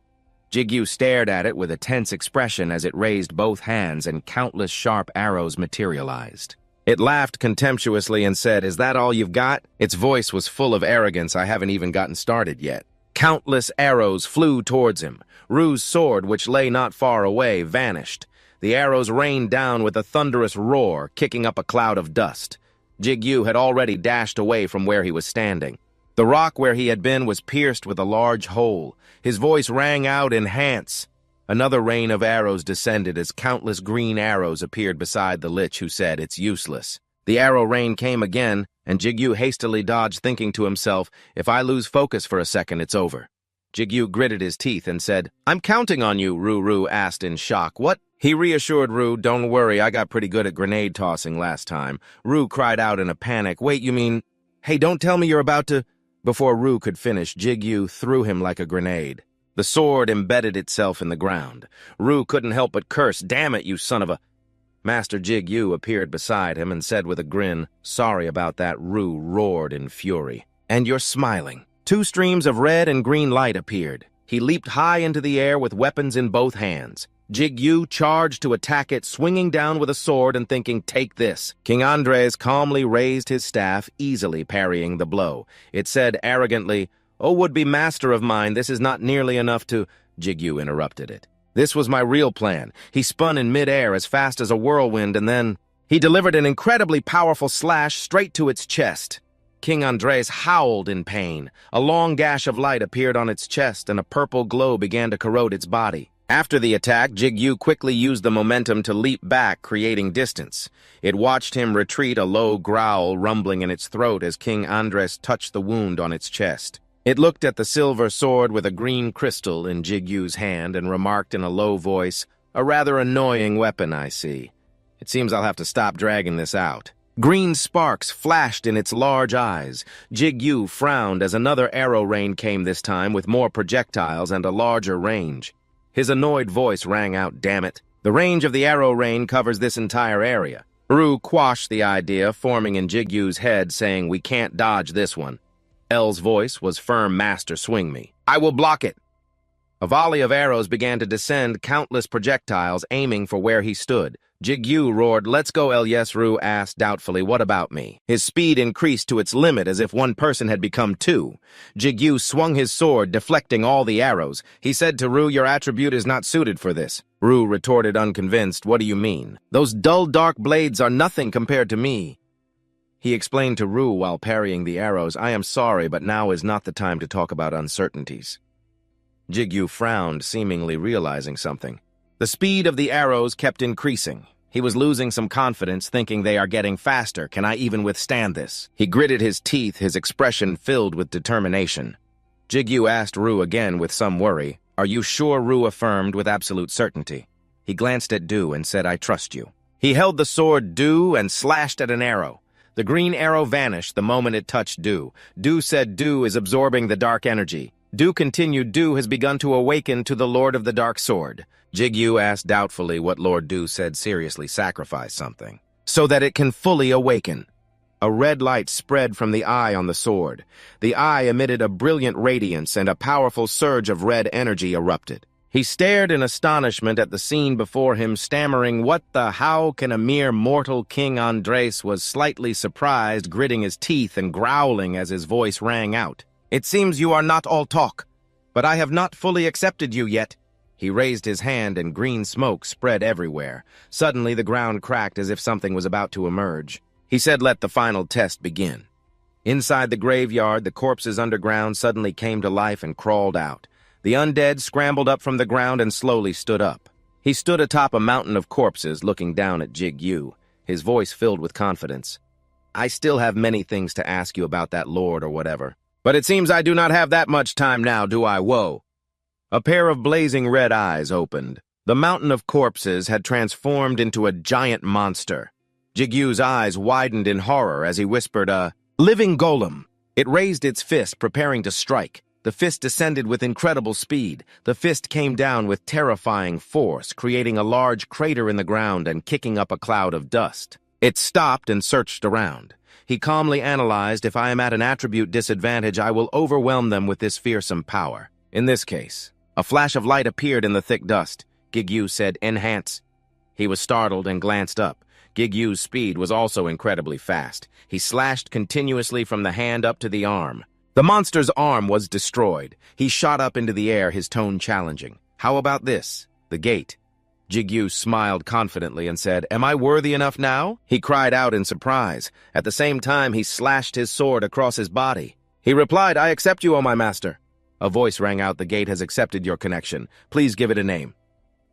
Jigyu stared at it with a tense expression as it raised both hands and countless sharp arrows materialized. It laughed contemptuously and said, "Is that all you've got?" Its voice was full of arrogance. "I haven't even gotten started yet." Countless arrows flew towards him. Ru's sword, which lay not far away, vanished. The arrows rained down with a thunderous roar, kicking up a cloud of dust. Jigyu had already dashed away from where he was standing. The rock where he had been was pierced with a large hole. His voice rang out in Hance. Another rain of arrows descended as countless green arrows appeared beside the lich, who said, "It's useless." The arrow rain came again, and Jigyu hastily dodged, thinking to himself, "If I lose focus for a second, it's over." Jigyu gritted his teeth and said, "I'm counting on you," Ru asked in shock. "What?" He reassured Ru, "Don't worry, I got pretty good at grenade tossing last time." Ru cried out in a panic, "Wait, you mean... Hey, don't tell me you're about to..." Before Ru could finish, Jigyu threw him like a grenade. The sword embedded itself in the ground. Ru couldn't help but curse, "Damn it, you son of a..." Master Jigyu appeared beside him and said with a grin, "Sorry about that." Ru roared in fury. "And you're smiling." 2 streams of red and green light appeared. He leaped high into the air with weapons in both hands. Jigyu charged to attack it, swinging down with a sword and thinking, "Take this." King Andres calmly raised his staff, easily parrying the blow. It said arrogantly, "Oh, would-be master of mine, this is not nearly enough to..." Jigyu interrupted it. "This was my real plan." He spun in mid-air as fast as a whirlwind, and then he delivered an incredibly powerful slash straight to its chest. King Andres howled in pain. A long gash of light appeared on its chest, and a purple glow began to corrode its body. After the attack, Jigyu quickly used the momentum to leap back, creating distance. It watched him retreat, a low growl rumbling in its throat as King Andres touched the wound on its chest. It looked at the silver sword with a green crystal in Jigyu's hand and remarked in a low voice, "A rather annoying weapon, I see. It seems I'll have to stop dragging this out." Green sparks flashed in its large eyes. Jigyu frowned as another arrow rain came, this time with more projectiles and a larger range. His annoyed voice rang out, "Damn it. The range of the arrow rain covers this entire area." Ru quashed the idea forming in Jigyu's head, saying, "We can't dodge this one." L's voice was firm, "Master, swing me. I will block it." A volley of arrows began to descend, countless projectiles aiming for where he stood. Jigyu roared, "Let's go, L." "Yes," Ru asked doubtfully, "What about me?" His speed increased to its limit as if one person had become 2. Jigyu swung his sword, deflecting all the arrows. He said to Ru, "Your attribute is not suited for this." Ru retorted unconvinced, "What do you mean? Those dull dark blades are nothing compared to me." He explained to Ru while parrying the arrows, "I am sorry, but now is not the time to talk about uncertainties." Jigyu frowned, seemingly realizing something. The speed of the arrows kept increasing. He was losing some confidence, thinking, "They are getting faster. Can I even withstand this?" He gritted his teeth, his expression filled with determination. Jigyu asked Ru again with some worry, "Are you sure?" Ru affirmed with absolute certainty. He glanced at Du and said, "I trust you." He held the sword Du and slashed at an arrow. The green arrow vanished the moment it touched Du. Du said, "Du is absorbing the dark energy." Du continued, "Du has begun to awaken to the Lord of the Dark Sword." Jigyu asked doubtfully what Lord Du said, seriously, "Sacrifice something." "So that it can fully awaken." A red light spread from the eye on the sword. The eye emitted a brilliant radiance and a powerful surge of red energy erupted. He stared in astonishment at the scene before him, stammering, How can a mere mortal?" King Andres was slightly surprised, gritting his teeth and growling as his voice rang out. "It seems you are not all talk, but I have not fully accepted you yet." He raised his hand and green smoke spread everywhere. Suddenly the ground cracked as if something was about to emerge. He said, "Let the final test begin." Inside the graveyard, the corpses underground suddenly came to life and crawled out. The undead scrambled up from the ground and slowly stood up. He stood atop a mountain of corpses, looking down at Jigyu, his voice filled with confidence. "I still have many things to ask you about that lord or whatever. But it seems I do not have that much time now, do I? Whoa." A pair of blazing red eyes opened. The mountain of corpses had transformed into a giant monster. Jigyu's eyes widened in horror as he whispered, "A living golem." It raised its fist, preparing to strike. The fist descended with incredible speed. The fist came down with terrifying force, creating a large crater in the ground and kicking up a cloud of dust. It stopped and searched around. He calmly analyzed, "If I am at an attribute disadvantage, I will overwhelm them with this fearsome power. In this case..." A flash of light appeared in the thick dust. Jigyu said, "Enhance." He was startled and glanced up. Jigyu's speed was also incredibly fast. He slashed continuously from the hand up to the arm. The monster's arm was destroyed. He shot up into the air, his tone challenging. "How about this? The gate." Jigyu smiled confidently and said, "Am I worthy enough now?" He cried out in surprise. At the same time, he slashed his sword across his body. He replied, "I accept you, O my master." A voice rang out, "The gate has accepted your connection. Please give it a name."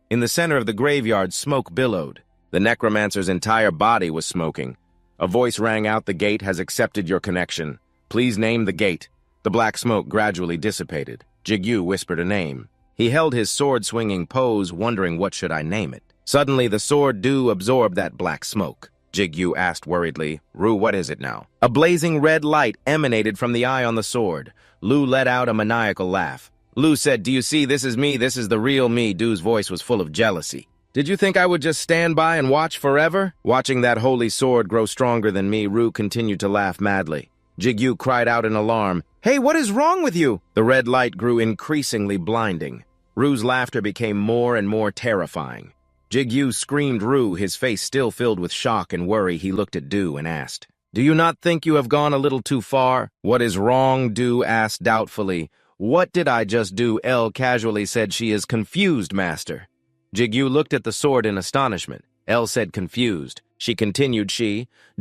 In the center of the graveyard, smoke billowed. The necromancer's entire body was smoking. A voice rang out, "The gate has accepted your connection. Please name the gate." The black smoke gradually dissipated. Jigyu whispered a name. He held his sword-swinging pose, wondering what should I name it. Suddenly, the sword do absorbed that black smoke. Jigyu asked worriedly, "Ru, what is it now?" A blazing red light emanated from the eye on the sword. Lu let out a maniacal laugh. Lu said, "Do you see, this is me, this is the real me." Du's voice was full of jealousy. "Did you think I would just stand by and watch forever?" Watching that holy sword grow stronger than me, Ru continued to laugh madly. Jigyu cried out in alarm, "Hey, what is wrong with you?" The red light grew increasingly blinding. Ru's laughter became more and more terrifying. Jigyu screamed Ru, his face still filled with shock and worry. He looked at Du and asked, "Do you not think you have gone a little too far?" "What is wrong?" Du asked doubtfully. "What did I just do?" El casually said, "She is confused, master." Jigyu looked at the sword in astonishment. El said, "Confused." She continued,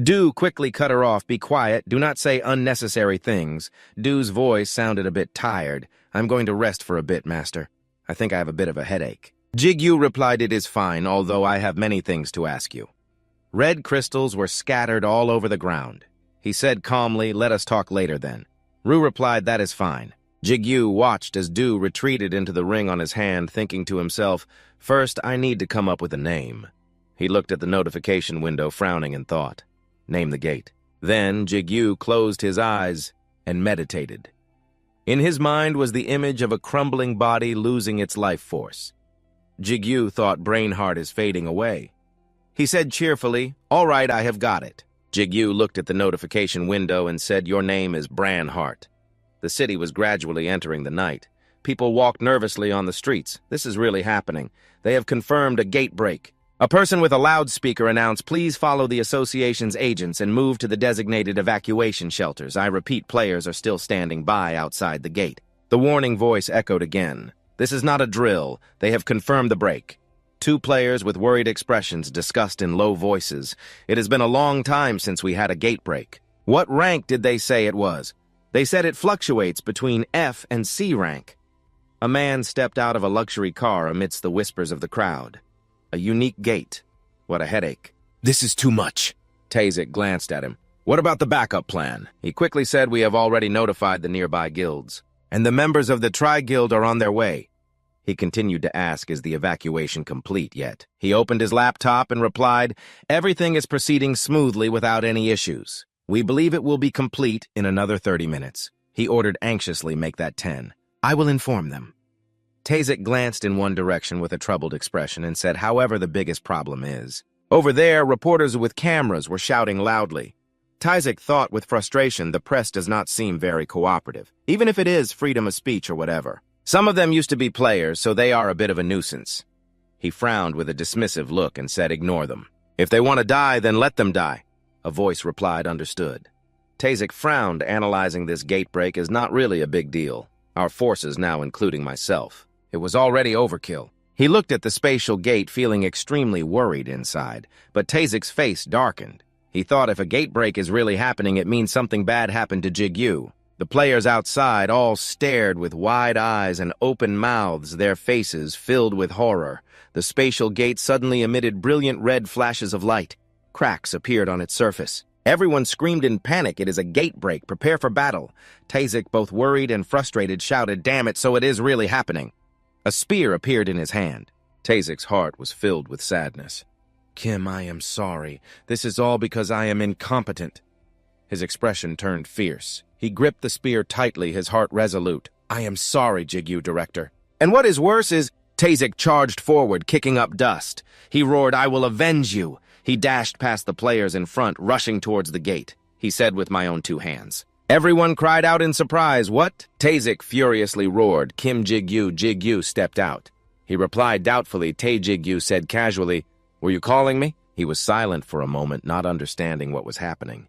Du quickly cut her off. "Be quiet. Do not say unnecessary things." Du's voice sounded a bit tired. "I'm going to rest for a bit, master. I think I have a bit of a headache." Jigyu replied, "It is fine, although I have many things to ask you." Red crystals were scattered all over the ground. He said calmly, "Let us talk later then." Ru replied, "That is fine." Jigyu watched as Du retreated into the ring on his hand, thinking to himself, "First, I need to come up with a name." He looked at the notification window, frowning in thought. Name the gate. Then Jigyu closed his eyes and meditated. In his mind was the image of a crumbling body losing its life force. Jigyu thought Brainheart is fading away. He said cheerfully, "All right, I have got it." Jigyu looked at the notification window and said, "Your name is Branhart." The city was gradually entering the night. People walked nervously on the streets. This is really happening. They have confirmed a gate break. A person with a loudspeaker announced, "Please follow the association's agents and move to the designated evacuation shelters." I repeat, players are still standing by outside the gate. The warning voice echoed again. "This is not a drill. They have confirmed the break." Two players with worried expressions discussed in low voices. "It has been a long time since we had a gate break." "What rank did they say it was?" "They said it fluctuates between F and C rank." A man stepped out of a luxury car amidst the whispers of the crowd. A unique gate. What a headache. "This is too much." Tazik glanced at him. "What about the backup plan?" He quickly said, "We have already notified the nearby guilds, and the members of the Tri-Guild are on their way." He continued to ask, "Is the evacuation complete yet?" He opened his laptop and replied, "Everything is proceeding smoothly without any issues. We believe it will be complete in another 30 minutes. He ordered anxiously, "Make that 10. I will inform them." Tazik glanced in one direction with a troubled expression and said, "However, the biggest problem is." Over there, reporters with cameras were shouting loudly. Tazik thought with frustration, the press does not seem very cooperative, even if it is freedom of speech or whatever. Some of them used to be players, so they are a bit of a nuisance. He frowned with a dismissive look and said, "Ignore them. If they want to die, then let them die." A voice replied, "Understood." Tazik frowned, analyzing this gate break is not really a big deal. Our forces now including myself. It was already overkill. He looked at the spatial gate, feeling extremely worried inside, but Tazik's face darkened. He thought if a gate break is really happening, it means something bad happened to Jigyu. The players outside all stared with wide eyes and open mouths, their faces filled with horror. The spatial gate suddenly emitted brilliant red flashes of light. Cracks appeared on its surface. Everyone screamed in panic, "It is a gate break. Prepare for battle." Tazik, both worried and frustrated, shouted, "Damn it, so it is really happening." A spear appeared in his hand. Tazik's heart was filled with sadness. "Kim, I am sorry. This is all because I am incompetent." His expression turned fierce. He gripped the spear tightly, his heart resolute. "I am sorry, Jigyu, Director." "And what is worse is..." Tazik charged forward, kicking up dust. He roared, "I will avenge you." He dashed past the players in front, rushing towards the gate. He said with my own two hands. Everyone cried out in surprise. "What?" Tazik furiously roared. "Kim Jigyu stepped out." He replied doubtfully. Jigyu said casually, "Were you calling me?" He was silent for a moment, not understanding what was happening.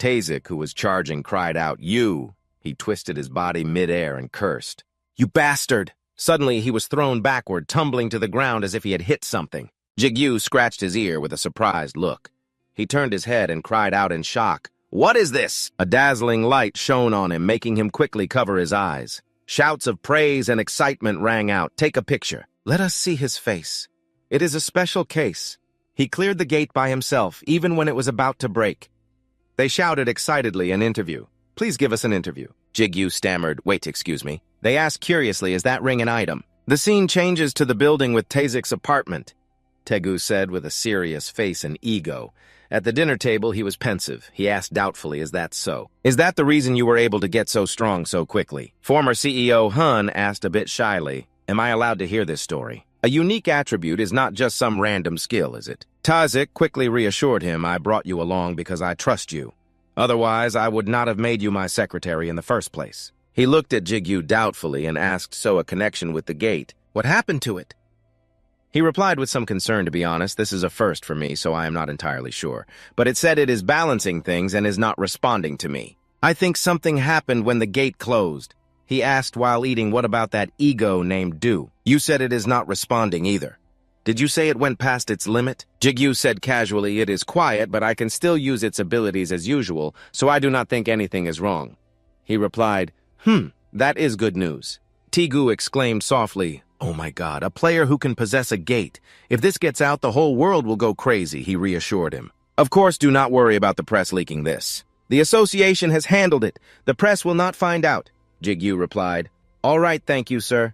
Tazik, who was charging, cried out, "You!" He twisted his body midair and cursed. "You bastard!" Suddenly, he was thrown backward, tumbling to the ground as if he had hit something. Jigyu scratched his ear with a surprised look. He turned his head and cried out in shock, "What is this?" A dazzling light shone on him, making him quickly cover his eyes. Shouts of praise and excitement rang out. "Take a picture. Let us see his face. It is a special case. He cleared the gate by himself, even when it was about to break. They shouted excitedly an interview. Please give us an interview. Jigyu stammered, wait, excuse me. They asked curiously, is that ring an item? The scene changes to the building with Tasek's apartment, Tegu said with a serious face and ego. At the dinner table, he was pensive. He asked doubtfully, is that so? Is that the reason you were able to get so strong so quickly? Former CEO Hun asked a bit shyly, am I allowed to hear this story? A unique attribute is not just some random skill, is it? Tazik quickly reassured him, I brought you along because I trust you. Otherwise, I would not have made you my secretary in the first place. He looked at Jigyu doubtfully and asked, so a connection with the gate. What happened to it? He replied with some concern, to be honest. This is a first for me, so I am not entirely sure. But it said it is balancing things and is not responding to me. I think something happened when the gate closed. He asked while eating, what about that ego named Du? You said it is not responding either. Did you say it went past its limit? Jigyu said casually, it is quiet, but I can still use its abilities as usual, so I do not think anything is wrong. He replied, that is good news. Tegu exclaimed softly, oh my god, a player who can possess a gate. If this gets out, the whole world will go crazy, he reassured him. Of course, do not worry about the press leaking this. The association has handled it. The press will not find out, Jigyu replied. All right, thank you, sir.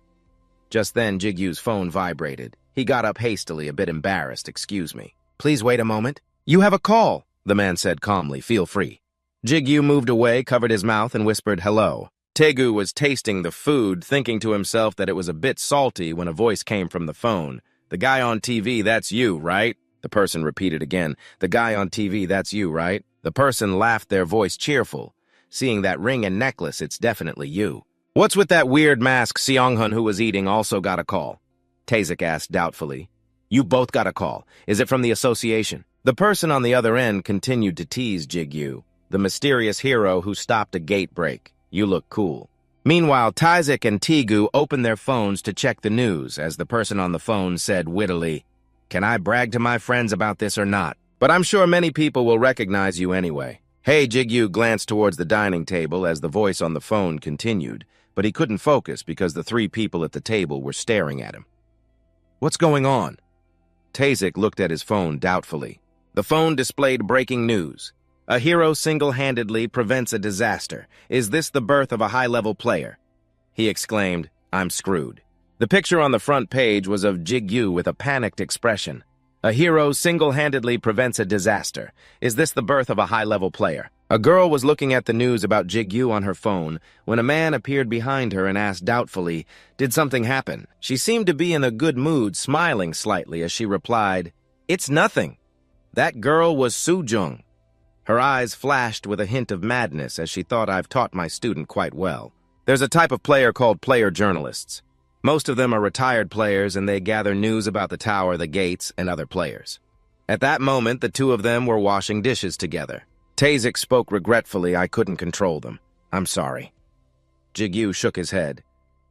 Just then, Jigyu's phone vibrated. He got up hastily, a bit embarrassed. Excuse me. Please wait a moment. You have a call, the man said calmly. Feel free. Jigyu moved away, covered his mouth, and whispered hello. Tegu was tasting the food, thinking to himself that it was a bit salty when a voice came from the phone. The guy on TV, that's you, right? The person repeated again. The guy on TV, that's you, right? The person laughed, their voice cheerful. Seeing that ring and necklace, it's definitely you. What's with that weird mask? Seonghun, who was eating, also got a call. Tazik asked doubtfully. You both got a call. Is it from the association? The person on the other end continued to tease Jigyu, the mysterious hero who stopped a gate break. You look cool. Meanwhile, Tazik and Tegu opened their phones to check the news as the person on the phone said wittily, can I brag to my friends about this or not? But I'm sure many people will recognize you anyway. Hey, Jigyu glanced towards the dining table as the voice on the phone continued, but he couldn't focus because the three people at the table were staring at him. What's going on? Tazik looked at his phone doubtfully. The phone displayed breaking news. A hero single-handedly prevents a disaster. Is this the birth of a high-level player? He exclaimed, I'm screwed. The picture on the front page was of Jigyu with a panicked expression. A hero single-handedly prevents a disaster. Is this the birth of a high-level player? A girl was looking at the news about Jigyu on her phone when a man appeared behind her and asked doubtfully, did something happen? She seemed to be in a good mood, smiling slightly as she replied, it's nothing. That girl was Sujung. Her eyes flashed with a hint of madness as she thought I've taught my student quite well. There's a type of player called player journalists. Most of them are retired players and they gather news about the tower, the gates, and other players. At that moment, the two of them were washing dishes together. Tazik spoke regretfully. I couldn't control them. I'm sorry. Jigyu shook his head.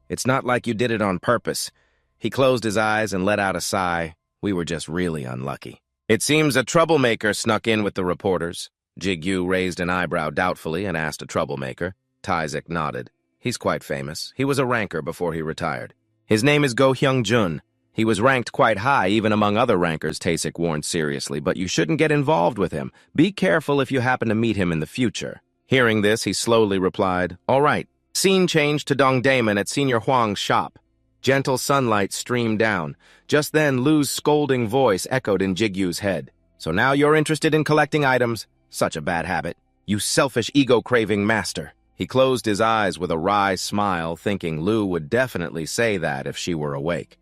It's not like you did it on purpose. He closed his eyes and let out a sigh. We were just really unlucky. It seems a troublemaker snuck in with the reporters. Jigyu raised an eyebrow doubtfully and asked a troublemaker. Tazik nodded. He's quite famous. He was a ranker before he retired. His name is Go Hyung-jun. He was ranked quite high, even among other rankers, Tazik warned seriously, but you shouldn't get involved with him. Be careful if you happen to meet him in the future. Hearing this, he slowly replied, all right. Scene changed to Dongdaemun at Senior Huang's shop. Gentle sunlight streamed down. Just then, Lu's scolding voice echoed in Jigyu's head. So now you're interested in collecting items? Such a bad habit. You selfish, ego-craving master. He closed his eyes with a wry smile, thinking Lu would definitely say that if she were awake.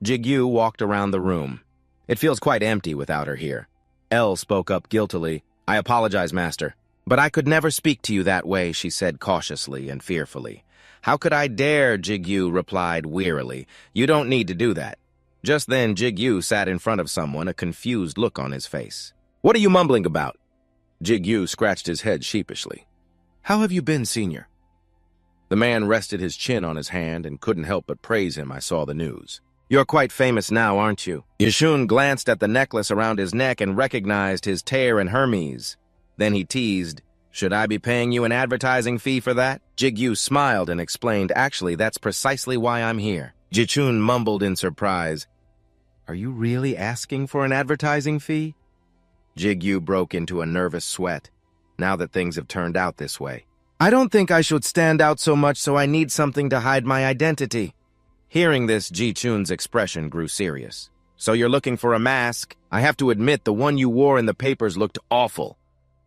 Jigyu walked around the room. It feels quite empty without her here. Elle spoke up guiltily. I apologize, master. But I could never speak to you that way, she said cautiously and fearfully. How could I dare, Jigyu replied wearily. You don't need to do that. Just then, Jigyu sat in front of someone, a confused look on his face. What are you mumbling about? Jigyu scratched his head sheepishly. How have you been, senior? The man rested his chin on his hand and couldn't help but praise him. I saw the news. You're quite famous now, aren't you? Yishun glanced at the necklace around his neck and recognized his tear and Hermes. Then he teased, should I be paying you an advertising fee for that? Jigyu smiled and explained, actually, that's precisely why I'm here. Jichun mumbled in surprise. Are you really asking for an advertising fee? Jigyu broke into a nervous sweat, now that things have turned out this way. I don't think I should stand out so much, so I need something to hide my identity. Hearing this, Jichun's expression grew serious. So you're looking for a mask? I have to admit, the one you wore in the papers looked awful.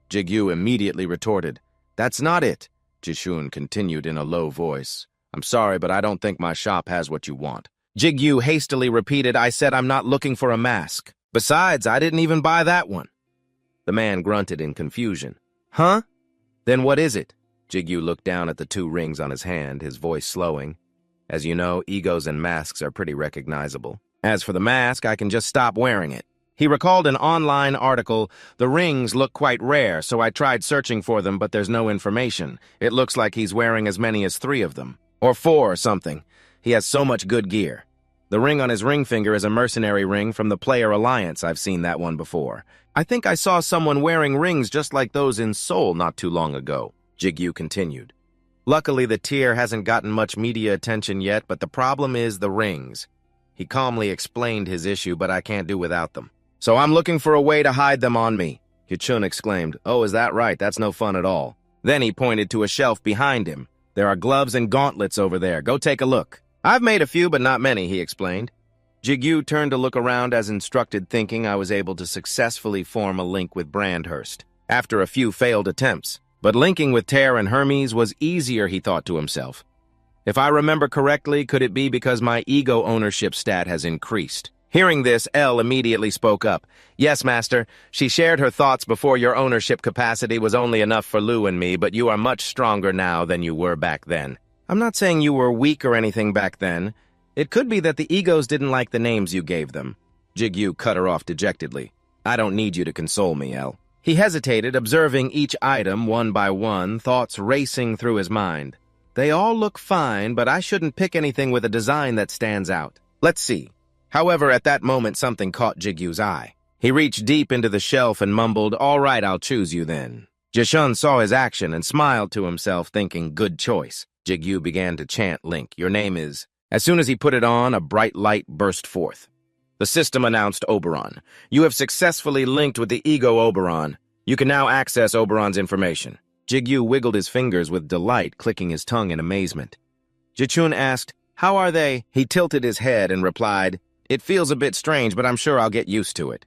Jigyu immediately retorted. That's not it, Jichun continued in a low voice. I'm sorry, but I don't think my shop has what you want. Jigyu hastily repeated, I said I'm not looking for a mask. Besides, I didn't even buy that one. The man grunted in confusion. Huh? Then what is it? Jigyu looked down at the 2 rings on his hand, his voice slowing. As you know, egos and masks are pretty recognizable. As for the mask, I can just stop wearing it. He recalled an online article. The rings look quite rare, so I tried searching for them, but there's no information. It looks like he's wearing as many as 3 of them. Or 4 or something. He has so much good gear. The ring on his ring finger is a mercenary ring from the Player Alliance. I've seen that one before. I think I saw someone wearing rings just like those in Seoul not too long ago, Jigyu continued. Luckily, the tier hasn't gotten much media attention yet, but the problem is the rings. He calmly explained his issue, but I can't do without them. So I'm looking for a way to hide them on me, Jichun exclaimed. Oh, is that right? That's no fun at all. Then he pointed to a shelf behind him. There are gloves and gauntlets over there. Go take a look. I've made a few, but not many, he explained. Jigyu turned to look around as instructed, thinking I was able to successfully form a link with Brandhurst, after a few failed attempts. But linking with Ter and Hermes was easier, he thought to himself. If I remember correctly, could it be because my ego ownership stat has increased? Hearing this, Elle immediately spoke up. Yes, Master. She shared her thoughts before your ownership capacity was only enough for Lu and me, but you are much stronger now than you were back then. I'm not saying you were weak or anything back then. It could be that the egos didn't like the names you gave them. Jigyu cut her off dejectedly. I don't need you to console me, Elle. He hesitated, observing each item one by one, thoughts racing through his mind. They all look fine, but I shouldn't pick anything with a design that stands out. Let's see. However, at that moment, something caught Jigyu's eye. He reached deep into the shelf and mumbled, All right, I'll choose you then. Jichun saw his action and smiled to himself, thinking, good choice. Jigyu began to chant, Link, your name is... As soon as he put it on, a bright light burst forth. The system announced Oberon. You have successfully linked with the ego Oberon. You can now access Oberon's information. Jigyu wiggled his fingers with delight, clicking his tongue in amazement. Jichun asked, How are they? He tilted his head and replied, It feels a bit strange, but I'm sure I'll get used to it.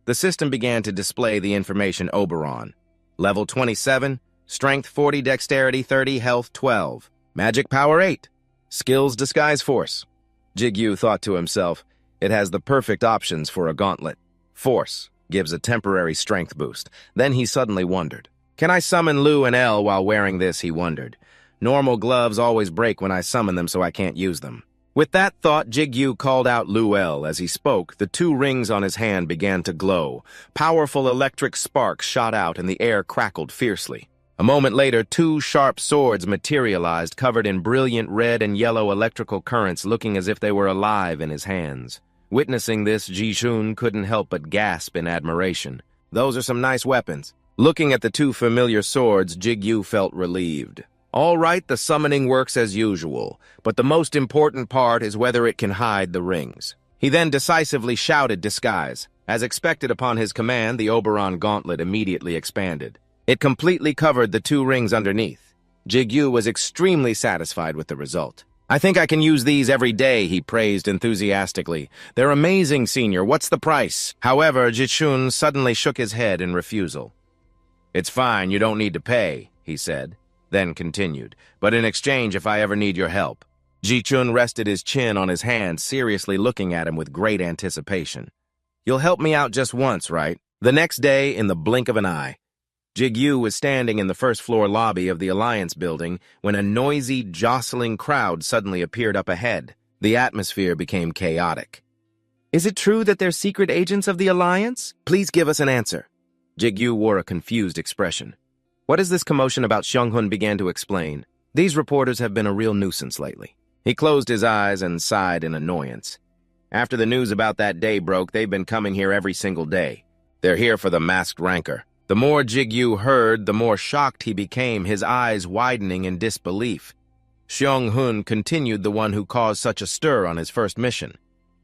The system began to display the information Oberon. Level 27, Strength 40, Dexterity 30, Health 12, Magic Power 8, Skills Disguise Force. Jigyu thought to himself, it has the perfect options for a gauntlet. Force gives a temporary strength boost. Then he suddenly wondered. Can I summon Lu and Elle while wearing this, he wondered. Normal gloves always break when I summon them, so I can't use them. With that thought, Jigyu called out Lu-El. As he spoke, the 2 rings on his hand began to glow. Powerful electric sparks shot out and the air crackled fiercely. A moment later, 2 sharp swords materialized, covered in brilliant red and yellow electrical currents, looking as if they were alive in his hands. Witnessing this, Jichun couldn't help but gasp in admiration. Those are some nice weapons. Looking at the 2 familiar swords, Jigyu felt relieved. All right, the summoning works as usual, but the most important part is whether it can hide the rings. He then decisively shouted disguise. As expected upon his command, the Oberon gauntlet immediately expanded. It completely covered the 2 rings underneath. Jigyu was extremely satisfied with the result. I think I can use these every day, he praised enthusiastically. They're amazing, Senior. What's the price? However, Jichun suddenly shook his head in refusal. It's fine, you don't need to pay, he said, then continued. But in exchange, if I ever need your help. Jichun rested his chin on his hand, seriously looking at him with great anticipation. You'll help me out just once, right? The next day, in the blink of an eye. Jigyu was standing in the first-floor lobby of the Alliance building when a noisy, jostling crowd suddenly appeared up ahead. The atmosphere became chaotic. Is it true that they're secret agents of the Alliance? Please give us an answer. Jigyu wore a confused expression. What is this commotion about? Xianghun began to explain. These reporters have been a real nuisance lately. He closed his eyes and sighed in annoyance. After the news about that day broke, they've been coming here every single day. They're here for the masked rancor. The more Jigyu heard, the more shocked he became, his eyes widening in disbelief. Xiong-hun continued, the one who caused such a stir on his first mission.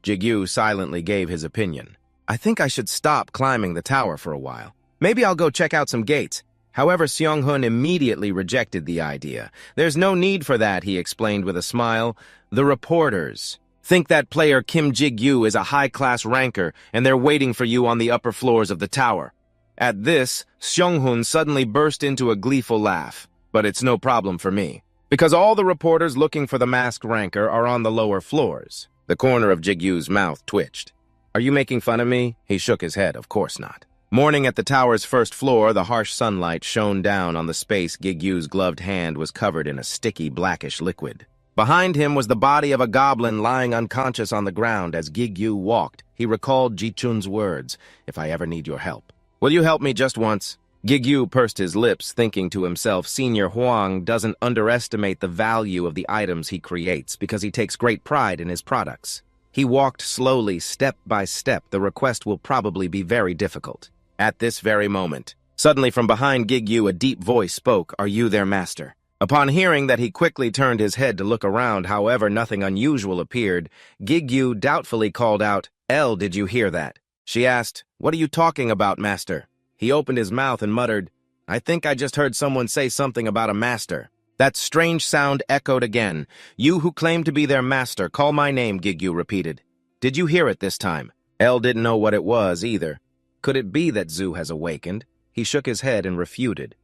Jigyu silently gave his opinion. I think I should stop climbing the tower for a while. Maybe I'll go check out some gates. However, Xiong-hun immediately rejected the idea. There's no need for that, he explained with a smile. The reporters think that player Kim Jigyu is a high-class ranker, and they're waiting for you on the upper floors of the tower. At this, Xiong-hun suddenly burst into a gleeful laugh. But it's no problem for me, because all the reporters looking for the masked ranker are on the lower floors. The corner of Jigyu's mouth twitched. Are you making fun of me? He shook his head. Of course not. Morning at the tower's first floor, the harsh sunlight shone down on the space. Jigyu's gloved hand was covered in a sticky, blackish liquid. Behind him was the body of a goblin lying unconscious on the ground. As Jigyu walked, he recalled Ji-chun's words, if I ever need your help. Will you help me just once? Jigyu pursed his lips, thinking to himself, Senior Huang doesn't underestimate the value of the items he creates because he takes great pride in his products. He walked slowly, step by step. The request will probably be very difficult. At this very moment, suddenly from behind Jigyu, a deep voice spoke, Are you their master? Upon hearing that, he quickly turned his head to look around. However, nothing unusual appeared. Jigyu doubtfully called out, Elle, did you hear that? She asked, What are you talking about, master? He opened his mouth and muttered, I think I just heard someone say something about a master. That strange sound echoed again. You who claim to be their master, call my name, Jigyu repeated. Did you hear it this time? Elle didn't know what it was either. Could it be that Zhu has awakened? He shook his head and refuted.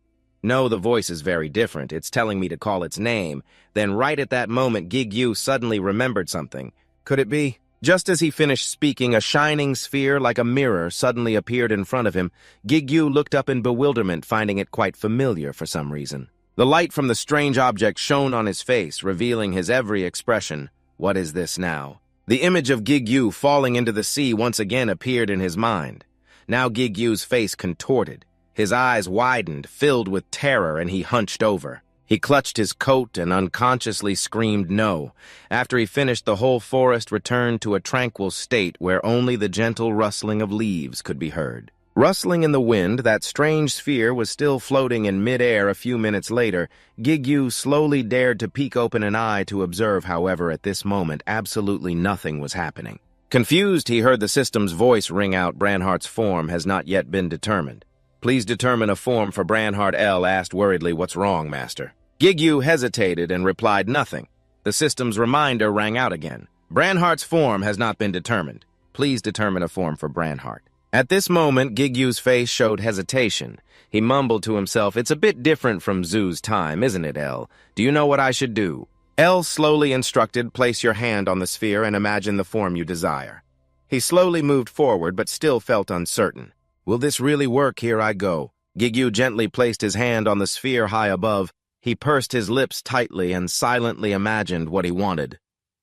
No, the voice is very different. It's telling me to call its name. Then right at that moment, Jigyu suddenly remembered something. Could it be? Just as he finished speaking, a shining sphere like a mirror suddenly appeared in front of him. Jigyu looked up in bewilderment, finding it quite familiar for some reason. The light from the strange object shone on his face, revealing his every expression. What is this now? The image of Jigyu falling into the sea once again appeared in his mind. Now Gigyu's face contorted. His eyes widened, filled with terror, and he hunched over. He clutched his coat and unconsciously screamed no. After he finished, the whole forest returned to a tranquil state where only the gentle rustling of leaves could be heard. Rustling in the wind, that strange sphere was still floating in mid-air. A few minutes later, Jigyu slowly dared to peek open an eye to observe. However, at this moment, absolutely nothing was happening. Confused, he heard the system's voice ring out, Branhart's form has not yet been determined. Please determine a form for Branhart. L asked worriedly, What's wrong, master? Jigyu hesitated and replied nothing. The system's reminder rang out again. Branhart's form has not been determined. Please determine a form for Branhart. At this moment, Gigyu's face showed hesitation. He mumbled to himself, It's a bit different from Zhu's time, isn't it, L? Do you know what I should do? L slowly instructed, Place your hand on the sphere and imagine the form you desire. He slowly moved forward, but still felt uncertain. Will this really work? Here I go. Jigyu gently placed his hand on the sphere high above. He pursed his lips tightly and silently imagined what he wanted.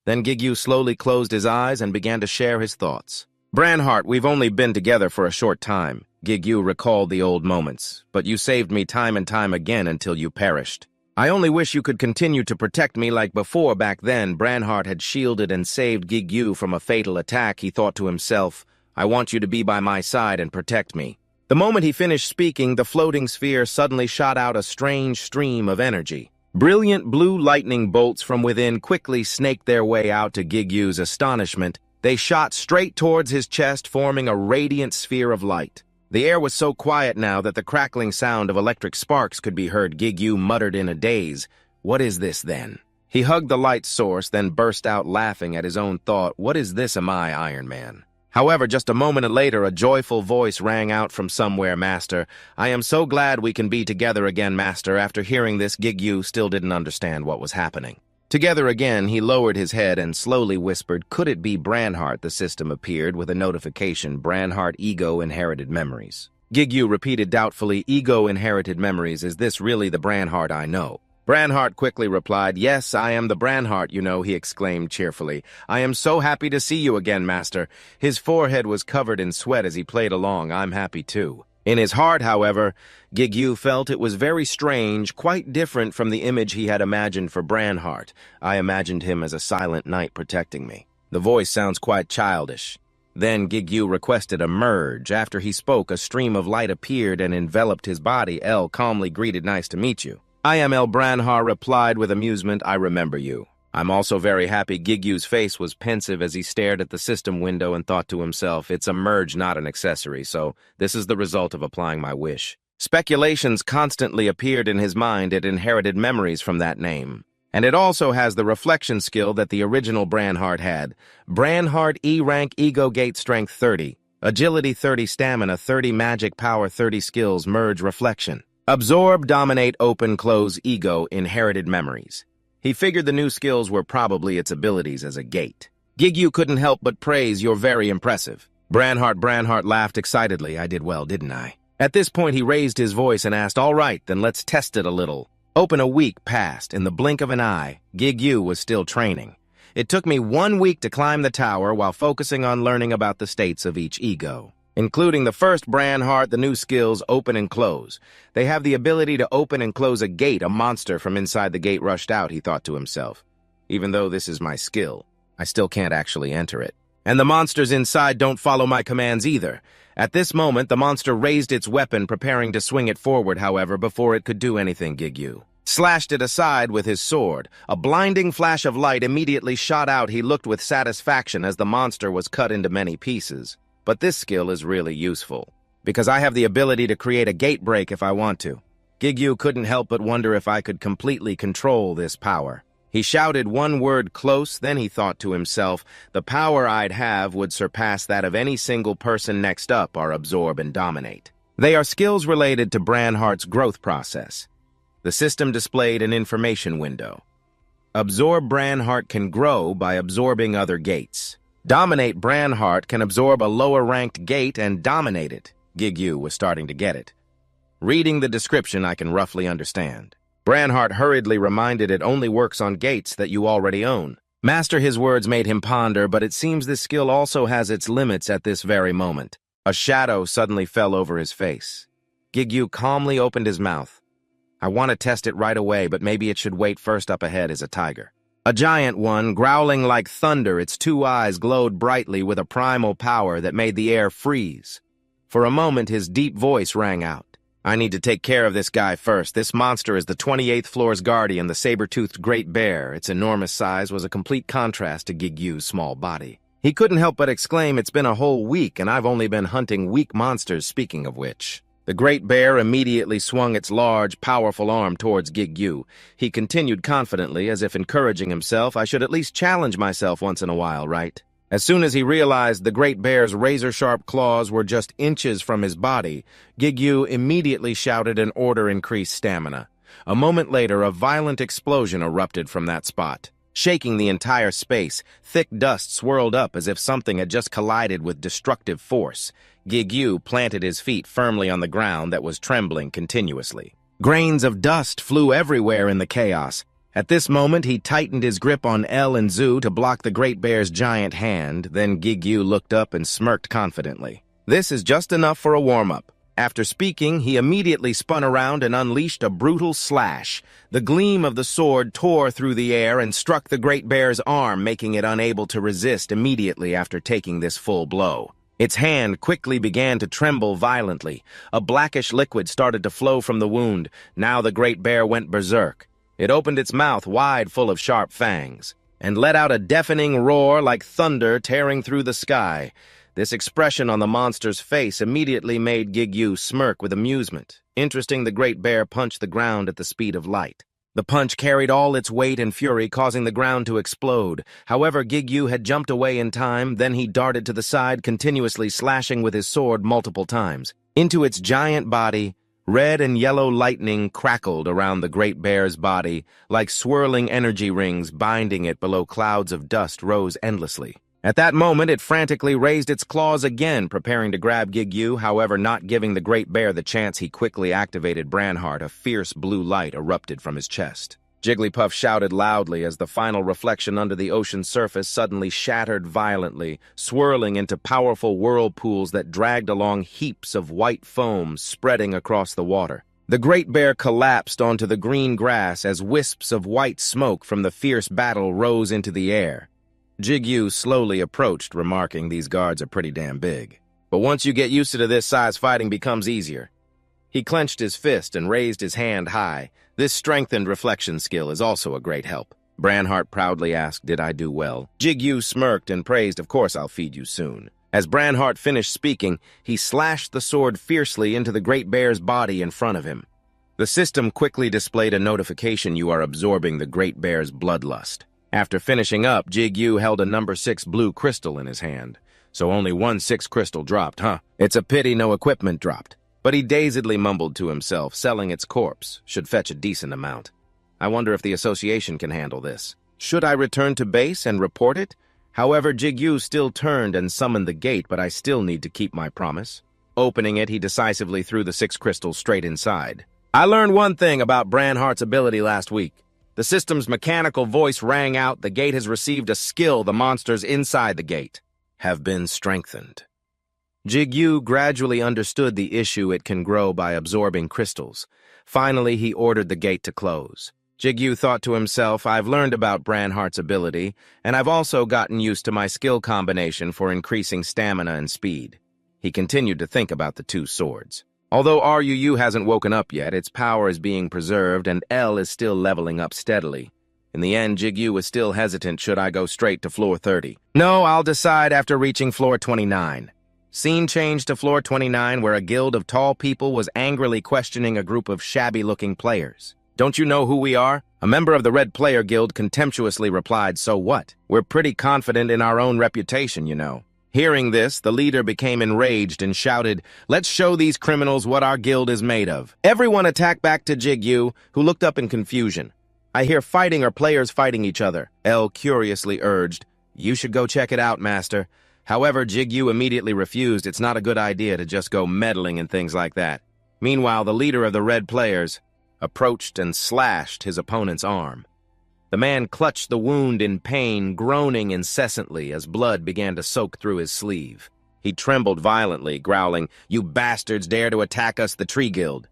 Then Jigyu slowly closed his eyes and began to share his thoughts. Branhart, we've only been together for a short time. Jigyu recalled the old moments, but you saved me time and time again until you perished. I only wish you could continue to protect me like before. Back then, Branhart had shielded and saved Jigyu from a fatal attack. He thought to himself, I want you to be by my side and protect me. The moment he finished speaking, the floating sphere suddenly shot out a strange stream of energy. Brilliant blue lightning bolts from within quickly snaked their way out. To Gigyu's astonishment, they shot straight towards his chest, forming a radiant sphere of light. The air was so quiet now that the crackling sound of electric sparks could be heard. Jigyu muttered in a daze, What is this then? He hugged the light source, then burst out laughing at his own thought. What is this? Am I Iron Man? However, just a moment later, a joyful voice rang out from somewhere. Master, I am so glad we can be together again, Master. After hearing this, Jigyu still didn't understand what was happening. Together again, he lowered his head and slowly whispered, Could it be Branhart? The system appeared with a notification, Branhart Ego Inherited Memories. Jigyu repeated doubtfully, Ego Inherited Memories, is this really the Branhart I know? Branhart quickly replied, Yes, I am the Branhart you know, he exclaimed cheerfully. I am so happy to see you again, Master. His forehead was covered in sweat as he played along. I'm happy too. In his heart, however, Jigyu felt it was very strange, quite different from the image he had imagined for Branhart. I imagined him as a silent knight protecting me. The voice sounds quite childish. Then Jigyu requested a merge. After he spoke, a stream of light appeared and enveloped his body. L calmly greeted, Nice to meet you. IML Branhar replied with amusement, I remember you. I'm also very happy. Gigyu's face was pensive as he stared at the system window and thought to himself, it's a merge, not an accessory, so this is the result of applying my wish. Speculations constantly appeared in his mind. It inherited memories from that name. And it also has the reflection skill that the original Branhart had. Branhart E-Rank Ego Gate Strength 30, Agility 30, Stamina 30, Magic Power 30, Skills, Merge, Reflection. Absorb, Dominate, Open, Close, Ego, Inherited Memories. He figured the new skills were probably its abilities as a gate. Gigyu couldn't help but praise, you're very impressive. Branhart laughed excitedly. I did well, didn't I? At this point, he raised his voice and asked, all right, then let's test it a little. A week passed. In the blink of an eye, Gigyu was still training. It took me 1 week to climb the tower while focusing on learning about the states of each ego. Including the first Branhart, the new skills, Open and Close. They have the ability to open and close a gate. A monster from inside the gate rushed out, he thought to himself. Even though this is my skill, I still can't actually enter it. And the monsters inside don't follow my commands either. At this moment, the monster raised its weapon, preparing to swing it forward, however, before it could do anything. Gigyu slashed it aside with his sword. A blinding flash of light immediately shot out. He looked with satisfaction as the monster was cut into many pieces. But this skill is really useful, because I have the ability to create a gate break if I want to. Gigyu couldn't help but wonder if I could completely control this power. He shouted one word, close, then he thought to himself, the power I'd have would surpass that of any single person next up, or Absorb and Dominate. They are skills related to Branhart's growth process. The system displayed an information window. Absorb Branhart can grow by absorbing other gates. Dominate Branhart can absorb a lower-ranked gate and dominate it. Gigyu was starting to get it. Reading the description, I can roughly understand. Branhart hurriedly reminded it only works on gates that you already own. Master his words made him ponder, but it seems this skill also has its limits at this very moment. A shadow suddenly fell over his face. Gigyu calmly opened his mouth. I want to test it right away, but maybe it should wait. First up ahead is a tiger. A giant one, growling like thunder, its 2 eyes glowed brightly with a primal power that made the air freeze. For a moment, his deep voice rang out. I need to take care of this guy first. This monster is the 28th floor's guardian, the saber-toothed great bear. Its enormous size was a complete contrast to Gigyu's small body. He couldn't help but exclaim, it's been a whole week, and I've only been hunting weak monsters, speaking of which. The great bear immediately swung its large, powerful arm towards Gigyu. He continued confidently, as if encouraging himself, I should at least challenge myself once in a while, right? As soon as he realized the great bear's razor-sharp claws were just inches from his body, Gigyu immediately shouted an order, increase stamina. A moment later, a violent explosion erupted from that spot. Shaking the entire space, thick dust swirled up as if something had just collided with destructive force. Gigyu planted his feet firmly on the ground that was trembling continuously. Grains of dust flew everywhere in the chaos. At this moment, he tightened his grip on L and Zu to block the great bear's giant hand. Then Gigyu looked up and smirked confidently. This is just enough for a warm-up. After speaking, he immediately spun around and unleashed a brutal slash. The gleam of the sword tore through the air and struck the great bear's arm, making it unable to resist immediately after taking this full blow. Its hand quickly began to tremble violently. A blackish liquid started to flow from the wound. Now the great bear went berserk. It opened its mouth wide, full of sharp fangs, and let out a deafening roar like thunder tearing through the sky. This expression on the monster's face immediately made Gigyu smirk with amusement. Interesting, the great bear punched the ground at the speed of light. The punch carried all its weight and fury, causing the ground to explode. However, Gigyu had jumped away in time, then he darted to the side, continuously slashing with his sword multiple times. Into its giant body, red and yellow lightning crackled around the great bear's body, like swirling energy rings binding it below clouds of dust rose endlessly. At that moment, it frantically raised its claws again, preparing to grab Gigyu, however, not giving the great bear the chance. He quickly activated Branhart. A fierce blue light erupted from his chest. Jigglypuff shouted loudly as the final reflection under the ocean's surface suddenly shattered violently, swirling into powerful whirlpools that dragged along heaps of white foam spreading across the water. The great bear collapsed onto the green grass as wisps of white smoke from the fierce battle rose into the air. Gigyu slowly approached, remarking, these guards are pretty damn big. But once you get used to this size, fighting becomes easier. He clenched his fist and raised his hand high. This strengthened reflection skill is also a great help. Branhart proudly asked, did I do well? Jigyu smirked and praised, of course I'll feed you soon. As Branhart finished speaking, he slashed the sword fiercely into the great bear's body in front of him. The system quickly displayed a notification you are absorbing the great bear's bloodlust. After finishing up, Jigyu held a number 6 blue crystal in his hand. So only 1 6 crystal dropped, huh? It's a pity no equipment dropped. But he dazedly mumbled to himself, selling its corpse should fetch a decent amount. I wonder if the association can handle this. Should I return to base and report it? However, Jigyu still turned and summoned the gate, but I still need to keep my promise. Opening it, he decisively threw the 6 crystals straight inside. I learned one thing about Branhart's ability last week. The system's mechanical voice rang out, the gate has received a skill, the monsters inside the gate have been strengthened. Jigyu gradually understood the issue it can grow by absorbing crystals. Finally, he ordered the gate to close. Jigyu thought to himself, I've learned about Branhart's ability, and I've also gotten used to my skill combination for increasing stamina and speed. He continued to think about the 2 swords. Although RUU hasn't woken up yet, its power is being preserved and L is still leveling up steadily. In the end, Jigyu was still hesitant should I go straight to floor 30. No, I'll decide after reaching floor 29. Scene changed to floor 29 where a guild of tall people was angrily questioning a group of shabby-looking players. Don't you know who we are? A member of the Red Player Guild contemptuously replied, so what? We're pretty confident in our own reputation, you know. Hearing this, the leader became enraged and shouted, let's show these criminals what our guild is made of. Everyone attacked back to Jigyu, who looked up in confusion. I hear fighting or players fighting each other. L curiously urged, you should go check it out, master. However, Jigyu immediately refused. It's not a good idea to just go meddling in things like that. Meanwhile, the leader of the Red Players approached and slashed his opponent's arm. The man clutched the wound in pain, groaning incessantly as blood began to soak through his sleeve. He trembled violently, growling, you bastards dare to attack us, the Tree Guild.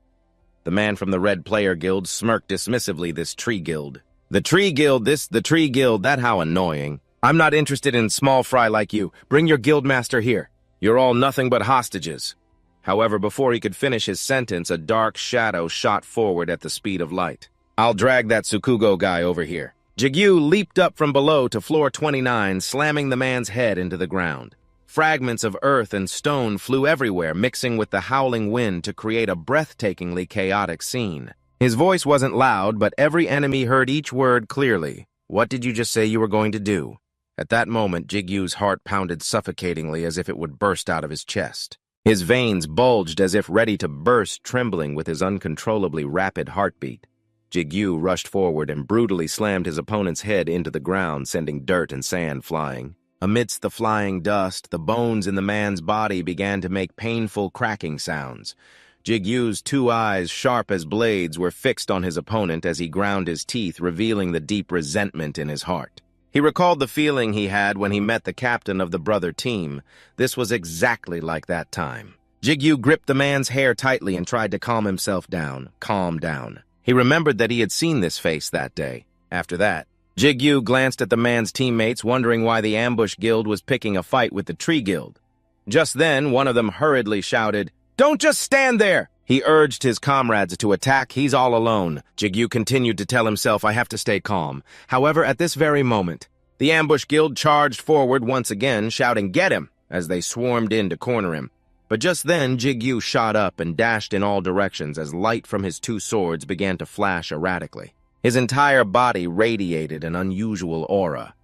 The man from the Red Player Guild smirked dismissively, this Tree Guild. The Tree Guild, the Tree Guild, that how annoying. I'm not interested in small fry like you. Bring your guildmaster here. You're all nothing but hostages. However, before he could finish his sentence, a dark shadow shot forward at the speed of light. I'll drag that Tsukugo guy over here. Jigyu leaped up from below to floor 29, slamming the man's head into the ground. Fragments of earth and stone flew everywhere, mixing with the howling wind to create a breathtakingly chaotic scene. His voice wasn't loud, but every enemy heard each word clearly. What did you just say you were going to do? At that moment, Jigyu's heart pounded suffocatingly as if it would burst out of his chest. His veins bulged as if ready to burst, trembling with his uncontrollably rapid heartbeat. Jigyu rushed forward and brutally slammed his opponent's head into the ground, sending dirt and sand flying. Amidst the flying dust, the bones in the man's body began to make painful cracking sounds. Jigyu's 2 eyes, sharp as blades, were fixed on his opponent as he ground his teeth, revealing the deep resentment in his heart. He recalled the feeling he had when he met the captain of the brother team. This was exactly like that time. Jigyu gripped the man's hair tightly and tried to calm himself down. Calm down. He remembered that he had seen this face that day. After that, Jigyu glanced at the man's teammates, wondering why the Ambush Guild was picking a fight with the Tree Guild. Just then, one of them hurriedly shouted, "Don't just stand there!" He urged his comrades to attack. He's all alone. Jigyu continued to tell himself, I have to stay calm. However, at this very moment, the Ambush Guild charged forward once again, shouting, "Get him!" as they swarmed in to corner him. But just then, Jigyu shot up and dashed in all directions as light from his 2 swords began to flash erratically. His entire body radiated an unusual aura.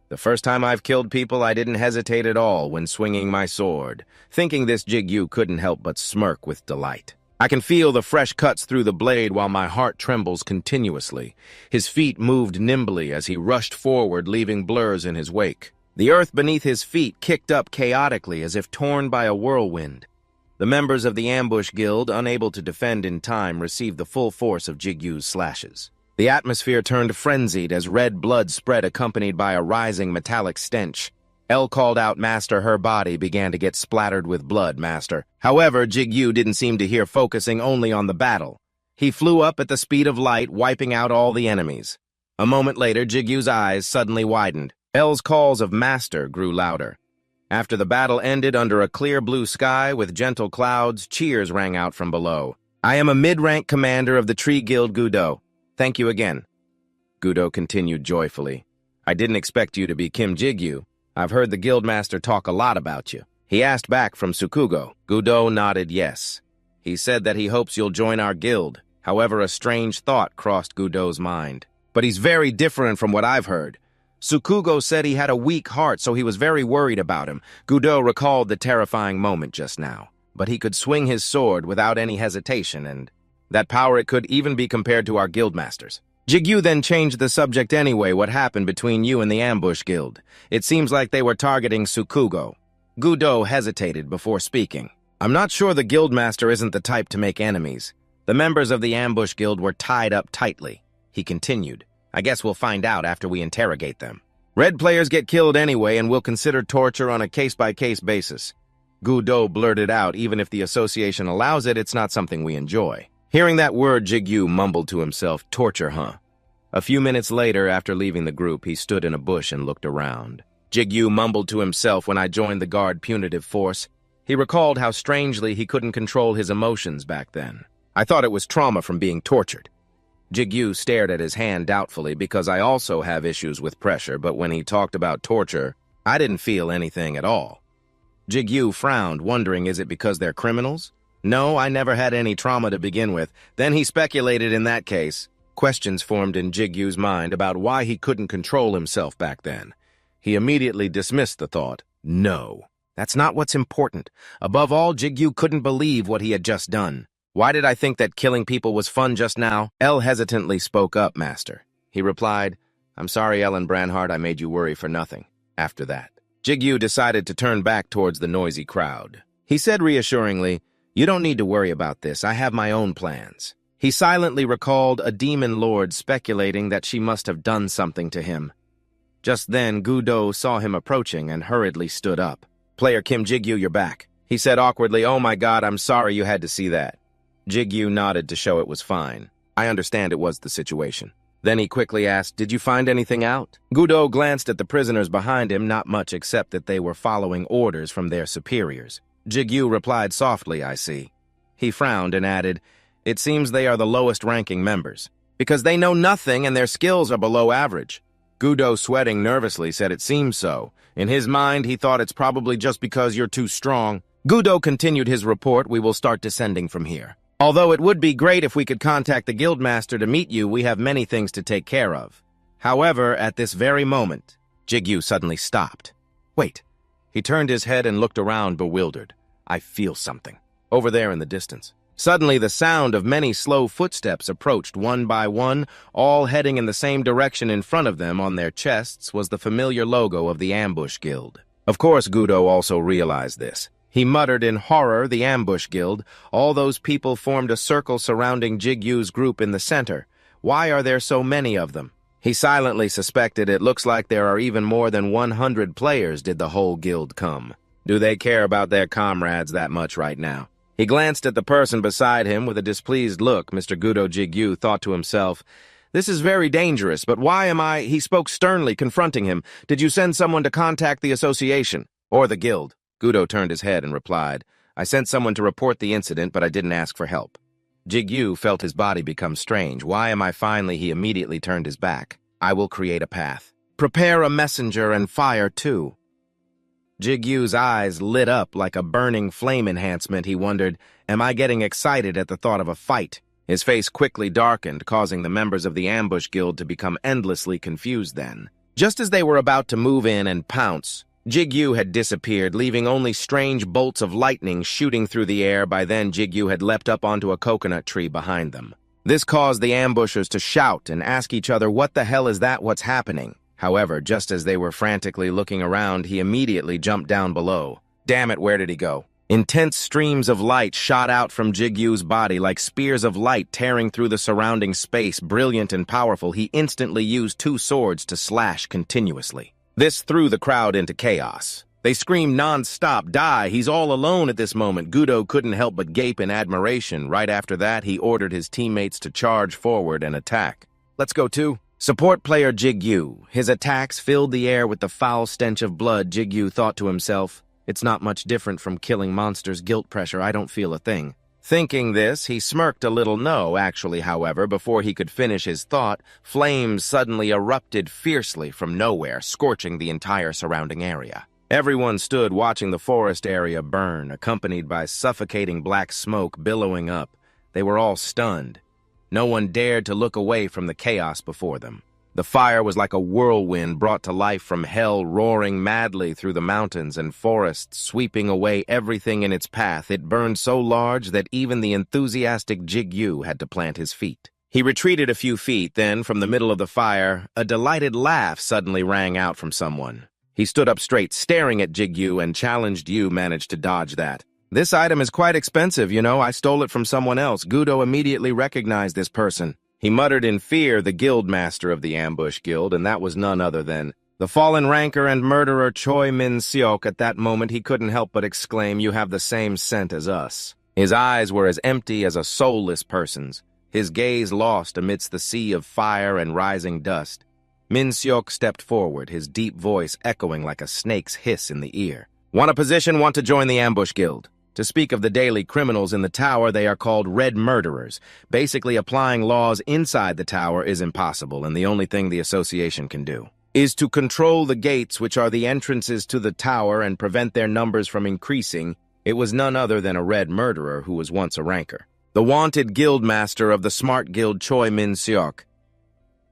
The first time I've killed people, I didn't hesitate at all when swinging my sword. Thinking this, Jigyu couldn't help but smirk with delight. I can feel the fresh cuts through the blade while my heart trembles continuously. His feet moved nimbly as he rushed forward, leaving blurs in his wake. The earth beneath his feet kicked up chaotically as if torn by a whirlwind. The members of the Ambush Guild, unable to defend in time, received the full force of Jigyu's slashes. The atmosphere turned frenzied as red blood spread, accompanied by a rising metallic stench. Elle called out, "Master," her body began to get splattered with blood, Master. However, Jigyu didn't seem to hear, focusing only on the battle. He flew up at the speed of light, wiping out all the enemies. A moment later, Jigyu's eyes suddenly widened. Elle's calls of "Master" grew louder. After the battle ended under a clear blue sky with gentle clouds, cheers rang out from below. I am a mid-rank commander of the Tree Guild Gudo. Thank you again. Gudo continued joyfully. I didn't expect you to be Kim Jigyu. I've heard the guildmaster talk a lot about you. He asked back from Tsukugo. Gudo nodded yes. He said that he hopes you'll join our guild. However, a strange thought crossed Gudo's mind. But he's very different from what I've heard. Tsukugo said he had a weak heart, so he was very worried about him. Gudo recalled the terrifying moment just now. But he could swing his sword without any hesitation, and that power it could even be compared to our guildmasters. Jigyu then changed the subject anyway. What happened between you and the ambush guild? It seems like they were targeting Tsukugo. Gudo hesitated before speaking. I'm not sure the guildmaster isn't the type to make enemies. The members of the ambush guild were tied up tightly. He continued. I guess we'll find out after we interrogate them. Red players get killed anyway, and we'll consider torture on a case-by-case basis. Gudo blurted out, even if the association allows it, it's not something we enjoy. Hearing that word, Jigyu mumbled to himself, torture, huh? A few minutes later, after leaving the group, he stood in a bush and looked around. Jigyu mumbled to himself when I joined the guard punitive force. He recalled how strangely he couldn't control his emotions back then. I thought it was trauma from being tortured. Jigyu stared at his hand doubtfully because I also have issues with pressure, but when he talked about torture, I didn't feel anything at all. Jigyu frowned, wondering is it because they're criminals? No, I never had any trauma to begin with. Then he speculated in that case. Questions formed in Jigyu's mind about why he couldn't control himself back then. He immediately dismissed the thought. No, that's not what's important. Above all, Jigyu couldn't believe what he had just done. Why did I think that killing people was fun just now? El hesitantly spoke up, Master. He replied, I'm sorry, Ellen Branhart, I made you worry for nothing. After that, Jigyu decided to turn back towards the noisy crowd. He said reassuringly, you don't need to worry about this. I have my own plans. He silently recalled a demon lord speculating that she must have done something to him. Just then, Gudo saw him approaching and hurriedly stood up. Player Kim Jigyu, you're back. He said awkwardly, oh my god, I'm sorry you had to see that. Jigyu nodded to show it was fine. I understand it was the situation. Then he quickly asked, did you find anything out? Gudo glanced at the prisoners behind him, not much except that they were following orders from their superiors. Jigyu replied softly, I see. He frowned and added, it seems they are the lowest-ranking members, because they know nothing and their skills are below average. Gudo, sweating nervously, said it seems so. In his mind, he thought it's probably just because you're too strong. Gudo continued his report, we will start descending from here. Although it would be great if we could contact the guildmaster to meet you, we have many things to take care of. However, at this very moment, Jigyu suddenly stopped. Wait. He turned his head and looked around, bewildered. I feel something. Over there in the distance. Suddenly, the sound of many slow footsteps approached one by one, all heading in the same direction. In front of them, on their chests, was the familiar logo of the Ambush Guild. Of course, Gudo also realized this. He muttered in horror, the Ambush Guild. All those people formed a circle surrounding Jigyu's group in the center. Why are there so many of them? He silently suspected it looks like there are even more than 100 players did the whole guild come. Do they care about their comrades that much right now? He glanced at the person beside him with a displeased look. Mr. Gudo Jigyu thought to himself, this is very dangerous, but why am I— He spoke sternly, confronting him. Did you send someone to contact the association? Or the guild? Gudo turned his head and replied, I sent someone to report the incident, but I didn't ask for help. Jigyu felt his body become strange. Why am I finally— He immediately turned his back. I will create a path. Prepare a messenger and fire too. Jigyu's eyes lit up like a burning flame enhancement. He wondered, am I getting excited at the thought of a fight? His face quickly darkened, causing the members of the Ambush Guild to become endlessly confused then. Just as they were about to move in and pounce, Jigyu had disappeared, leaving only strange bolts of lightning shooting through the air. By then, Jigyu had leapt up onto a coconut tree behind them. This caused the ambushers to shout and ask each other, what the hell is that? What's happening? However, just as they were frantically looking around, he immediately jumped down below. Damn it, where did he go? Intense streams of light shot out from Jigyu's body like spears of light tearing through the surrounding space. Brilliant and powerful, he instantly used 2 swords to slash continuously. This threw the crowd into chaos. They screamed non-stop, die, he's all alone at this moment. Gudo couldn't help but gape in admiration. Right after that, he ordered his teammates to charge forward and attack. Let's go too. Support player Jigyu. His attacks filled the air with the foul stench of blood. Jigyu thought to himself, it's not much different from killing monsters. Guilt pressure, I don't feel a thing. Thinking this, he smirked a little however, before he could finish his thought, flames suddenly erupted fiercely from nowhere, scorching the entire surrounding area. Everyone stood watching the forest area burn, accompanied by suffocating black smoke billowing up. They were all stunned. No one dared to look away from the chaos before them. The fire was like a whirlwind brought to life from hell, roaring madly through the mountains and forests, sweeping away everything in its path. It burned so large that even the enthusiastic Jigyu had to plant his feet. He retreated a few feet, then, from the middle of the fire, a delighted laugh suddenly rang out from someone. He stood up straight, staring at Jigyu, and challenged Yu managed to dodge that. "This item is quite expensive, you know. I stole it from someone else." Gudo immediately recognized this person. He muttered in fear the guild master of the ambush guild, and that was none other than the fallen ranker and murderer Choi Min-seok. At that moment, he couldn't help but exclaim, "You have the same scent as us." His eyes were as empty as a soulless person's, his gaze lost amidst the sea of fire and rising dust. Min-seok stepped forward, his deep voice echoing like a snake's hiss in the ear. "Want a position? Want to join the ambush guild? To speak of the daily criminals in the tower, they are called red murderers. Basically, applying laws inside the tower is impossible, and the only thing the association can do is to control the gates, which are the entrances to the tower, and prevent their numbers from increasing." It was none other than a red murderer who was once a ranker. The wanted guild master of the smart guild Choi Min-seok.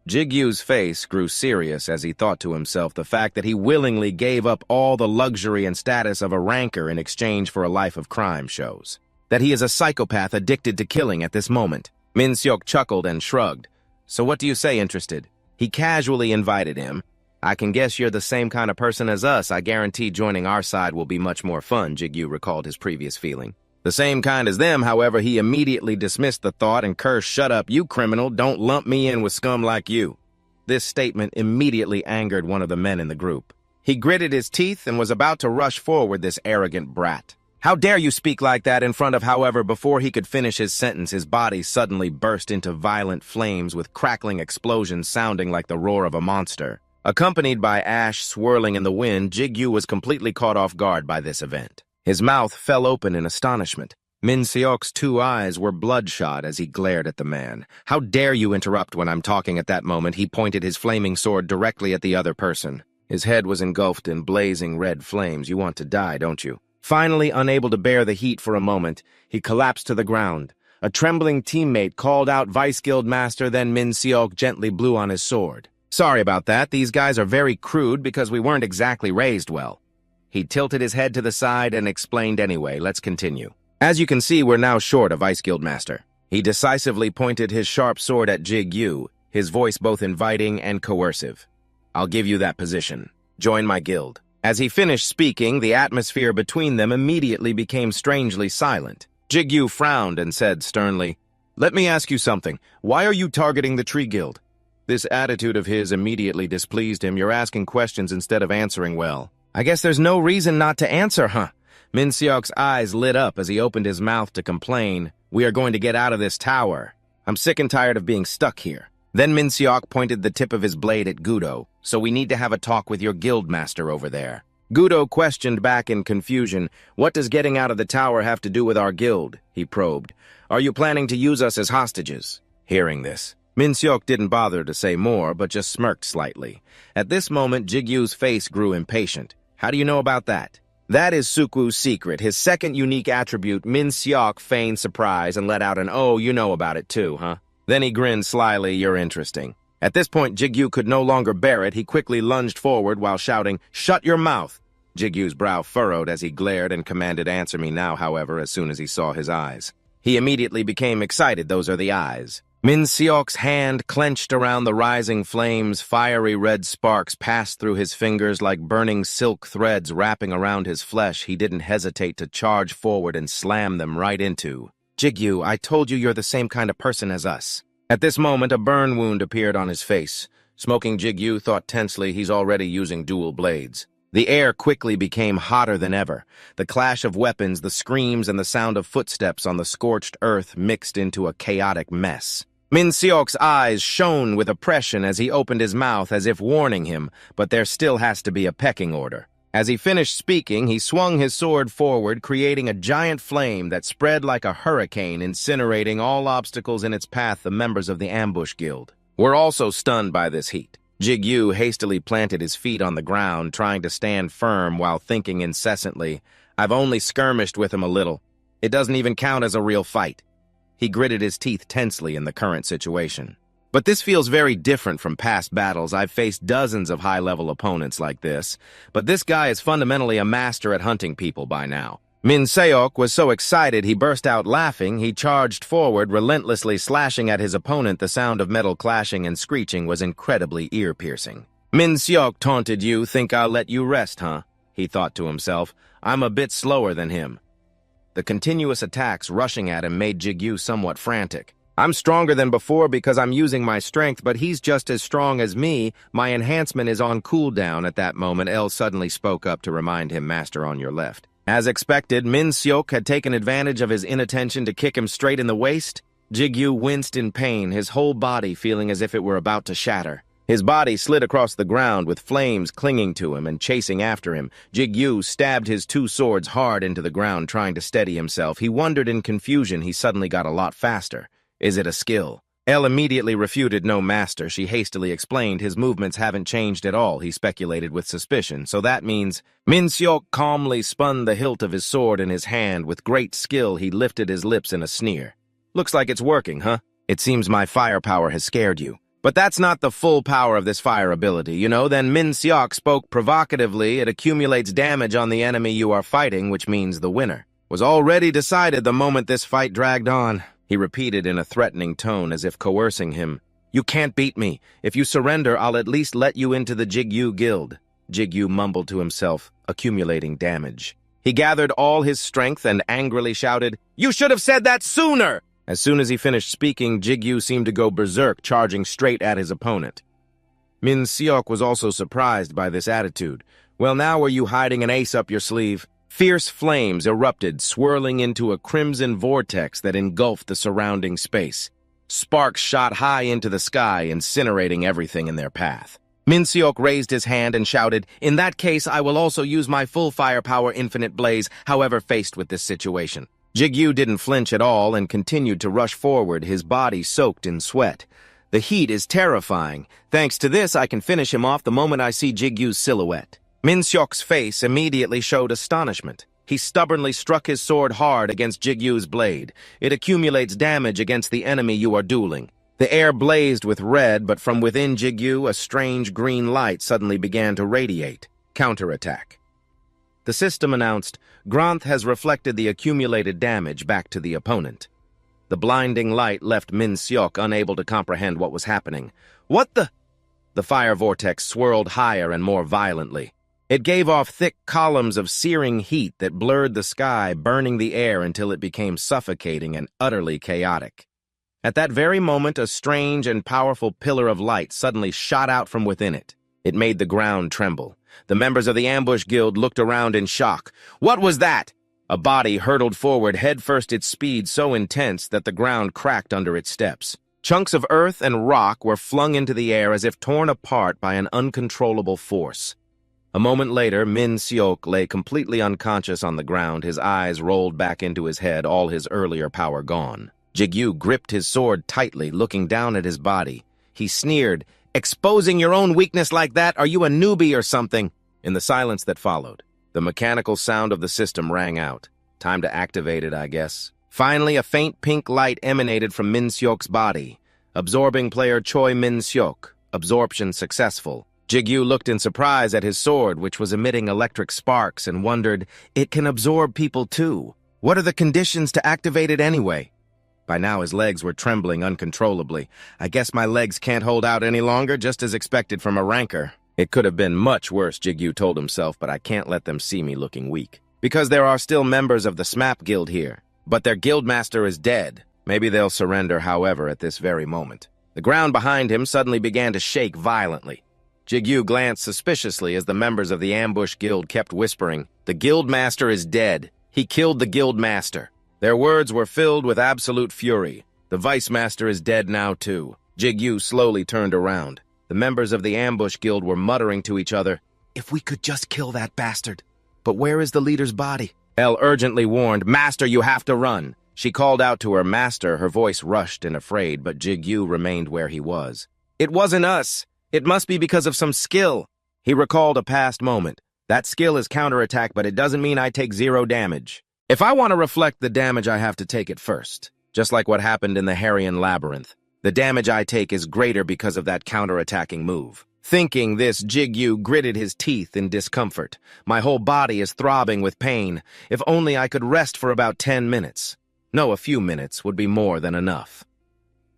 Jigyu's face grew serious as he thought to himself the fact that he willingly gave up all the luxury and status of a ranker in exchange for a life of crime shows. That he is a psychopath addicted to killing at this moment. Min-seok chuckled and shrugged. "So what do you say, interested?" He casually invited him. "I can guess you're the same kind of person as us. I guarantee joining our side will be much more fun," Jigyu recalled his previous feeling. The same kind as them, however, he immediately dismissed the thought and cursed, "Shut up, you criminal. Don't lump me in with scum like you." This statement immediately angered one of the men in the group. He gritted his teeth and was about to rush forward, this arrogant brat. "How dare you speak like that in front of," however, before he could finish his sentence, his body suddenly burst into violent flames with crackling explosions sounding like the roar of a monster. Accompanied by ash swirling in the wind, Jigyu was completely caught off guard by this event. His mouth fell open in astonishment. Min-seok's two eyes were bloodshot as he glared at the man. "How dare you interrupt when I'm talking?" At that moment, he pointed his flaming sword directly at the other person. His head was engulfed in blazing red flames. "You want to die, don't you?" Finally, unable to bear the heat for a moment, he collapsed to the ground. A trembling teammate called out, "Vice Guild Master," then Min-seok gently blew on his sword. "Sorry about that. These guys are very crude because we weren't exactly raised well." He tilted his head to the side and explained anyway. "Let's continue. As you can see, we're now short a Vice Guild Master." He decisively pointed his sharp sword at Jigyu, his voice both inviting and coercive. "I'll give you that position. Join my guild." As he finished speaking, the atmosphere between them immediately became strangely silent. Jigyu frowned and said sternly, "Let me ask you something. Why are you targeting the Tree Guild?" This attitude of his immediately displeased him. "You're asking questions instead of answering well." "I guess there's no reason not to answer, huh?" Min-seok's eyes lit up as he opened his mouth to complain. "We are going to get out of this tower. I'm sick and tired of being stuck here." Then Min-seok pointed the tip of his blade at Gudo. "So we need to have a talk with your guild master over there." Gudo questioned back in confusion. "What does getting out of the tower have to do with our guild?" he probed. "Are you planning to use us as hostages?" Hearing this, Min-seok didn't bother to say more, but just smirked slightly. At this moment, Jigyu's face grew impatient. "How do you know about that?" "That is Sukwu's secret, his second unique attribute." Min-seok feigned surprise and let out an, "Oh, you know about it too, huh?" Then he grinned slyly. "You're interesting." At this point, Jigyu could no longer bear it. He quickly lunged forward while shouting, "Shut your mouth!" Jigyu's brow furrowed as he glared and commanded, "Answer me now," however, as soon as he saw his eyes. He immediately became excited. "Those are the eyes." Min-seok's hand clenched around the rising flames. Fiery red sparks passed through his fingers like burning silk threads wrapping around his flesh. He didn't hesitate to charge forward and slam them right into. "Jigyu, I told you you're the same kind of person as us." At this moment, a burn wound appeared on his face. Smoking Jigyu thought tensely he's already using dual blades. The air quickly became hotter than ever. The clash of weapons, the screams, and the sound of footsteps on the scorched earth mixed into a chaotic mess. Min-seok's eyes shone with oppression as he opened his mouth as if warning him, but there still has to be a pecking order. As he finished speaking, he swung his sword forward, creating a giant flame that spread like a hurricane, incinerating all obstacles in its path the members of the ambush guild were also stunned by this heat. Jigyu hastily planted his feet on the ground, trying to stand firm while thinking incessantly, "I've only skirmished with him a little. It doesn't even count as a real fight." He gritted his teeth tensely in the current situation. But this feels very different from past battles. I've faced dozens of high-level opponents like this, but this guy is fundamentally a master at hunting people by now. Min Seok was so excited he burst out laughing. He charged forward, relentlessly slashing at his opponent. The sound of metal clashing and screeching was incredibly ear-piercing. "Min Seok taunted you, think I'll let you rest, huh?" he thought to himself. "I'm a bit slower than him." The continuous attacks rushing at him made Jigyu somewhat frantic. "I'm stronger than before because I'm using my strength, but he's just as strong as me. My enhancement is on cooldown." At that moment, El suddenly spoke up to remind him, "Master on your left." As expected, Min Seok had taken advantage of his inattention to kick him straight in the waist. Jigyu winced in pain, his whole body feeling as if it were about to shatter. His body slid across the ground with flames clinging to him and chasing after him. Jigyu stabbed his two swords hard into the ground, trying to steady himself. He wondered in confusion. He suddenly got a lot faster. Is it a skill? El immediately refuted, "No, master," she hastily explained. "His movements haven't changed at all," he speculated with suspicion. "So that means—" Min Seok calmly spun the hilt of his sword in his hand. With great skill, he lifted his lips in a sneer. "Looks like it's working, huh? It seems my firepower has scared you. But that's not the full power of this fire ability, you know." Then Min Seok spoke provocatively. "It accumulates damage on the enemy you are fighting, which means the winner was already decided the moment this fight dragged on," he repeated in a threatening tone as if coercing him. "You can't beat me. If you surrender, I'll at least let you into the Jigyu guild." Jigyu mumbled to himself, accumulating damage. He gathered all his strength and angrily shouted, "You should have said that sooner!" As soon as he finished speaking, Jigyu seemed to go berserk, charging straight at his opponent. Min Seok was also surprised by this attitude. "Well, now are you hiding an ace up your sleeve?" Fierce flames erupted, swirling into a crimson vortex that engulfed the surrounding space. Sparks shot high into the sky, incinerating everything in their path. Min Seok raised his hand and shouted, "In that case, I will also use my full firepower infinite blaze." However, faced with this situation, Jigyu didn't flinch at all and continued to rush forward, his body soaked in sweat. "The heat is terrifying. Thanks to this, I can finish him off the moment I see Jigyu's silhouette." Min Seok's face immediately showed astonishment. He stubbornly struck his sword hard against Jigyu's blade. "It accumulates damage against the enemy you are dueling." The air blazed with red, but from within Jigyu, a strange green light suddenly began to radiate. Counterattack. The system announced, "Granth has reflected the accumulated damage back to the opponent." The blinding light left Min Seok unable to comprehend what was happening. "What the—" The fire vortex swirled higher and more violently. It gave off thick columns of searing heat that blurred the sky, burning the air until it became suffocating and utterly chaotic. At that very moment, a strange and powerful pillar of light suddenly shot out from within it. It made the ground tremble. The members of the ambush guild looked around in shock. "What was that?" A body hurtled forward, headfirst, its speed so intense that the ground cracked under its steps. Chunks of earth and rock were flung into the air as if torn apart by an uncontrollable force. A moment later, Min Seok lay completely unconscious on the ground, his eyes rolled back into his head, all his earlier power gone. Jigyu gripped his sword tightly, looking down at his body. He sneered, "Exposing your own weakness like that? Are you a newbie or something?" In the silence that followed, the mechanical sound of the system rang out. Time to activate it, I guess. Finally, a faint pink light emanated from Min Seok's body. Absorbing player Choi Min Seok. Absorption successful. Jigyu looked in surprise at his sword, which was emitting electric sparks, and wondered, "It can absorb people too. What are the conditions to activate it anyway?" By now his legs were trembling uncontrollably. "I guess my legs can't hold out any longer, just as expected from a ranker." It could have been much worse, Jigyu told himself, but I can't let them see me looking weak. Because there are still members of the SMAP guild here. But their guildmaster is dead. Maybe they'll surrender, however, at this very moment. The ground behind him suddenly began to shake violently. Jigyu glanced suspiciously as the members of the ambush guild kept whispering, "The guildmaster is dead. He killed the guildmaster." Their words were filled with absolute fury. "The vice master is dead now, too." Jigyu slowly turned around. The members of the ambush guild were muttering to each other, If we could just kill that bastard. But where is the leader's body? Elle urgently warned, "Master, you have to run." She called out to her master, her voice rushed and afraid, but Jigyu remained where he was. "It wasn't us. It must be because of some skill." He recalled a past moment. "That skill is counterattack, but it doesn't mean I take 0 damage. If I want to reflect the damage, I have to take it first. Just like what happened in the Harrian Labyrinth. The damage I take is greater because of that counterattacking move." Thinking this, Jigyu gritted his teeth in discomfort. "My whole body is throbbing with pain. If only I could rest for about 10 minutes. No, a few minutes would be more than enough."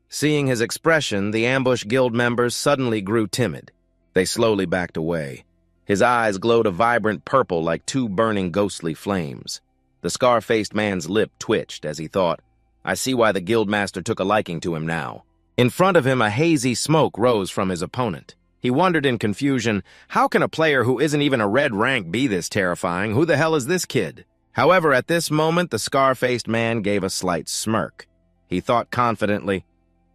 Seeing his expression, the ambush guild members suddenly grew timid. They slowly backed away. His eyes glowed a vibrant purple like 2 burning ghostly flames. The scar-faced man's lip twitched as he thought, "I see why the guildmaster took a liking to him now." In front of him, a hazy smoke rose from his opponent. He wondered in confusion, how can a player who isn't even a red rank be this terrifying? Who the hell is this kid? However, at this moment, the scar-faced man gave a slight smirk. He thought confidently,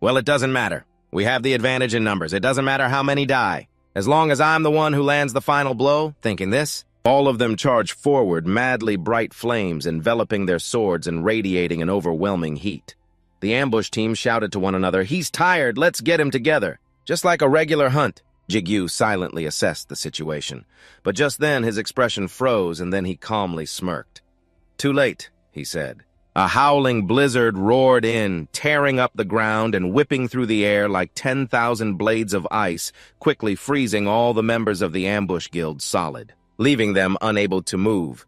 "Well, it doesn't matter. We have the advantage in numbers. It doesn't matter how many die. As long as I'm the one who lands the final blow," thinking this, all of them charged forward, madly bright flames enveloping their swords and radiating an overwhelming heat. The ambush team shouted to one another, "He's tired, let's get him together." Just like a regular hunt, Jigyu silently assessed the situation. But just then his expression froze and then he calmly smirked. "Too late," he said. A howling blizzard roared in, tearing up the ground and whipping through the air like 10,000 blades of ice, quickly freezing all the members of the ambush guild solid, leaving them unable to move.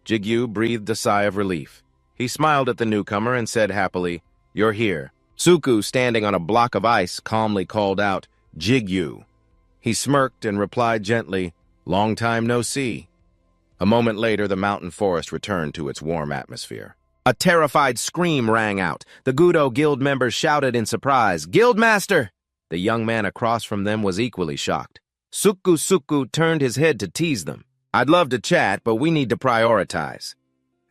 Jigyu breathed a sigh of relief. He smiled at the newcomer and said happily, "You're here." Suku, standing on a block of ice, calmly called out, "Jigyu." He smirked and replied gently, "Long time no see." A moment later, the mountain forest returned to its warm atmosphere. A terrified scream rang out. The Gudo guild members shouted in surprise, "Guildmaster!" The young man across from them was equally shocked. Suku turned his head to tease them. "I'd love to chat, but we need to prioritize."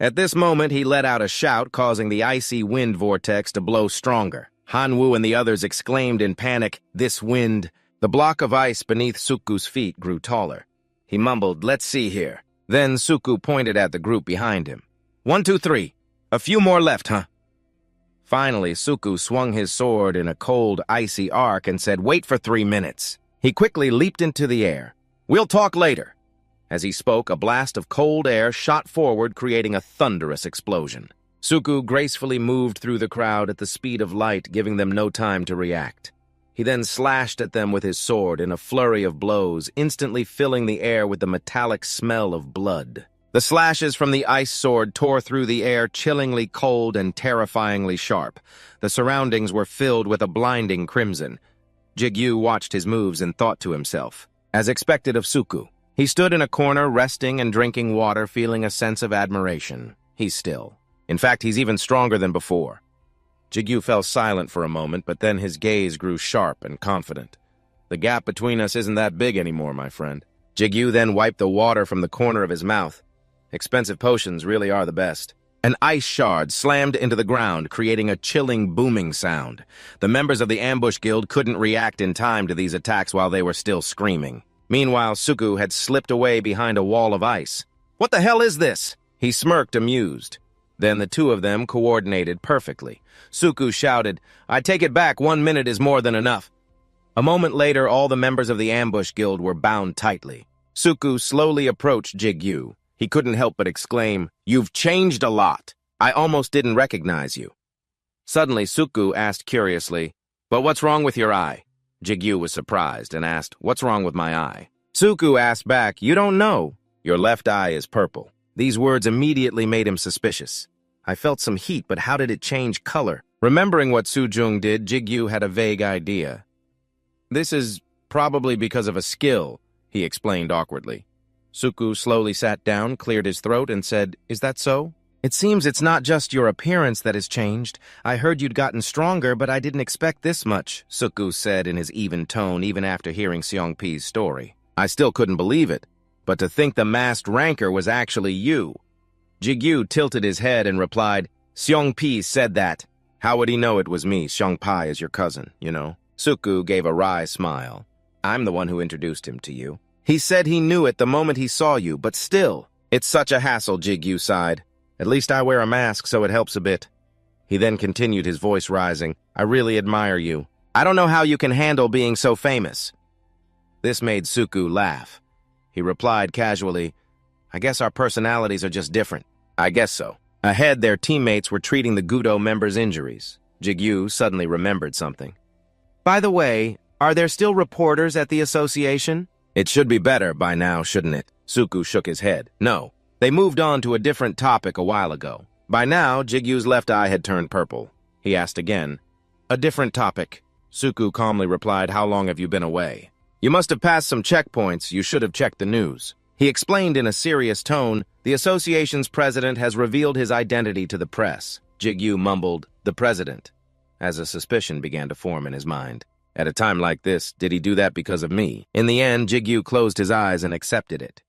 At this moment, he let out a shout, causing the icy wind vortex to blow stronger. Hanwoo and the others exclaimed in panic, "This wind!" The block of ice beneath Suku's feet grew taller. He mumbled, "Let's see here." Then Suku pointed at the group behind him. 1, 2, 3. A few more left, huh?" Finally, Suku swung his sword in a cold, icy arc and said, "Wait for 3 minutes." He quickly leaped into the air. "We'll talk later." As he spoke, a blast of cold air shot forward, creating a thunderous explosion. Suku gracefully moved through the crowd at the speed of light, giving them no time to react. He then slashed at them with his sword in a flurry of blows, instantly filling the air with the metallic smell of blood. The slashes from the ice sword tore through the air, chillingly cold and terrifyingly sharp. The surroundings were filled with a blinding crimson. Jigyu watched his moves and thought to himself, as expected of Suku. He stood in a corner, resting and drinking water, feeling a sense of admiration. He's still. In fact, he's even stronger than before. Jigyu fell silent for a moment, but then his gaze grew sharp and confident. "The gap between us isn't that big anymore, my friend." Jigyu then wiped the water from the corner of his mouth. Expensive potions really are the best. An ice shard slammed into the ground, creating a chilling, booming sound. The members of the ambush guild couldn't react in time to these attacks while they were still screaming. Meanwhile, Suku had slipped away behind a wall of ice. "What the hell is this?" He smirked, amused. Then the two of them coordinated perfectly. Suku shouted, "I take it back, 1 minute is more than enough." A moment later, all the members of the ambush guild were bound tightly. Suku slowly approached Jigyu. He couldn't help but exclaim, "You've changed a lot. I almost didn't recognize you." Suddenly, Suku asked curiously, "But what's wrong with your eye?" Jigyu was surprised and asked, "What's wrong with my eye?" Suku asked back, "You don't know. Your left eye is purple." These words immediately made him suspicious. I felt some heat, but how did it change color? Remembering what Sujung did, Jigyu had a vague idea. "This is probably because of a skill," he explained awkwardly. Suku slowly sat down, cleared his throat, and said, "Is that so?" "It seems it's not just your appearance that has changed. I heard you'd gotten stronger, but I didn't expect this much," Suku said in his even tone even after hearing Seongpi's story. I still couldn't believe it, but to think the masked ranker was actually you. Jigyu tilted his head and replied, "Seongpi said that. How would he know it was me? Seongpi is your cousin, you know." Suku gave a wry smile. "I'm the one who introduced him to you." He said he knew it the moment he saw you, but still. It's such a hassle, Jigyu sighed. At least I wear a mask, so it helps a bit. He then continued, his voice rising. I really admire you. I don't know how you can handle being so famous. This made Suku laugh. He replied casually, I guess our personalities are just different. I guess so. Ahead, their teammates were treating the Gudo members' injuries. Jigyu suddenly remembered something. By the way, are there still reporters at the association? It should be better by now, shouldn't it? Suku shook his head. No. They moved on to a different topic a while ago. By now, Jigyu's left eye had turned purple. He asked again. A different topic. Suku calmly replied, How long have you been away? You must have passed some checkpoints. You should have checked the news. He explained in a serious tone, the association's president has revealed his identity to the press. Jigyu mumbled, the president, as a suspicion began to form in his mind. At a time like this, did he do that because of me? In the end, Jigyu closed his eyes and accepted it.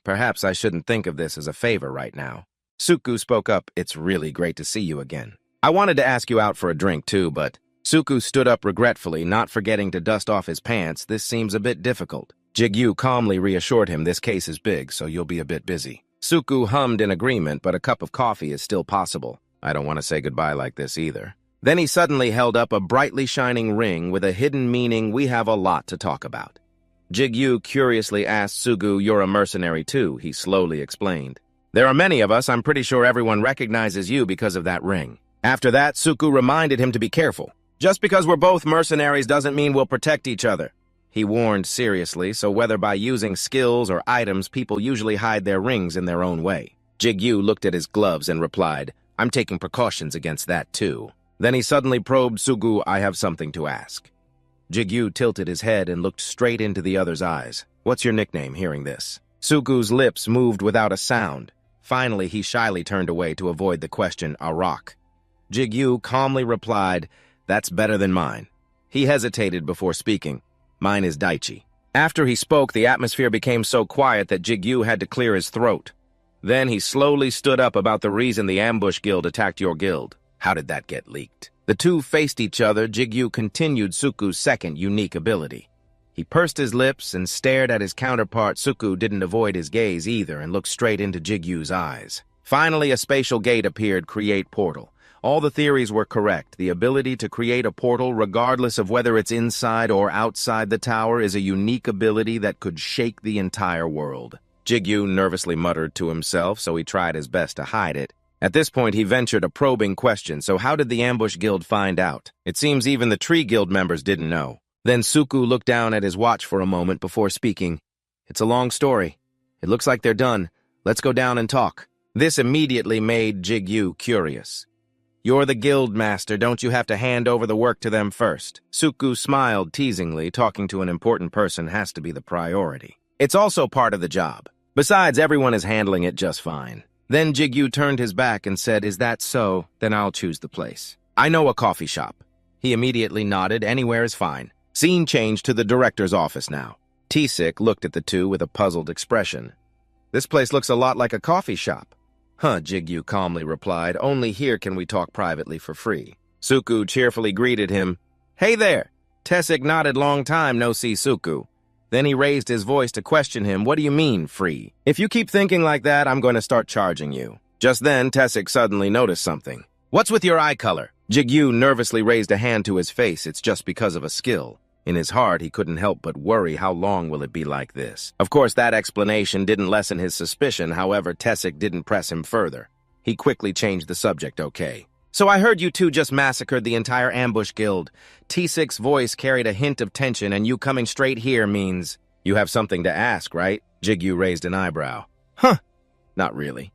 Perhaps I shouldn't think of this as a favor right now. Suku spoke up, It's really great to see you again. I wanted to ask you out for a drink too, but... Suku stood up regretfully, not forgetting to dust off his pants. This seems a bit difficult. Jigyu calmly reassured him, this case is big, so you'll be a bit busy. Suku hummed in agreement, but a cup of coffee is still possible. I don't want to say goodbye like this either. Then he suddenly held up a brightly shining ring with a hidden meaning. We have a lot to talk about. Jigyu curiously asked Sugu, You're a mercenary too, he slowly explained. There are many of us. I'm pretty sure everyone recognizes you because of that ring. After that, Suku reminded him to be careful. Just because we're both mercenaries doesn't mean we'll protect each other. He warned seriously, so whether by using skills or items, people usually hide their rings in their own way. Jigyu looked at his gloves and replied, I'm taking precautions against that too. Then he suddenly probed Sugu, I have something to ask. Jigyu tilted his head and looked straight into the other's eyes. What's your nickname, hearing this? Sugu's lips moved without a sound. Finally, he shyly turned away to avoid the question, Arak. Jigyu calmly replied, That's better than mine. He hesitated before speaking. Mine is Daichi. After he spoke, the atmosphere became so quiet that Jigyu had to clear his throat. Then he slowly stood up about the reason the ambush guild attacked your guild. How did that get leaked? The two faced each other. Jigyu continued Suku's second unique ability. He pursed his lips and stared at his counterpart. Suku didn't avoid his gaze either and looked straight into Jigyu's eyes. Finally, a spatial gate appeared, create portal. All the theories were correct. The ability to create a portal, regardless of whether it's inside or outside the tower, is a unique ability that could shake the entire world. Jigyu nervously muttered to himself, so he tried his best to hide it. At this point, he ventured a probing question, so how did the ambush guild find out? It seems even the tree guild members didn't know. Then Suku looked down at his watch for a moment before speaking. It's a long story. It looks like they're done. Let's go down and talk. This immediately made Jigyu curious. You're the guild master, don't you have to hand over the work to them first? Suku smiled teasingly. Talking to an important person has to be the priority. It's also part of the job. Besides, everyone is handling it just fine. Then Jigyu turned his back and said, Is that so? Then I'll choose the place. I know a coffee shop. He immediately nodded. Anywhere is fine. Scene changed to the director's office now. T-Sick looked at the two with a puzzled expression. This place looks a lot like a coffee shop. Jigyu calmly replied, Only here can we talk privately for free. Suku cheerfully greeted him. Hey there! T-Sick nodded. Long time no see, Suku. Then he raised his voice to question him. What do you mean, free? If you keep thinking like that, I'm going to start charging you. Just then, T-Sick suddenly noticed something. What's with your eye color? Jigyu nervously raised a hand to his face. It's just because of a skill. In his heart, he couldn't help but worry, how long will it be like this? Of course, that explanation didn't lessen his suspicion. However, T-Sick didn't press him further. He quickly changed the subject. Okay. So I heard you two just massacred the entire ambush guild. T-Sick's voice carried a hint of tension, and you coming straight here means... You have something to ask, right? Jigyu raised an eyebrow. Not really.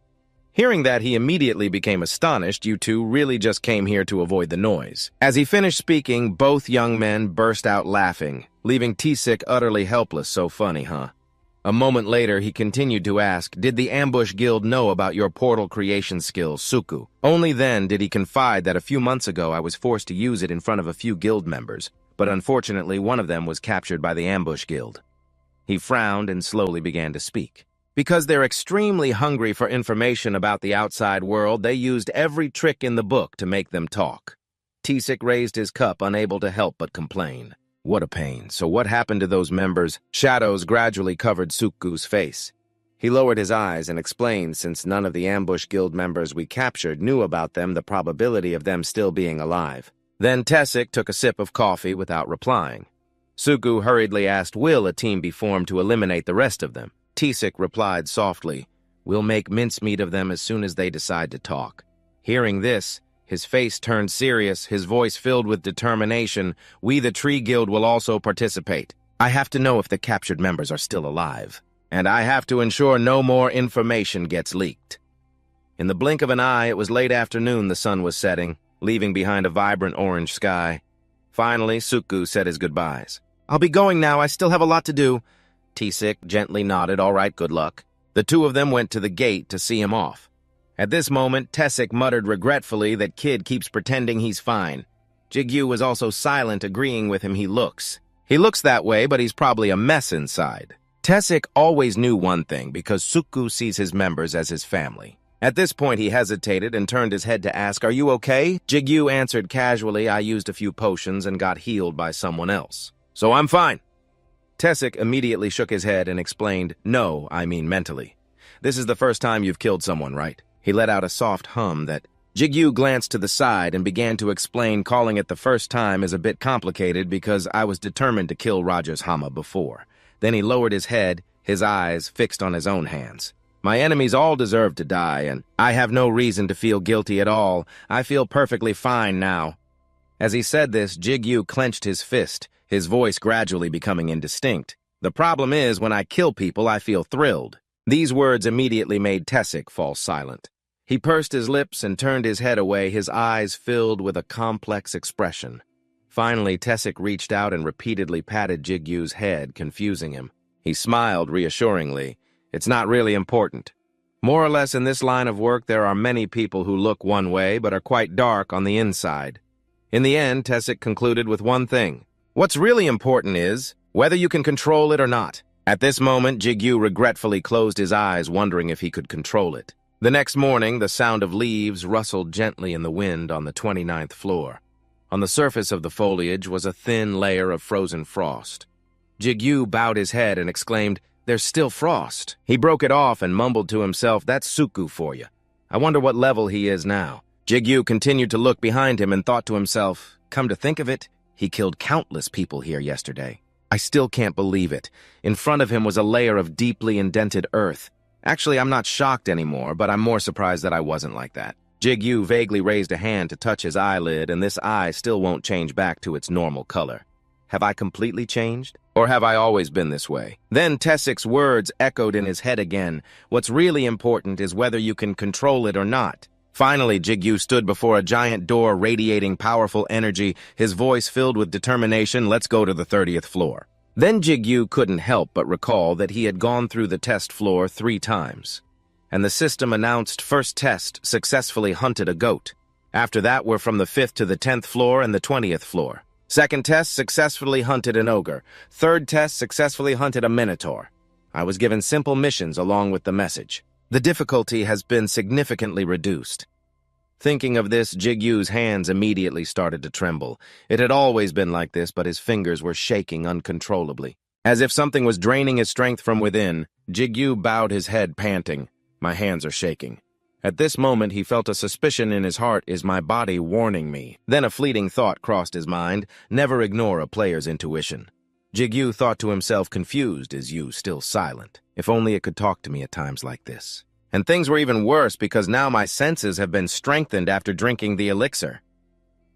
Hearing that, he immediately became astonished. You two really just came here to avoid the noise. As he finished speaking, both young men burst out laughing, leaving T-Sick utterly helpless. So funny, huh? A moment later, he continued to ask, Did the ambush guild know about your portal creation skills, Suku? Only then did he confide that a few months ago I was forced to use it in front of a few guild members, but unfortunately one of them was captured by the ambush guild. He frowned and slowly began to speak. Because they're extremely hungry for information about the outside world, they used every trick in the book to make them talk. T-Sick raised his cup, unable to help but complain. What a pain. So what happened to those members? Shadows gradually covered Suku's face. He lowered his eyes and explained, since none of the ambush guild members we captured knew about them, the probability of them still being alive. Then Tessic took a sip of coffee without replying. Suku hurriedly asked, will a team be formed to eliminate the rest of them? Tessic replied softly, we'll make mincemeat of them as soon as they decide to talk. Hearing this, his face turned serious, his voice filled with determination. We, the Tree Guild, will also participate. I have to know if the captured members are still alive, and I have to ensure no more information gets leaked. In the blink of an eye, it was late afternoon. The sun was setting, leaving behind a vibrant orange sky. Finally, Suku said his goodbyes. I'll be going now. I still have a lot to do. Tessic gently nodded. All right, good luck. The two of them went to the gate to see him off. At this moment, Tessic muttered regretfully that kid keeps pretending he's fine. Jigyu was also silent, agreeing with him. He looks that way, but he's probably a mess inside. Tessic always knew one thing, because Suku sees his members as his family. At this point, he hesitated and turned his head to ask, are you okay? Jigyu answered casually, I used a few potions and got healed by someone else. So I'm fine. Tessic immediately shook his head and explained, no, I mean mentally. This is the first time you've killed someone, right? He let out a soft hum that Jigyu glanced to the side and began to explain. Calling it the first time is a bit complicated because I was determined to kill Rogers Hama before. Then he lowered his head, his eyes fixed on his own hands. My enemies all deserve to die, and I have no reason to feel guilty at all. I feel perfectly fine now. As he said this, Jigyu clenched his fist, his voice gradually becoming indistinct. The problem is, when I kill people, I feel thrilled. These words immediately made Tessic fall silent. He pursed his lips and turned his head away, his eyes filled with a complex expression. Finally, Tessic reached out and repeatedly patted Jigyu's head, confusing him. He smiled reassuringly. It's not really important. More or less in this line of work, there are many people who look one way but are quite dark on the inside. In the end, Tessic concluded with one thing. What's really important is whether you can control it or not. At this moment, Jigyu regretfully closed his eyes, wondering if he could control it. The next morning, the sound of leaves rustled gently in the wind on the 29th floor. On the surface of the foliage was a thin layer of frozen frost. Jigyu bowed his head and exclaimed, there's still frost. He broke it off and mumbled to himself, that's Suku for you. I wonder what level he is now. Jigyu continued to look behind him and thought to himself, come to think of it, he killed countless people here yesterday. I still can't believe it. In front of him was a layer of deeply indented earth. Actually, I'm not shocked anymore, but I'm more surprised that I wasn't like that. Jigyu vaguely raised a hand to touch his eyelid, and this eye still won't change back to its normal color. Have I completely changed? Or have I always been this way? Then Tessic's words echoed in his head again. What's really important is whether you can control it or not. Finally, Jigyu stood before a giant door radiating powerful energy, his voice filled with determination. Let's go to the 30th floor. Then Jigyu couldn't help but recall that he had gone through the test floor 3 times. And the system announced first test successfully hunted a goat. After that, we're from the 5th to the 10th floor and the 20th floor. Second test successfully hunted an ogre. Third test successfully hunted a minotaur. I was given simple missions along with the message. The difficulty has been significantly reduced. Thinking of this, Jigyu's hands immediately started to tremble. It had always been like this, but his fingers were shaking uncontrollably. As if something was draining his strength from within, Jigyu bowed his head, panting. My hands are shaking. At this moment, he felt a suspicion in his heart. Is my body warning me? Then a fleeting thought crossed his mind. Never ignore a player's intuition. Jigyu thought to himself, confused, is you still silent? If only it could talk to me at times like this. And things were even worse because now my senses have been strengthened after drinking the elixir.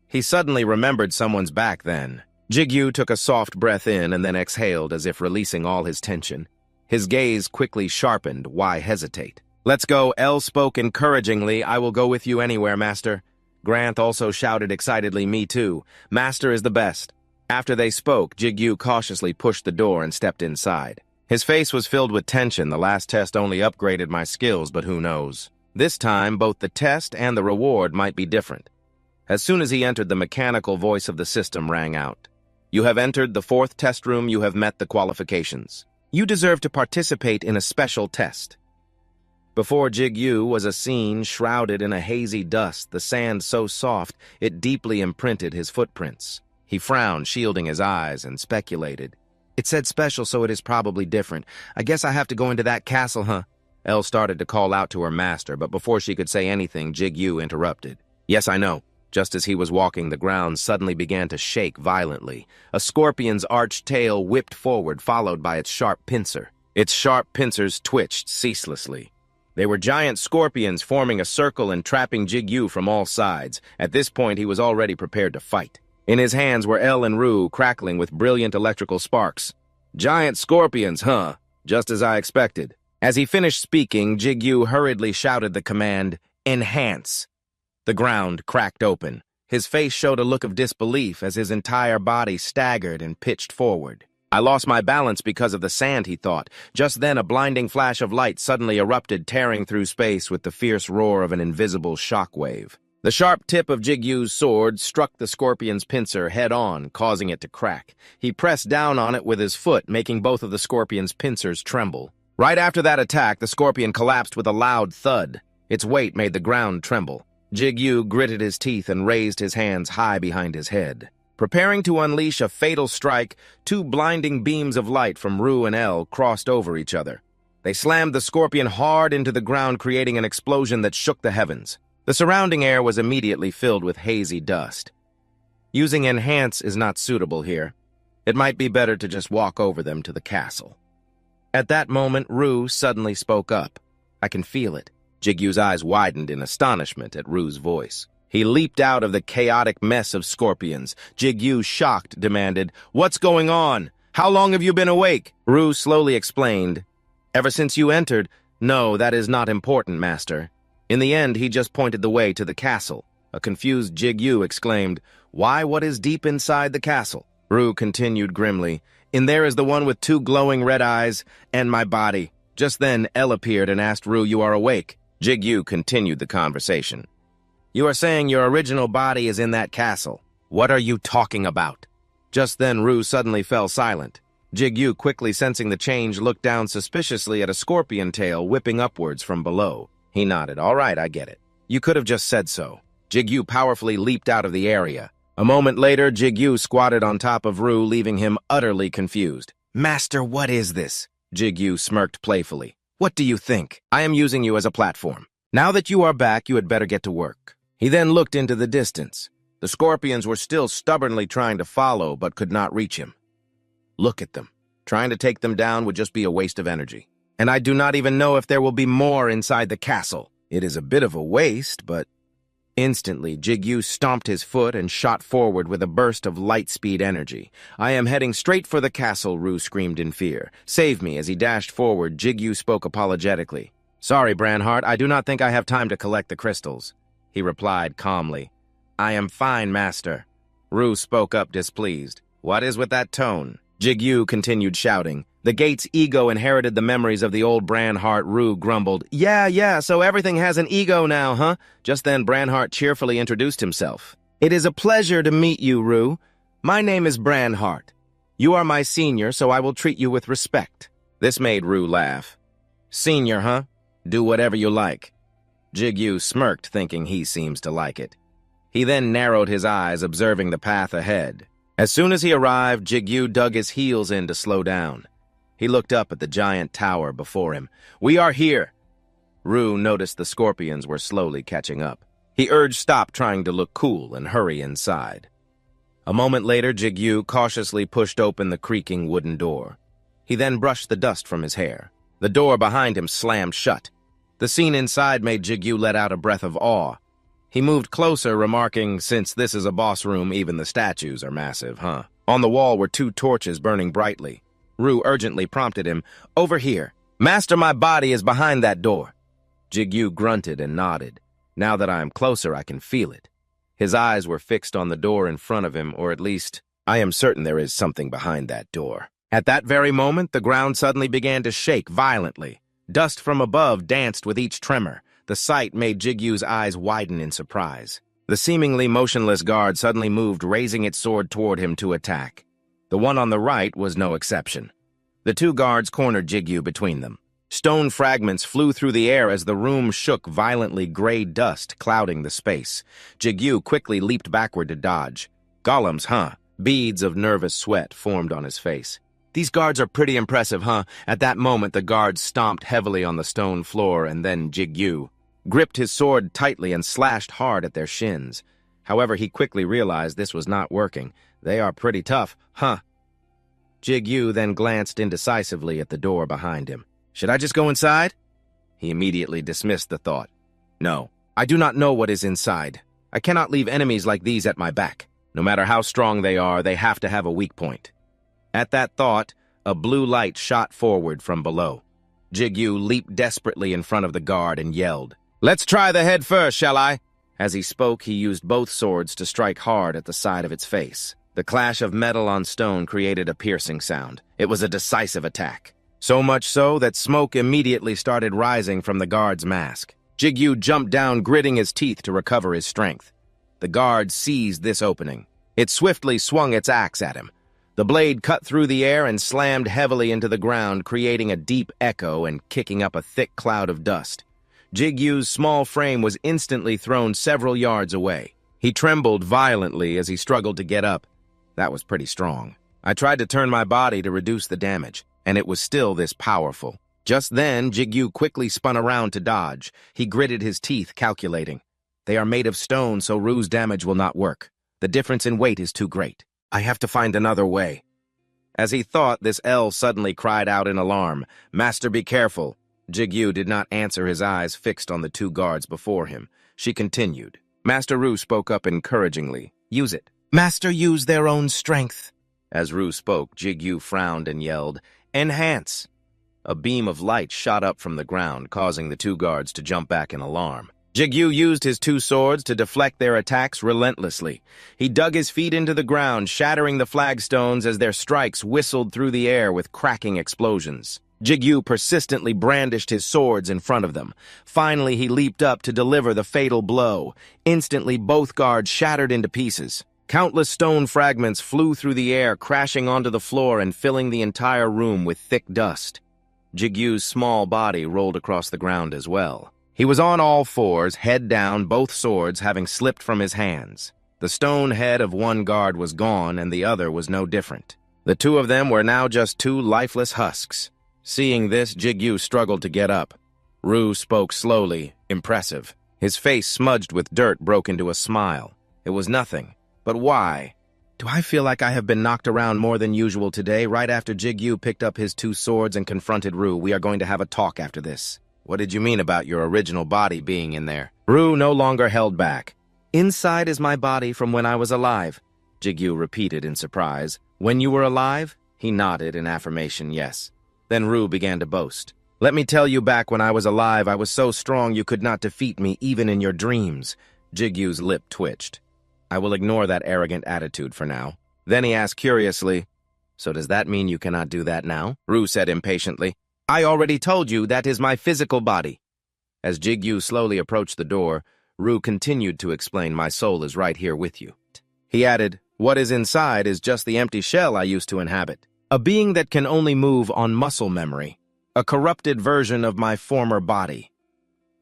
He suddenly remembered someone's back then. Jigyu took a soft breath in and then exhaled as if releasing all his tension. His gaze quickly sharpened. Why hesitate? Let's go, El spoke encouragingly. I will go with you anywhere, Master. Granth also shouted excitedly, me too. Master is the best. After they spoke, Jigyu cautiously pushed the door and stepped inside. His face was filled with tension. The last test only upgraded my skills, but who knows? This time, both the test and the reward might be different. As soon as he entered, the mechanical voice of the system rang out. You have entered the 4th test room. You have met the qualifications. You deserve to participate in a special test. Before Jigyu was a scene shrouded in a hazy dust, the sand so soft it deeply imprinted his footprints. He frowned, shielding his eyes, and speculated. It said special, so it is probably different. I guess I have to go into that castle, huh? Elle started to call out to her master, but before she could say anything, Jigyu interrupted. Yes, I know. Just as he was walking, the ground suddenly began to shake violently. A scorpion's arched tail whipped forward, followed by its sharp pincer. Its sharp pincers twitched ceaselessly. They were giant scorpions forming a circle and trapping Jigyu from all sides. At this point, he was already prepared to fight. In his hands were Elle and Rue, crackling with brilliant electrical sparks. Giant scorpions, huh? Just as I expected. As he finished speaking, Jigyu hurriedly shouted the command, "Enhance." The ground cracked open. His face showed a look of disbelief as his entire body staggered and pitched forward. I lost my balance because of the sand, he thought. Just then, a blinding flash of light suddenly erupted, tearing through space with the fierce roar of an invisible shockwave. The sharp tip of Jigyu's sword struck the scorpion's pincer head-on, causing it to crack. He pressed down on it with his foot, making both of the scorpion's pincers tremble. Right after that attack, the scorpion collapsed with a loud thud. Its weight made the ground tremble. Jigyu gritted his teeth and raised his hands high behind his head. Preparing to unleash a fatal strike, two blinding beams of light from Rue and Elle crossed over each other. They slammed the scorpion hard into the ground, creating an explosion that shook the heavens. The surrounding air was immediately filled with hazy dust. Using Enhance is not suitable here. It might be better to just walk over them to the castle. At that moment, Rue suddenly spoke up. I can feel it. Jigyu's eyes widened in astonishment at Rue's voice. He leaped out of the chaotic mess of scorpions. Jigyu, shocked, demanded, "What's going on? How long have you been awake?" Rue slowly explained, "Ever since you entered." "No, that is not important, master." In the end, he just pointed the way to the castle. A confused Jigyu exclaimed, "Why, what is deep inside the castle?" Rue continued grimly, "In there is the one with two glowing red eyes, and my body." Just then, Elle appeared and asked Rue, "You are awake?" Jigyu continued the conversation. "You are saying your original body is in that castle. What are you talking about?" Just then, Rue suddenly fell silent. Jigyu, quickly sensing the change, looked down suspiciously at a scorpion tail whipping upwards from below. He nodded. "All right, I get it. You could have just said so." Jigyu powerfully leaped out of the area. A moment later, Jigyu squatted on top of Rue, leaving him utterly confused. "Master, what is this?" Jigyu smirked playfully. "What do you think? I am using you as a platform. Now that you are back, you had better get to work." He then looked into the distance. The scorpions were still stubbornly trying to follow, but could not reach him. Look at them. Trying to take them down would just be a waste of energy. And I do not even know if there will be more inside the castle. It is a bit of a waste, but... Instantly, Jigyu stomped his foot and shot forward with a burst of light-speed energy. "I am heading straight for the castle," Rue screamed in fear. "Save me." As he dashed forward, Jigyu spoke apologetically. "Sorry, Branhart, I do not think I have time to collect the crystals." He replied calmly. "I am fine, master." Rue spoke up displeased. "What is with that tone?" Jigyu continued shouting. The gate's ego inherited the memories of the old Branhart. Rue grumbled, Yeah, so everything has an ego now, huh?" Just then, Branhart cheerfully introduced himself. "It is a pleasure to meet you, Rue. My name is Branhart. You are my senior, so I will treat you with respect." This made Rue laugh. "Senior, huh? Do whatever you like." Jigyu smirked, thinking he seems to like it. He then narrowed his eyes, observing the path ahead. As soon as he arrived, Jigyu dug his heels in to slow down. He looked up at the giant tower before him. "We are here." Rue noticed the scorpions were slowly catching up. He urged stop trying to look cool and hurry inside. A moment later, Jigyu cautiously pushed open the creaking wooden door. He then brushed the dust from his hair. The door behind him slammed shut. The scene inside made Jigyu let out a breath of awe. He moved closer, remarking, "Since this is a boss room, even the statues are massive, huh?" On the wall were two torches burning brightly. Rue urgently prompted him, "Over here. Master, my body is behind that door." Jigyu grunted and nodded. "Now that I am closer, I can feel it." His eyes were fixed on the door in front of him, or at least, I am certain there is something behind that door. At that very moment, the ground suddenly began to shake violently. Dust from above danced with each tremor. The sight made Jigyu's eyes widen in surprise. The seemingly motionless guard suddenly moved, raising its sword toward him to attack. The one on the right was no exception. The two guards cornered Jigyu between them. Stone fragments flew through the air as the room shook, violently gray dust clouding the space. Jigyu quickly leaped backward to dodge. "Golems, huh?" Beads of nervous sweat formed on his face. "These guards are pretty impressive, huh?" At that moment, the guards stomped heavily on the stone floor, and then Jigyu gripped his sword tightly and slashed hard at their shins. However, he quickly realized this was not working. "They are pretty tough, huh?" Jigyu then glanced indecisively at the door behind him. "Should I just go inside?" He immediately dismissed the thought. "No, I do not know what is inside. I cannot leave enemies like these at my back. No matter how strong they are, they have to have a weak point." At that thought, a blue light shot forward from below. Jigyu leaped desperately in front of the guard and yelled, "Let's try the head first, shall I?" As he spoke, he used both swords to strike hard at the side of its face. The clash of metal on stone created a piercing sound. It was a decisive attack. So much so that smoke immediately started rising from the guard's mask. Jigyu jumped down, gritting his teeth to recover his strength. The guard seized this opening. It swiftly swung its axe at him. The blade cut through the air and slammed heavily into the ground, creating a deep echo and kicking up a thick cloud of dust. Jigyu's small frame was instantly thrown several yards away. He trembled violently as he struggled to get up. That was pretty strong. I tried to turn my body to reduce the damage, and it was still this powerful. Just then, Jigyu quickly spun around to dodge. He gritted his teeth, calculating. They are made of stone, so Ru's damage will not work. The difference in weight is too great. I have to find another way. As he thought, this L suddenly cried out in alarm. "Master, be careful." Jigyu did not answer, his eyes fixed on the two guards before him. She continued. Master Ru spoke up encouragingly. "Use it." "Master, use their own strength." As Ru spoke, Jigyu frowned and yelled, "Enhance!" A beam of light shot up from the ground, causing the two guards to jump back in alarm. Jigyu used his two swords to deflect their attacks relentlessly. He dug his feet into the ground, shattering the flagstones as their strikes whistled through the air with cracking explosions. Jigyu persistently brandished his swords in front of them. Finally, he leaped up to deliver the fatal blow. Instantly, both guards shattered into pieces. Countless stone fragments flew through the air, crashing onto the floor and filling the entire room with thick dust. Jigyu's small body rolled across the ground as well. He was on all fours, head down, both swords having slipped from his hands. The stone head of one guard was gone, and the other was no different. The two of them were now just two lifeless husks. Seeing this, Jigyu struggled to get up. Ru spoke slowly, impressive. His face, smudged with dirt, broke into a smile. It was nothing. But why? Do I feel like I have been knocked around more than usual today? Right after Jigyu picked up his two swords and confronted Ru, "We are going to have a talk after this." "What did you mean about your original body being in there?" Ru no longer held back. "Inside is my body from when I was alive," Jigyu repeated in surprise. "When you were alive?" He nodded in affirmation, yes. Then Ru began to boast. "Let me tell you, back when I was alive, I was so strong you could not defeat me even in your dreams." Jigyu's lip twitched. "I will ignore that arrogant attitude for now." Then he asked curiously, "So does that mean you cannot do that now?" Ru said impatiently, "I already told you that is my physical body." As Jigyu slowly approached the door, Ru continued to explain, "My soul is right here with you." He added, "What is inside is just the empty shell I used to inhabit. A being that can only move on muscle memory. A corrupted version of my former body."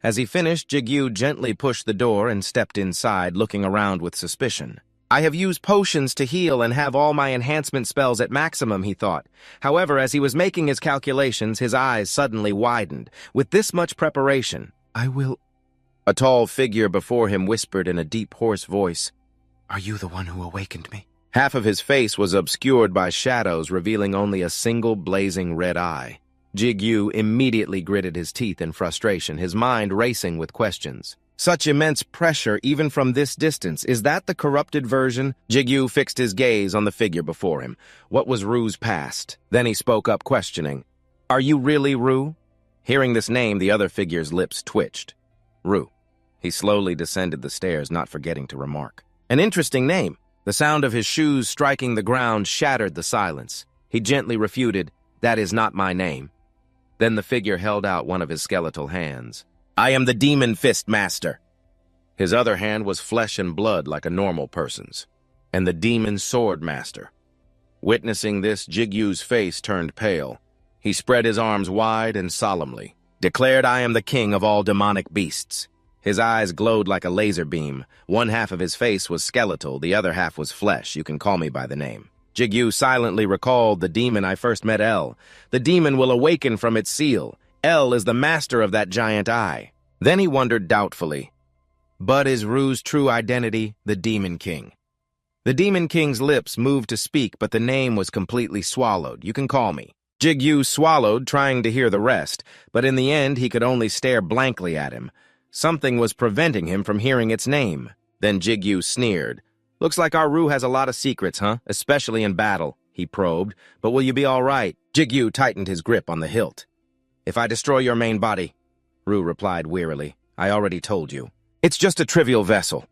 As he finished, Jigyu gently pushed the door and stepped inside, looking around with suspicion. "I have used potions to heal and have all my enhancement spells at maximum," he thought. However, as he was making his calculations, his eyes suddenly widened. With this much preparation, "I will—" A tall figure before him whispered in a deep, hoarse voice, "Are you the one who awakened me?" Half of his face was obscured by shadows, revealing only a single blazing red eye. Jigyu immediately gritted his teeth in frustration, his mind racing with questions. Such immense pressure, even from this distance. Is that the corrupted version? Jigyu fixed his gaze on the figure before him. What was Ru's past? Then he spoke up, questioning, "Are you really Ru?" Hearing this name, the other figure's lips twitched. Ru. He slowly descended the stairs, not forgetting to remark. An interesting name. The sound of his shoes striking the ground shattered the silence. He gently refuted, "That is not my name." Then the figure held out one of his skeletal hands. "I am the Demon Fist Master." His other hand was flesh and blood like a normal person's, and the Demon Sword Master. Witnessing this, Jigyu's face turned pale. He spread his arms wide and solemnly, declared, "I am the king of all demonic beasts." His eyes glowed like a laser beam. One half of his face was skeletal, the other half was flesh. You can call me by the name. Jigyu silently recalled the demon I first met, El. The demon will awaken from its seal. El is the master of that giant eye. Then he wondered doubtfully. But is Ru's true identity the Demon King? The Demon King's lips moved to speak, but the name was completely swallowed. You can call me. Jigyu swallowed, trying to hear the rest, but in the end he could only stare blankly at him. Something was preventing him from hearing its name. Then Jigyu sneered. Looks like our Ru has a lot of secrets, huh? Especially in battle, he probed. But will you be all right? Jigyu tightened his grip on the hilt. If I destroy your main body, Ru replied wearily. I already told you. It's just a trivial vessel.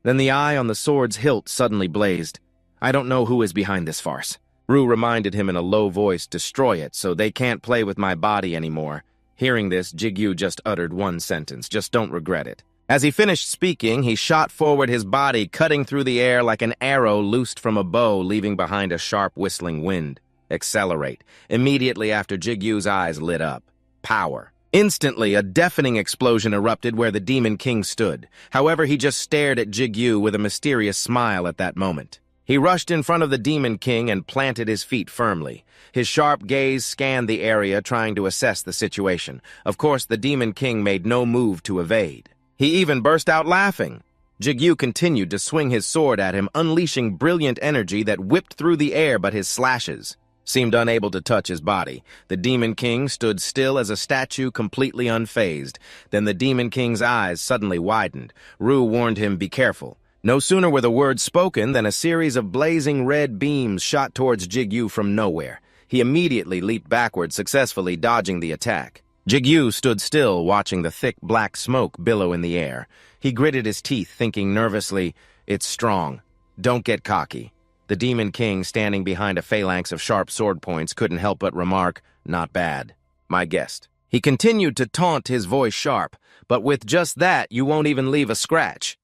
Then the eye on the sword's hilt suddenly blazed. I don't know who is behind this farce. Ru reminded him in a low voice, destroy it, so they can't play with my body anymore. Hearing this, Jigyu just uttered one sentence, just don't regret it. As he finished speaking, he shot forward his body, cutting through the air like an arrow loosed from a bow, leaving behind a sharp whistling wind. Accelerate. Immediately after, Jigyu's eyes lit up. Power. Instantly, a deafening explosion erupted where the Demon King stood. However, he just stared at Jigyu with a mysterious smile at that moment. He rushed in front of the Demon King and planted his feet firmly. His sharp gaze scanned the area, trying to assess the situation. Of course, the Demon King made no move to evade. He even burst out laughing. Jigyu continued to swing his sword at him, unleashing brilliant energy that whipped through the air, but his slashes seemed unable to touch his body. The Demon King stood still as a statue, completely unfazed. Then the Demon King's eyes suddenly widened. Ru warned him, be careful. No sooner were the words spoken than a series of blazing red beams shot towards Jigyu from nowhere. He immediately leaped backward, successfully dodging the attack. Jigyu stood still, watching the thick black smoke billow in the air. He gritted his teeth, thinking nervously, it's strong. Don't get cocky. The Demon King, standing behind a phalanx of sharp sword points, couldn't help but remark, not bad. My guest. He continued to taunt, his voice sharp, but with just that, you won't even leave a scratch.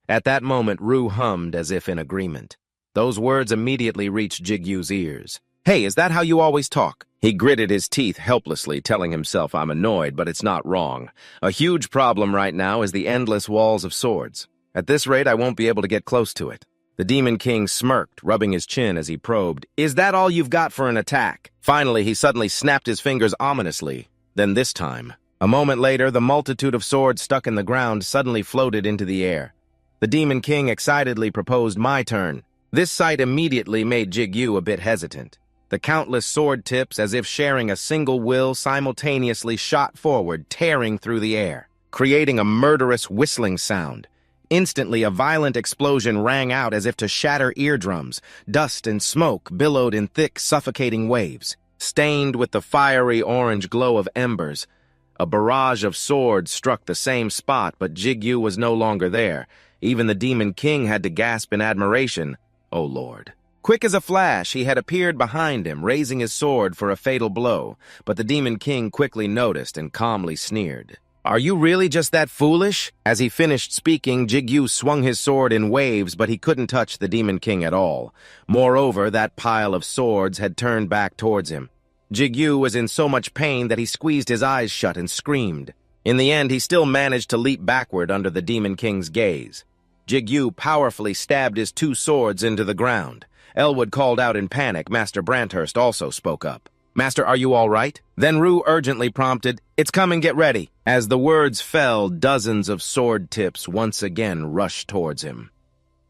At that moment, Ru hummed as if in agreement. Those words immediately reached Jigyu's ears. Hey, is that how you always talk? He gritted his teeth helplessly, telling himself, I'm annoyed, but it's not wrong. A huge problem right now is the endless walls of swords. At this rate, I won't be able to get close to it. The Demon King smirked, rubbing his chin as he probed. Is that all you've got for an attack? Finally, he suddenly snapped his fingers ominously. Then this time. A moment later, the multitude of swords stuck in the ground suddenly floated into the air. The Demon King excitedly proposed my turn. This sight immediately made Jigyu a bit hesitant. The countless sword tips, as if sharing a single will, simultaneously shot forward, tearing through the air, creating a murderous whistling sound. Instantly, a violent explosion rang out as if to shatter eardrums. Dust and smoke billowed in thick, suffocating waves, stained with the fiery orange glow of embers. A barrage of swords struck the same spot, but Jigyu was no longer there. Even the Demon King had to gasp in admiration. Oh, Lord. Quick as a flash, he had appeared behind him, raising his sword for a fatal blow, but the Demon King quickly noticed and calmly sneered. Are you really just that foolish? As he finished speaking, Jigyu swung his sword in waves, but he couldn't touch the Demon King at all. Moreover, that pile of swords had turned back towards him. Jigyu was in so much pain that he squeezed his eyes shut and screamed. In the end, he still managed to leap backward under the Demon King's gaze. Jigyu powerfully stabbed his two swords into the ground. Elwood called out in panic. Master Branthurst also spoke up. Master, are you all right? Then Ru urgently prompted, it's coming, get ready. As the words fell, dozens of sword tips once again rushed towards him.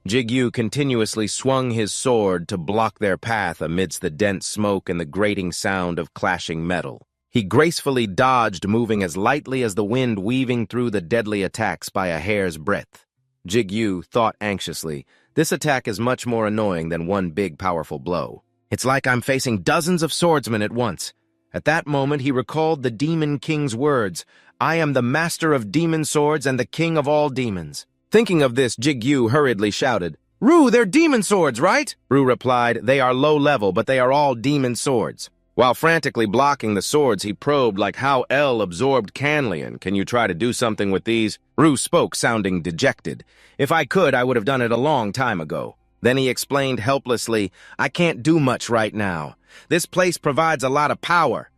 Jigyu continuously swung his sword to block their path amidst the dense smoke and the grating sound of clashing metal. He gracefully dodged, moving as lightly as the wind, weaving through the deadly attacks by a hair's breadth. Jigyu thought anxiously, this attack is much more annoying than one big, powerful blow. It's like I'm facing dozens of swordsmen at once. At that moment, he recalled the Demon King's words, I am the master of demon swords and the king of all demons. Thinking of this, Jigyu hurriedly shouted, Ru, they're demon swords, right? Ru replied, they are low level, but they are all demon swords. While frantically blocking the swords, he probed like how El absorbed Canlian. Can you try to do something with these? Ru spoke, sounding dejected. If I could, I would have done it a long time ago. Then he explained helplessly, I can't do much right now. This place provides a lot of power.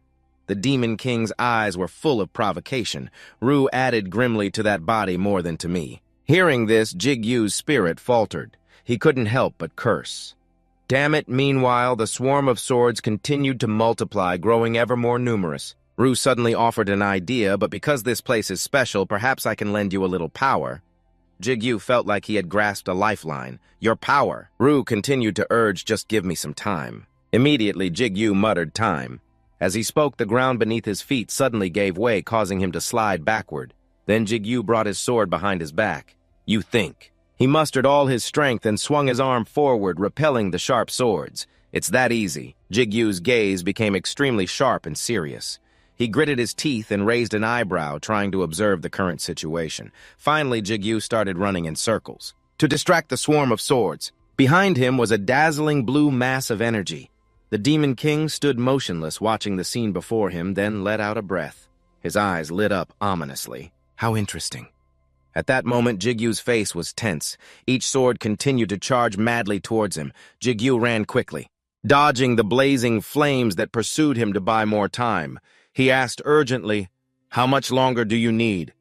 The Demon King's eyes were full of provocation. Ru added grimly to that body more than to me. Hearing this, Jigyu's spirit faltered. He couldn't help but curse. Damn it, meanwhile, the swarm of swords continued to multiply, growing ever more numerous. Ru suddenly offered an idea, but because this place is special, perhaps I can lend you a little power. Jigyu felt like he had grasped a lifeline. Your power. Ru continued to urge, just give me some time. Immediately, Jigyu muttered time. As he spoke, the ground beneath his feet suddenly gave way, causing him to slide backward. Then Jigyu brought his sword behind his back. You think. He mustered all his strength and swung his arm forward, repelling the sharp swords. It's that easy. Jigyu's gaze became extremely sharp and serious. He gritted his teeth and raised an eyebrow, trying to observe the current situation. Finally, Jigyu started running in circles to distract the swarm of swords. Behind him was a dazzling blue mass of energy. The Demon King stood motionless, watching the scene before him, then let out a breath. His eyes lit up ominously. How interesting. At that moment, Jigyu's face was tense. Each sword continued to charge madly towards him. Jigyu ran quickly, dodging the blazing flames that pursued him to buy more time. He asked urgently, how much longer do you need?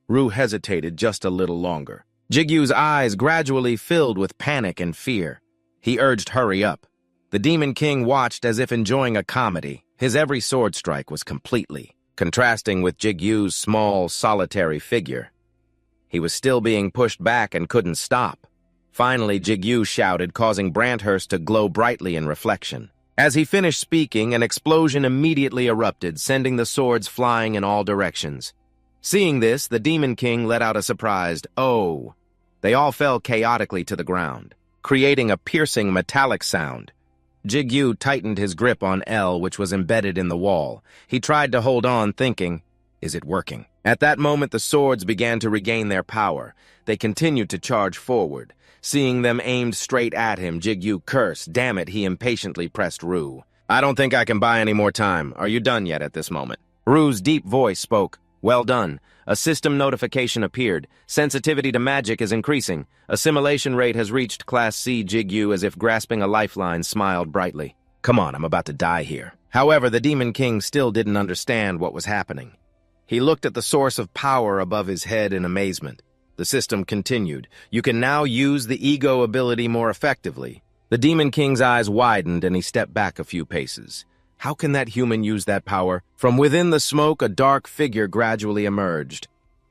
Ru hesitated just a little longer. Jigyu's eyes gradually filled with panic and fear. He urged hurry up. The Demon King watched as if enjoying a comedy. His every sword strike was completely contrasting with Jigyu's small, solitary figure. He was still being pushed back and couldn't stop. Finally, Jigyu shouted, causing Branthurst to glow brightly in reflection. As he finished speaking, an explosion immediately erupted, sending the swords flying in all directions. Seeing this, the Demon King let out a surprised, "Oh!" They all fell chaotically to the ground, creating a piercing metallic sound. Jigyu tightened his grip on L, which was embedded in the wall. He tried to hold on, thinking, is it working? At that moment, the swords began to regain their power. They continued to charge forward. Seeing them aimed straight at him, Jigyu cursed. Damn it, he impatiently pressed Ru. I don't think I can buy any more time. Are you done yet at this moment? Ru's deep voice spoke. Well done. A system notification appeared. Sensitivity to magic is increasing. Assimilation rate has reached Class C. Jigyu, as if grasping a lifeline, smiled brightly. Come on, I'm about to die here. However, the Demon King still didn't understand what was happening. He looked at the source of power above his head in amazement. The system continued. You can now use the ego ability more effectively. The Demon King's eyes widened and he stepped back a few paces. How can that human use that power? From within the smoke, a dark figure gradually emerged.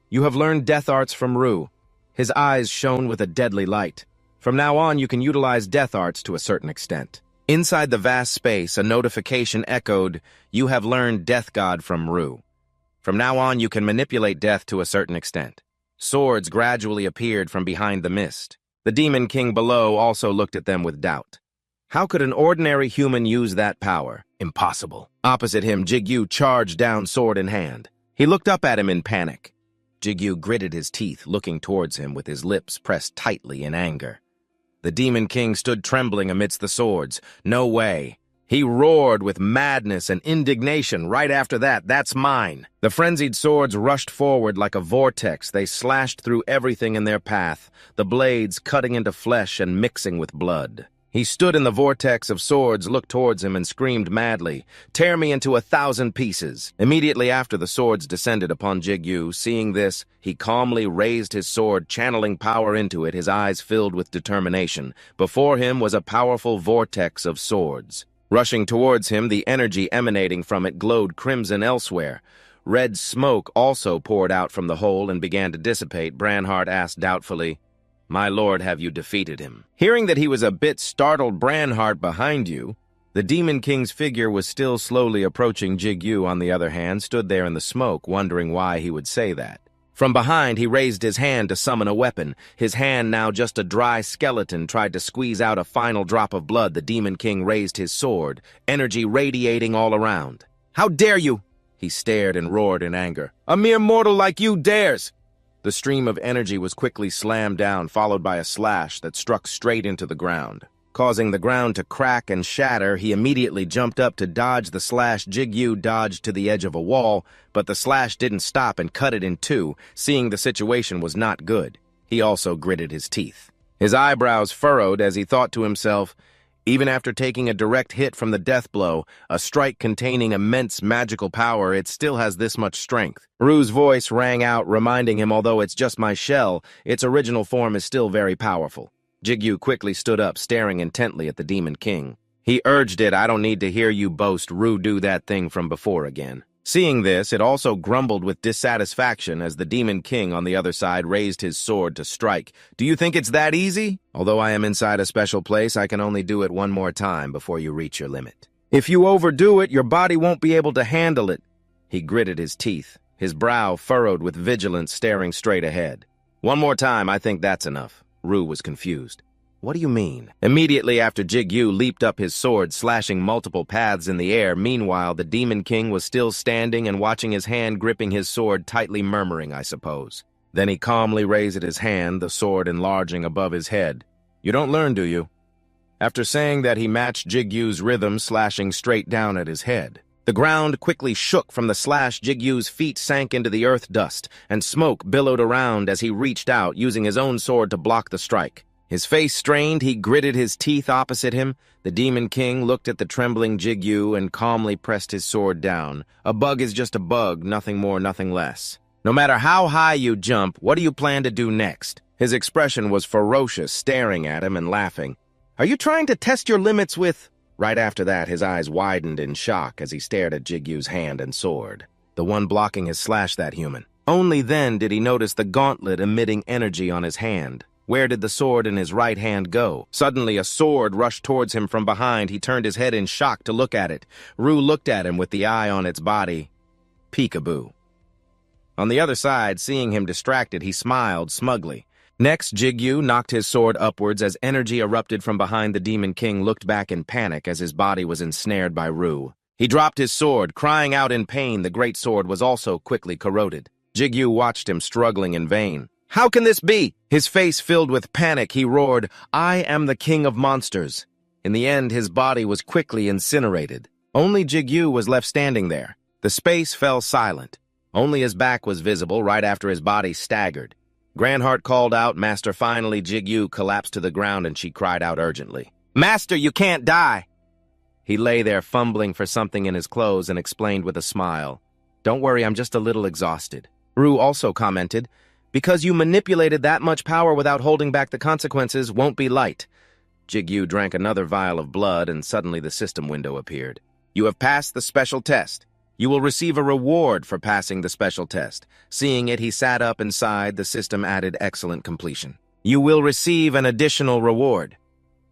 You have learned death arts from Ru. His eyes shone with a deadly light. From now on, you can utilize death arts to a certain extent. Inside the vast space, a notification echoed, you have learned Death God from Ru. From now on, you can manipulate death to a certain extent. Swords gradually appeared from behind the mist. The Demon King below also looked at them with doubt. How could an ordinary human use that power? Impossible. Opposite him, Jigyu charged down, sword in hand. He looked up at him in panic. Jigyu gritted his teeth, looking towards him with his lips pressed tightly in anger. The Demon King stood trembling amidst the swords. No way. He roared with madness and indignation. Right after that, that's mine. The frenzied swords rushed forward like a vortex. They slashed through everything in their path, the blades cutting into flesh and mixing with blood. He stood in the vortex of swords, looked towards him, and screamed madly, "Tear me into 1,000 pieces!" Immediately after, the swords descended upon Jigyu. Seeing this, he calmly raised his sword, channeling power into it, his eyes filled with determination. Before him was a powerful vortex of swords. Rushing towards him, the energy emanating from it glowed crimson elsewhere. Red smoke also poured out from the hole and began to dissipate. Branhart asked doubtfully, "My lord, have you defeated him?" Hearing that he was a bit startled, Branhart behind you, the Demon King's figure was still slowly approaching. Jigyu, on the other hand, stood there in the smoke, wondering why he would say that. From behind, he raised his hand to summon a weapon. His hand, now just a dry skeleton, tried to squeeze out a final drop of blood. The Demon King raised his sword, energy radiating all around. "How dare you!" He stared and roared in anger. "A mere mortal like you dares!" The stream of energy was quickly slammed down, followed by a slash that struck straight into the ground. Causing the ground to crack and shatter, he immediately jumped up to dodge the slash. Jigyu dodged to the edge of a wall, but the slash didn't stop and cut it in two. Seeing the situation was not good, he also gritted his teeth. His eyebrows furrowed as he thought to himself, Even after taking a direct hit from the death blow, a strike containing immense magical power, it still has this much strength. Ru's voice rang out, reminding him, although it's just my shell, its original form is still very powerful. Jigyu quickly stood up, staring intently at the Demon King. He urged it, I don't need to hear you boast Ru do that thing from before again. Seeing this, it also grumbled with dissatisfaction as the Demon King on the other side raised his sword to strike. Do you think it's that easy? Although I am inside a special place, I can only do it one more time before you reach your limit. If you overdo it, your body won't be able to handle it. He gritted his teeth, his brow furrowed with vigilance, staring straight ahead. One more time, I think that's enough. Ru was confused. What do you mean? Immediately after, Jigyu leaped up his sword, slashing multiple paths in the air. Meanwhile, the Demon King was still standing and watching his hand gripping his sword, tightly murmuring, I suppose. Then he calmly raised his hand, the sword enlarging above his head. You don't learn, do you? After saying that, he matched Jigyu's rhythm, slashing straight down at his head. The ground quickly shook from the slash. Jigyu's feet sank into the earth dust, and smoke billowed around as he reached out, using his own sword to block the strike. His face strained, he gritted his teeth opposite him. The Demon King looked at the trembling Jigyu and calmly pressed his sword down. A bug is just a bug, nothing more, nothing less. No matter how high you jump, what do you plan to do next? His expression was ferocious, staring at him and laughing. Are you trying to test your limits with... Right after that, his eyes widened in shock as he stared at Jigyu's hand and sword, the one blocking his slash, that human. Only then did he notice the gauntlet emitting energy on his hand. Where did the sword in his right hand go? Suddenly, a sword rushed towards him from behind. He turned his head in shock to look at it. Ru looked at him with the eye on its body. Peekaboo. On the other side, seeing him distracted, he smiled smugly. Next, Jigyu knocked his sword upwards as energy erupted from behind. The Demon King looked back in panic as his body was ensnared by Ru. He dropped his sword, crying out in pain. The great sword was also quickly corroded. Jigyu watched him, struggling in vain. How can this be? His face filled with panic, he roared, I am the king of monsters. In the end, his body was quickly incinerated. Only Jigyu was left standing there. The space fell silent. Only his back was visible right after his body staggered. Grandheart called out, Master. Finally, Jigyu collapsed to the ground and she cried out urgently, Master, you can't die. He lay there fumbling for something in his clothes and explained with a smile, Don't worry, I'm just a little exhausted. Ru also commented, Because you manipulated that much power without holding back the consequences won't be light. Jigyu drank another vial of blood and suddenly the system window appeared. You have passed the special test. You will receive a reward for passing the special test. Seeing it, he sat up and sighed. The system added excellent completion. You will receive an additional reward.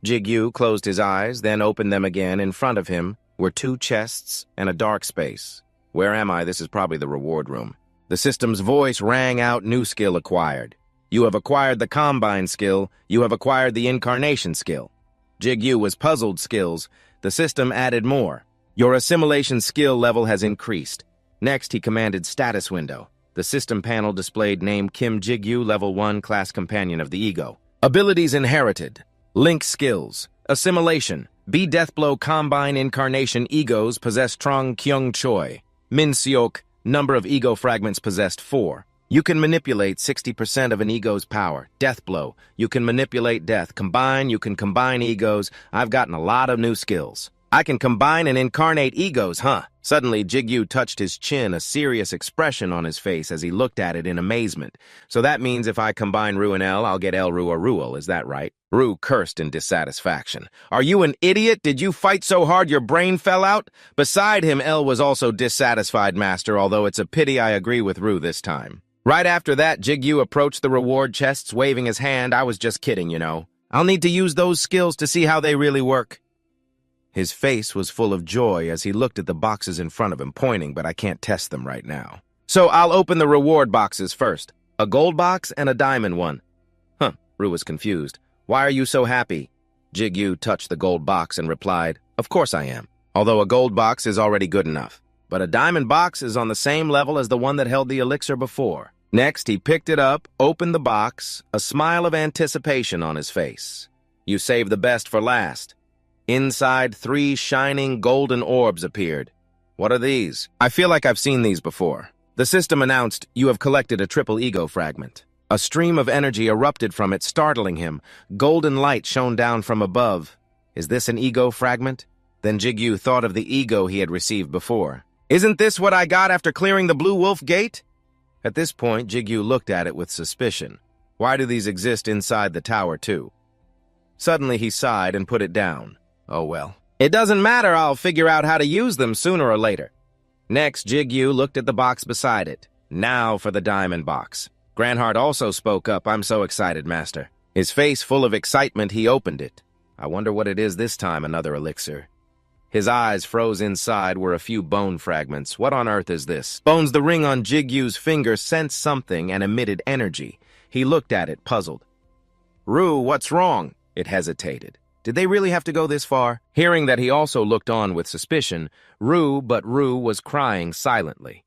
Jigyu closed his eyes, then opened them again. In front of him were 2 chests and a dark space. Where am I? This is probably the reward room. The system's voice rang out, new skill acquired. You have acquired the Combine skill. You have acquired the Incarnation skill. Jigyu was puzzled. Skills. The system added more. Your assimilation skill level has increased. Next, he commanded status window. The system panel displayed name Kim Jigyu, level 1, class companion of the ego. Abilities inherited. Link skills. Assimilation. B Deathblow Combine Incarnation egos possess Trong Kyung Choi. Min Seok. Number of ego fragments possessed 4. You can manipulate 60% of an ego's power. Deathblow. You can manipulate death. Combine. You can combine egos. I've gotten a lot of new skills. I can combine and incarnate egos, huh? Suddenly, Jigyu touched his chin, a serious expression on his face as he looked at it in amazement. So that means if I combine Ru and L, I'll get Elru or Ruel, is that right? Ru cursed in dissatisfaction. Are you an idiot? Did you fight so hard your brain fell out? Beside him, L was also dissatisfied, Master, although it's a pity I agree with Ru this time. Right after that, Jigyu approached the reward chests, waving his hand. I was just kidding, you know. I'll need to use those skills to see how they really work. His face was full of joy as he looked at the boxes in front of him, pointing, but I can't test them right now. So I'll open the reward boxes first. A gold box and a diamond one. Huh, Ru was confused. Why are you so happy? Jigyu touched the gold box and replied, Of course I am. Although a gold box is already good enough. But a diamond box is on the same level as the one that held the elixir before. Next, he picked it up, opened the box, a smile of anticipation on his face. You saved the best for last. Inside, 3 shining golden orbs appeared. What are these? I feel like I've seen these before. The system announced, you have collected a triple ego fragment. A stream of energy erupted from it, startling him. Golden light shone down from above. Is this an ego fragment? Then Jigyu thought of the ego he had received before. Isn't this what I got after clearing the Blue Wolf Gate? At this point, Jigyu looked at it with suspicion. Why do these exist inside the tower, too? Suddenly he sighed and put it down. Oh well. It doesn't matter, I'll figure out how to use them sooner or later. Next, Jigyu looked at the box beside it. Now for the diamond box. Granhart also spoke up. I'm so excited, Master. His face full of excitement, he opened it. I wonder what it is this time, another elixir. His eyes froze inside were a few bone fragments. What on earth is this? Bones, the ring on Jigyu's finger, sensed something and emitted energy. He looked at it, puzzled. Rue, what's wrong? It hesitated. Did they really have to go this far? Hearing that he also looked on with suspicion, Rue was crying silently.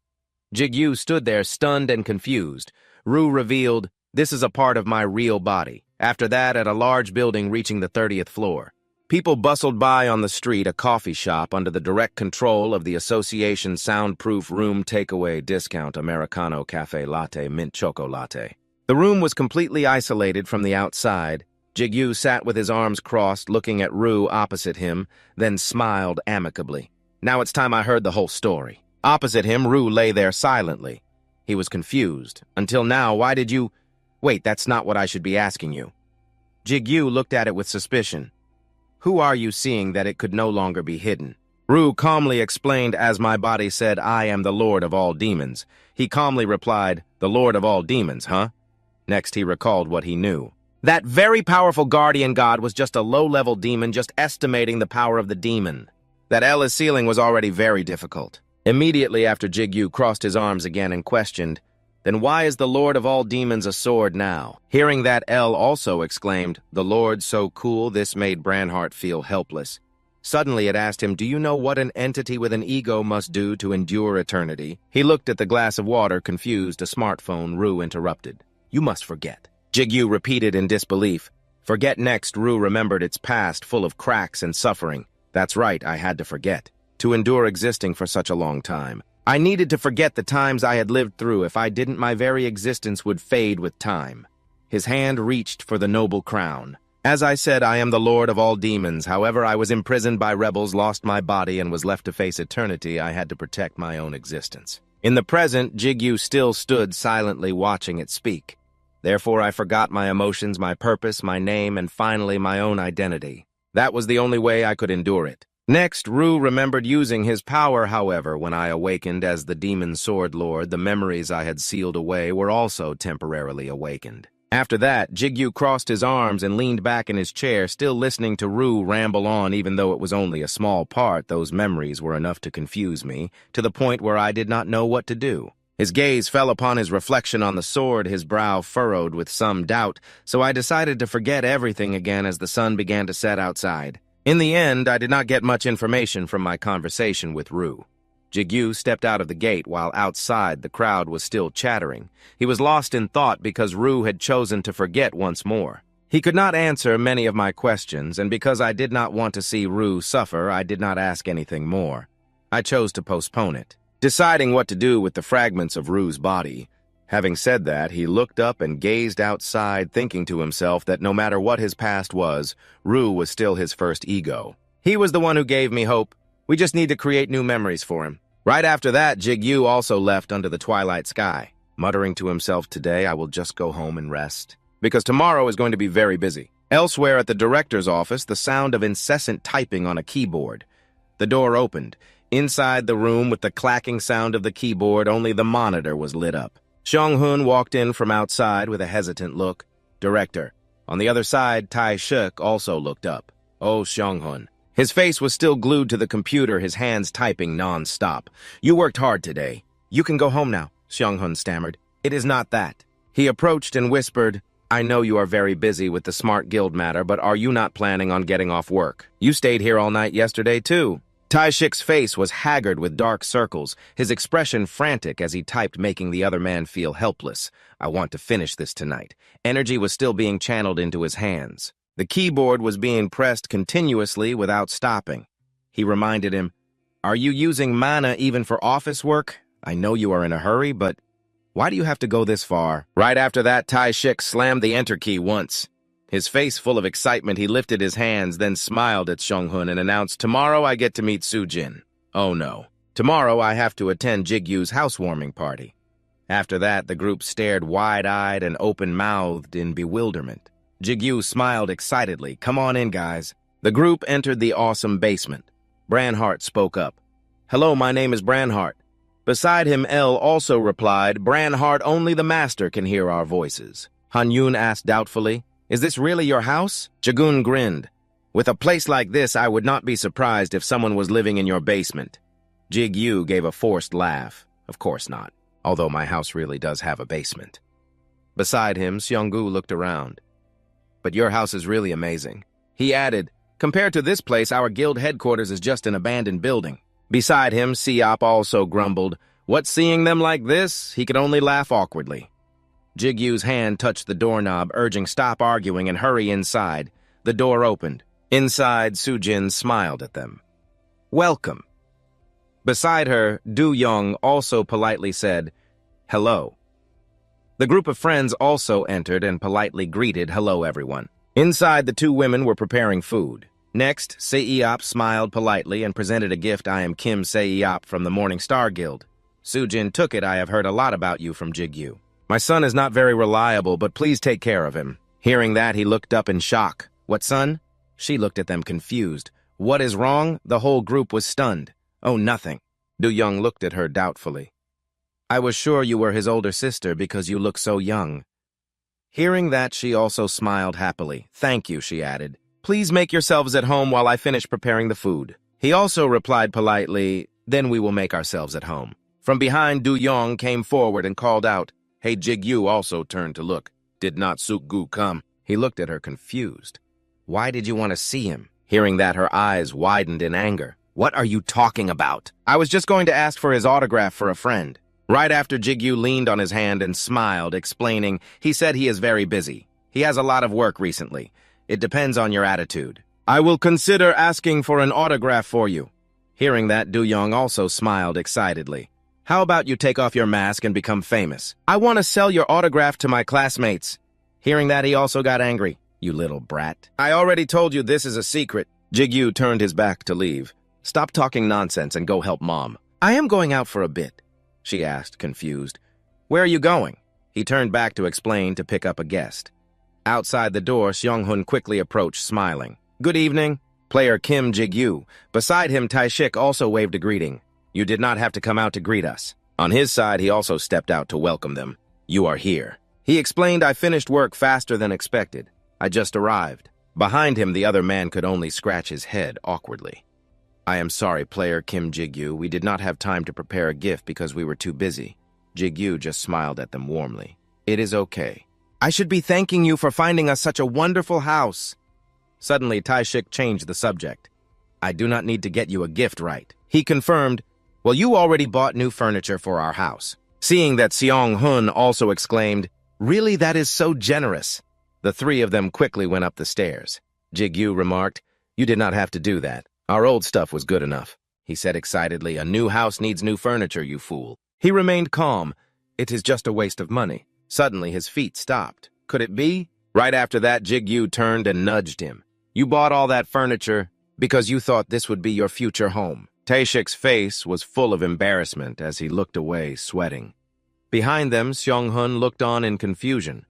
Jigyu stood there stunned and confused. Rue revealed, this is a part of my real body. After that, at a large building reaching the 30th floor. People bustled by on the street, a coffee shop under the direct control of the Association Soundproof Room Takeaway Discount Americano Cafe Latte Mint Choco Latte. The room was completely isolated from the outside. Jigyu sat with his arms crossed, looking at Rue opposite him, then smiled amicably. Now it's time I heard the whole story. Opposite him, Rue lay there silently. He was confused. Until now, why did you... Wait, that's not what I should be asking you. Jigyu looked at it with suspicion. Who are you seeing that it could no longer be hidden? Rue calmly explained, as my body said, I am the Lord of all demons. He calmly replied, the Lord of all demons, huh? Next he recalled what he knew. That very powerful guardian god was just a low-level demon, just estimating the power of the demon. That L ceiling was already very difficult. Immediately after Jigyu crossed his arms again and questioned, then why is the Lord of all demons a sword now? Hearing that, L also exclaimed, the Lord so cool, this made Branhart feel helpless. Suddenly it asked him, do you know what an entity with an ego must do to endure eternity? He looked at the glass of water, confused. A smartphone. Rue interrupted. You must forget. Jigyu repeated in disbelief. Forget next. Rue remembered its past, full of cracks and suffering. That's right, I had to forget. To endure existing for such a long time. I needed to forget the times I had lived through. If I didn't, my very existence would fade with time. His hand reached for the noble crown. As I said, I am the Lord of all demons. However, I was imprisoned by rebels, lost my body, and was left to face eternity. I had to protect my own existence. In the present, Jigyu still stood silently watching it speak. Therefore, I forgot my emotions, my purpose, my name, and finally my own identity. That was the only way I could endure it. Next, Rue remembered using his power, however, when I awakened as the demon sword lord, the memories I had sealed away were also temporarily awakened. After that, Jigyu crossed his arms and leaned back in his chair, still listening to Rue ramble on. Even though it was only a small part, those memories were enough to confuse me, to the point where I did not know what to do. His gaze fell upon his reflection on the sword, his brow furrowed with some doubt, so I decided to forget everything again as the sun began to set outside. In the end, I did not get much information from my conversation with Rue. Jigyu stepped out of the gate while outside the crowd was still chattering. He was lost in thought because Rue had chosen to forget once more. He could not answer many of my questions, and because I did not want to see Rue suffer, I did not ask anything more. I chose to postpone it, deciding what to do with the fragments of Rue's body. Having said that, he looked up and gazed outside, thinking to himself that no matter what his past was, Rue was still his first ego. He was the one who gave me hope. We just need to create new memories for him. Right after that, Jigyu also left under the twilight sky, muttering to himself, today I will just go home and rest, because tomorrow is going to be very busy. Elsewhere at the director's office, the sound of incessant typing on a keyboard. The door opened. Inside the room, with the clacking sound of the keyboard, only the monitor was lit up. Xiong-hun walked in from outside with a hesitant look. Director. On the other side, Tai-shik also looked up. Oh, Xiong-hun. His face was still glued to the computer, his hands typing non-stop. You worked hard today. You can go home now, Xiong-hun stammered. It is not that. He approached and whispered, I know you are very busy with the Smart Guild matter, but are you not planning on getting off work? You stayed here all night yesterday, too. Tai-shik's face was haggard with dark circles, his expression frantic as he typed, making the other man feel helpless. I want to finish this tonight. Energy was still being channeled into his hands. The keyboard was being pressed continuously without stopping. He reminded him, Are you using mana even for office work? I know you are in a hurry, but why do you have to go this far? Right after that, Tai-shik slammed the enter key once. His face full of excitement, he lifted his hands, then smiled at Seong-hun and announced, "Tomorrow I get to meet Soo-jin. Oh no. Tomorrow I have to attend Jigyu's housewarming party." After that, the group stared wide-eyed and open-mouthed in bewilderment. Jigyu smiled excitedly. "Come on in, guys." The group entered the awesome basement. Branhart spoke up. "Hello, my name is Branhart." Beside him, El also replied, "Branhart, only the master can hear our voices." Han-yoon asked doubtfully, "Is this really your house?" Jagun grinned. "With a place like this, I would not be surprised if someone was living in your basement." Jigyu gave a forced laugh. "Of course not, although my house really does have a basement." Beside him, Seong-gu looked around. "But your house is really amazing." He added, "Compared to this place, our guild headquarters is just an abandoned building." Beside him, Siop also grumbled. What, seeing them like this? He could only laugh awkwardly. Jigyu's hand touched the doorknob, urging stop arguing and hurry inside. The door opened. Inside, Soo-jin smiled at them. "Welcome." Beside her, Do-young also politely said, "Hello." The group of friends also entered and politely greeted, "Hello, everyone." Inside, the two women were preparing food. Next, Seop smiled politely and presented a gift. "I am Kim Seop from the Morning Star Guild." Soo-jin took it. "I have heard a lot about you from Jigyu. My son is not very reliable, but please take care of him." Hearing that, he looked up in shock. "What son?" She looked at them confused. "What is wrong?" The whole group was stunned. "Oh, nothing." Do-young looked at her doubtfully. "I was sure you were his older sister because you look so young." Hearing that, she also smiled happily. "Thank you," she added. "Please make yourselves at home while I finish preparing the food." He also replied politely, "Then we will make ourselves at home." From behind, Do-young came forward and called out. Hey, Jigyu also turned to look. "Did not Suk-gu come?" He looked at her confused. "Why did you want to see him?" Hearing that, her eyes widened in anger. "What are you talking about?" "I was just going to ask for his autograph for a friend." Right after, Jigyu leaned on his hand and smiled, explaining, "He said he is very busy. He has a lot of work recently. It depends on your attitude." "I will consider asking for an autograph for you." Hearing that, Do-young also smiled excitedly. "How about you take off your mask and become famous? I want to sell your autograph to my classmates." Hearing that, he also got angry. "You little brat. I already told you this is a secret." Jigyu turned his back to leave. "Stop talking nonsense and go help Mom." "I am going out for a bit," she asked, confused. "Where are you going?" He turned back to explain to pick up a guest. Outside the door, Seong-hun quickly approached, smiling. "Good evening." Player Kim Jigyu. Beside him, Tae-shik also waved a greeting. "You did not have to come out to greet us." On his side, he also stepped out to welcome them. "You are here." He explained, "I finished work faster than expected. I just arrived." Behind him, the other man could only scratch his head awkwardly. "I am sorry, player Kim Jigyu. We did not have time to prepare a gift because we were too busy." Jigyu just smiled at them warmly. "It is okay. I should be thanking you for finding us such a wonderful house." Suddenly, Tae-shik changed the subject. "I do not need to get you a gift, right?" He confirmed, "Well, you already bought new furniture for our house." Seeing that, Seong-hun also exclaimed, "Really, that is so generous." The three of them quickly went up the stairs. Jigyu remarked, "You did not have to do that. Our old stuff was good enough." He said excitedly, "A new house needs new furniture, you fool." He remained calm. "It is just a waste of money." Suddenly, his feet stopped. Could it be? Right after that, Jigyu turned and nudged him. "You bought all that furniture because you thought this would be your future home." Tae-shik's face was full of embarrassment as he looked away, sweating. Behind them, Seong-hun looked on in confusion.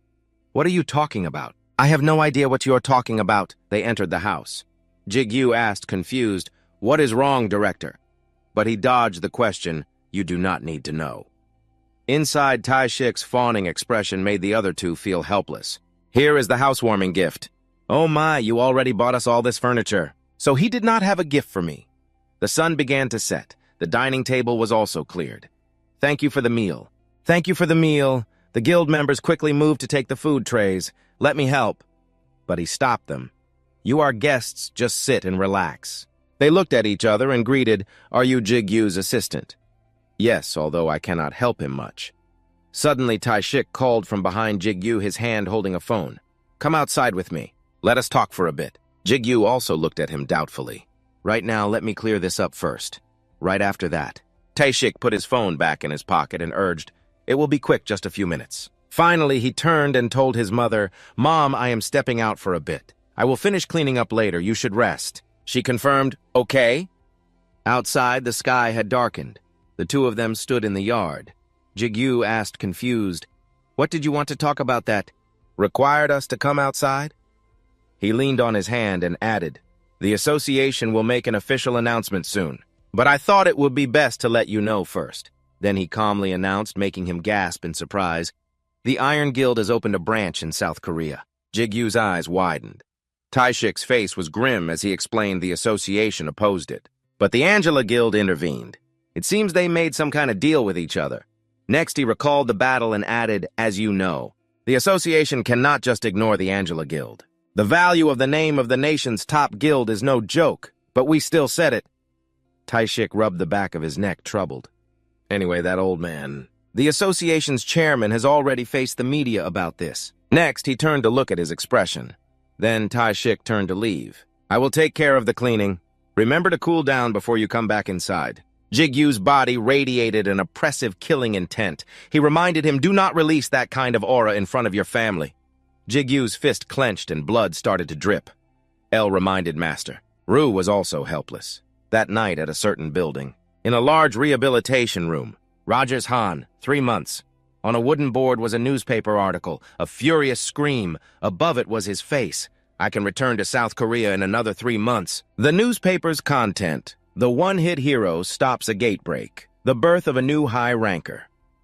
"What are you talking about?" "I have no idea what you are talking about." They entered the house. Jigyu asked, confused, "What is wrong, director?" But he dodged the question. "You do not need to know." Inside, Tae-shik's fawning expression made the other two feel helpless. "Here is the housewarming gift." "Oh my, you already bought us all this furniture." So he did not have a gift for me. The sun began to set. The dining table was also cleared. "Thank you for the meal." "Thank you for the meal." The guild members quickly moved to take the food trays. "Let me help." But he stopped them. "You are guests, just sit and relax." They looked at each other and greeted, "Are you Jigyu's assistant?" "Yes, although I cannot help him much." Suddenly, Tae-shik called from behind Jigyu, his hand holding a phone. "Come outside with me. Let us talk for a bit." Jigyu also looked at him doubtfully. "Right now, let me clear this up first. Right after that." Tae-shik put his phone back in his pocket and urged, "It will be quick, just a few minutes." Finally, he turned and told his mother, "Mom, I am stepping out for a bit. I will finish cleaning up later. You should rest." She confirmed, "Okay." Outside, the sky had darkened. The two of them stood in the yard. Jigyu asked, confused, "What did you want to talk about that required us to come outside?" He leaned on his hand and added, "The association will make an official announcement soon, but I thought it would be best to let you know first." Then he calmly announced, making him gasp in surprise, "The Iron Guild has opened a branch in South Korea." Jigyu's eyes widened. Taishik's face was grim as he explained the association opposed it. But the Angela Guild intervened. It seems they made some kind of deal with each other. Next, he recalled the battle and added, "As you know, the association cannot just ignore the Angela Guild. The value of the name of the nation's top guild is no joke, but we still said it." Taishik rubbed the back of his neck, troubled. "Anyway, that old man. The association's chairman has already faced the media about this." Next, he turned to look at his expression. Then Taishik turned to leave. "I will take care of the cleaning. Remember to cool down before you come back inside." Jigyu's body radiated an oppressive killing intent. He reminded him, "Do not release that kind of aura in front of your family." Jigyu's fist clenched and blood started to drip. El reminded Master. Ru was also helpless. That night at a certain building, in a large rehabilitation room, Rogers Han, 3 months. On a wooden board was a newspaper article, a furious scream. Above it was his face. "I can return to South Korea in another 3 months." The newspaper's content: the one-hit hero stops a gate break. The birth of a new high ranker.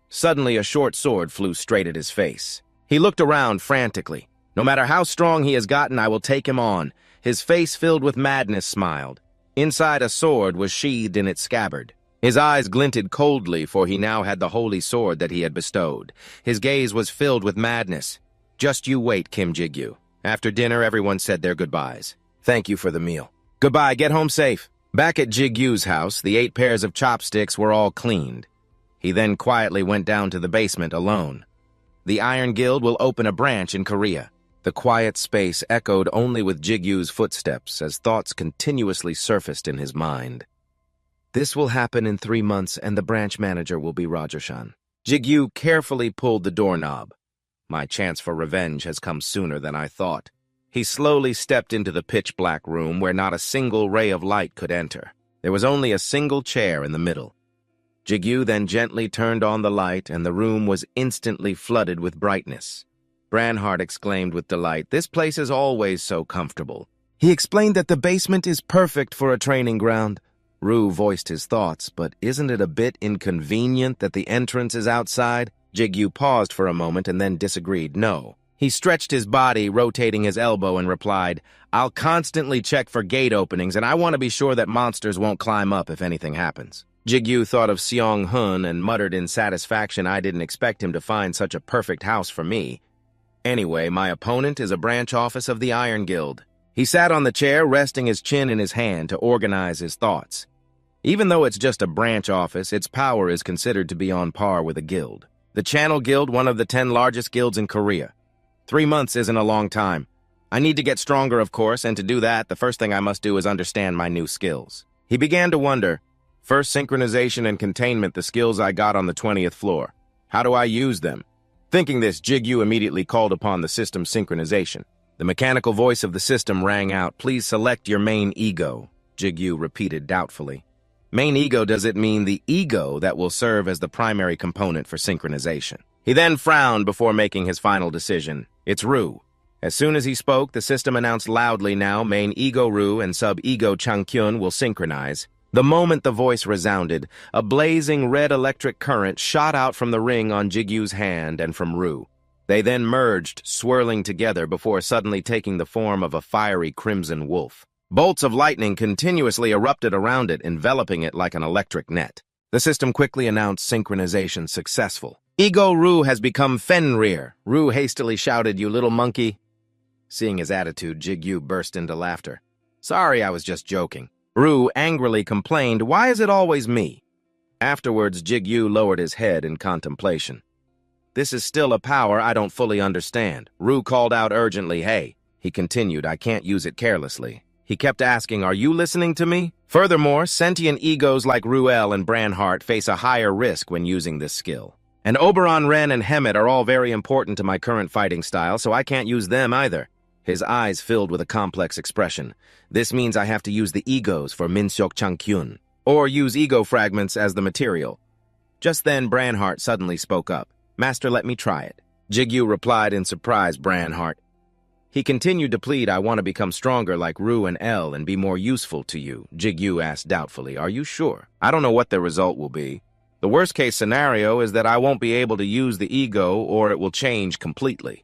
Suddenly a short sword flew straight at his face. He looked around frantically. "No matter how strong he has gotten, I will take him on." His face filled with madness smiled. Inside, a sword was sheathed in its scabbard. His eyes glinted coldly, for he now had the holy sword that he had bestowed. His gaze was filled with madness. "Just you wait, Kim Jigyu." After dinner, everyone said their goodbyes. "Thank you for the meal." "Goodbye, get home safe." Back at Jigyu's house, the 8 pairs of chopsticks were all cleaned. He then quietly went down to the basement alone. The Iron Guild will open a branch in Korea. The quiet space echoed only with Jigyu's footsteps as thoughts continuously surfaced in his mind. This will happen in 3 months, and the branch manager will be Rajarshan. Jigyu carefully pulled the doorknob. My chance for revenge has come sooner than I thought. He slowly stepped into the pitch-black room where not a single ray of light could enter. There was only a single chair in the middle. Jigyu then gently turned on the light, and the room was instantly flooded with brightness. Branhart exclaimed with delight, "This place is always so comfortable." He explained that the basement is perfect for a training ground. Ru voiced his thoughts, but isn't it a bit inconvenient that the entrance is outside? Jigyu paused for a moment and then disagreed. No. He stretched his body, rotating his elbow, and replied, "I'll constantly check for gate openings, and I want to be sure that monsters won't climb up if anything happens." Jigyu thought of Seong-hun and muttered in satisfaction, "I didn't expect him to find such a perfect house for me. Anyway, my opponent is a branch office of the Iron Guild." He sat on the chair, resting his chin in his hand to organize his thoughts. Even though it's just a branch office, its power is considered to be on par with a guild. The Channel Guild, one of the 10 largest guilds in Korea. 3 months isn't a long time. I need to get stronger, of course, and to do that, the first thing I must do is understand my new skills. He began to wonder, first synchronization and containment, the skills I got on the 20th floor. How do I use them? Thinking this, Jigyu immediately called upon the system synchronization. The mechanical voice of the system rang out, "Please select your main ego." Jigyu repeated doubtfully. Main ego, does it mean the ego that will serve as the primary component for synchronization? He then frowned before making his final decision. It's Ru. As soon as he spoke, the system announced loudly, "Now main ego Ru and sub-ego Changkyun will synchronize." The moment the voice resounded, a blazing red electric current shot out from the ring on Jigyu's hand and from Ru. They then merged, swirling together before suddenly taking the form of a fiery crimson wolf. Bolts of lightning continuously erupted around it, enveloping it like an electric net. The system quickly announced synchronization successful. "Ego Ru has become Fenrir," Ru hastily shouted, "You little monkey." Seeing his attitude, Jigyu burst into laughter. "Sorry, I was just joking." Ru angrily complained, "Why is it always me?" Afterwards, Jigyu lowered his head in contemplation. "This is still a power I don't fully understand." Ru called out urgently, "Hey." He continued, "I can't use it carelessly." He kept asking, "Are you listening to me?" Furthermore, sentient egos like Ruel and Branhart face a higher risk when using this skill. And Oberon, Ren, and Hemet are all very important to my current fighting style, so I can't use them either. His eyes filled with a complex expression. This means I have to use the egos for Minseok Changkyun, or use ego fragments as the material. Just then, Branhart suddenly spoke up. Master, let me try it. Jigyu replied in surprise, Branhart. He continued to plead, I want to become stronger like Ru and El and be more useful to you. Jigyu asked doubtfully, are you sure? I don't know what the result will be. The worst-case scenario is that I won't be able to use the ego or it will change completely.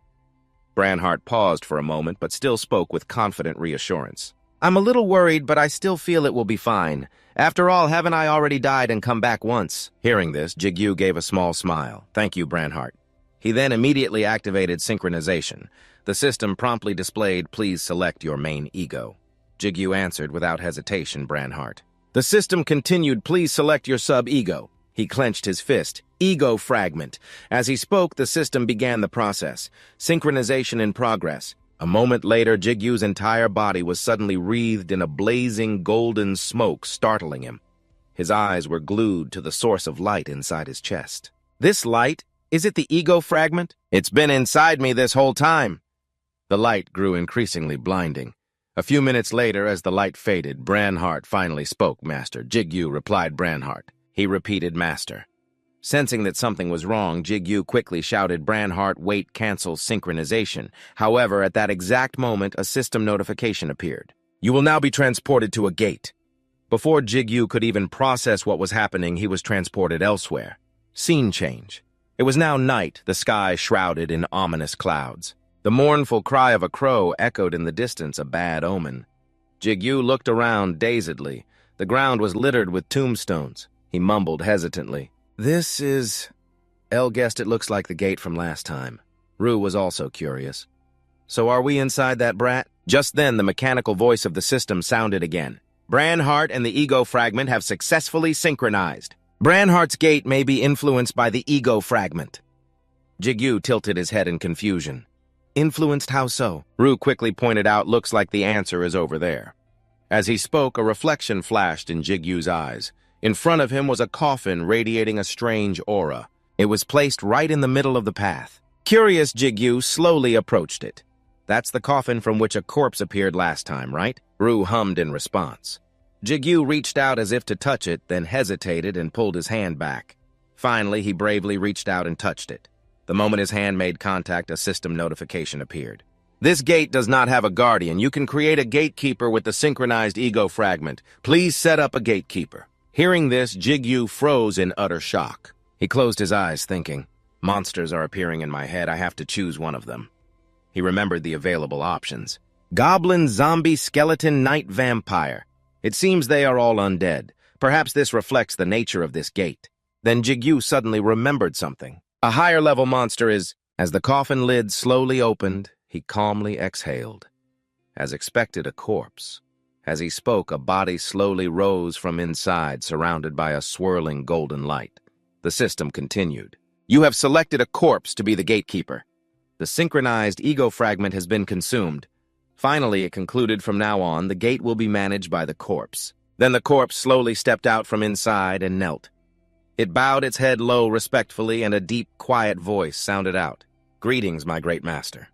Branhart paused for a moment but still spoke with confident reassurance. I'm a little worried, but I still feel it will be fine. After all, haven't I already died and come back once? Hearing this, Jigyu gave a small smile. Thank you, Branhart. He then immediately activated synchronization. The system promptly displayed, please select your main ego. Jigyu answered without hesitation, Branhart. The system continued, please select your sub-ego. He clenched his fist. Ego fragment. As he spoke, the system began the process. Synchronization in progress. A moment later, Jigyu's entire body was suddenly wreathed in a blazing golden smoke, startling him. His eyes were glued to the source of light inside his chest. This light? Is it the ego fragment? It's been inside me this whole time. The light grew increasingly blinding. A few minutes later, as the light faded, Branhart finally spoke, Master. Jigyu replied, Branhart. He repeated, Master. Sensing that something was wrong, Jigyu quickly shouted, Branhart, wait, cancel synchronization. However, at that exact moment, a system notification appeared. You will now be transported to a gate. Before Jigyu could even process what was happening, he was transported elsewhere. Scene change. It was now night, the sky shrouded in ominous clouds. The mournful cry of a crow echoed in the distance, a bad omen. Jigyu looked around dazedly. The ground was littered with tombstones. He mumbled hesitantly. This is... El guessed it looks like the gate from last time. Ru was also curious. So are we inside that brat? Just then, the mechanical voice of the system sounded again. Branhart and the ego fragment have successfully synchronized. Branhart's gate may be influenced by the ego fragment. Jigyu tilted his head in confusion. Influenced how so? Ru quickly pointed out, looks like the answer is over there. As he spoke, a reflection flashed in Jigyu's eyes. In front of him was a coffin radiating a strange aura. It was placed right in the middle of the path. Curious, Jigyu slowly approached it. That's the coffin from which a corpse appeared last time, right? Ru hummed in response. Jigyu reached out as if to touch it, then hesitated and pulled his hand back. Finally, he bravely reached out and touched it. The moment his hand made contact, a system notification appeared. This gate does not have a guardian. You can create a gatekeeper with the synchronized ego fragment. Please set up a gatekeeper. Hearing this, Jigyu froze in utter shock. He closed his eyes, thinking, monsters are appearing in my head. I have to choose one of them. He remembered the available options. Goblin, zombie, skeleton, night vampire. It seems they are all undead. Perhaps this reflects the nature of this gate. Then Jigyu suddenly remembered something. A higher-level monster is... As the coffin lid slowly opened, he calmly exhaled. As expected, a corpse. As he spoke, a body slowly rose from inside, surrounded by a swirling golden light. The system continued. You have selected a corpse to be the gatekeeper. The synchronized ego fragment has been consumed. Finally, it concluded, from now on, the gate will be managed by the corpse. Then the corpse slowly stepped out from inside and knelt. It bowed its head low respectfully, and a deep, quiet voice sounded out. Greetings, my great master.